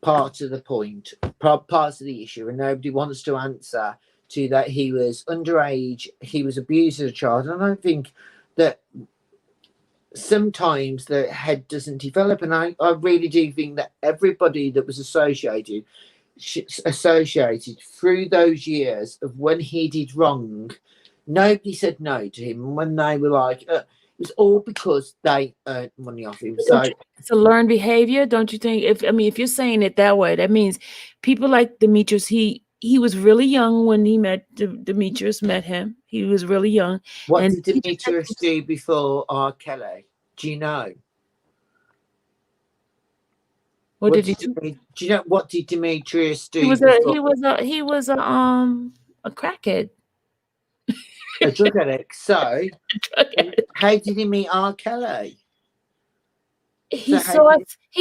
Speaker 2: part of the point, part of the issue, and nobody wants to answer to that. He was underage, he was abused as a child, and I don't think that sometimes the head doesn't develop, and I really do think that everybody that was associated through those years of when he did wrong, nobody said no to him, and when they were like, it was all because they earned money off him. So
Speaker 1: it's a learned behavior, don't you think? If you're saying it that way, that means people like Demetrius, he was really young when he met Demetrius met him. He was really young.
Speaker 2: What
Speaker 1: and
Speaker 2: did Demetrius do before R. Kelly? Do you know?
Speaker 1: What did he do?
Speaker 2: Do you know what did Demetrius do?
Speaker 1: He was a crackhead.
Speaker 2: A drug addict. So how did he meet R. Kelly?
Speaker 1: He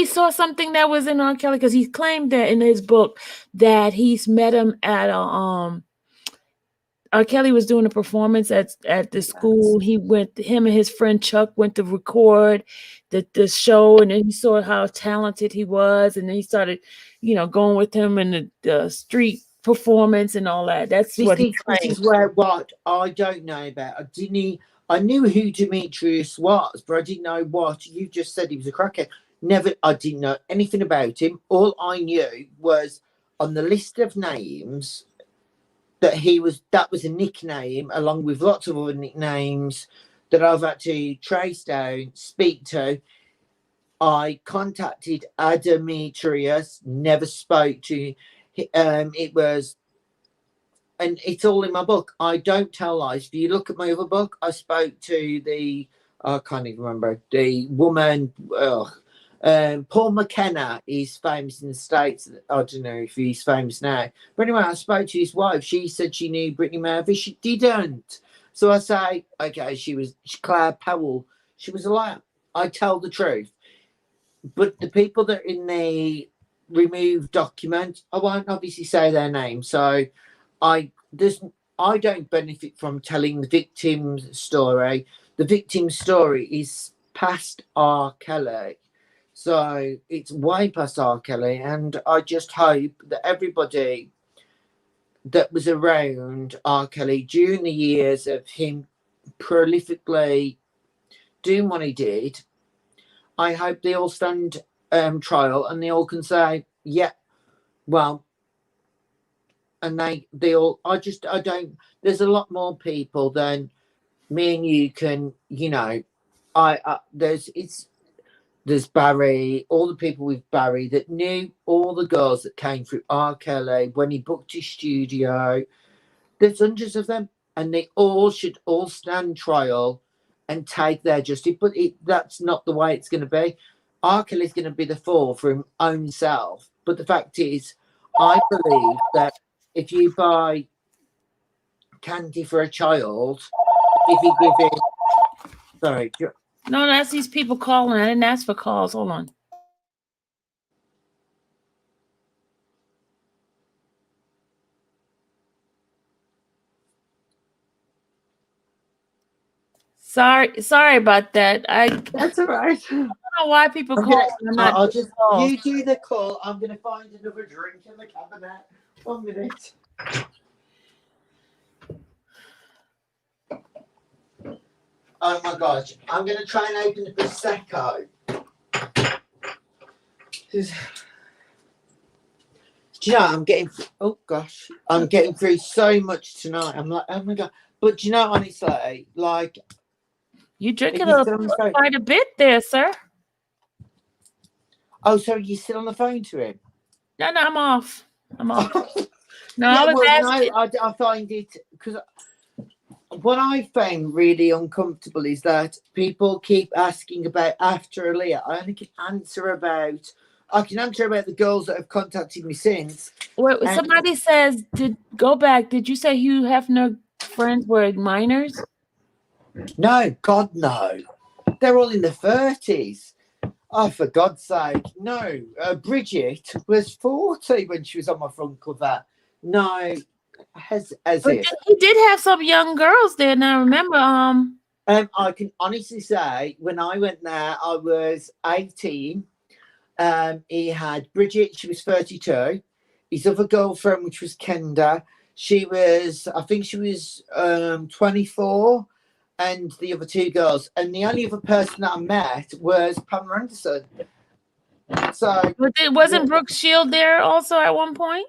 Speaker 1: saw something that was in R. Kelly, because he claimed that in his book that he's met him at a R. Kelly was doing a performance at the school. Him and his friend Chuck went to record the show, and then he saw how talented he was, and then he started, going with him in the street performance and all that. That's what he claimed.
Speaker 2: This is what I don't know about. I knew who Demetrius was, but I didn't know what you just said. He was a crackhead. I didn't know anything about him. All I knew was on the list of names that was a nickname, along with lots of other nicknames that I've had to trace down, speak to. I contacted Demetrius, never spoke to it was, and it's all in my book. I don't tell lies. If you look at my other book, I spoke to I can't even remember the woman. Paul McKenna is famous in the States. I don't know if he's famous now. But anyway, I spoke to his wife. She said she knew Brittany Murphy. She didn't. So I say, okay, she was Claire Powell. She was a liar. I tell the truth. But the people that are in the removed document, I won't obviously say their name. So I don't benefit from telling the victim's story. The victim's story is past R. Kelly. So it's way past R. Kelly, and I just hope that everybody that was around R. Kelly during the years of him prolifically doing what he did, I hope they all stand trial and they all can say, yeah, well, and they all, I don't, there's a lot more people than me and you can, there's Barry, all the people with Barry that knew all the girls that came through R. Kelly when he booked his studio. There's hundreds of them, and they all should all stand trial and take their justice. But that's not the way it's going to be. R. Kelly's going to be the fall for his own self. But the fact is, I believe that if you buy candy for a child, if you give it, sorry.
Speaker 1: No, that's these people calling. I didn't ask for calls. Hold on. Sorry about that.
Speaker 2: That's all right.
Speaker 1: I don't know why people call.
Speaker 2: I'll just you do the call. I'm going to find another drink in the cabinet. 1 minute. Oh my gosh! I'm going to try and open the Prosecco. Do you know, I'm getting through so much tonight. I'm like, oh my god! But you know, honestly, like
Speaker 1: you drinking quite a bit there, sir.
Speaker 2: Oh, so you sit on the phone to him?
Speaker 1: No, I'm off. No,
Speaker 2: yeah,
Speaker 1: I was asking.
Speaker 2: No, I find it because what I find really uncomfortable is that people keep asking about after Aaliyah. I can answer about the girls that have contacted me since.
Speaker 1: Wait, somebody says, did you say Hugh Hefner girlfriends were minors?
Speaker 2: No, God, no. They're all in the 30s. Oh, for God's sake, no. Bridget was 40 when she was on my front cover. No, as
Speaker 1: But
Speaker 2: if.
Speaker 1: he did have some young girls there. Now remember,
Speaker 2: I can honestly say when I went there, I was 18. He had Bridget, she was 32. His other girlfriend, which was Kenda, I think she was 24, and the other two girls. And the only other person that I met was Pamela Anderson. So,
Speaker 1: wasn't Brooke Shield there also at one point?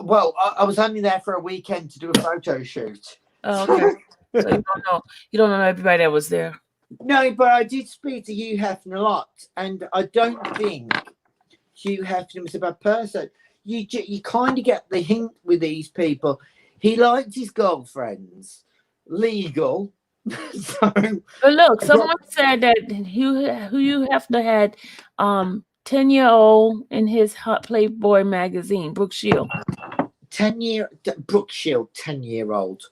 Speaker 2: well, I was only there for a weekend to do a photo shoot.
Speaker 1: Oh, okay. So you don't know everybody that was there.
Speaker 2: No, but I did speak to Hugh Hefner a lot, and I don't think Hugh Hefner was a bad person. You kind of get the hint with these people. He liked his girlfriends, legal. So,
Speaker 1: but look, someone said that Hugh Hefner had 10-year-old in his Hot Playboy magazine, Brooke Shield.
Speaker 2: Brooke Shield, 10-year-old.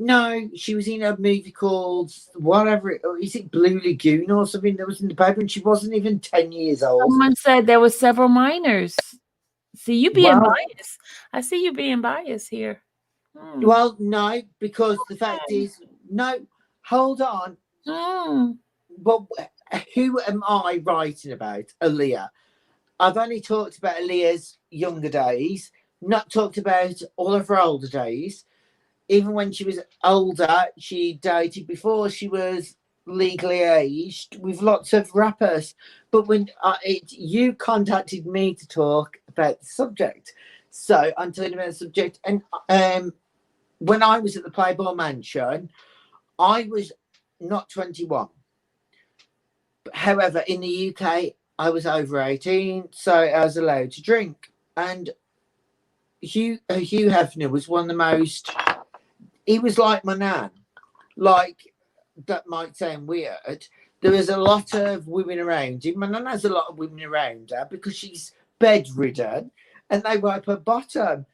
Speaker 2: No, she was in a movie called whatever. Is it Blue Lagoon or something that was in the paper? And she wasn't even 10 years old.
Speaker 1: Someone said there were several minors. See, you being biased. I see you being biased here.
Speaker 2: Well, no, because the fact is, no, hold on. But who am I writing about? Aaliyah. I've only talked about Aaliyah's younger days, not talked about all of her older days. Even when she was older, she dated before she was legally aged with lots of rappers. But when you contacted me to talk about the subject, so I'm telling you about the subject. And when I was at the Playboy Mansion, I was not 21. However, in the UK, I was over 18, so I was allowed to drink. And Hugh Hefner was one of the most... He was like my nan. Like, that might sound weird. There was a lot of women around him. My nan has a lot of women around her because she's bedridden and they wipe her bottom.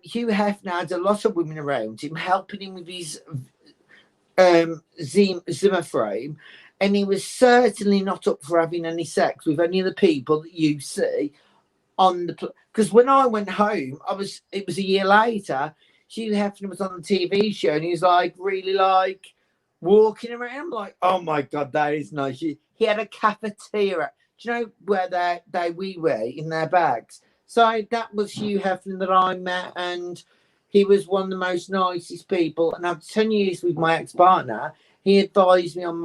Speaker 2: Hugh Hefner had a lot of women around him, helping him with his Zimmer frame. And he was certainly not up for having any sex with any of the people that you see on the... Because when I went home, it was a year later... Hugh Hefner was on the TV show and he was like really like walking around. I'm like, oh my God, that is nice. He had a cafeteria. Do you know where we were in their bags? So that was Hugh Hefner that I met, and he was one of the most nicest people. And after 10 years with my ex-partner, he advised me on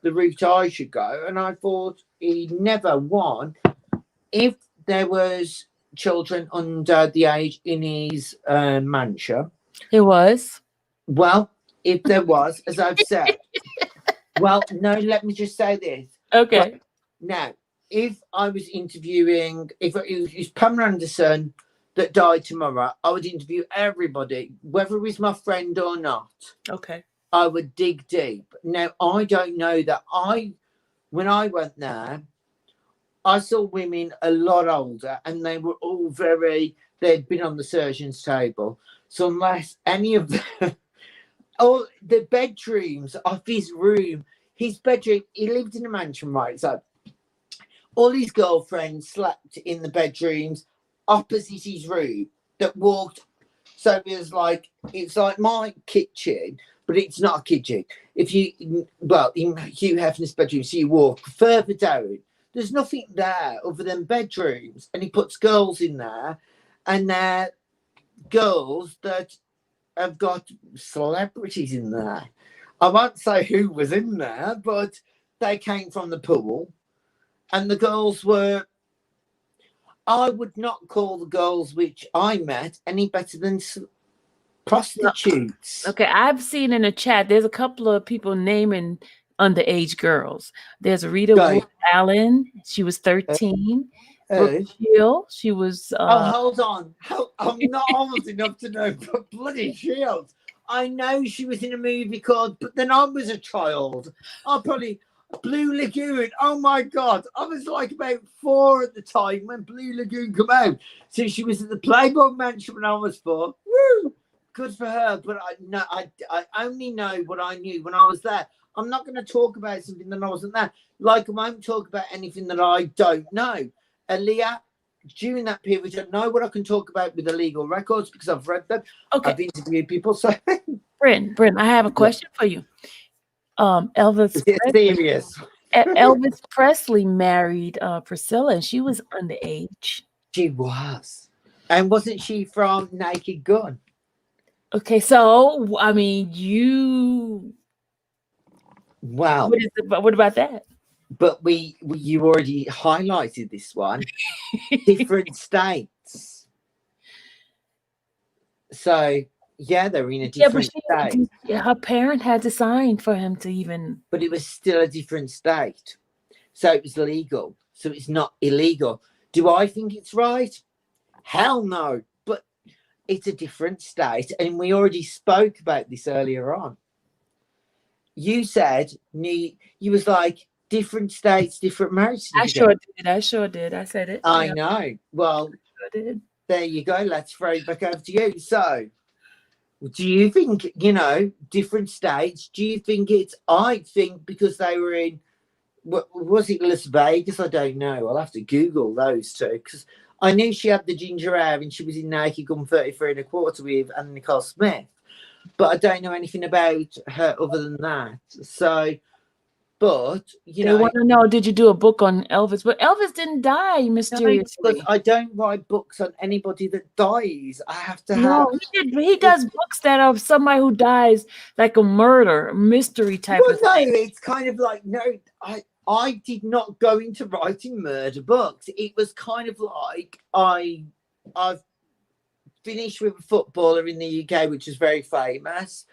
Speaker 2: the route I should go. And I thought he never won. If there was children under the age in his mansion.
Speaker 1: It was.
Speaker 2: Well, if there was, as I've said. Well, no, let me just say this.
Speaker 1: Okay.
Speaker 2: But now, if I was interviewing, if it was Pamela Anderson that died tomorrow, I would interview everybody, whether it was my friend or not.
Speaker 1: Okay.
Speaker 2: I would dig deep. Now, I don't know that when I went there, I saw women a lot older and they were all they'd been on the surgeon's table. So unless any of them, all the bedrooms of his room, his bedroom, he lived in a mansion, right? So all his girlfriends slept in the bedrooms opposite his room that walked. So it's like my kitchen, but it's not a kitchen. In Hugh Hefner's bedroom, so you walk further down. There's nothing there other than bedrooms, and he puts girls in there, and they're girls that have got celebrities in there. I won't say who was in there, but they came from the pool, and the girls were... I would not call the girls which I met any better than prostitutes.
Speaker 1: Okay, I've seen in the chat, there's a couple of people naming underage girls. There's Rita Wood Allen. She was 13. Brooke Shield. She was...
Speaker 2: hold on. I'm not old enough to know, but bloody Shield. I know she was in a movie called... But then I was a child. Blue Lagoon. Oh, my God. I was like about 4 at the time when Blue Lagoon came out. So she was at the Playboy Mansion when I was 4. Woo! good for her. But I only know what I knew when I was there. I'm not going to talk about something that I wasn't there. Like I won't talk about anything that I don't know. Aaliyah, during that period, I know what I can talk about with the legal records because I've read them.
Speaker 1: Okay.
Speaker 2: I've interviewed people. So,
Speaker 1: Bryn, I have a question for you. Elvis
Speaker 2: is it
Speaker 1: Presley,
Speaker 2: serious?
Speaker 1: Elvis Presley married Priscilla, and she was underage.
Speaker 2: She was. And wasn't she from Naked Gun?
Speaker 1: Okay, so I mean, you.
Speaker 2: Wow.
Speaker 1: What about that?
Speaker 2: But you already highlighted this one. Different states. So yeah, they're in a different state.
Speaker 1: Her parent had to sign for him to even.
Speaker 2: But it was still a different state. So it was legal. So it's not illegal. Do I think it's right? Hell no. But it's a different state. And we already spoke about this earlier on. You said you was like different states, different marriage certificates.
Speaker 1: I sure did. I said it.
Speaker 2: I know. Well,
Speaker 1: I sure did.
Speaker 2: There you go. Let's throw it back over to you. So, do you think, different states? Do you think I think because they were in, was it Las Vegas? I don't know. I'll have to Google those two because I knew she had the ginger hair and she was in Naked Gun 33 1/4 with Anna Nicole Smith. But I don't know anything about her other than that. So, but,
Speaker 1: They want to know, did you do a book on Elvis? But Elvis didn't die mysteriously.
Speaker 2: No, I don't write books on anybody that dies. I have to have.
Speaker 1: No, he does books that are somebody who dies, like a murder, mystery type of thing.
Speaker 2: No, it's kind of like, no, I did not go into writing murder books. It was kind of like I've finished with a footballer in the UK, which is very famous.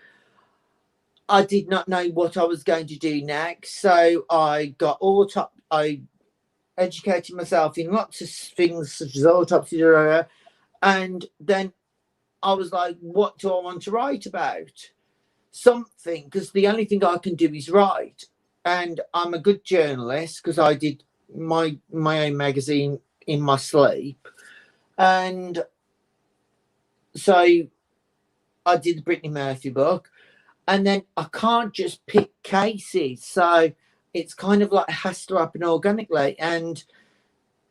Speaker 2: I did not know what I was going to do next, so I educated myself in lots of things such as autopsy, and then I was like, what do I want to write about? Something, because the only thing I can do is write, and I'm a good journalist because I did my own magazine in my sleep, and so I did the Brittany Murphy book. And then I can't just pick cases. So it's kind of like it has to happen organically. And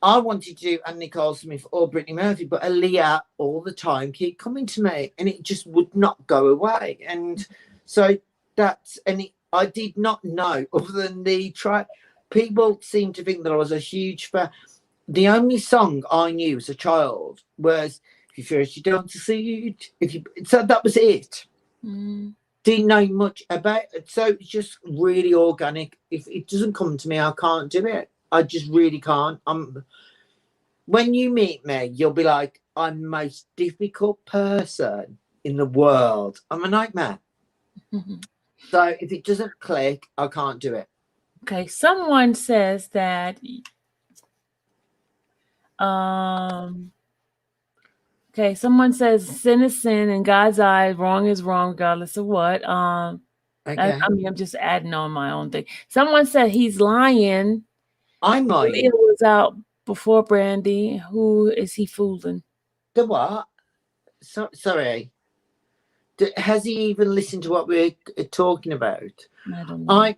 Speaker 2: I wanted to do Anna Nicole Smith or Brittany Murphy, but Aaliyah all the time keep coming to me and it just would not go away. And so I did not know other than people seem to think that I was a huge fan. The only song I knew as a child was If You First You Don't Succeed. So that was it. Didn't know much about it, so it's just really organic. If it doesn't come to me, I can't do it. I just really can't. When you meet me, you'll be like, I'm the most difficult person in the world. I'm a nightmare. So if it doesn't click, I can't do it.
Speaker 1: Okay, someone says that okay, someone says sin is sin in God's eyes, wrong is wrong, regardless of what. Okay. I mean, I'm just adding on my own thing. Someone said he's lying.
Speaker 2: I'm lying.
Speaker 1: It was out before Brandy. Who is he fooling?
Speaker 2: The what? Sorry. Has he even listened to what we're talking about?
Speaker 1: I don't know.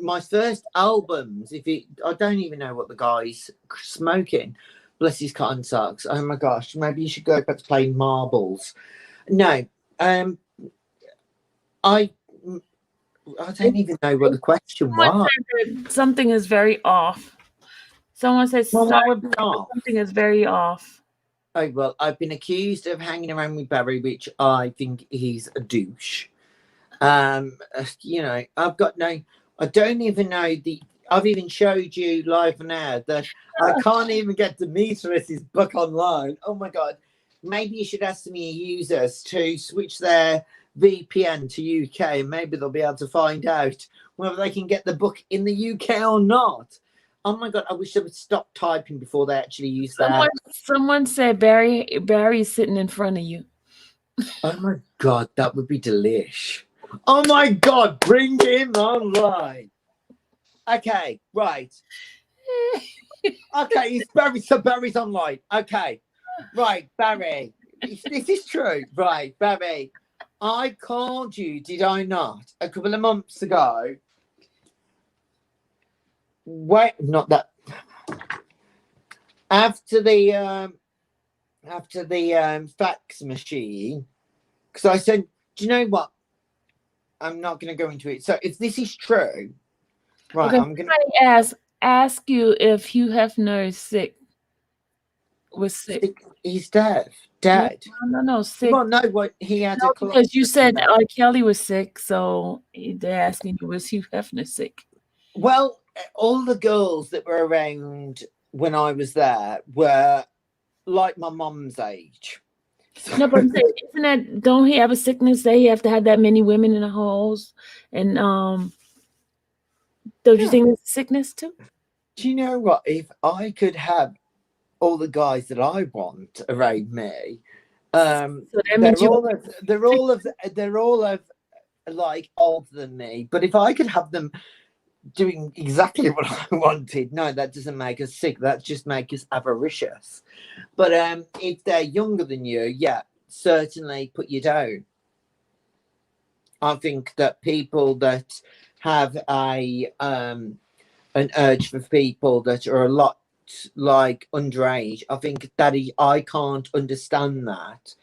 Speaker 2: My first albums, I don't even know what the guy's smoking. Bless his cotton socks. Oh my gosh, maybe you should go back to playing marbles. No, I don't even know what the question was.
Speaker 1: Something is very off. Someone says something is very off.
Speaker 2: Oh, well, I've been accused of hanging around with Barry, which I think he's a douche. I don't even know I've even showed you live now that I can't even get Demetrius's book online. Oh my God. Maybe you should ask me users to switch their VPN to UK. Maybe they'll be able to find out whether they can get the book in the UK or not. Oh my God, I wish they would stop typing before they actually use that.
Speaker 1: Someone said Barry's sitting in front of you.
Speaker 2: Oh my God, that would be delish. Oh my God, bring him online. Okay, right. Okay, Barry's online. Okay, right, Barry. if this is true, right, Barry, I called you, did I not, a couple of months ago? Wait, not that. After the fax machine, because I said, do you know what? I'm not going to go into it. So if this is true, right,
Speaker 1: Okay,
Speaker 2: I'm going
Speaker 1: to ask you if Hugh Hefner is sick. Was sick.
Speaker 2: He's dead. Dead.
Speaker 1: No, sick.
Speaker 2: Well, no, what he had
Speaker 1: No,
Speaker 2: a
Speaker 1: because you said R. Kelly was sick, so they're asking you, was Hugh Hefner sick?
Speaker 2: Well, all the girls that were around when I was there were like my mum's age.
Speaker 1: No, but I'm saying, isn't that, don't he have a sickness that he have to have that many women in the halls? And don't you think it's a sickness too?
Speaker 2: Do you know what? If I could have all the guys that I want around me,
Speaker 1: So that means
Speaker 2: they're all of like older than me. But if I could have them doing exactly what I wanted, no, that doesn't make us sick. That just makes us avaricious. But if they're younger than you, yeah, certainly put you down. I think that people that have an urge for people that are a lot like underage, I think that I can't understand that.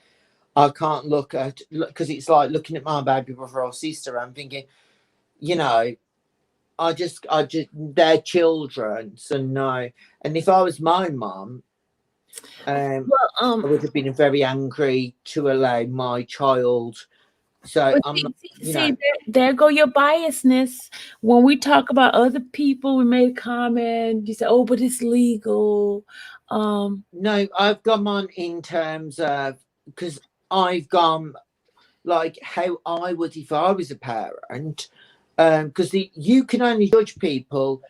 Speaker 2: I can't look at, because it's like looking at my baby brother or sister. I'm thinking, you know, I just, they're children, so no. And if I was my mum, I would have been very angry to allow my child. So
Speaker 1: there go your biasness. When we talk about other people, we made a comment. You say, "Oh, but it's legal."
Speaker 2: No, I've gone on in terms of, because I've gone like how I would if I was a parent. Because you can only judge people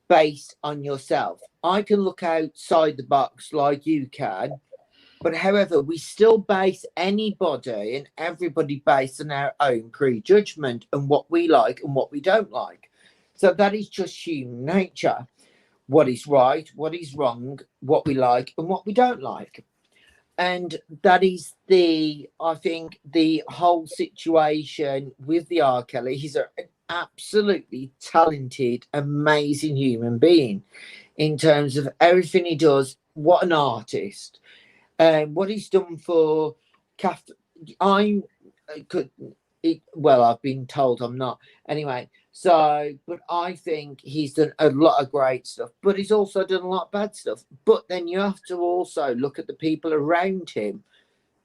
Speaker 2: based on yourself. I can look outside the box like you can, but however, we still base anybody and everybody based on our own prejudgment and what we like and what we don't like. So that is just human nature. What is right, what is wrong, what we like and what we don't like. And that is I think the whole situation with the R. Kelly. He's an absolutely talented, amazing human being in terms of everything he does. What an artist. What he's done for I've been told I'm not. Anyway, but I think he's done a lot of great stuff, but he's also done a lot of bad stuff. But then you have to also look at the people around him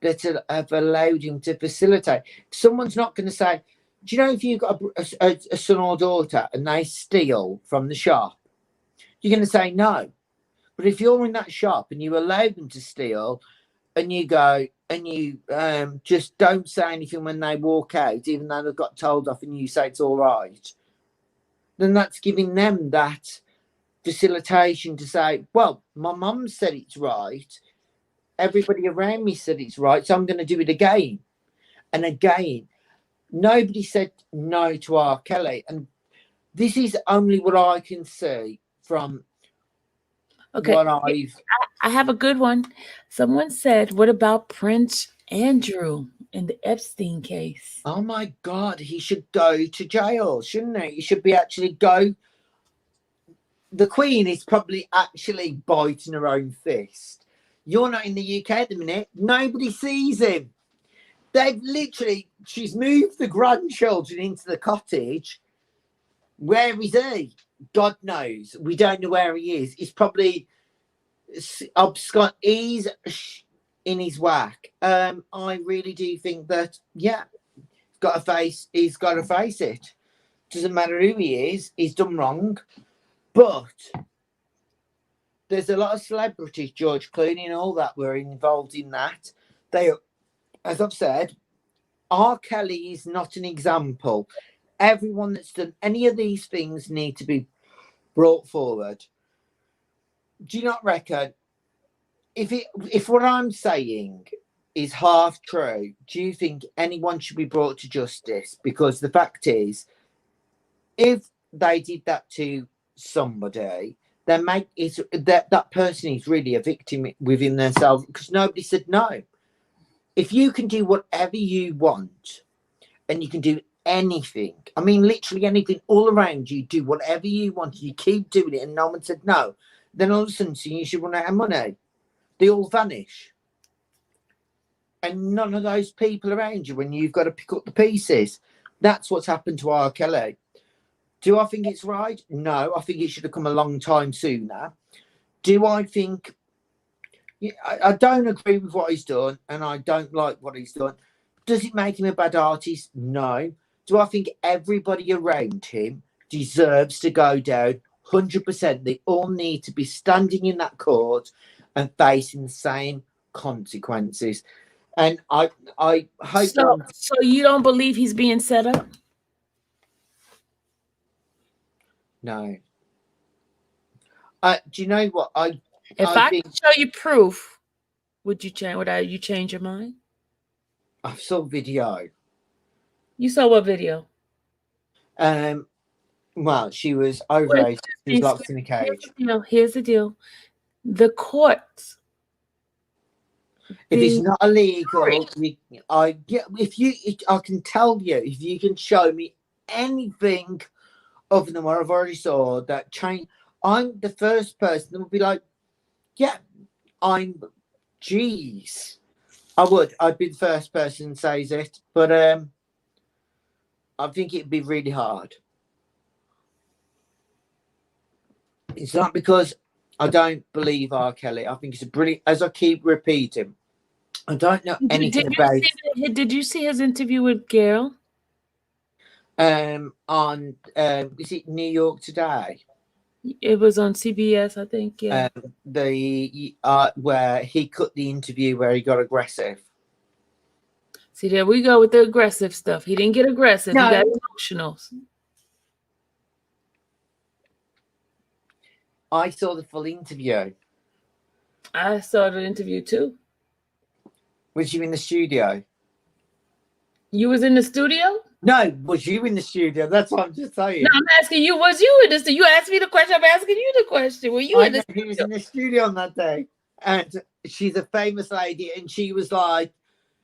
Speaker 2: that have allowed him to facilitate. Someone's not going to say, do you know, if you've got a son or daughter and they steal from the shop, you're going to say no. But if you're in that shop and you allow them to steal and you go and you just don't say anything when they walk out, even though they've got told off, and you say it's all right, then that's giving them that facilitation to say, well, my mum said it's right. Everybody around me said it's right, so I'm going to do it again. And again, nobody said no to R. Kelly. And this is only what I can see from what
Speaker 1: I have a good one. Someone said, what about Prince Andrew in the Epstein case?
Speaker 2: Oh my God, he should go to jail, shouldn't he? He should be actually go. The Queen is probably actually biting her own fist. You're not in the UK at the minute. Nobody sees him. She's moved the grandchildren into the cottage. Where is he? God knows. We don't know where he is. He's probably abscond. He's in his whack. I really do think that, yeah, he's got to face it. Doesn't matter who he is. He's done wrong. But there's a lot of celebrities, George Clooney and all that, were involved in that. They, as I've said, R. Kelly is not an example. Everyone that's done any of these things need to be brought forward. Do you not reckon, if what I'm saying is half true, do you think anyone should be brought to justice? Because the fact is, if they did that to somebody, then that person is really a victim within themselves, because nobody said no. if you can do whatever you want and you can do anything, I mean, literally anything all around you, do whatever you want, you keep doing it and no one said no, then all of a sudden you should run out of money. They all vanish. And none of those people around you when you've got to pick up the pieces. That's what's happened to R. Kelly. Do I think it's right? No, I think it should have come a long time sooner. Do I think... I don't agree with what he's done, and I don't like what he's done. Does it make him a bad artist? No. Do I think everybody around him deserves to go down? 100%. They all need to be standing in that court and facing the same consequences. And I hope...
Speaker 1: So you don't believe he's being set up?
Speaker 2: No. Do you know what?
Speaker 1: If I could show you proof, would you change? Would you change your mind?
Speaker 2: I saw video.
Speaker 1: You saw what video?
Speaker 2: Well, she was overage. She was locked in a cage.
Speaker 1: Here's the deal. The courts.
Speaker 2: If it's not illegal, I can tell you, if you can show me anything other than what I've already saw that change, I'm the first person that would be like, yeah, geez. I'd be the first person that says it, but I think it'd be really hard. It's not because I don't believe R. Kelly. I think it's a brilliant, as I keep repeating, I don't know anything about it.
Speaker 1: Did you see his interview with Gail?
Speaker 2: On is it New York Today?
Speaker 1: It was on CBS, I think. Yeah.
Speaker 2: Where he cut the interview where he got aggressive.
Speaker 1: See, there we go with the aggressive stuff. He didn't get aggressive.
Speaker 2: No.
Speaker 1: He got emotional.
Speaker 2: I saw the full interview.
Speaker 1: I saw the interview too.
Speaker 2: Was you in the studio?
Speaker 1: You was in the studio?
Speaker 2: No, was you in the studio? That's what I'm just saying.
Speaker 1: No, I'm asking you, was you in the studio? You asked me the question, I'm asking you the question. Were you in the studio?
Speaker 2: He was in the studio on that day. And she's a famous lady, and she was like,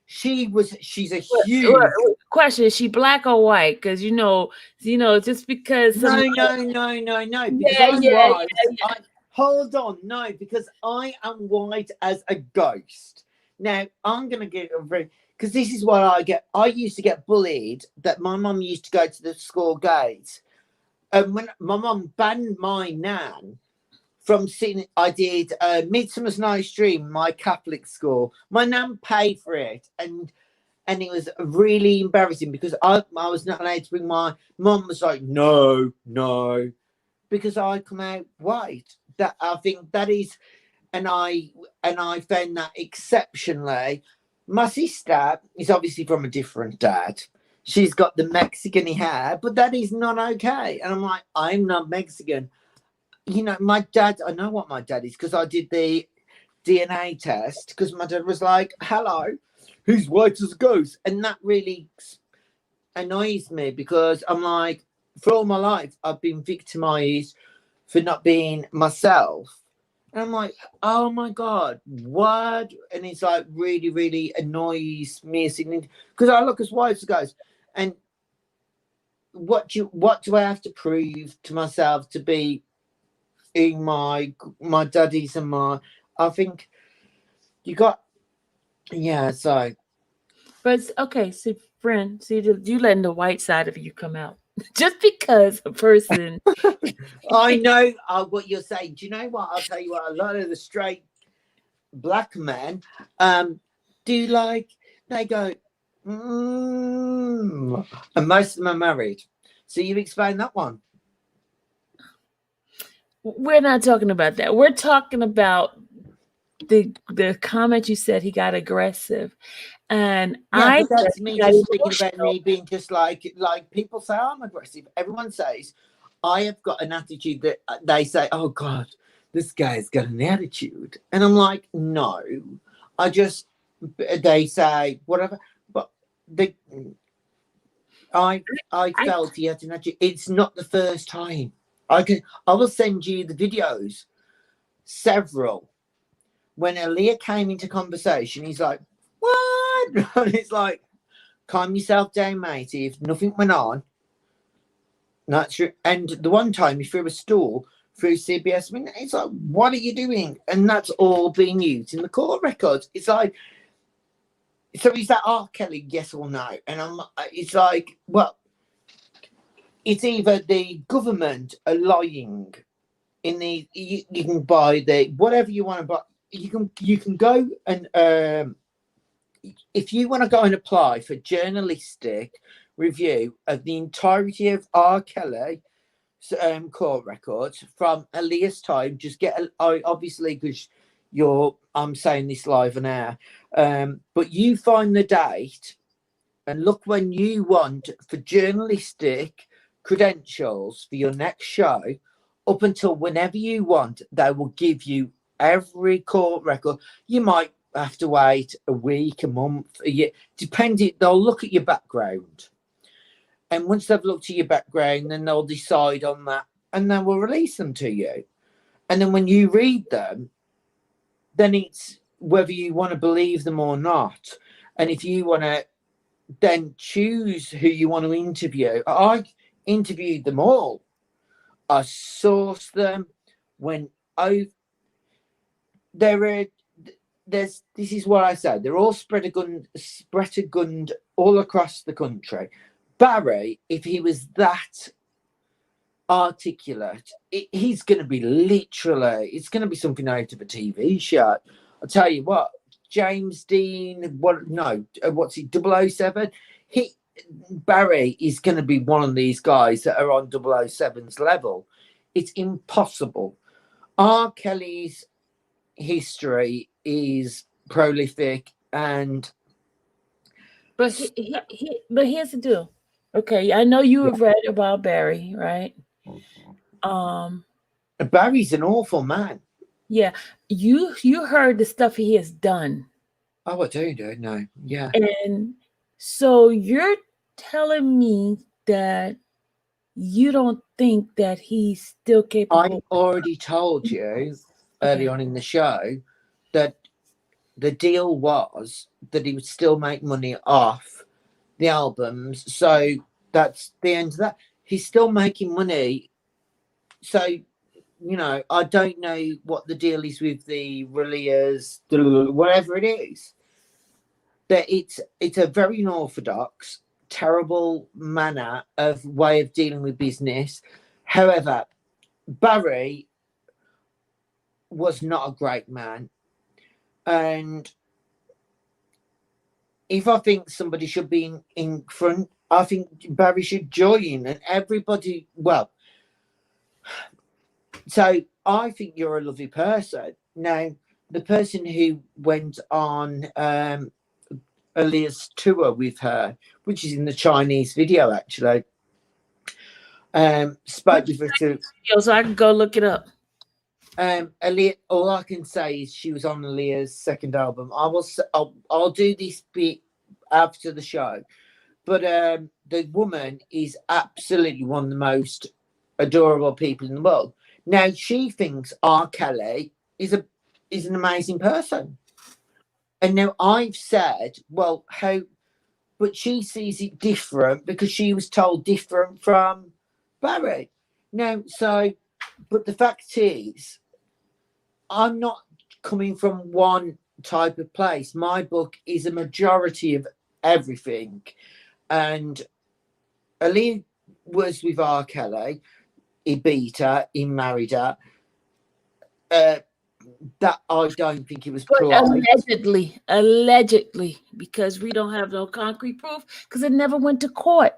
Speaker 2: she's a huge
Speaker 1: question. Is she black or white? Because you know, just because
Speaker 2: No. Because hold on, no, because I am white as a ghost. Now I'm gonna get because this is what I get. I used to get bullied that my mum used to go to the school gate. And when my mum banned my nan from seeing, I did Midsummer's Night's Dream, my Catholic school. My nan paid for it. And it was really embarrassing because I was not allowed to bring my mum was like, no, because I come out white. That I think that is, and I found that exceptionally. My sister is obviously from a different dad. She's got the Mexican hair, but that is not okay. And I'm like, I'm not Mexican. You know, my dad, I know what my dad is because I did the DNA test because my dad was like, hello, who's white as a ghost? And that really annoys me because I'm like, for all my life, I've been victimized for not being myself. And I'm like, oh my God, what? And it's like really, really annoys me because I look as white as a ghost. And what do I have to prove to myself to be in my daddies and my? I think you got, yeah. So,
Speaker 1: but okay, so friend, see, you letting the white side of you come out just because a person.
Speaker 2: I know what you're saying. Do you know what? I'll tell you what. A lot of the straight black men do like they go. And most of them are married. So you've explained that one.
Speaker 1: We're not talking about that. We're talking about the comment you said he got aggressive. And
Speaker 2: yeah, but that's me just speaking about me being just like people say I'm aggressive. Everyone says I have got an attitude that they say, oh God, this guy's got an attitude. And I'm like, no. They say whatever. I felt he had an attitude. It's not the first time. I will send you the videos. Several. When Aaliyah came into conversation, he's like, what? And it's like, calm yourself down, matey. If nothing went on, that's true. And the one time he threw a stool through CBS, I mean, it's like, what are you doing? And that's all being used in the court records. It's like, so is that R. Kelly, yes or no? And it's like, well, it's either the government are lying in the, you can buy the, whatever you want to buy, you can go and, if you want to go and apply for journalistic review of the entirety of R. Kelly court records from Aaliyah's time, just get, obviously, because I'm saying this live and air, but you find the date and look when you want for journalistic credentials for your next show, up until whenever you want, they will give you every court record. You might have to wait a week, a month, a year, depending. They'll look at your background, and once they've looked at your background, then they'll decide on that, and then we'll release them to you. And then when you read them, then it's whether you want to believe them or not. And if you want to then choose who you want to interview, I interviewed them all. I sourced them when this is what I said. They're all spread-a-gunned all across the country. Barry, if he was that articulate, he's going to be literally, it's going to be something out of a TV show. I'll tell you what, James Dean, what's he, 007? Barry is going to be one of these guys that are on 007's level. It's impossible. R. Kelly's history is prolific, but
Speaker 1: here's the deal. Okay, I know you have read about Barry, right?
Speaker 2: Barry's an awful man.
Speaker 1: Yeah, you heard the stuff he has done.
Speaker 2: Oh, I do know. Yeah.
Speaker 1: And so you're telling me that you don't think that he's still capable?
Speaker 2: I already told you early on in the show that the deal was that he would still make money off the albums. So that's the end of that. He's still making money. So, I don't know what the deal is with the Reliers, whatever it is. That it's a very unorthodox, terrible manner of way of dealing with business. However, Barry was not a great man. And if I think somebody should be in front, I think Barry should join, and everybody, well, so I think you're a lovely person. Now, the person who went on Aaliyah's tour with her, which is in the Chinese video, actually, spoke with her to...
Speaker 1: So I can go look it up.
Speaker 2: Aaliyah, all I can say is she was on Aaliyah's second album. I'll do this bit after the show, but the woman is absolutely one of the most adorable people in the world. Now she thinks R. Kelly is an amazing person, and now I've said, well, but she sees it different because she was told different from Barry. Now, but the fact is, I'm not coming from one type of place. My book is a majority of everything. And Aaliyah was with R. Kelly. He beat her. He married her. That I don't think it was polite.
Speaker 1: Allegedly, because we don't have no concrete proof, because it never went to court.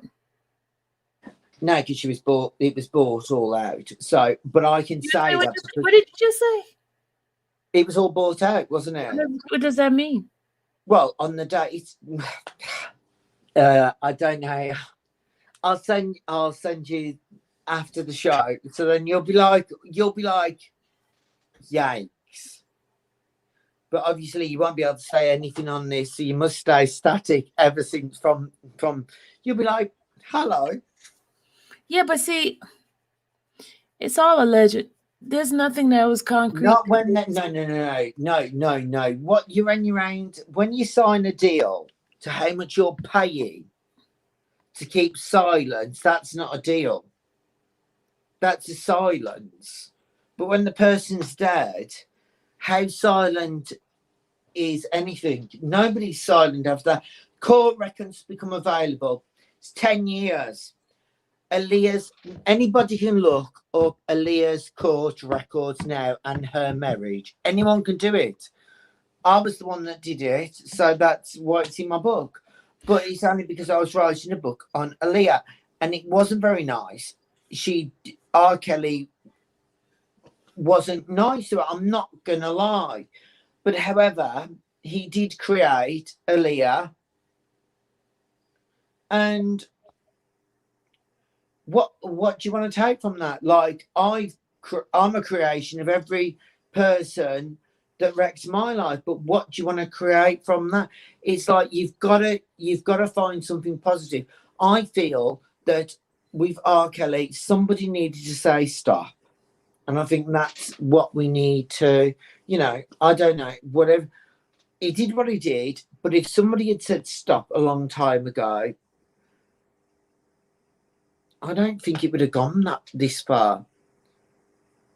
Speaker 2: No, because she was bought. It was bought all out. So, but I can say that.
Speaker 1: What did you just say?
Speaker 2: It was all bought out, wasn't it?
Speaker 1: What does that mean?
Speaker 2: Well, on the day, I don't know. I'll send you after the show, so then you'll be like, yikes. But obviously, you won't be able to say anything on this, so you must stay static ever since from. You'll be like, hello.
Speaker 1: Yeah, but see, it's all alleged. There's nothing that was concrete.
Speaker 2: Not when no. What you're around when you sign a deal, to how much you're paying to keep silence, that's not a deal. That's a silence. But when the person's dead, how silent is anything? Nobody's silent after court records become available. It's 10 years. Aaliyah's, anybody can look up Aaliyah's court records now and her marriage. Anyone can do it. I was the one that did it, so that's why it's in my book. But it's only because I was writing a book on Aaliyah, and it wasn't very nice. R. Kelly wasn't nice to her, I'm not going to lie. But however, he did create Aaliyah. And what do you want to take from that? Like, I'm a creation of every person that wrecks my life, but what do you want to create from that? It's like you've got to find something positive. I feel that with R. Kelly, somebody needed to say stop, and I think that's what we need to, I don't know, whatever. He did what he did, but if somebody had said stop a long time ago, I don't think it would have gone this far.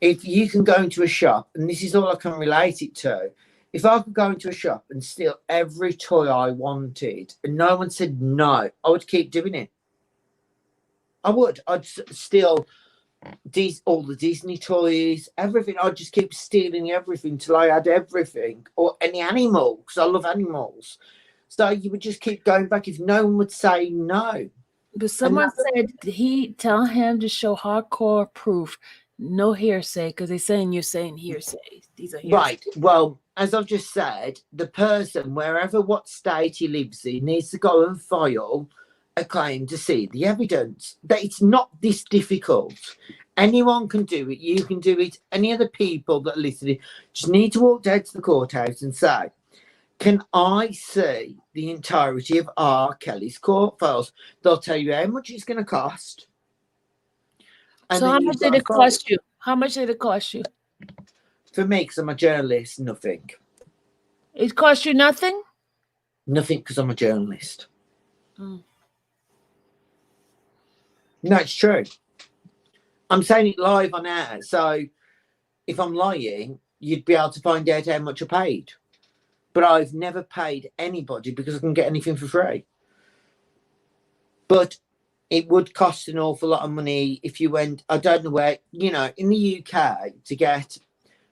Speaker 2: If you can go into a shop, and this is all I can relate it to, if I could go into a shop and steal every toy I wanted and no one said no, I would keep doing it. I would. I'd steal all the Disney toys, everything. I'd just keep stealing everything till I had everything, or any animal, because I love animals. So you would just keep going back if no one would say no.
Speaker 1: But someone said tell him to show hardcore proof, no hearsay, because they're saying you're saying hearsay. These are hearsay. Right.
Speaker 2: Well, as I've just said, the person, what state he lives in, needs to go and file a claim to see the evidence. That it's not this difficult. Anyone can do it. You can do it. Any other people that are listening just need to walk down to the courthouse and say, can I see the entirety of R. Kelly's court files? They'll tell you how much it's going to cost.
Speaker 1: And so how much did it cost you? How much did it cost you?
Speaker 2: For me, because I'm a journalist, nothing.
Speaker 1: It cost you nothing?
Speaker 2: Nothing, because I'm a journalist.
Speaker 1: Mm.
Speaker 2: No, it's true. I'm saying it live on air. So if I'm lying, you'd be able to find out how much I paid. But I've never paid anybody because I can get anything for free. But it would cost an awful lot of money if you went, I don't know where, in the UK to get.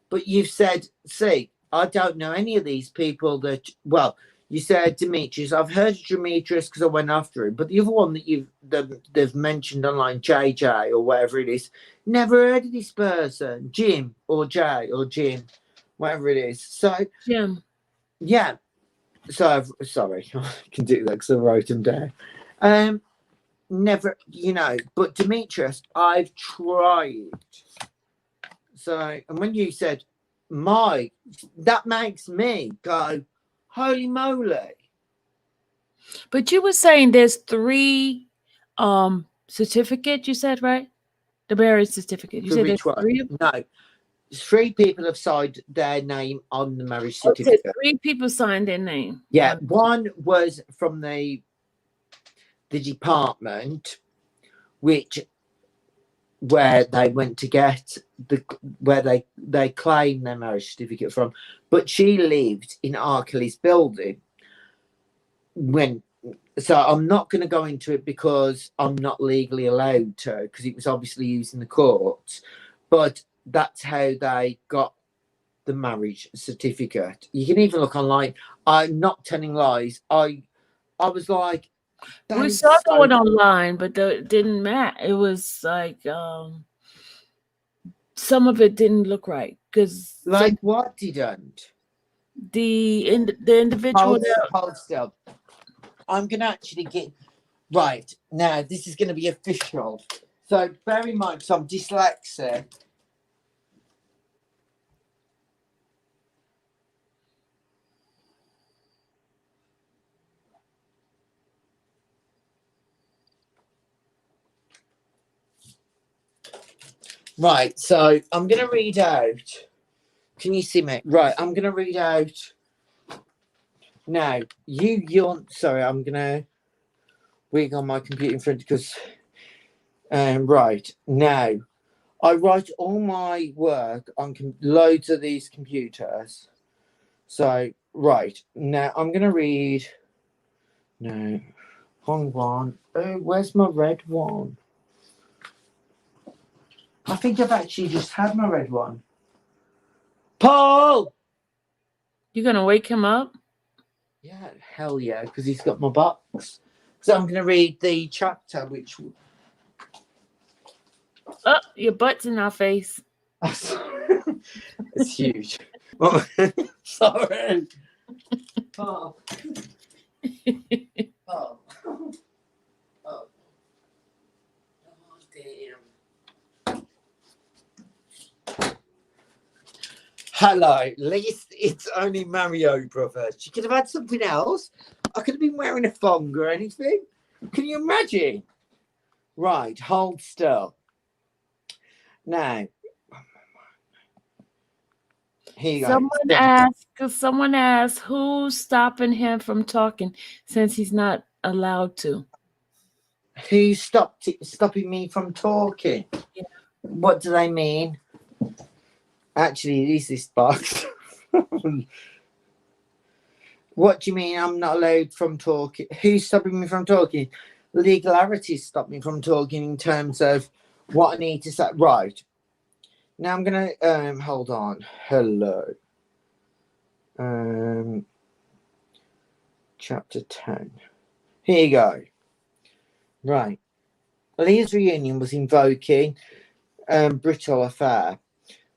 Speaker 2: But you've said, see, I don't know any of these people that, well, you said Demetrius. I've heard of Demetrius because I went after him. But the other one that they've mentioned online, JJ or whatever it is, never heard of this person. Jim or Jay or Jim, whatever it is. So,
Speaker 1: Jim.
Speaker 2: Yeah. So, sorry, I can do that because I wrote them down. Never, but Demetrius, I've tried. So, and when you said, that makes me go, holy moly.
Speaker 1: But you were saying there's 3 certificates, you said, right? The marriage certificate. You said there's 3?
Speaker 2: No. 3 people have signed their name on the marriage certificate.
Speaker 1: Okay, 3 people signed their name.
Speaker 2: Yeah, one was from the department, where they went to get where they claim their marriage certificate from, but she lived in R. Kelly's building. So I'm not going to go into it because I'm not legally allowed to, because it was obviously used in the courts, but that's how they got the marriage certificate. You can even look online. I'm not telling lies. I was like,
Speaker 1: we saw the one online, but it didn't match. It was like some of it didn't look right because
Speaker 2: what didn't
Speaker 1: the individual.
Speaker 2: Hold still. I'm gonna actually get right now. This is gonna be official. So bear in mind, I'm dyslexic. Right, so I'm going to read out. Can you see me? Right, I'm going to read out Now, you're sorry, I'm gonna wig on my computer in front because right now I write all my work on loads of these computers. So right now I'm gonna read. No, wrong one. Oh, where's my red one? I think I've actually just had my red one. Paul!
Speaker 1: You gonna wake him up?
Speaker 2: Yeah, hell yeah, because he's got my box. So I'm going to read the chapter, which...
Speaker 1: Oh, your butt's in our face.
Speaker 2: It's huge. Sorry. Oh. Oh. Oh. Oh, damn. Hello, at least it's only Mario Brothers. She could have had something else. I could have been wearing a thong or anything. Can you imagine? Right, hold still. Now, here you go.
Speaker 1: Someone asked who's stopping him from talking since he's not allowed to.
Speaker 2: Who's stopping me from talking?
Speaker 1: Yeah.
Speaker 2: What do they mean? Actually, it is this box. What do you mean I'm not allowed from talking? Who's stopping me from talking? Legalities stop me from talking in terms of what I need to say. Right. Now I'm going to, hold on. Hello. Chapter 10. Here you go. Right. Aaliyah's reunion was invoking brittle affair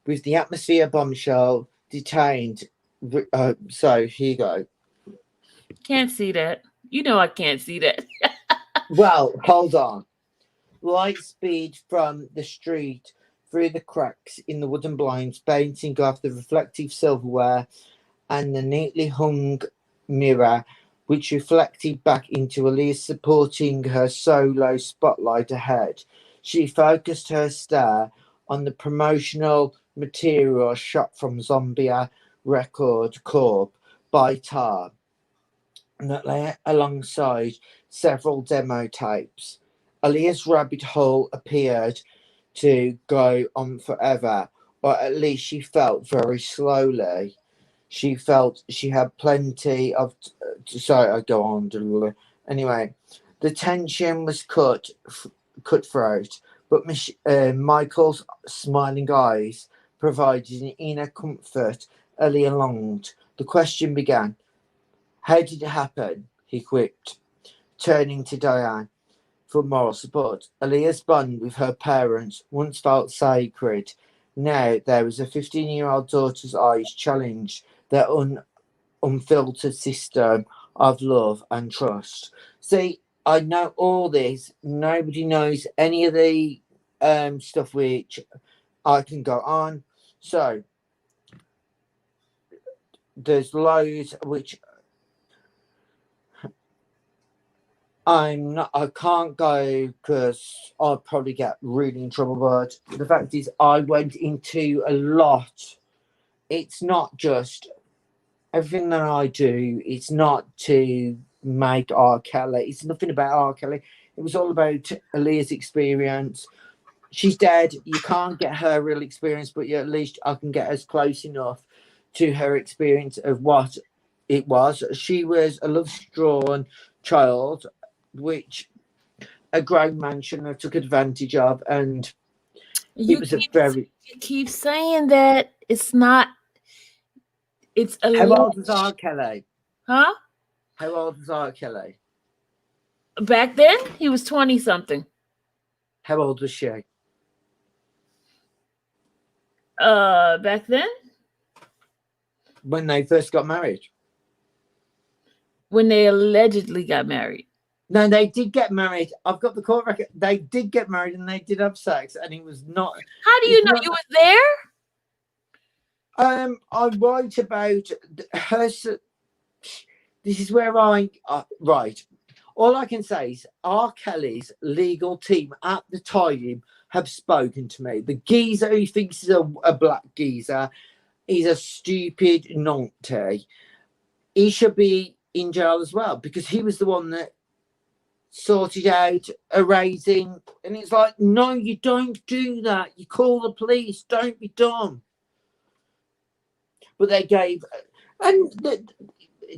Speaker 2: with the atmosphere bombshell detained. So here you go.
Speaker 1: Can't see that. You know I can't see that.
Speaker 2: Well, hold on. Light speed from the street through the cracks in the wooden blinds, bouncing off the reflective silverware and the neatly hung mirror, which reflected back into Aaliyah supporting her solo spotlight ahead. She focused her stare on the promotional material shot from Zombia Record Corp by Tar, that lay alongside several demo tapes. Aaliyah's rabbit hole appeared to go on forever, or at least she felt very slowly. She felt she had plenty of... Sorry, I go on. Anyway, the tension was cutthroat, but Michael's smiling eyes provided an inner comfort Aaliyah longed. The question began. How did it happen? He quipped, turning to Diane for moral support. Aaliyah's bond with her parents once felt sacred. Now there was a 15-year-old daughter's eyes challenged their unfiltered system of love and trust. See, I know all this. Nobody knows any of the stuff which I can go on. So there's loads which I can't go because I'll probably get really in trouble. But the fact is, I went into a lot. It's not just everything that I do. It's not to make R. Kelly. It's nothing about R. Kelly. It was all about Aaliyah's experience. She's dead. You can't get her real experience, but at least I can get as close enough to her experience of what it was. She was a love-drawn child, which a grown man shouldn't have took advantage of, and
Speaker 1: You keep saying that it's not. It's a.
Speaker 2: How old was R. Kelly?
Speaker 1: Huh?
Speaker 2: How old was R. Kelly?
Speaker 1: Back then, he was 20-something.
Speaker 2: How old was she?
Speaker 1: Back then,
Speaker 2: when they first got married.
Speaker 1: When they allegedly got married.
Speaker 2: No, they did get married. I've got the court record. They did get married and they did have sex, and it was not.
Speaker 1: How do you know you was there?
Speaker 2: I write about her. This is where I right. All I can say is R. Kelly's legal team at the time have spoken to me. The geezer who thinks he's a black geezer is a stupid numpty. He should be in jail as well, because he was the one that sorted out a raising. And it's like, no, you don't do that. You call the police. Don't be dumb. But they gave,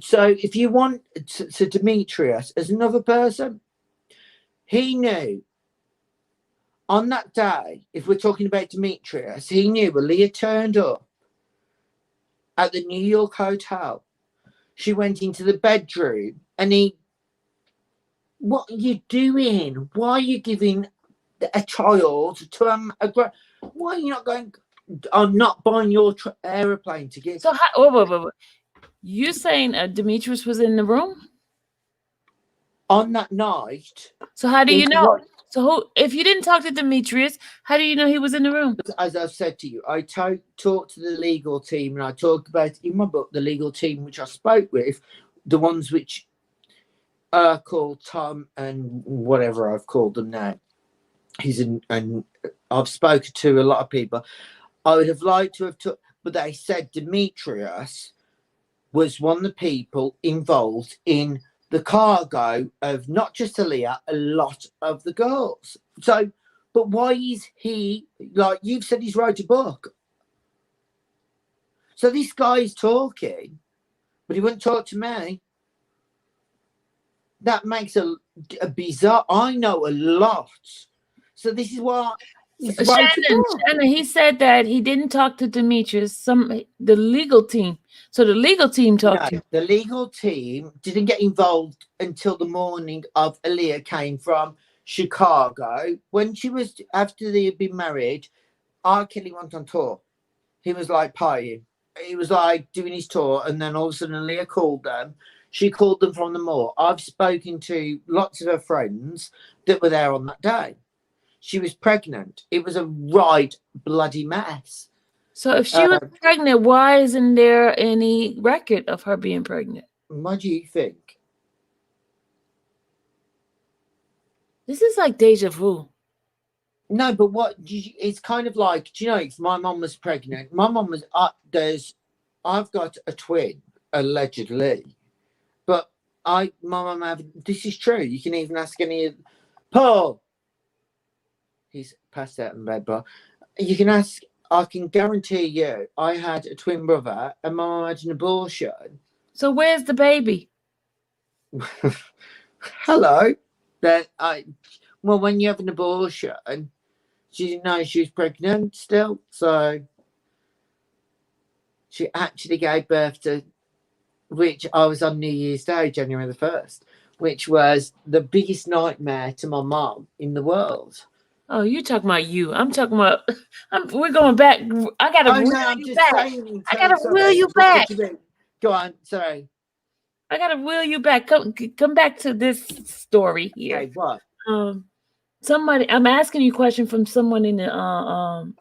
Speaker 2: so if you want, so Demetrius, as another person, he knew on that day, if we're talking about Demetrius, he knew Aaliyah turned up at the New York hotel. She went into the bedroom and what are you doing? Why are you giving a child to why are you not going, I'm not buying your aeroplane ticket.
Speaker 1: So wait. You saying Demetrius was in the room
Speaker 2: on that night?
Speaker 1: So how do you know? So if you didn't talk to Demetrius, how do you know he was in the room?
Speaker 2: As I've said to you, I talked to the legal team, and I talked about in my book the legal team which I spoke with, the ones which are called Tom and whatever I've called them now. And I've spoken to a lot of people. I would have liked to have but they said Demetrius was one of the people involved in the cargo of not just Aaliyah, a lot of the girls. So, but why is he, like you've said, he's wrote a book. So this guy is talking, but he wouldn't talk to me. That makes a bizarre, I know a lot. So this is why
Speaker 1: Shannon, he said that he didn't talk to Demetrius, the legal team. So the legal team talked to him.
Speaker 2: The legal team didn't get involved until the morning of Aaliyah came from Chicago. When she was, after they had been married, R. Kelly went on tour. He was like partying. He was like doing his tour, and then all of a sudden Aaliyah called them. She called them from the mall. I've spoken to lots of her friends that were there on that day. She was pregnant. It was a right bloody mess.
Speaker 1: So if she was pregnant, why isn't there any record of her being pregnant?
Speaker 2: What do you think?
Speaker 1: This is like deja vu.
Speaker 2: No, but it's kind of like, do you know, if my mom was pregnant, my mom was, I've got a twin, allegedly. But my mum, this is true. You can even ask Paul. He's passed out in bed, but you can ask, I can guarantee you, I had a twin brother and my mum had an abortion.
Speaker 1: So where's the baby?
Speaker 2: Hello. Well, when you have an abortion, she didn't know she was pregnant still. So she actually gave birth to, which I was on New Year's Day, January the 1st, which was the biggest nightmare to my mom in the world.
Speaker 1: Oh, you're talking about you. I'm talking about, we're going back. I got to wheel you back. I got to wheel you back.
Speaker 2: Go on, sorry.
Speaker 1: I got to wheel you back. Come back to this story here.
Speaker 2: Okay, what?
Speaker 1: Somebody, I'm asking you a question from someone in the,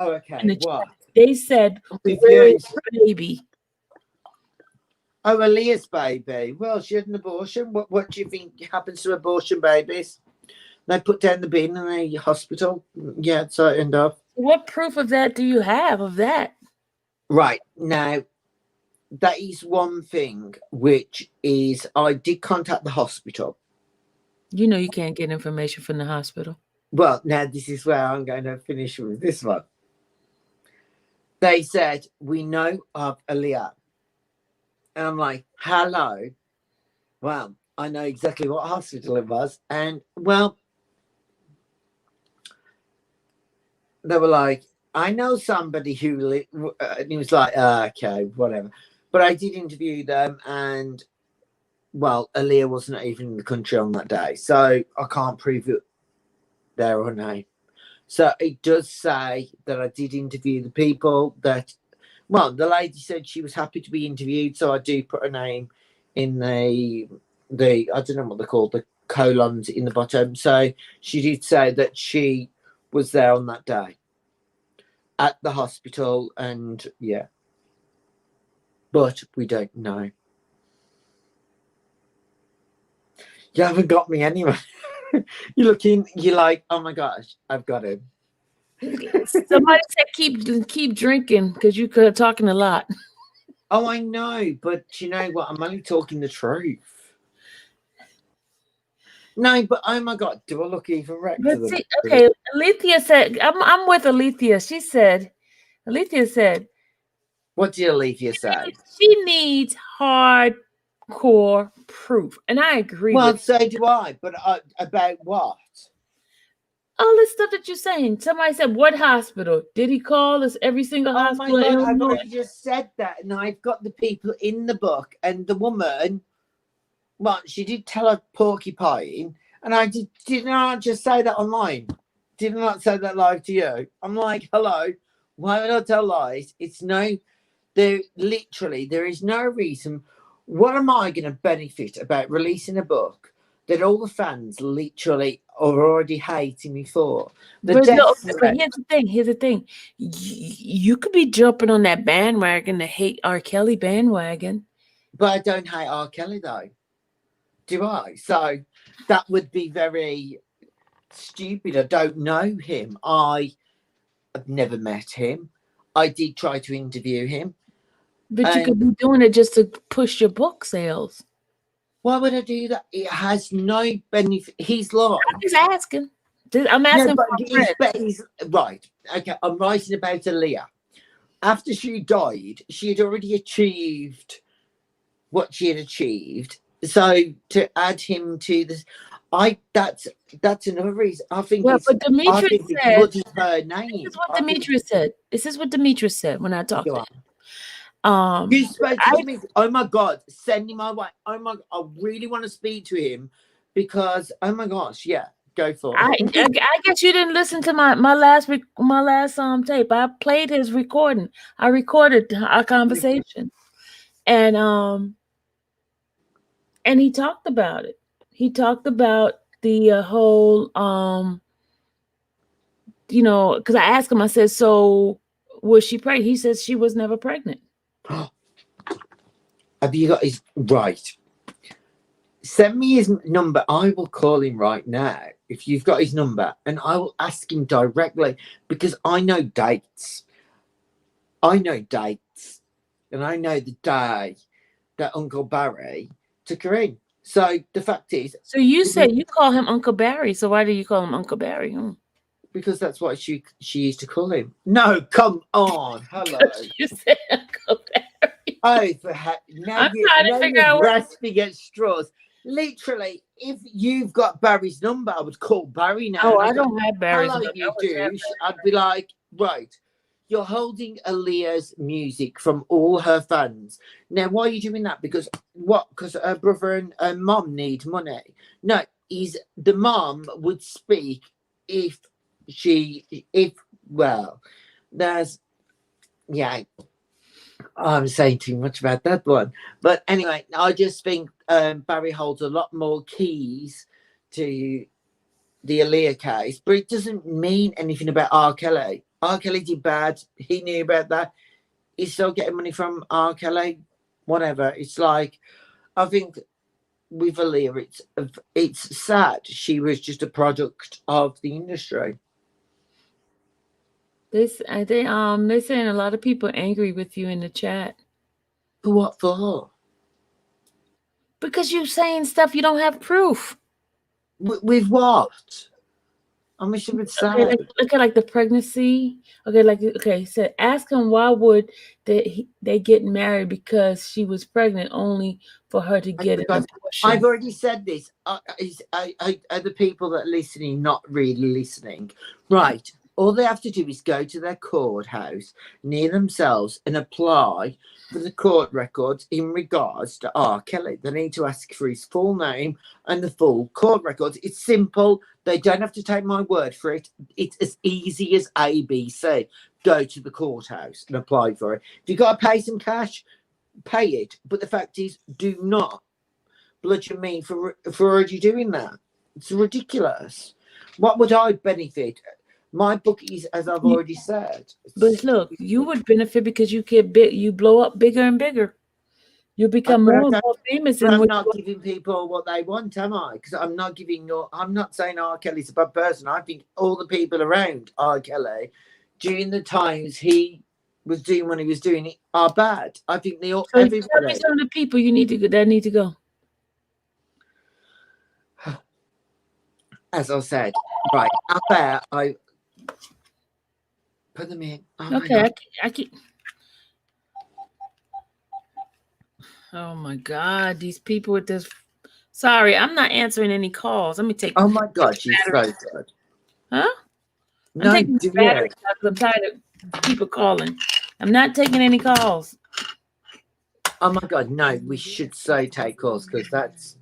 Speaker 2: okay,
Speaker 1: in the
Speaker 2: what?
Speaker 1: chat. They said, where is the baby?
Speaker 2: Oh, Aaliyah's baby. Well, she had an abortion. What do you think happens to abortion babies? They put down the bin in the hospital. Yeah, so it ended up.
Speaker 1: What proof of that do you have of that?
Speaker 2: Right. Now, that is one thing, which is I did contact the hospital.
Speaker 1: You know you can't get information from the hospital.
Speaker 2: Well, now this is where I'm going to finish with this one. They said, we know of Aaliyah. And I'm like, hello. Well, I know exactly what hospital it was. And, well, they were like, I know somebody who, and he was like, okay, whatever. But I did interview them, and, well, Aaliyah wasn't even in the country on that day. So I can't prove it there or no. So it does say that I did interview the people that, well, the lady said she was happy to be interviewed. So I do put a name in the I don't know what they're called, the colons in the bottom. So she did say that she was there on that day at the hospital, and yeah, but we don't know. You haven't got me anyway. You're looking, you're like, oh my gosh, I've got him.
Speaker 1: Somebody said keep drinking because you're talking a lot.
Speaker 2: Oh, I know, but you know what? I'm only talking the truth. No, but oh my God, do I look even wrecked?
Speaker 1: But see, okay, Alethea said, I'm with Alethea. Alethea said,
Speaker 2: what did Aaliyah say?
Speaker 1: she needs hardcore proof. And I agree
Speaker 2: Well,
Speaker 1: with
Speaker 2: so do I, but about what?
Speaker 1: all this stuff that you're saying. Somebody said, what hospital? Did he call us every single
Speaker 2: Oh my
Speaker 1: hospital in
Speaker 2: God, I've
Speaker 1: Illinois?
Speaker 2: already just said that, and I've got the people in the book, and the woman, well, she did tell a porcupine, and I did not just say that online. Did not say that live to you. I'm like, hello, why would I tell lies? There is no reason. What am I going to benefit about releasing a book that all the fans literally are already hating me for?
Speaker 1: But here's the thing. You could be jumping on that bandwagon, the hate R. Kelly bandwagon.
Speaker 2: But I don't hate R. Kelly, though. Do I? So that would be very stupid. I don't know him. I've never met him. I did try to interview him.
Speaker 1: But you could be doing it just to push your book sales.
Speaker 2: Why would I do that? It has no benefit. He's lying.
Speaker 1: I'm just asking. I'm asking.
Speaker 2: No, but he's right. Okay, I'm writing about Aaliyah. After she died, she had already achieved what she had achieved. So to add him to this, that's another reason. I think.
Speaker 1: Well, but Demetrius said.
Speaker 2: Her name.
Speaker 1: This is what Demetrius said. This is what Demetrius said when I talked to him.
Speaker 2: You spoke to me. Oh my God, send him my way. Oh my, I really want to speak to him because oh my gosh, yeah, go for it.
Speaker 1: I guess you didn't listen to my last tape. I played his recording. I recorded our conversation, and he talked about it. He talked about the whole because I asked him. I said, "So was she pregnant?" He says she was never pregnant.
Speaker 2: Have you got his right? Send me his number. I will call him right now if you've got his number, and I will ask him directly because I know dates. And I know the day that Uncle Barry took her in. So the fact is,
Speaker 1: so you said you call him Uncle Barry. So why do you call him Uncle Barry?
Speaker 2: Because that's what she used to call him. No, come on, hello.
Speaker 1: You said Uncle Barry.
Speaker 2: Oh, now you're grasping at straws. Literally, if you've got Barry's number, I would call Barry now.
Speaker 1: Oh, I don't have Barry's
Speaker 2: number. You do. I'd be like, right, you're holding Aaliyah's music from all her fans. Now, why are you doing that? Because what? Because her brother and mom need money. No, the mom would speak I'm saying too much about that one. But anyway, I just think Barry holds a lot more keys to the Aaliyah case, but it doesn't mean anything about R. Kelly. R. Kelly did bad. He knew about that. He's still getting money from R. Kelly. Whatever. It's like, I think with Aaliyah, it's sad. She was just a product of the industry.
Speaker 1: They're saying a lot of people are angry with you in the chat.
Speaker 2: For what for?
Speaker 1: Because you're saying stuff you don't have proof.
Speaker 2: With what? I wish it would say.
Speaker 1: Okay, look at like the pregnancy. So ask him why would they get married because she was pregnant only for her to get an abortion.
Speaker 2: I've already said this. Are the people that are listening not really listening? Right. All they have to do is go to their courthouse near themselves and apply for the court records in regards to R. Kelly. They need to ask for his full name and the full court records. It's simple. They don't have to take my word for it. It's as easy as ABC. Go to the courthouse and apply for it. If you've got to pay some cash, pay it. But the fact is, do not bludgeon me for already doing that. It's ridiculous. What would I benefit? My book is, as I've already said.
Speaker 1: But look, you would benefit because you get big. You blow up bigger and bigger. You become more and more famous.
Speaker 2: But I'm not giving people what they want, am I? Because I'm not saying R. Kelly's a bad person. I think all the people around R. Kelly during the times he was doing what he was doing are bad. I think they all.
Speaker 1: So tell me some of the people that need to go.
Speaker 2: as I said, right out there, I put them in. Oh my
Speaker 1: Okay,
Speaker 2: God.
Speaker 1: I keep. Oh my God, these people with this. Sorry, I'm not answering any calls. Let me take.
Speaker 2: Oh my God, she's so
Speaker 1: batteries.
Speaker 2: good.
Speaker 1: Huh? I'm
Speaker 2: No,
Speaker 1: taking
Speaker 2: do
Speaker 1: batteries
Speaker 2: it.
Speaker 1: because I'm tired of people calling. I'm not taking any calls.
Speaker 2: Oh my God, no, we should so take calls because that's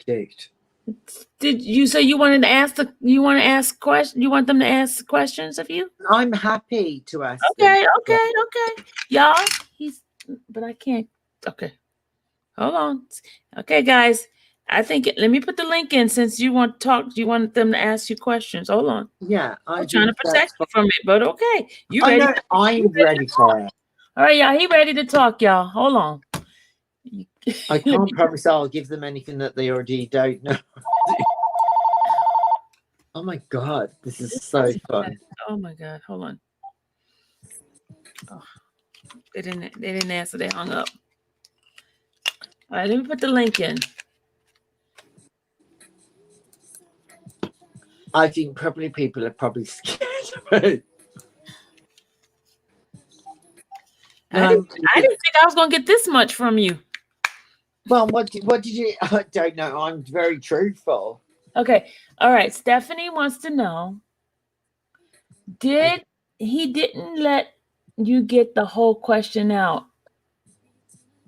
Speaker 2: cute.
Speaker 1: Did you say you wanted to ask the? You want to ask question? You want them to ask questions of you?
Speaker 2: I'm happy to ask them.
Speaker 1: Okay. Y'all, he's. But I can't. Okay, hold on. Okay, guys. I think let me put the link in since you want to talk. You want them to ask you questions. Hold on.
Speaker 2: Yeah,
Speaker 1: I'm trying to
Speaker 2: think that's
Speaker 1: protect you from it, but okay. You
Speaker 2: I
Speaker 1: ready?
Speaker 2: know, I'm ready for it.
Speaker 1: All right, y'all. He ready to talk, y'all. Hold on.
Speaker 2: I can't promise I'll give them anything that they already don't know. Oh my God, this is so fun.
Speaker 1: Oh my God. Hold on. Oh, they didn't answer. They hung up. All right, let me put the link in.
Speaker 2: I think probably people are probably scared of me.
Speaker 1: I didn't think I was gonna get this much from you.
Speaker 2: Well, what did you? I don't know. I'm very truthful.
Speaker 1: Okay. All right. Stephanie wants to know. He didn't let you get the whole question out?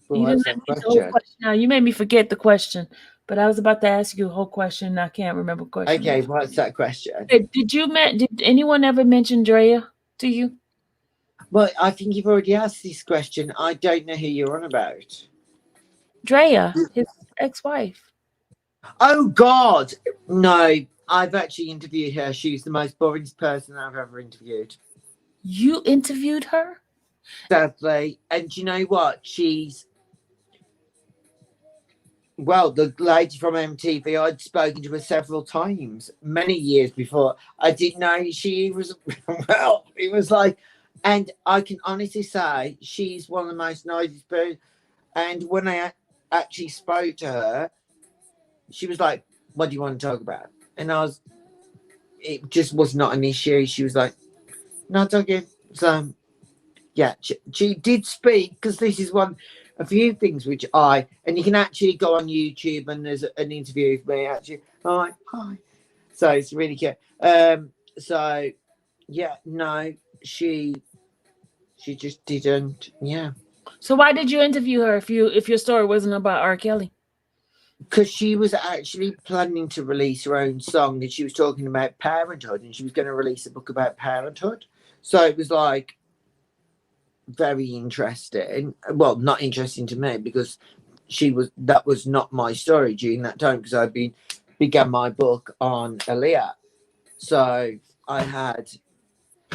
Speaker 2: Well,
Speaker 1: You didn't
Speaker 2: that's
Speaker 1: let
Speaker 2: a
Speaker 1: me get the whole
Speaker 2: question.
Speaker 1: question out. You made me forget the question, but I was about to ask you a whole question. And I can't remember the question.
Speaker 2: Okay, what's that question?
Speaker 1: Okay, did anyone ever mention Drea to you?
Speaker 2: Well, I think you've already asked this question. I don't know who you're on about.
Speaker 1: Drea, his ex-wife.
Speaker 2: Oh God, no! I've actually interviewed her. She's the most boring person I've ever interviewed.
Speaker 1: You interviewed her?
Speaker 2: Sadly, and do you know what? Well, the lady from MTV, I'd spoken to her several times, many years before. I didn't know she was, well, it was like, and I can honestly say she's one of the most nicest people. And when I actually spoke to her, she was like, "What do you want to talk about?" And it just was not an issue. She was like, "Not talking." So, yeah, she did speak because this is a few things which and you can actually go on YouTube and there's an interview with me actually. I'm like, hi. So it's really cute. So yeah, no, she just didn't. Yeah.
Speaker 1: So why did you interview her if your story wasn't about R. Kelly?
Speaker 2: Because she was actually planning to release her own song and she was talking about parenthood and she was going to release a book about parenthood. So it was like very interesting. Well, not interesting to me because that was not my story during that time because I began my book on Aaliyah. So I had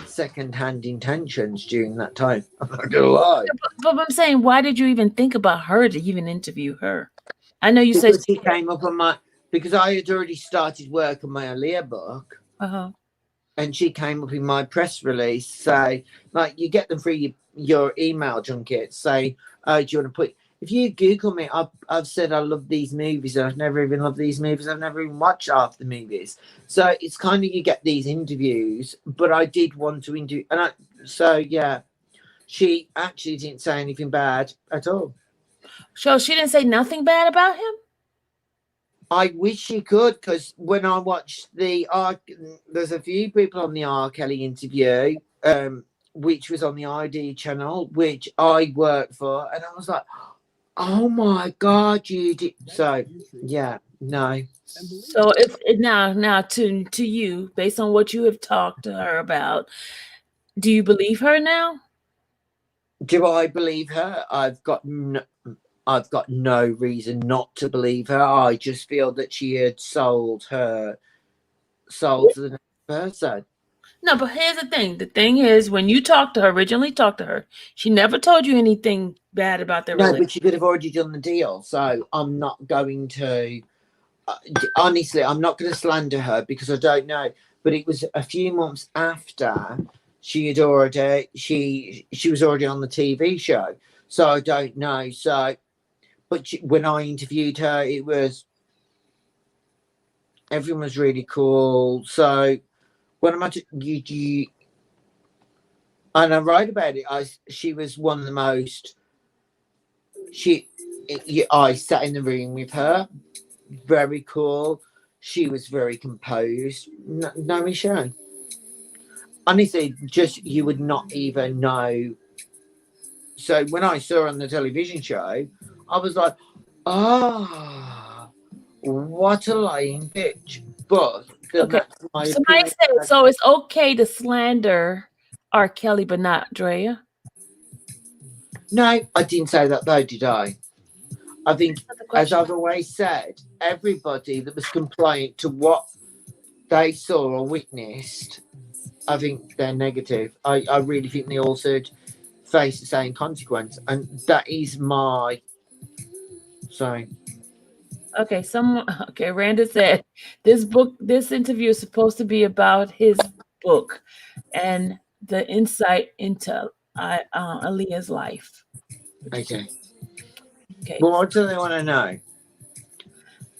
Speaker 2: second-hand intentions during that time. I'm not gonna lie.
Speaker 1: But I'm saying, why did you even think about her to even interview her? I know you said
Speaker 2: she came up on because I had already started work on my Aaliyah book. And she came up in my press release, say, like, you get them through your email junket, say, do you want to put, if you Google me, I've said I love these movies, and I've never even loved these movies, I've never even watched half the movies. So it's kind of, you get these interviews, but I did want to interview, so yeah, she actually didn't say anything bad at all.
Speaker 1: So she didn't say nothing bad about him?
Speaker 2: I wish she could, because when I watched there's a few people on the R. Kelly interview, which was on the ID channel, which I work for, and I was like, oh my God, you did. So, yeah, no.
Speaker 1: So if now to you, based on what you have talked to her about, do you believe her now?
Speaker 2: Do I believe her? I've got no reason not to believe her. I just feel that she had sold to the next person.
Speaker 1: No, but here's the thing. The thing is, when you originally talked to her, she never told you anything bad about their relationship.
Speaker 2: No, but she could have already done the deal. So I'm not going to, honestly, I'm not going to slander her because I don't know. But it was a few months after she was already on the TV show. So I don't know. So, but when I interviewed her, it was everyone was really cool. So when I'm at you, and I write about it, she was one of the most. I sat in the room with her, very cool. She was very composed. No issue. Honestly, just you would not even know. So when I saw her on the television show, I was like, "Ah, what a lying bitch!" But
Speaker 1: Okay.
Speaker 2: that's my
Speaker 1: Somebody
Speaker 2: opinion.
Speaker 1: said so. It's okay to slander R. Kelly, but not Drea.
Speaker 2: No, I didn't say that though, did I? I think,
Speaker 1: That's the
Speaker 2: as
Speaker 1: question.
Speaker 2: I've always said, everybody that was compliant to what they saw or witnessed, I think they're negative. I really think they all should face the same consequence, and that is my. Sorry.
Speaker 1: Okay, Randa said this interview is supposed to be about his book and the insight into Aaliyah's life.
Speaker 2: Okay.
Speaker 1: Okay.
Speaker 2: Well, what do they want to know?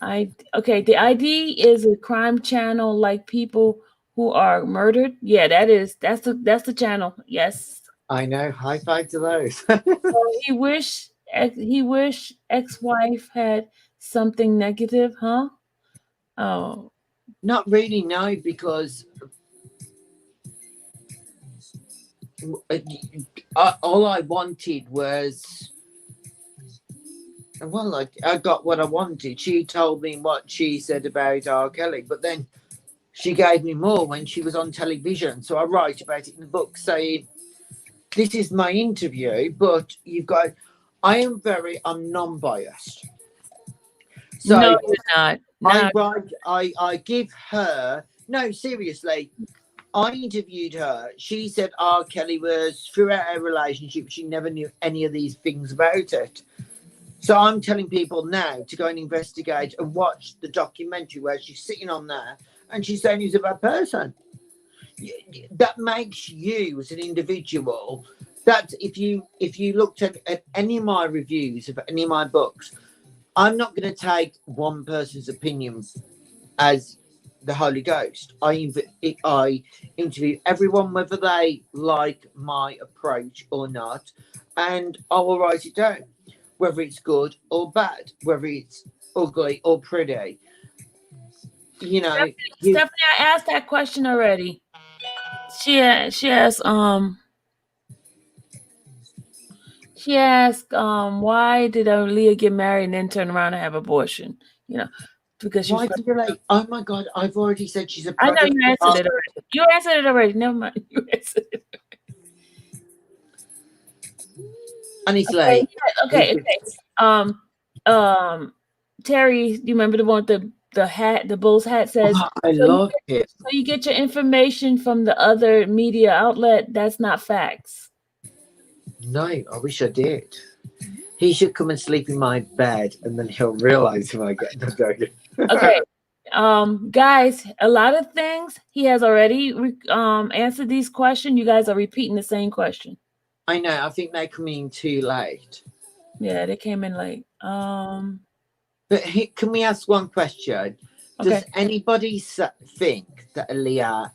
Speaker 1: The ID is a crime channel like people who are murdered. Yeah, that's the channel. Yes.
Speaker 2: I know. High five to those.
Speaker 1: So he wish ex-wife had something negative, huh? Oh.
Speaker 2: Not really, no, because all I wanted was, well, I got what I wanted. She told me what she said about R. Kelly, but then she gave me more when she was on television. So I write about it in the book saying, this is my interview, but I'm non-biased. So
Speaker 1: No, you're not.
Speaker 2: I give her, no, seriously, I interviewed her. She said R. Kelly was, throughout our relationship, she never knew any of these things about it. So I'm telling people now to go and investigate and watch the documentary where she's sitting on there and she's saying he's a bad person. That makes you as an individual. That if you looked at any of my reviews of any of my books, I'm not going to take one person's opinion as the Holy Ghost. I interview everyone, whether they like my approach or not, and I will write it down, whether it's good or bad, whether it's ugly or pretty. You know,
Speaker 1: Stephanie, I asked that question already. She asked why did Aaliyah get married and then turn around and have abortion? You know, because she.
Speaker 2: Why did you like? Oh my God! I've already said she's a.
Speaker 1: I know you answered it already. You answered it already. Never mind. You answered it.
Speaker 2: Honestly.
Speaker 1: Okay. Terry, you remember the one with the hat? The bull's hat says.
Speaker 2: Oh, I love it.
Speaker 1: So you get your information from the other media outlet. That's not facts.
Speaker 2: No, I wish I did. He should come and sleep in my bed, and then he'll realize if I get the dog.
Speaker 1: Okay. Guys, a lot of things he has already answered these questions. You guys are repeating the same question.
Speaker 2: I know. I think they come in too late.
Speaker 1: Yeah, they came in late.
Speaker 2: But can we ask one question? Does anybody think that Aaliyah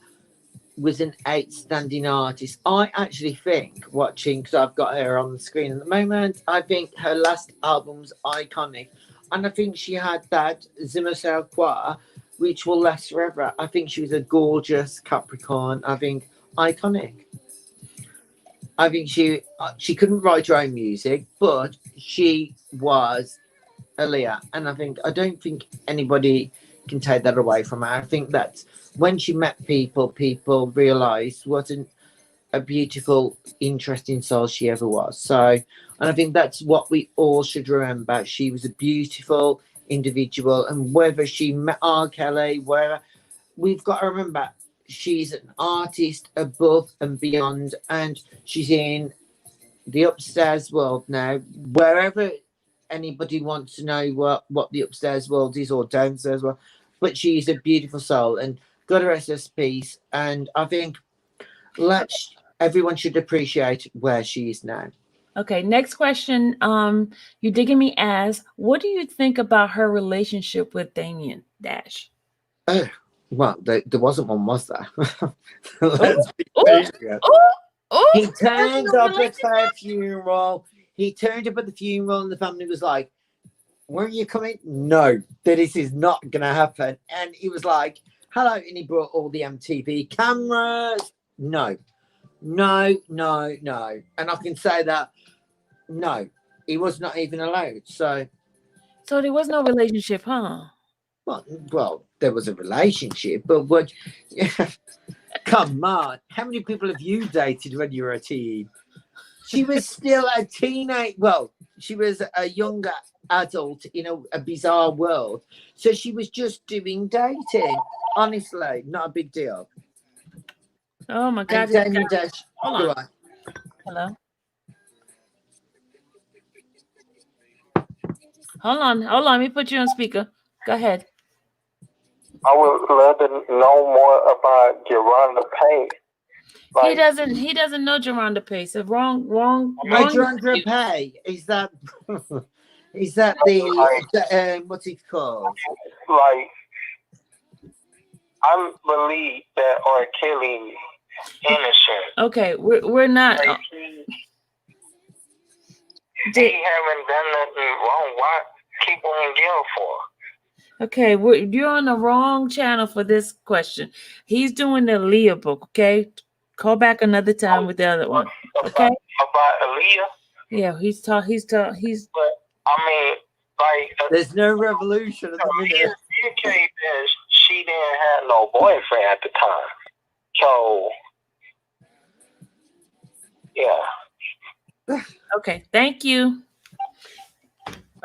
Speaker 2: was an outstanding artist? I actually think, watching, because I've got her on the screen at the moment, I think her last album's iconic. And I think she had that Zimmer Quoi, which will last forever. I think she was a gorgeous Capricorn. I think iconic. I think she couldn't write her own music, but she was Aaliyah. And I don't think anybody can take that away from her. I think that when she met people realised what a beautiful, interesting soul she ever was. So, and I think that's what we all should remember. She was a beautiful individual, and whether she met R. Kelly, wherever, we've got to remember she's an artist above and beyond, and she's in the upstairs world now. Wherever anybody wants to know what the upstairs world is or downstairs world, but she's a beautiful soul, and God rest her peace. And I think everyone should appreciate where she is now.
Speaker 1: Okay, next question. You're digging me as, what do you think about her relationship with Damien Dash?
Speaker 2: Well, there wasn't one, was there?
Speaker 1: Oh,
Speaker 2: Let's be
Speaker 1: oh,
Speaker 2: serious.
Speaker 1: oh,
Speaker 2: He
Speaker 1: that's
Speaker 2: turned
Speaker 1: no
Speaker 2: up at
Speaker 1: relationship.
Speaker 2: her funeral. He turned up at the funeral, and the family was like, "Weren't you coming?" No, this is not going to happen. And he was like, "Hello," and he brought all the MTV cameras. No, no, no, no. And I can say that no, he was not even allowed. So,
Speaker 1: there was no relationship, huh?
Speaker 2: well, there was a relationship, but what? Come on, how many people have you dated when you were a teen? She was still a teenage. Well, she was a younger adult in a bizarre world. So she was just doing dating. Honestly, not a big deal.
Speaker 1: Oh my God.
Speaker 2: And Damien Dash.
Speaker 1: Hold
Speaker 2: Go
Speaker 1: on.
Speaker 2: on.
Speaker 1: Hello. Hold on. Let me put you on speaker. Go ahead.
Speaker 6: I would love to know more about Geronda Pay.
Speaker 1: He doesn't know Geronda Pace. So wrong.
Speaker 2: Geronda Pay. Is that the what's it called?
Speaker 6: Like, I believe that R. Kelly innocent.
Speaker 1: Okay, we're not.
Speaker 6: Like, he haven't done nothing wrong. Why keep him in jail for?
Speaker 1: Okay, you're on the wrong channel for this question. He's doing the Aaliyah book. Okay, call back another time with the other one. Okay.
Speaker 6: About Aaliyah.
Speaker 1: Yeah, he's.
Speaker 6: But I mean, like,
Speaker 2: there's no revolution at the minute.
Speaker 6: UK is she didn't have no boyfriend at the time, so yeah.
Speaker 1: Okay, thank you.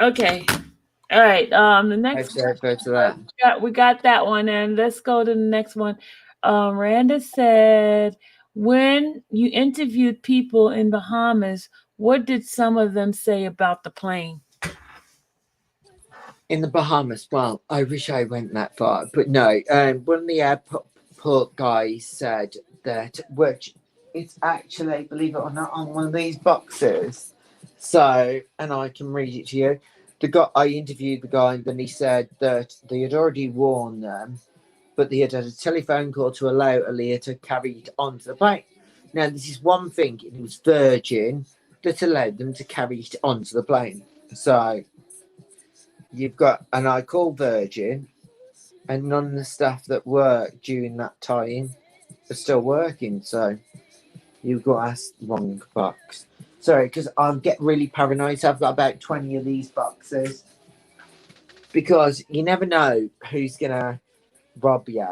Speaker 1: Okay, all right. The next we got that one, and let's go to the next one. Randa said, when you interviewed people in Bahamas, what did some of them say about the plane?
Speaker 2: In the Bahamas, well, I wish I went that far, but no. One of the airport guys said that, which it's actually, believe it or not, on one of these boxes. So, and I can read it to you. I interviewed the guy, and then he said that they had already warned them, but they had a telephone call to allow Aaliyah to carry it onto the plane. Now, this is one thing. It was Virgin that allowed them to carry it onto the plane. So, you've got, and I called Virgin, and none of the staff that worked during that time are still working. So, you've got to ask the wrong box. Sorry, because I get really paranoid. I've got about 20 of these boxes because you never know who's going to rob you.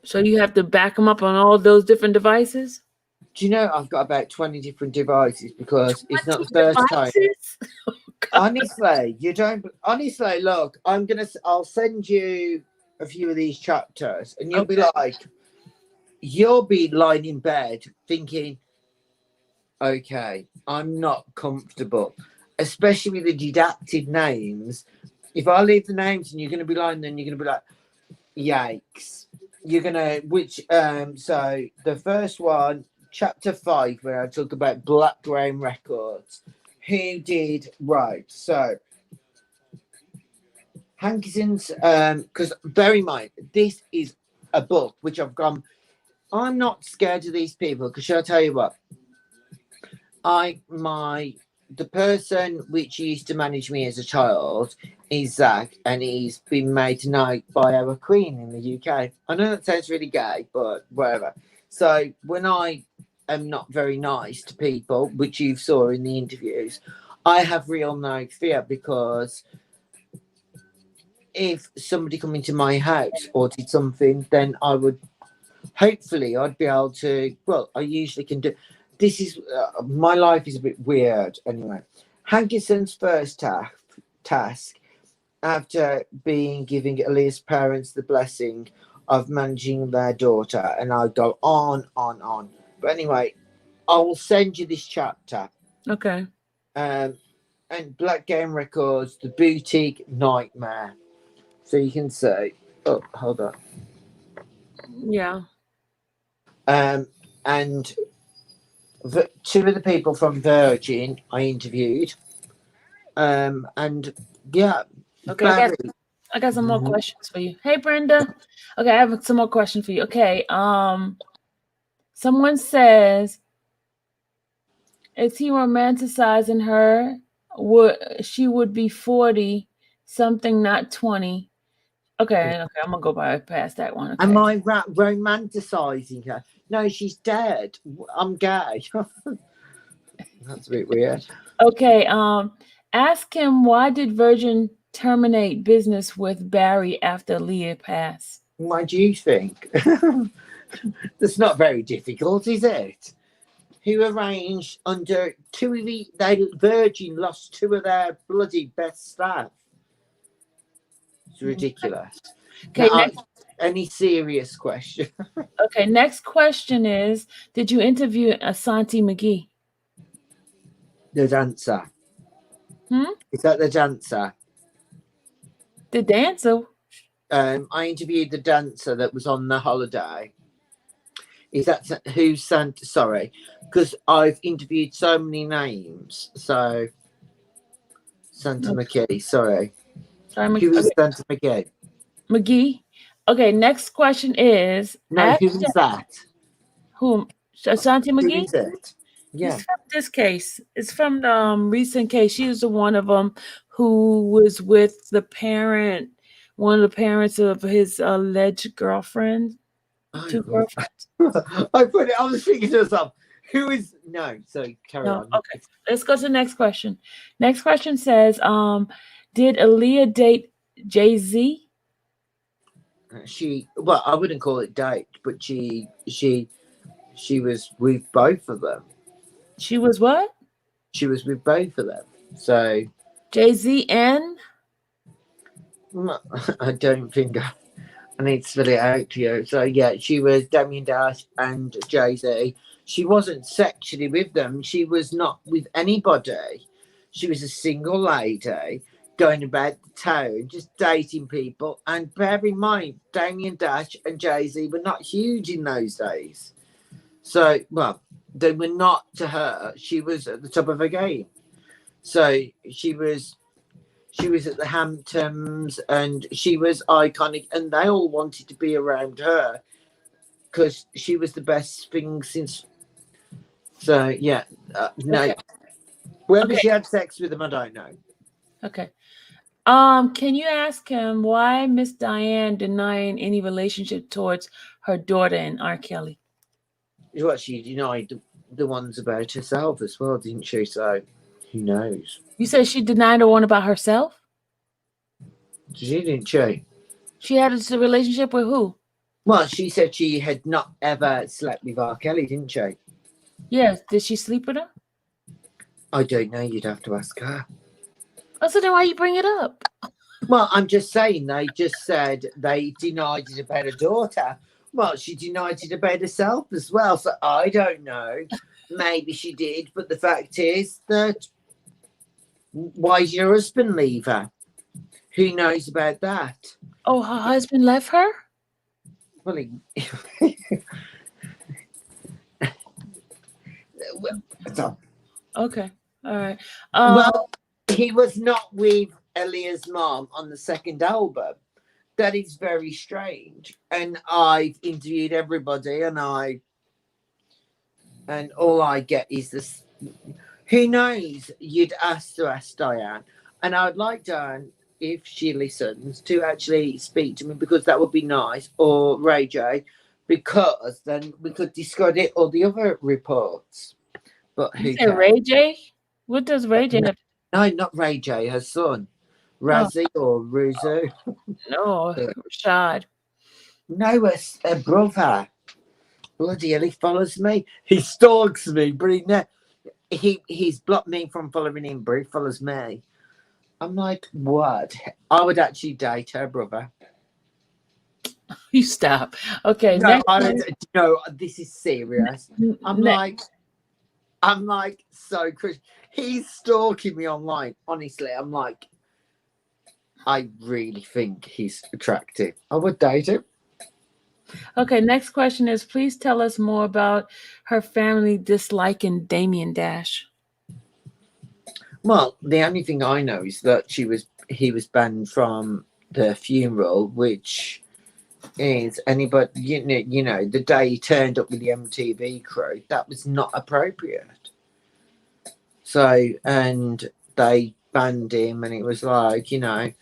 Speaker 1: So you have to back them up on all those different devices?
Speaker 2: Do you know I've got about 20 different devices because it's not the first time.
Speaker 1: Oh,
Speaker 2: honestly, you don't. Honestly, look, I'll send you a few of these chapters and you'll be lying in bed thinking, okay, I'm not comfortable, especially with the redacted names. If I leave the names and you're going to be lying, then you're going to be like, yikes. You're going to, so the first one, chapter 5, where I talk about Black Ground Records, who did, right, so Hankison's, because bear in mind, this is a book which I've gone, I'm not scared of these people, because shall I tell you what? The person which used to manage me as a child is Zach, and he's been made tonight by our queen in the UK. I know that sounds really gay, but whatever. So when I am not very nice to people, which you saw in the interviews, I have real no fear, because if somebody come into my house or did something, then I would, hopefully I'd be able to, well, I usually can do. This is, my life is a bit weird anyway. Hankison's first task, after giving Aaliyah's parents the blessing of managing their daughter, and I go on. But anyway, I will send you this chapter.
Speaker 1: Okay.
Speaker 2: And Black Game Records, The Boutique Nightmare. So you can say, oh, hold on.
Speaker 1: Yeah.
Speaker 2: And two of the people from Virgin I interviewed. And yeah.
Speaker 1: Okay. I got some more questions for you. Hey, Brenda. Okay, I have some more questions for you. Okay, someone says, is he romanticizing her? She would be 40 something, not 20. Okay, I'm gonna go past that one. Okay.
Speaker 2: Am I romanticizing her? No, she's dead. I'm gay. That's a bit weird.
Speaker 1: Okay, ask him, why did Virgin terminate business with Barry after Aaliyah passed?
Speaker 2: Why do you think? That's not very difficult, is it? Who arranged under Virgin lost 2 of their bloody best staff. It's ridiculous.
Speaker 1: Okay,
Speaker 2: Now,
Speaker 1: next,
Speaker 2: any serious question?
Speaker 1: okay, next question is, did you interview Asante McGee?
Speaker 2: The dancer. Is that the dancer?
Speaker 1: The dancer?
Speaker 2: I interviewed the dancer that was on the holiday. Is that who sent? Sorry, because I've interviewed so many names. So Santa McGee. Sorry. Who was Santa McGee?
Speaker 1: McGee. Okay. Next question is.
Speaker 2: No, who is that?
Speaker 1: Whom? Asante McGee.
Speaker 2: Who is it? Yeah.
Speaker 1: It's from this case. It's from the recent case. She was the one of them who was with the parent, one of the parents of his alleged girlfriend. 2 girlfriends.
Speaker 2: I was thinking to myself, who is no? So carry on.
Speaker 1: Okay, let's go to the next question. Next question says, did Aaliyah date Jay-Z?
Speaker 2: Well, I wouldn't call it date, but she was with both of them.
Speaker 1: She was what?
Speaker 2: She was with both of them. So
Speaker 1: Jay-Z and?
Speaker 2: I don't think I need to spell it out to you. So yeah, she was Damien Dash and Jay-Z. She wasn't sexually with them. She was not with anybody. She was a single lady going about the town, just dating people. And bear in mind, Damien Dash and Jay-Z were not huge in those days. So, well, they were not to her. She was at the top of her game. So she was at the Hamptons and she was iconic, and they all wanted to be around her because she was the best thing since. So yeah, no.
Speaker 1: Okay.
Speaker 2: Whether she had sex with him, I don't know.
Speaker 1: Okay. Can you ask him why Miss Diane denying any relationship towards her daughter and R. Kelly?
Speaker 2: Well, she denied the ones about herself as well, didn't she? So who knows?
Speaker 1: You said she denied the one about herself?
Speaker 2: She didn't she?
Speaker 1: She had a relationship with who?
Speaker 2: Well, she said she had not ever slept with R. Kelly, didn't she?
Speaker 1: Yes. Did she sleep with him?
Speaker 2: I don't know. You'd have to ask her.
Speaker 1: Oh, so then why you bring it up?
Speaker 2: Well, I'm just saying they just said they denied it about her daughter. Well, she denied it about herself as well. So I don't know. Maybe she did. But the fact is that why did your husband leave her? Who knows about that?
Speaker 1: Oh, her husband left her?
Speaker 2: Well,
Speaker 1: Okay. All right.
Speaker 2: Well, he was not with Aaliyah's mom on the second album. That is very strange. And I've interviewed everybody, and all I get is this. Who knows? You'd ask Diane, and I would like Diane, if she listens, to actually speak to me, because that would be nice, or Ray J, because then we could discredit all the other reports. But who cares?
Speaker 1: Ray J? What does Ray J have?
Speaker 2: No, not Ray J, her son. Razzie or Ruzu.
Speaker 1: No, Rashad.
Speaker 2: No, her brother. Bloody hell, he follows me. He stalks me, but he's blocked me from following him, but he follows me. I'm like, what? I would actually date her brother.
Speaker 1: You stop. Okay.
Speaker 2: No, this is serious. I'm like, so Chris. He's stalking me online. Honestly, I'm like, I really think he's attractive. I would date him.
Speaker 1: Okay, next question is, please tell us more about her family disliking Damien Dash.
Speaker 2: Well, the only thing I know is that he was banned from the funeral, which is anybody, you know, the day he turned up with the MTV crew, that was not appropriate. So, and they banned him, and it was like, you know,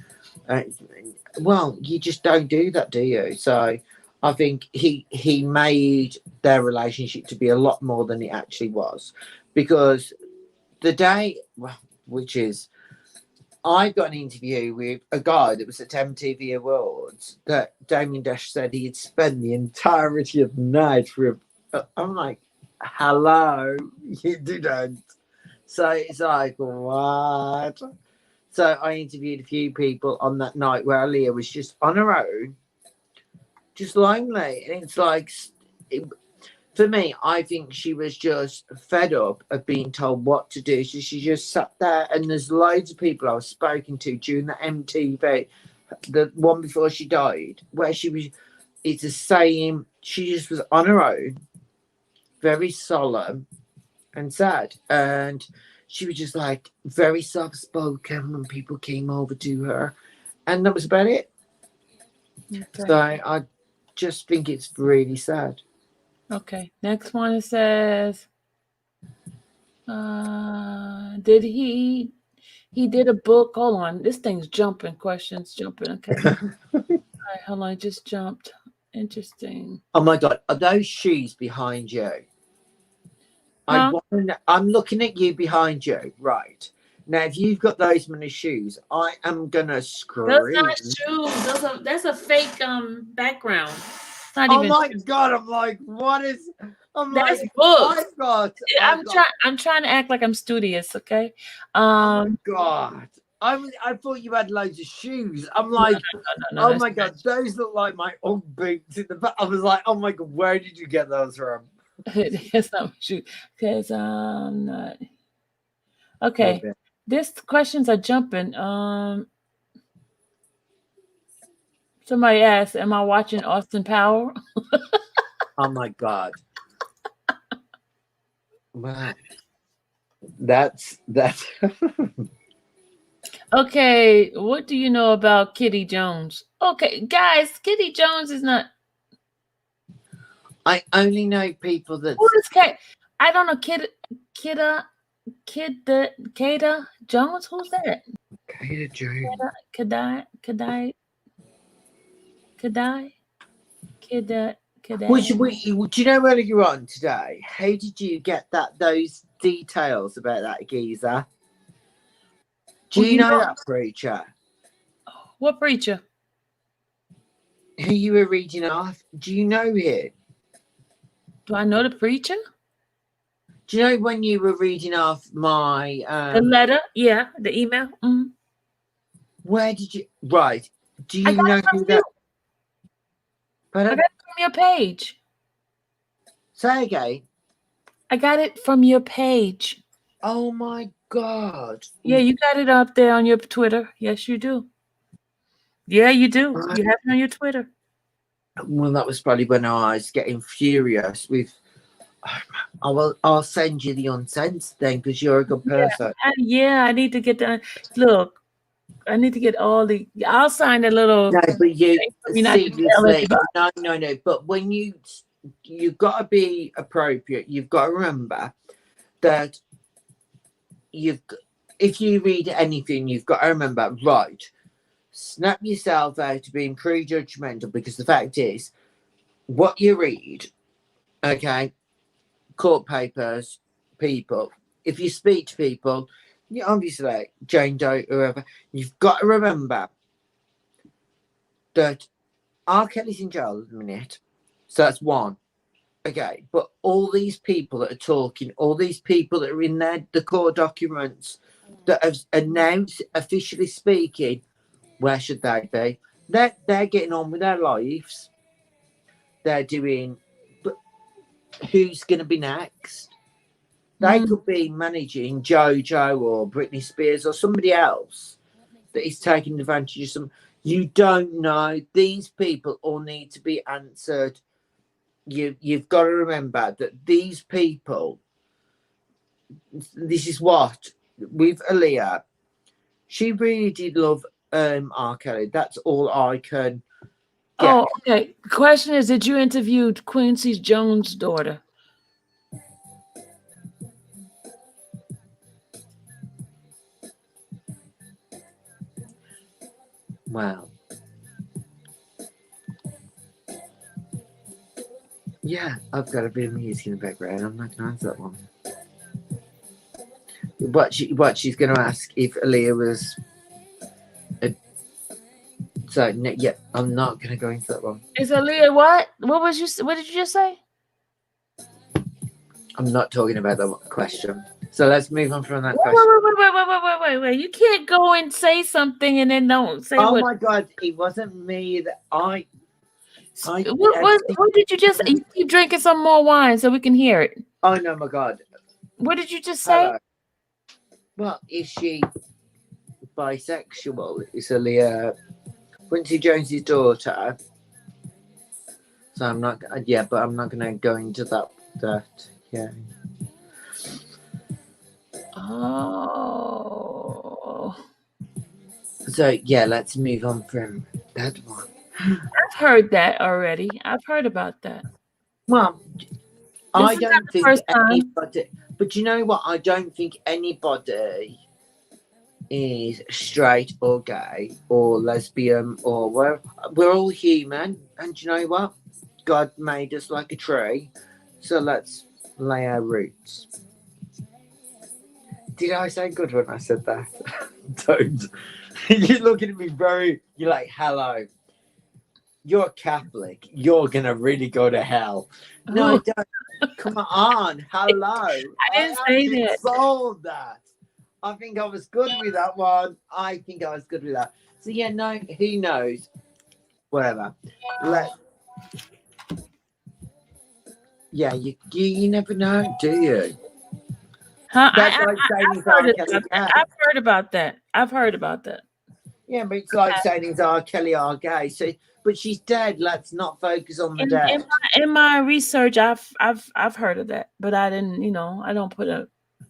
Speaker 2: well, you just don't do that, do you? So I think he made their relationship to be a lot more than it actually was, because the day, well, which is, I got an interview with a guy that was at MTV Awards that Damien Dash said he'd spend the entirety of the night with. I'm like, hello, you didn't. So it's like, what? So I interviewed a few people on that night where Aaliyah was just on her own, just lonely. And it's like, for me, I think she was just fed up of being told what to do. So she just sat there, and there's loads of people I was spoken to during the MTV, the one before she died, where she was, it's the same, she just was on her own, very solemn and sad. And she was just like very soft-spoken when people came over to her. And that was about it. Okay. So I just think it's really sad.
Speaker 1: Okay, next one, it says, did he did a book, hold on, this thing's jumping, questions jumping, okay. All right, hold on, it just jumped. Interesting.
Speaker 2: Oh my God, are those shoes behind you? Huh? I'm looking at you behind you, right. Now, if you've got those many shoes, I am gonna scream.
Speaker 1: Those not shoes, that's a fake background. Not
Speaker 2: oh
Speaker 1: even
Speaker 2: my
Speaker 1: shoes.
Speaker 2: God, I'm like, what is,
Speaker 1: that's
Speaker 2: like,
Speaker 1: books.
Speaker 2: I'm
Speaker 1: trying to act like I'm studious, okay?
Speaker 2: Oh my God. I thought you had loads of shoes. I'm like,
Speaker 1: no,
Speaker 2: oh my God, those look like my Ugg boots in the back. I was like, oh my God, where did you get those from?
Speaker 1: It's not my shoe, because I'm not. Okay, these questions are jumping. Somebody asked, am I watching Austin Power?
Speaker 2: Oh my God. Wow. That's
Speaker 1: Okay, what do you know about Kitty Jones? Okay, guys, Kitty Jones is not.
Speaker 2: I only know people that.
Speaker 1: Who is Kate? I don't know. Kida Jones. Who's that?
Speaker 2: Kida Jones. Do you know where you're on today? How did you get those details about that geezer? Do you know that preacher?
Speaker 1: What preacher?
Speaker 2: Who you were reading off? Do you know it?
Speaker 1: Do I know the preacher?
Speaker 2: Do you know when you were reading off my
Speaker 1: the letter? Yeah, the email. Mm-hmm.
Speaker 2: Where did you? Right. Do you know who that?
Speaker 1: I got it from your page.
Speaker 2: Say again.
Speaker 1: I got it from your page.
Speaker 2: Oh my God.
Speaker 1: Yeah, you got it up there on your Twitter. Yes, you do. Yeah, you do. You have it on your Twitter.
Speaker 2: Well, that was probably when I was getting furious with. I'll send you the unsensed then, because you're a good person.
Speaker 1: Yeah, I need to get the look. I need to get all the. I'll sign a little.
Speaker 2: No, but you seriously, no. But when you've got to be appropriate. You've got to remember that if you read anything, you've got to remember, right, snap yourself out of being prejudgmental, because the fact is, what you read, okay, court papers, people, if you speak to people, you obviously, Jane Doe, whoever, you've got to remember that R. Kelly's in jail at the minute. So that's one. Okay, but all these people that are talking, all these people that are in the court documents that have announced officially speaking, where should they be? They're getting on with their lives. They're doing, but who's going to be next? They could be managing JoJo or Britney Spears or somebody else that is taking advantage of some. You don't know. These people all need to be answered. You've got to remember that these people, this is what, with Aaliyah, she really did love R. Kelly. That's all I can get.
Speaker 1: Oh, okay. The question is, did you interview Quincy Jones' daughter?
Speaker 2: Wow. Yeah, I've got a bit of music in the background. I'm not going to answer that one. What she's going to ask if Aaliyah was. So yeah, I'm not going to go into that one.
Speaker 1: Is Aaliyah what? What did you just say?
Speaker 2: I'm not talking about that question. So let's move on from that
Speaker 1: Wait,
Speaker 2: question.
Speaker 1: wait. You can't go and say something and then don't say
Speaker 2: Oh
Speaker 1: what.
Speaker 2: my God, it wasn't me that I
Speaker 1: What did you just? You keep drinking some more wine so we can hear it.
Speaker 2: Oh no, my God.
Speaker 1: What did you just say?
Speaker 2: Hello. Well, is she bisexual? Is Aaliyah Quincy Jones's daughter? So I'm not. Yeah, but I'm not going to go into that. Yeah.
Speaker 1: Oh.
Speaker 2: So yeah, let's move on from that one.
Speaker 1: I've heard that already. I've heard about that.
Speaker 2: Well, I don't think
Speaker 1: first time.
Speaker 2: anybody. But you know what? I don't think anybody is straight or gay or lesbian or we're all human. And you know what? God made us like a tree. So let's lay our roots. Did I say good when I said that? Don't. You're looking at me you're like, hello. You're Catholic. You're going to really go to hell. No, don't. Come on. Hello.
Speaker 1: I didn't say that.
Speaker 2: Solved that. I think I was good with that one. So yeah, no, who knows? Whatever. Yeah, you never know, do you?
Speaker 1: Huh?
Speaker 2: That's
Speaker 1: I've heard about that.
Speaker 2: Yeah, but it's like saying it's R. Kelly R. gay. So, but she's dead. Let's not focus on the dead.
Speaker 1: In my research, I've heard of that, but I didn't. I don't put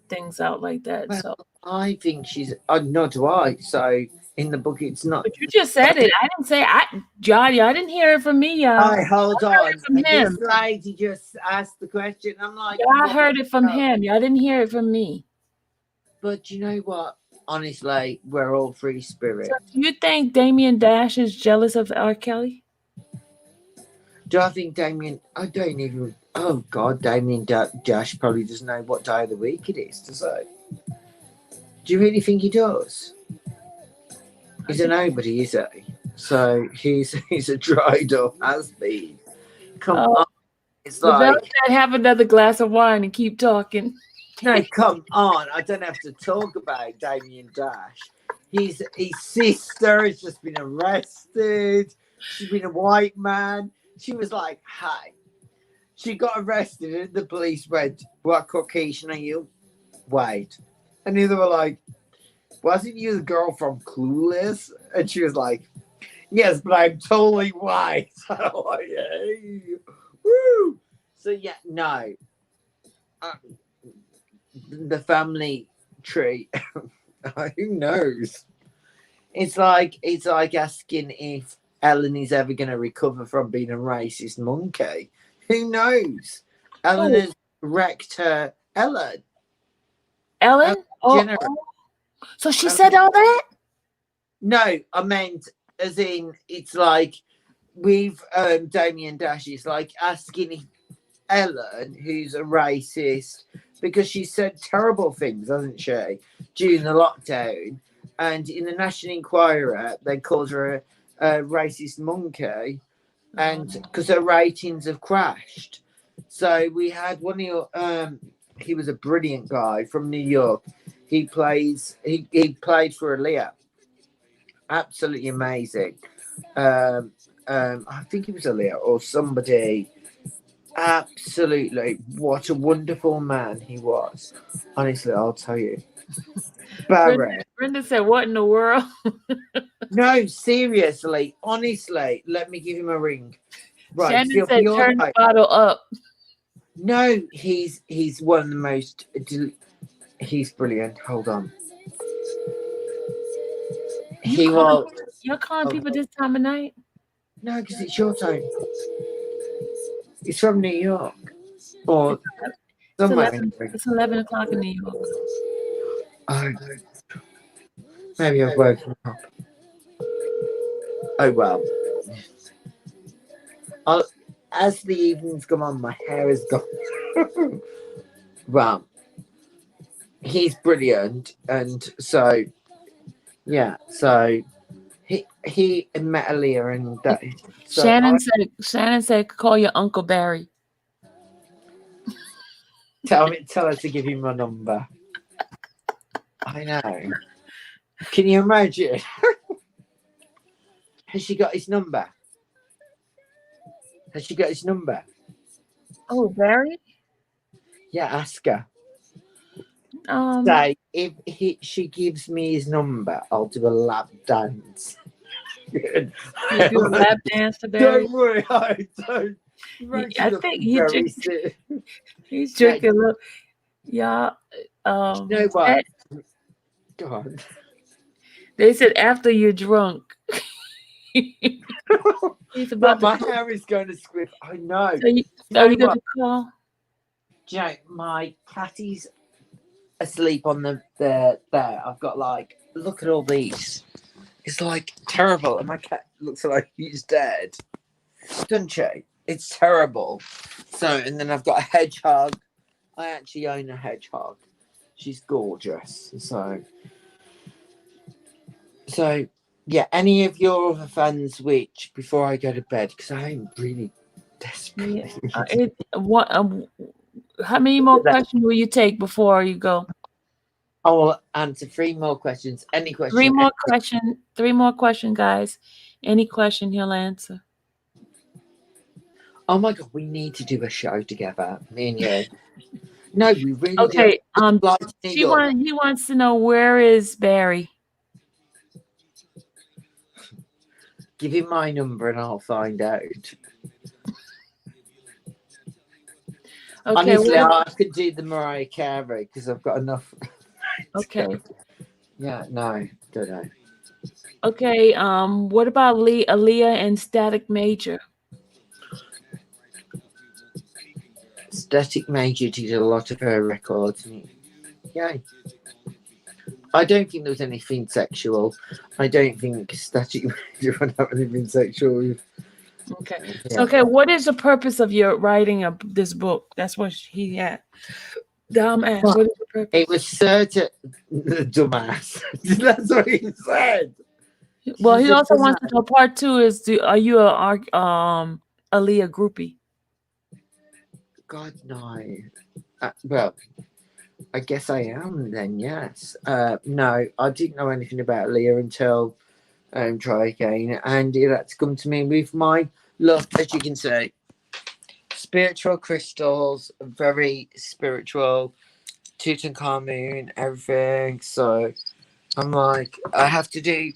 Speaker 1: things out like that.
Speaker 2: Well,
Speaker 1: so
Speaker 2: I think she's. Nor do I. So in the book, it's not.
Speaker 1: But you just said it. I didn't say Johnny. I didn't hear it from me, y'all.
Speaker 2: All right, hold on.
Speaker 1: From him.
Speaker 2: This lady just asked the question. I'm like,
Speaker 1: I heard it from him. Y'all didn't hear it from me.
Speaker 2: But you know what? Honestly, we're all free spirit.
Speaker 1: So do you think Damien Dash is jealous of R. Kelly?
Speaker 2: Do I think Damien? I don't even. Oh God, Damien Dash probably doesn't know what day of the week it is, does he? Do you really think he does? He's a nobody, is he? So he's a dried up has been. Come on, it's like
Speaker 1: have another glass of wine and keep talking.
Speaker 2: No, come on. I don't have to talk about Damien Dash. His sister has just been arrested. She's been a white man. She was like, hey. She got arrested and the police went, what Caucasian are you? White. And they were like, wasn't you the girl from Clueless? And she was like, yes, but I'm totally white. I'm like, hey. Woo. So yeah, no. The family tree. Who knows? It's like asking if Ellen is ever going to recover from being a racist monkey. Who knows? Ellen has wrecked her. Ellen.
Speaker 1: Oh. So she said all that?
Speaker 2: No, I meant as in it's like with Damien Dash. It's like asking if Ellen, who's a racist, because she said terrible things, hasn't she, during the lockdown? And in the National Enquirer, they called her a racist monkey, and because her ratings have crashed. So we had one of your, he was a brilliant guy from New York. He played for Aaliyah. Absolutely amazing. I think it was Aaliyah or somebody. Absolutely, what a wonderful man he was. Honestly, I'll tell you. Barrett.
Speaker 1: Brenda said, what in the world?
Speaker 2: No, seriously, honestly, let me give him a ring. Right,
Speaker 1: Shannon said, turn the bottle up.
Speaker 2: No, he's one of the most. He's brilliant. Hold on. He will.
Speaker 1: You're calling
Speaker 2: Oh.
Speaker 1: people this time of night?
Speaker 2: No, because it's your time. It's from New York. Or somewhere.
Speaker 1: It's 11 o'clock in New York.
Speaker 2: Oh, maybe I've woken up. Oh well. As the evenings come on, my hair is gone. Well, he's brilliant, and so yeah, so he met Aaliyah, and that. So
Speaker 1: Shannon said, call your Uncle Barry.
Speaker 2: tell her to give you my number. I know. Can you imagine? Has she got his number? Has she got his number?
Speaker 1: Oh, Barry?
Speaker 2: Yeah, ask her. Say, if she gives me his number, I'll do a lap dance.
Speaker 1: You do a lap dance to Barry?
Speaker 2: Don't worry, I don't.
Speaker 1: I think he's drinking a little. Y'all,
Speaker 2: you know what? Go on.
Speaker 1: They said after you're drunk. He's about
Speaker 2: my hair is going to squiff. I know.
Speaker 1: So you going to call?
Speaker 2: Do you know, my catty's asleep on the there. I've got like, look at all these. It's like terrible, and my cat looks like he's dead. Doesn't she? It's terrible. So, and then I've got a hedgehog. I actually own a hedgehog. She's gorgeous. So yeah. Any of your other fans, which before I go to bed, because I'm really desperate.
Speaker 1: Yeah. How many more questions will you take before you go?
Speaker 2: I will answer 3 more questions. Any question?
Speaker 1: 3 more questions. 3 more questions, guys. Any question he'll answer.
Speaker 2: Oh my God, we need to do a show together, me and you. No, we really
Speaker 1: okay,
Speaker 2: do.
Speaker 1: He wants to know, where is Barry?
Speaker 2: Give him my number and I'll find out.
Speaker 1: Okay,
Speaker 2: honestly, I could do the Mariah Carey because I've got enough.
Speaker 1: Okay.
Speaker 2: Yeah, no, don't know.
Speaker 1: Okay, what about Aaliyah and Static Major?
Speaker 2: Static Major did a lot of her records. Yay. I don't think there was anything sexual. I don't think Static Major would have anything sexual.
Speaker 1: Okay.
Speaker 2: Yeah.
Speaker 1: Okay, what is the purpose of your writing of this book? That's what he had. Dumbass.
Speaker 2: Well,
Speaker 1: what is the purpose?
Speaker 2: It was certain dumbass. That's what he said.
Speaker 1: Well, he also wants to know, part 2 is, are you a Aaliyah groupie?
Speaker 2: God, no. Well, I guess I am then, yes. No, I didn't know anything about Aaliyah until Try Again, and it had to come to me with my love, as you can see. Spiritual crystals, very spiritual, Tutankhamun, everything. So I'm like, I have to do,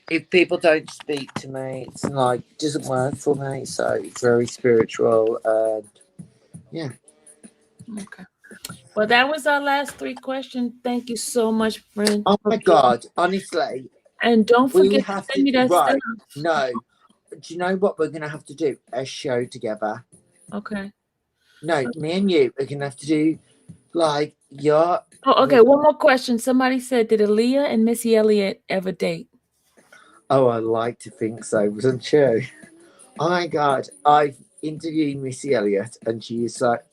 Speaker 2: if people don't speak to me, it's like, it doesn't work for me. So it's very spiritual, and yeah.
Speaker 1: Okay. Well, that was our last 3 questions. Thank you so much, friend.
Speaker 2: Oh my God, honestly.
Speaker 1: And don't forget to send me that stuff.
Speaker 2: No. Do you know what we're going to have to do? A show together.
Speaker 1: Okay.
Speaker 2: No, me and you are going to have to do, like, your...
Speaker 1: Oh, okay, one more question. Somebody said, did Aaliyah and Missy Elliott ever date?
Speaker 2: Oh, I like to think so, wasn't you? Oh my God, I've interviewed Missy Elliott, and she is like...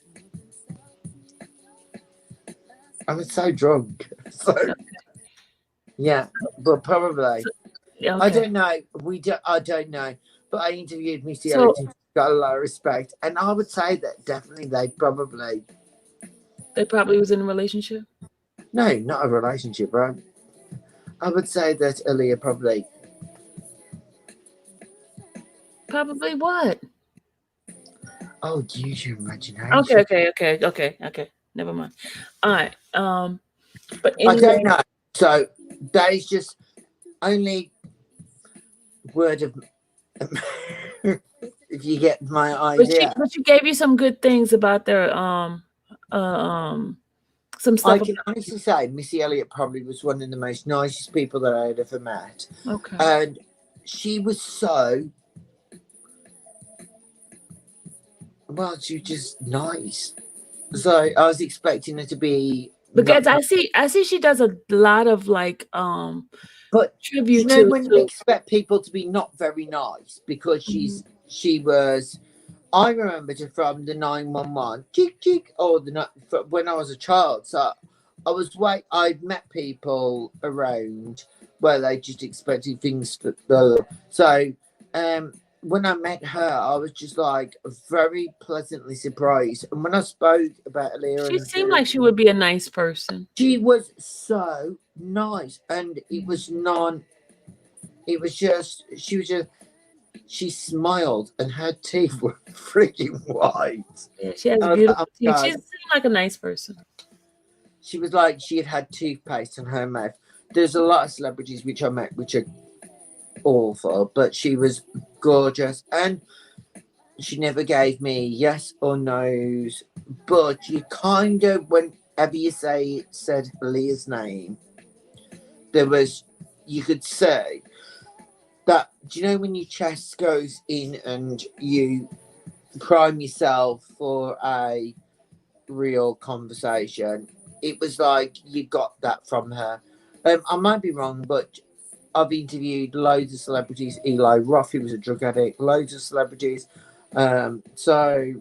Speaker 2: I was so drunk. So, yeah, but probably.
Speaker 1: Okay.
Speaker 2: I don't know. I don't know. But I interviewed Missy Elliott and got a lot of respect. And I would say that definitely they probably
Speaker 1: was in a relationship?
Speaker 2: No, not a relationship, right? I would say that Aaliyah probably.
Speaker 1: Probably what?
Speaker 2: Oh, use your imagination.
Speaker 1: Okay. Never mind. All right. But anyway,
Speaker 2: I don't know. So that is just only word of if you get my idea.
Speaker 1: But she gave you some good things about their some
Speaker 2: I
Speaker 1: stuff.
Speaker 2: can honestly say Missy Elliott probably was one of the most nicest people that I had ever met.
Speaker 1: Okay.
Speaker 2: And she was so, well, she was just nice. So I was expecting her to be
Speaker 1: Because
Speaker 2: not,
Speaker 1: I see she does a lot of like
Speaker 2: but
Speaker 1: tribute
Speaker 2: you know
Speaker 1: to,
Speaker 2: when you expect people to be not very nice because she was. I remembered her from the 911 chick chick or when I was a child. So I'd met people around where they just expected things to. So when I met her, I was just like very pleasantly surprised. And when I spoke about Aaliyah,
Speaker 1: she seemed like she would be a nice person.
Speaker 2: she was so nice, and it was just she smiled and her teeth were freaking white.
Speaker 1: Yeah, she has
Speaker 2: I was
Speaker 1: beautiful
Speaker 2: like, oh,
Speaker 1: teeth. She seemed like a nice person.
Speaker 2: she was like she had toothpaste in her mouth. There's a lot of celebrities which I met which are awful, but she was gorgeous, and she never gave me yes or no's. But you kind of, whenever you said Aaliyah's name, you could say that. Do you know when your chest goes in and you prime yourself for a real conversation? It was like you got that from her. I might be wrong, but I've interviewed loads of celebrities. Eli Roth, he was a drug addict. Loads of celebrities. So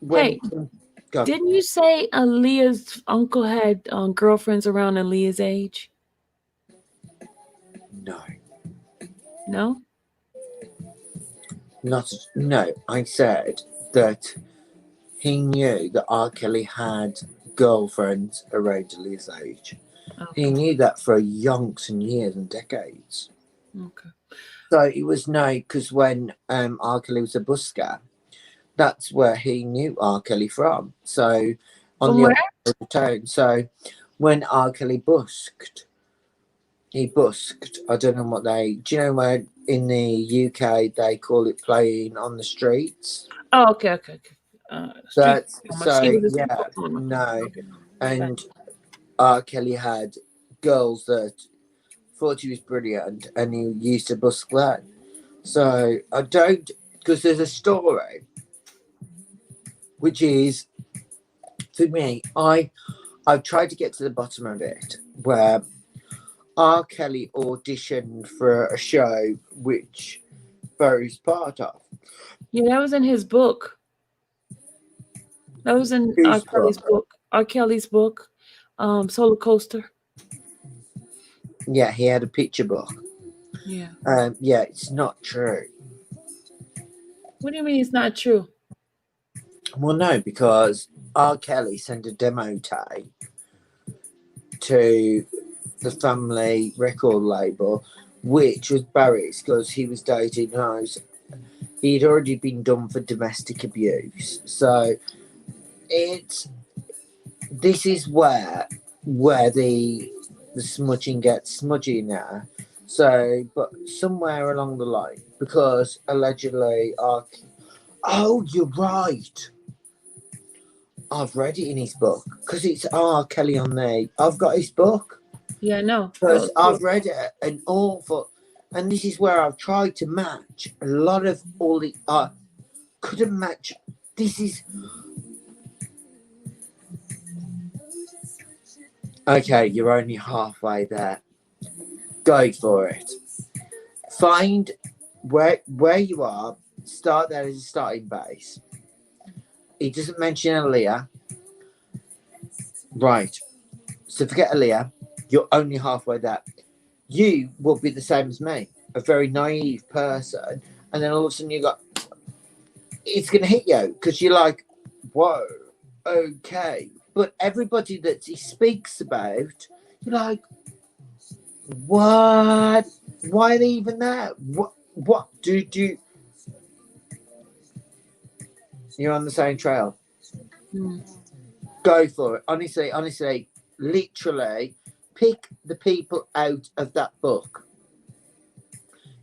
Speaker 2: when
Speaker 1: didn't you say Aaliyah's uncle had girlfriends around Aaliyah's age? No,
Speaker 2: no. I said that he knew that R. Kelly had girlfriends around Aaliyah's age.
Speaker 1: Okay.
Speaker 2: He knew that for yonks and years and decades.
Speaker 1: Okay.
Speaker 2: So it was because when R. Kelly was a busker, that's where he knew R. Kelly from. So on the other side of the town. So when R. Kelly busked, I don't know what do you know where in the UK they call it playing on the streets?
Speaker 1: Oh, okay.
Speaker 2: That's so
Speaker 1: yeah.
Speaker 2: No, and R. Kelly had girls that thought he was brilliant, and he used to busk that. So I don't, because there's a story, which is for me. I've tried to get to the bottom of it, where R. Kelly auditioned for a show which Barry's part of.
Speaker 1: Yeah, that was in his book. That was in R. Kelly's book. R. Kelly's book, Solar Coaster.
Speaker 2: Yeah, he had a picture book.
Speaker 1: Yeah.
Speaker 2: Yeah, it's not true.
Speaker 1: What do you mean it's not true?
Speaker 2: Well, no, because R. Kelly sent a demo tape to the family record label, which was Barry's, because he was dating those. He'd already been done for domestic abuse. So this is where the smudging gets smudgy now. So, but somewhere along the line, because allegedly, oh, you're right. I've read it in his book because it's R. Kelly on there. I've got his book.
Speaker 1: Yeah, I know.
Speaker 2: Because I've read it an awful, and this is where I've tried to match a lot of all the couldn't match. This is okay. You're only halfway there. Go for it. Find where you are. Start there as a starting base. He doesn't mention Aaliyah. Right. So forget Aaliyah. You're only halfway there. You will be the same as me, a very naive person. And then all of a sudden it's going to hit you because you're like, whoa, okay. But everybody that he speaks about, you're like, what? Why are they even there? What do you? You're on the same trail. Go for it. Honestly, literally pick the people out of that book.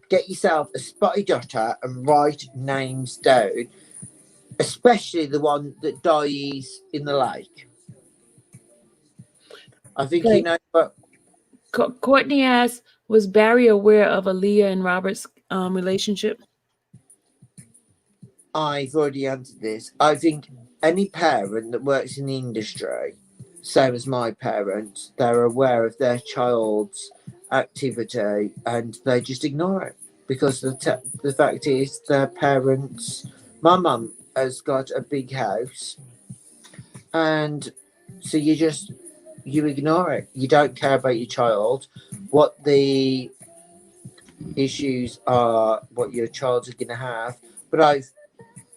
Speaker 2: Get yourself a spotty jotter and write names down, especially the one that dies in the lake. I think
Speaker 1: Okay.
Speaker 2: you know what.
Speaker 1: Courtney asked, was Barry aware of Aaliyah and Robert's relationship?
Speaker 2: I've already answered this. I think any parent that works in the industry, same as my parents, they're aware of their child's activity and they just ignore it because the fact is their parents. My mum has got a big house, and so you ignore it. You don't care about your child, what the issues are, what your child's going to have. But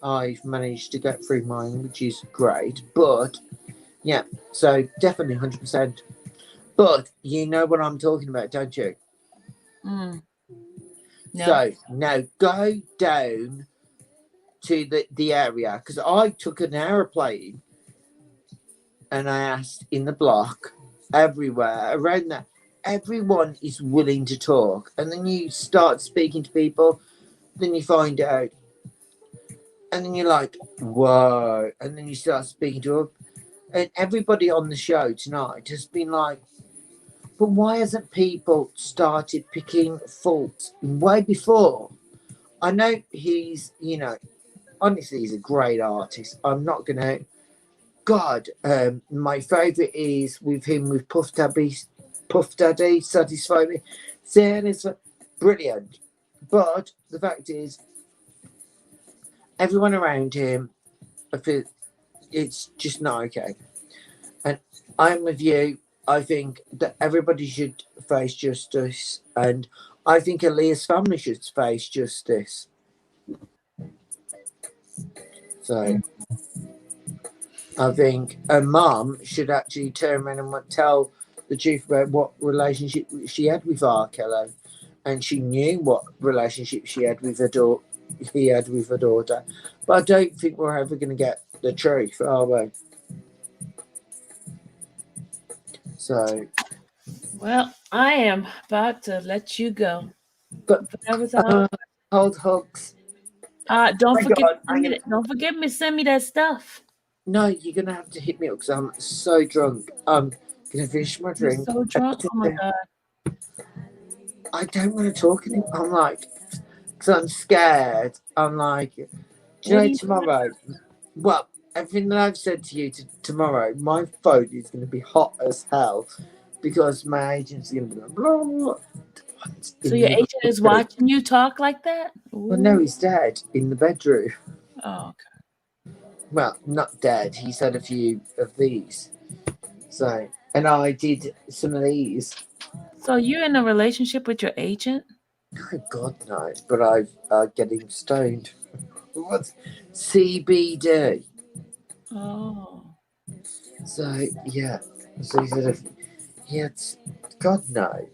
Speaker 2: I've managed to get through mine, which is great. But yeah, so definitely 100%. But you know what I'm talking about, don't you?
Speaker 1: No.
Speaker 2: So now go down to the area, because I took an aeroplane and I asked in the block everywhere around that. Everyone is willing to talk, and then you start speaking to people, then you find out, and then you're like, whoa, and then you start speaking to them, and everybody on the show tonight has been like, but why hasn't people started picking faults way before? I know he's, honestly, he's a great artist. I'm not gonna. God, my favourite is with him with Puff Daddy, Satisfy Me. Saying it's brilliant. But the fact is, everyone around him, I feel it's just not okay. And I'm with you. I think that everybody should face justice. And I think Aaliyah's family should face justice. So I think a mum should actually turn around and tell the truth about what relationship she had with R. Kelly, and she knew what relationship she had with her daughter. He had with her daughter, but I don't think we're ever going to get the truth, are we? So,
Speaker 1: Well, I am about to let you go.
Speaker 2: but
Speaker 1: That was all.
Speaker 2: hold hugs.
Speaker 1: Don't
Speaker 2: My
Speaker 1: forget.
Speaker 2: God,
Speaker 1: Don't forget me. Send me that stuff.
Speaker 2: No, you're gonna have to hit me up because I'm so drunk. I'm gonna finish my
Speaker 1: You're
Speaker 2: drink.
Speaker 1: so drunk. Oh my god.
Speaker 2: I don't want to talk anymore. I'm like, because I'm scared. I'm like, do you know, tomorrow? Well, everything that I've said to you tomorrow, my phone is going to be hot as hell because my agent's going to be like, blah, blah, blah.
Speaker 1: So your agent is watching you talk like that?
Speaker 2: Well, no, he's dead in the bedroom.
Speaker 1: Oh, okay.
Speaker 2: Well, not dead. He's had a few of these. So, and I did some of these.
Speaker 1: So you're in a relationship with your agent?
Speaker 2: Oh, God, no. But I getting stoned. What's CBD?
Speaker 1: Oh.
Speaker 2: So, yeah. So he had, God, no.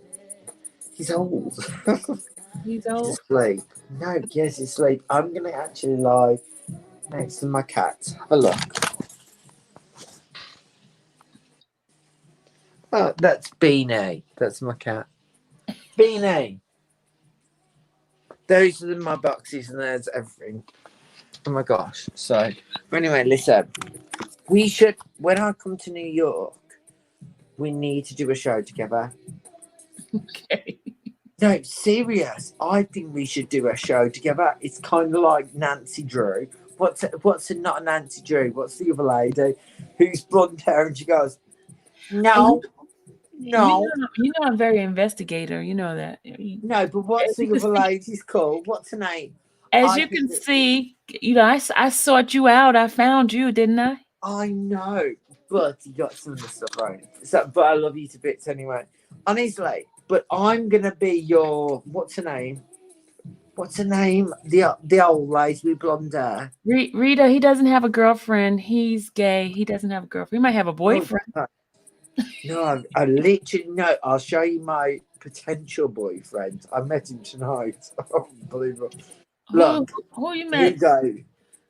Speaker 2: He's old.
Speaker 1: He's old.
Speaker 2: He's asleep. No, yes, he's asleep. I'm going to actually lie next to my cat. Have a look. Oh, that's Beanie. That's my cat. Beanie. Those are my boxes and there's everything. Oh my gosh. So, but anyway, listen. We should, when I come to New York, we need to do a show together.
Speaker 1: Okay.
Speaker 2: No, serious. I think we should do a show together. It's kind of like Nancy Drew. What's not Nancy Drew? What's the other lady who's blonde hair and she goes, no.
Speaker 1: You know I'm very investigator. You know that.
Speaker 2: No, but what's the other lady's called? What's her name?
Speaker 1: As you can see, I sought you out. I found you, didn't I?
Speaker 2: I know, but you got some of the stuff right. So, but I love you to bits anyway. Honestly, but I'm gonna be your what's her name? The old lady with blonde hair.
Speaker 1: Rita, he doesn't have a girlfriend. He's gay. He doesn't have a girlfriend. He might have a boyfriend.
Speaker 2: No, I literally no. I'll show you my potential boyfriend. I met him tonight. Unbelievable. Look,
Speaker 1: who you
Speaker 2: here you
Speaker 1: met?
Speaker 2: go.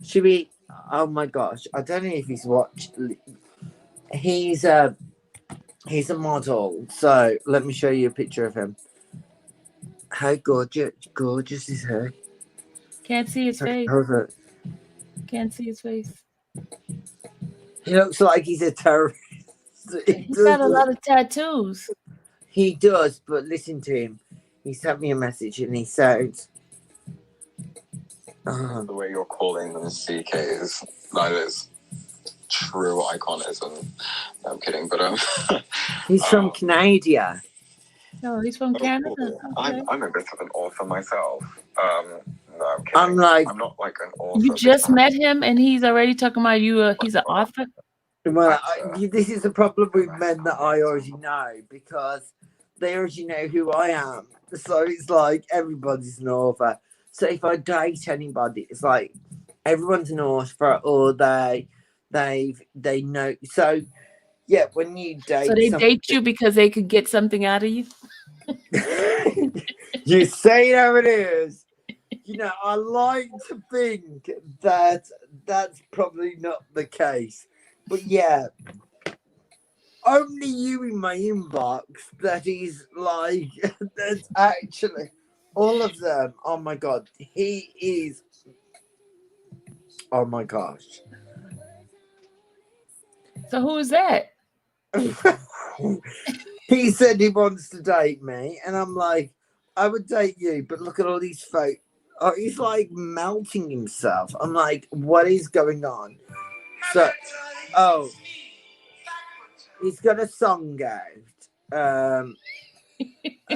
Speaker 2: Should we? Oh my gosh! I don't know if he's watched. He's a model. So let me show you a picture of him. How gorgeous is he?
Speaker 1: Can't see his face.
Speaker 2: How's it?
Speaker 1: Can't see his face.
Speaker 2: He looks like he's a terrorist.
Speaker 1: He's got a lot of tattoos.
Speaker 2: He does, but listen to him. He sent me a message and he said,
Speaker 6: The way you're calling them CKs, that is true iconism. No, I'm kidding, but
Speaker 2: he's from Canada.
Speaker 1: No, he's from Canada. Okay.
Speaker 6: I'm a bit of an author myself. No, I'm kidding.
Speaker 2: I'm like,
Speaker 6: I'm not like an author.
Speaker 1: You just met him and he's already talking about you. He's an author.
Speaker 2: well, this is the problem with men that I already know because they already know who I am. So it's like everybody's an author. So if I date anybody, it's like everyone's an author, or they know. So yeah, when you date,
Speaker 1: So they date you because they could get something out of you.
Speaker 2: You say how it is. You know, I like to think that that's probably not the case, but yeah. Only you in my inbox that is like, that's actually all of them. Oh my God. He is. Oh my gosh.
Speaker 1: So who is that?
Speaker 2: He said he wants to date me. And I'm like, I would date you, but look at all these photos. Oh, he's like melting himself. I'm like, what is going on? So, oh. He's got a song out.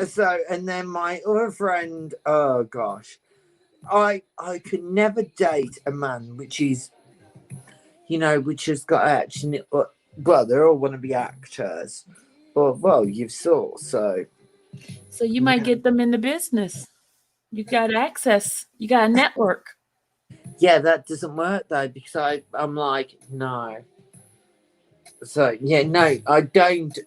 Speaker 2: So, and then my other friend, oh gosh, I could never date a man which is, you know, which has got action. Well, they all want to be actors, but well, you've saw. So
Speaker 1: you might get them in the business. You got access. You got a network.
Speaker 2: Yeah, that doesn't work though because I'm like no. So yeah, no, I don't.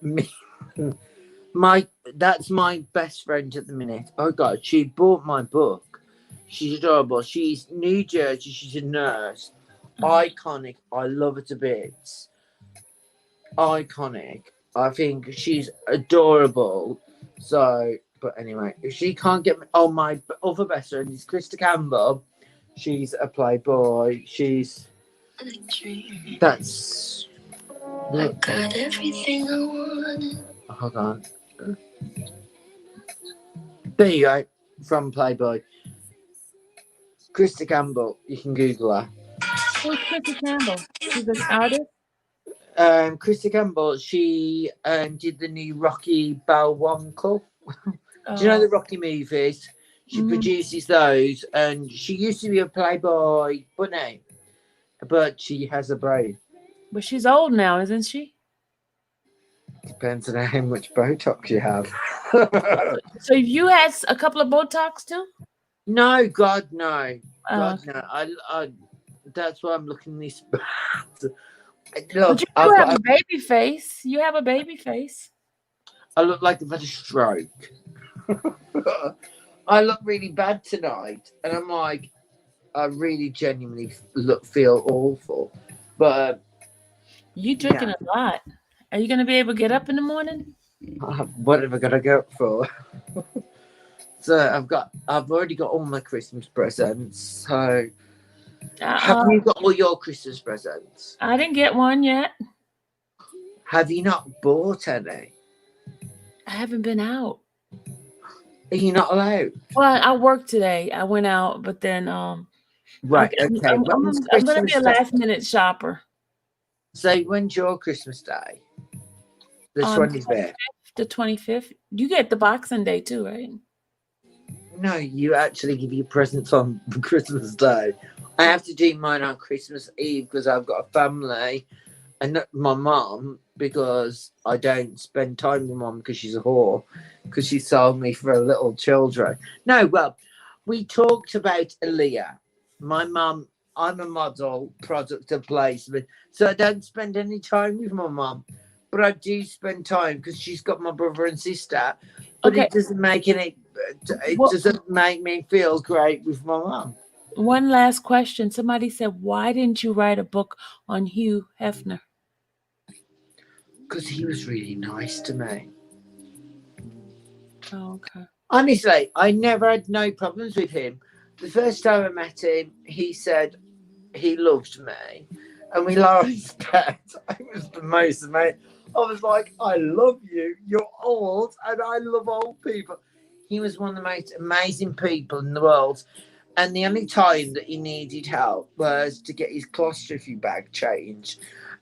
Speaker 2: That's my best friend at the minute. Oh God, she bought my book. She's adorable. She's New Jersey. She's a nurse. Iconic. I love her to bits. Iconic. I think she's adorable. So, but anyway, if she can't get me, oh, my other best friend is Krista Campbell. She's a playboy. That's.
Speaker 9: I got everything I wanted.
Speaker 2: Hold on. There you go. From Playboy. Krista Campbell. You can Google her.
Speaker 1: Who's Krista Campbell? She's an artist?
Speaker 2: Krista Campbell, she did the new Rocky Bullwinkle. Do you know the Rocky movies? She produces those, and she used to be a Playboy bunny, but she has a brain.
Speaker 1: But she's old now, isn't she?
Speaker 2: Depends on how much Botox you have.
Speaker 1: So you had a couple of Botox too?
Speaker 2: No, God, no. God, no. I that's why I'm looking this bad. Look,
Speaker 1: but you do have a baby face. You have a baby face.
Speaker 2: I look like I've had a stroke. I look really bad tonight, and I'm like, I really genuinely feel awful. But
Speaker 1: you drinking a lot. Are you gonna be able to get up in the morning?
Speaker 2: What have I got to go for? So I've already got all my Christmas presents. So have you got all your Christmas presents?
Speaker 1: I didn't get one yet.
Speaker 2: Have you not bought any?
Speaker 1: I haven't been out.
Speaker 2: Are you not allowed?
Speaker 1: Well, I worked today. I went out, but then
Speaker 2: right. Okay.
Speaker 1: I'm gonna be a last minute shopper.
Speaker 2: So when's your Christmas day? The 25th.
Speaker 1: The 25th. You get the Boxing Day too, right?
Speaker 2: No, you actually give your presents on Christmas Day. I have to do mine on Christmas Eve because I've got a family, and my mum, because I don't spend time with mum because she's a whore, because she sold me for little children. No, well, we talked about Aaliyah. My mum, I'm a model, product of placement, so I don't spend any time with my mum. But I do spend time because she's got my brother and sister. But it doesn't make doesn't make me feel great with my mum.
Speaker 1: One last question. Somebody said, why didn't you write a book on Hugh Hefner?
Speaker 2: Because he was really nice to me.
Speaker 1: Oh, okay.
Speaker 2: Honestly, I never had no problems with him. The first time I met him, he said he loved me. And we laughed at it. It was the most amazing. I was like, I love you. You're old, and I love old people. He was one of the most amazing people in the world. And the only time that he needed help was to get his colostomy bag changed.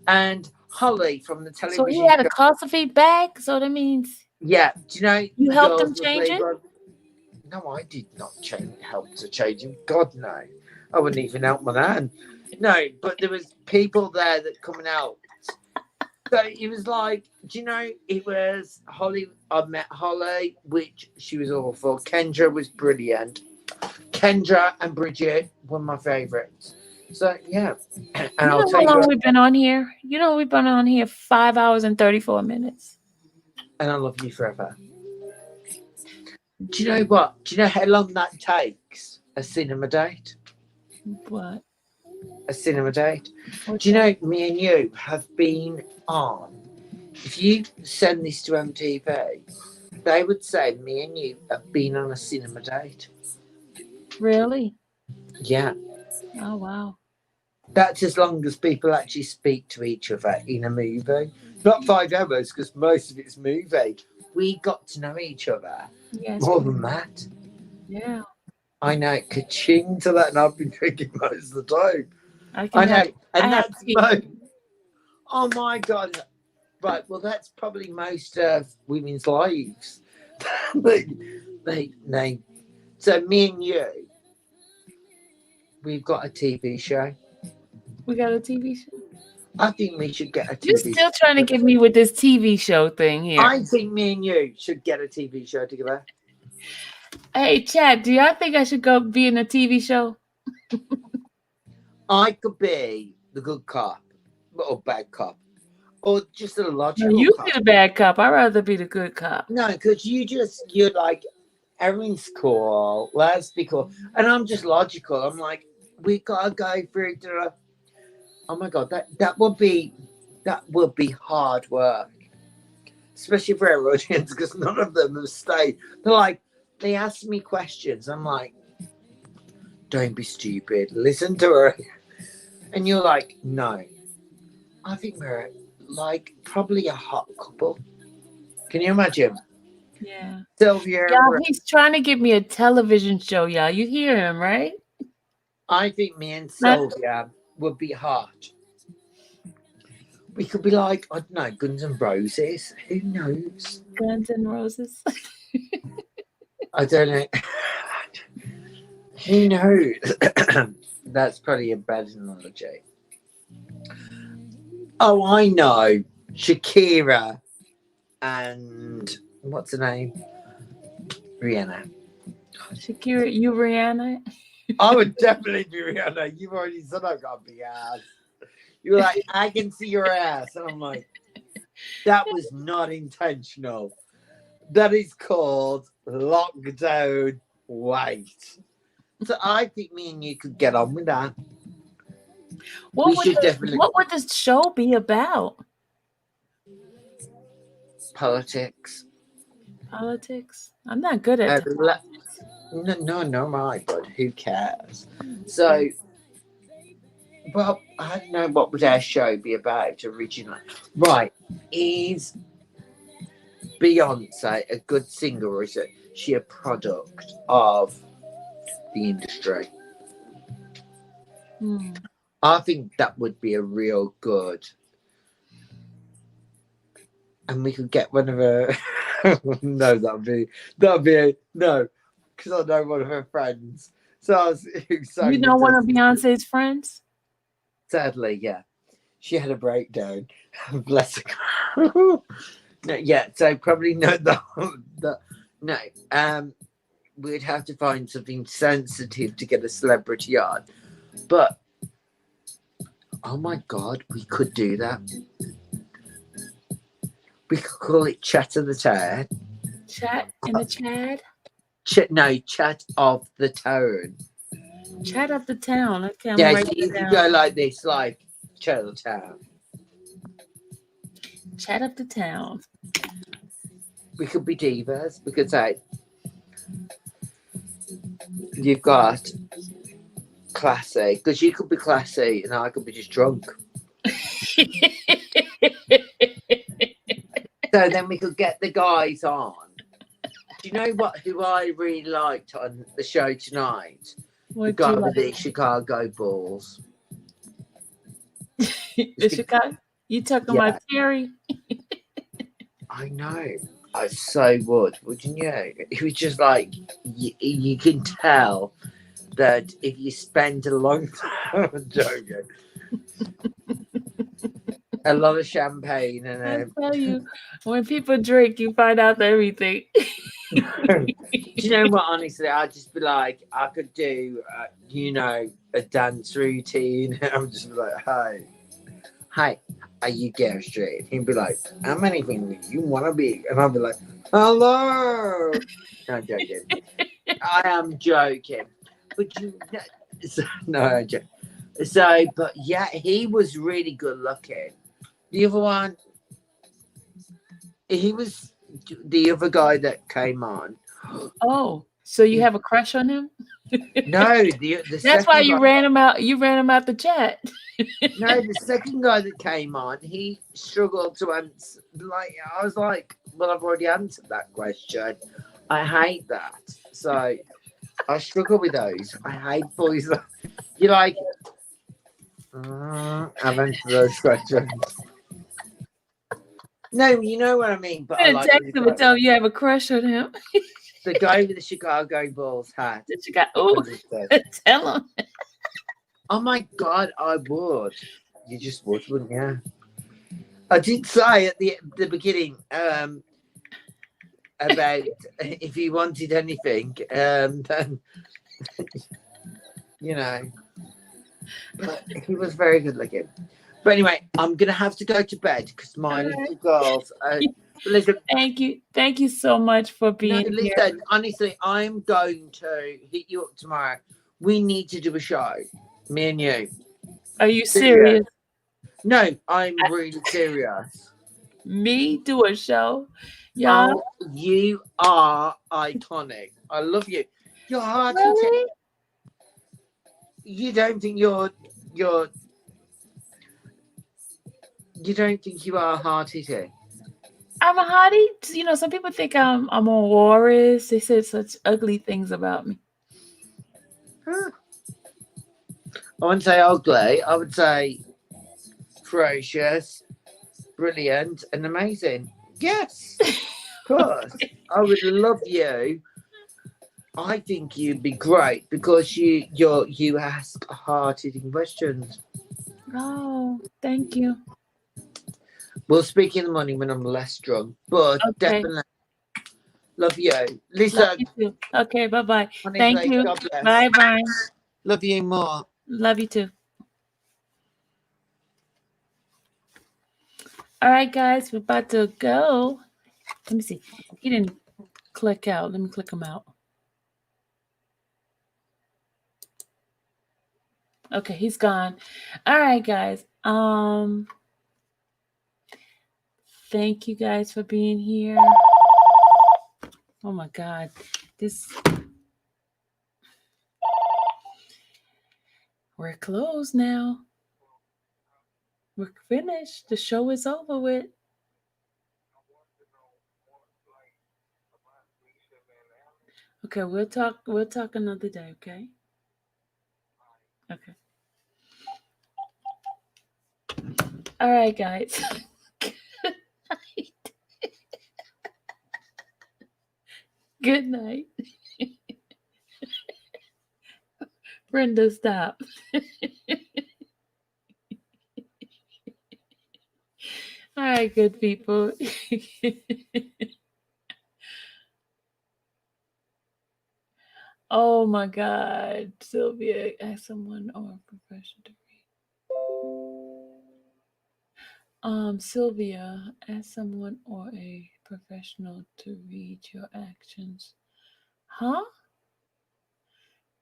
Speaker 2: And Holly from the
Speaker 1: So
Speaker 2: television
Speaker 1: he had a
Speaker 2: show,
Speaker 1: colostomy bag. So that means
Speaker 2: yeah, do you know
Speaker 1: you
Speaker 2: the
Speaker 1: helped
Speaker 2: girls
Speaker 1: him
Speaker 2: that
Speaker 1: change
Speaker 2: played
Speaker 1: it?
Speaker 2: on- No, I did not help to change him. God, no. I wouldn't even help my nan. No, but there was people there that coming out. So it was like, do you know, it was Holly. I met Holly, which she was awful. Kendra was brilliant. Kendra and Bridget were my favourites. So yeah, and
Speaker 1: You
Speaker 2: I'll
Speaker 1: know
Speaker 2: tell
Speaker 1: how long
Speaker 2: you,
Speaker 1: we've been on here? You know we've been on here 5 hours and 34 minutes.
Speaker 2: and I love you forever. Do you know what? Do you know how long that takes? A cinema date.
Speaker 1: What?
Speaker 2: A cinema date.
Speaker 1: What's
Speaker 2: Do you
Speaker 1: that?
Speaker 2: know me and you have been on? If you send this to MTV, they would say me and you have been on a cinema date.
Speaker 1: Really?
Speaker 2: Yeah.
Speaker 1: Oh wow.
Speaker 2: That's as long as people actually speak to each other in a movie. Not 5 hours, because most of it's movie. We got to know each other
Speaker 1: Yes.
Speaker 2: more than that.
Speaker 1: Yeah.
Speaker 2: I know, ka-ching to that, and I've been drinking most of the time.
Speaker 1: I
Speaker 2: I
Speaker 1: have,
Speaker 2: know, and
Speaker 1: I have
Speaker 2: that's
Speaker 1: tea.
Speaker 2: oh my God. Right, well, that's probably most of women's lives. they, so me and you, we've got a TV show.
Speaker 1: We got a TV show.
Speaker 2: I think we should get a
Speaker 1: You're
Speaker 2: TV
Speaker 1: still
Speaker 2: show.
Speaker 1: trying to get me with this TV show thing here.
Speaker 2: I think me and you should get a TV show together.
Speaker 1: Hey, Chad, do y'all think I should go be in a TV show?
Speaker 2: I could be the good cop or bad cop or just a
Speaker 1: No,
Speaker 2: logical
Speaker 1: you
Speaker 2: cop.
Speaker 1: be the bad cop. I'd rather be the good cop.
Speaker 2: No, because you're like, everything's cool, let's be cool. And I'm just logical. I'm like, we gotta go through the. Oh my God, that would be hard work. Especially for our audience, because none of them have stayed. They're like, they ask me questions. I'm like, don't be stupid. Listen to her. And you're like, no. I think we're like probably a hot couple. Can you imagine?
Speaker 1: Yeah.
Speaker 2: Sylvia.
Speaker 1: Y'all, he's trying to get me a television show, y'all. You hear him, right?
Speaker 2: I think me and Sylvia would be hot. We could be like, I don't know, Guns N' Roses. Who knows?
Speaker 1: Guns N' Roses.
Speaker 2: I don't know. Who knows? That's probably a bad analogy. Oh, I know. Shakira and what's her name? Rihanna.
Speaker 1: Shakira, you Rihanna?
Speaker 2: I would definitely be Rihanna. You've already said I've got a big ass. You were like, I can see your ass. And I'm like, that was not intentional. That is called lockdown weight. So I think me and you could get on with that.
Speaker 1: What would this show be about?
Speaker 2: Politics.
Speaker 1: Politics? I'm not good at
Speaker 2: No, my God. Who cares? So, well, I don't know what would our show be about originally. Right. Is Beyonce a good singer, or is she a product of the industry? I think that would be a real good. And we could get one of her. No, that'd be no, because I know one of her friends. So I was excited.
Speaker 1: You know one of Beyonce's friends?
Speaker 2: Sadly, yeah. She had a breakdown. Bless her. No, yeah, so probably no. No. We'd have to find something sensitive to get a celebrity on. But oh my God, we could do that. We could call it Chat of the Town.
Speaker 1: Chat in the Chad?
Speaker 2: Chat of the Town.
Speaker 1: Chat of the Town. Okay,
Speaker 2: Yeah, so you could go like this, like Chat of the Town.
Speaker 1: Chat of the Town.
Speaker 2: We could be divas. We could say, you've got classy, because you could be classy and I could be just drunk. So then we could get the guys on. Do you know who I really liked on the show tonight? The guy with the Chicago Bulls.
Speaker 1: The Chicago? You talking about Terry?
Speaker 2: I know. I so would. Wouldn't you? It was just like, you can tell that if you spend a long time, I'm joking, a lot of champagne and
Speaker 1: I tell you, when people drink, you find out everything.
Speaker 2: do you know what? Honestly, I'd just be like, I could do, a dance routine. I'm just like, hi, are you Gary Straight? He'd be like, how many things do you want to be? And I'd be like, hello. No, I'm joking. I am joking. But I'm joking. So, but yeah, he was really good looking. The other one, he was the other guy that came on.
Speaker 1: Oh, so you have a crush on him?
Speaker 2: No,
Speaker 1: that's why you ran him out. You ran him out the chat.
Speaker 2: No, the second guy that came on, he struggled to answer. Like, I was like, well, I've already answered that question. I hate that. So I struggle with those. I hate boys. You like, I've answered those questions. No, you know what I mean. But I like
Speaker 1: text him and tell him you have a crush on him.
Speaker 2: The guy with the Chicago Bulls hat.
Speaker 1: Tell him.
Speaker 2: Oh my God, I would. You just would, wouldn't you? I did say at the beginning about if he wanted anything, then but he was very good looking. But anyway, I'm gonna have to go to bed because my little girls. Listen,
Speaker 1: thank you so much for being here.
Speaker 2: Honestly, I'm going to hit you up tomorrow. We need to do a show, me and you.
Speaker 1: Are you serious?
Speaker 2: No, I'm really serious.
Speaker 1: Me do a show, y'all.
Speaker 2: Oh, you are iconic. I love you. You're hard
Speaker 1: really?
Speaker 2: You don't think you don't think you are hard hitting?
Speaker 1: I'm a hottie. Some people think I'm a walrus. They said such ugly things about me.
Speaker 2: Huh. I wouldn't say ugly. I would say ferocious, brilliant, and amazing. Yes, of course. I would love you. I think you'd be great because you ask hard-hitting questions.
Speaker 1: Oh, thank you.
Speaker 2: We'll speak in the morning when I'm less drunk, but definitely love you. Listen.
Speaker 1: Love you too. Okay, bye-bye. Thank you.
Speaker 2: God bless.
Speaker 1: Bye-bye.
Speaker 2: Love you more.
Speaker 1: Love you too. All right, guys, we're about to go. Let me see. He didn't click out. Let me click him out. Okay, he's gone. All right, guys. Thank you guys for being here. Oh my God. We're closed now. We're finished. The show is over with. Okay, we'll talk another day, okay? Okay. All right, guys. Good night. Good night. Brenda, stop. All right, good people. Oh my God. Sylvia, ask someone or a profession to read. Sylvia, ask someone or a professional to read your actions. Huh?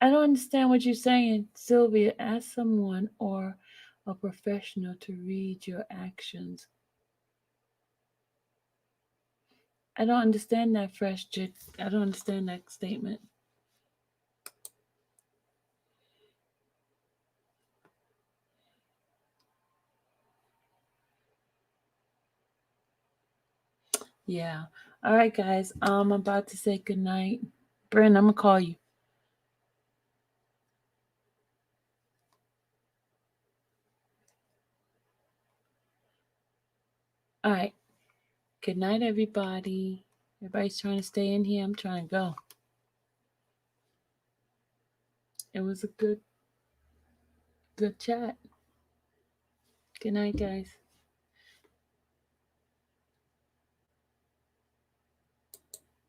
Speaker 1: I don't understand what you're saying. Sylvia, ask someone or a professional to read your actions. I don't understand that, Fresh Chick. I don't understand that statement. Yeah. All right, guys. I'm about to say good night. Bryn, I'm gonna call you. All right. Good night, everybody. Everybody's trying to stay in here. I'm trying to go. It was a good chat. Good night, guys.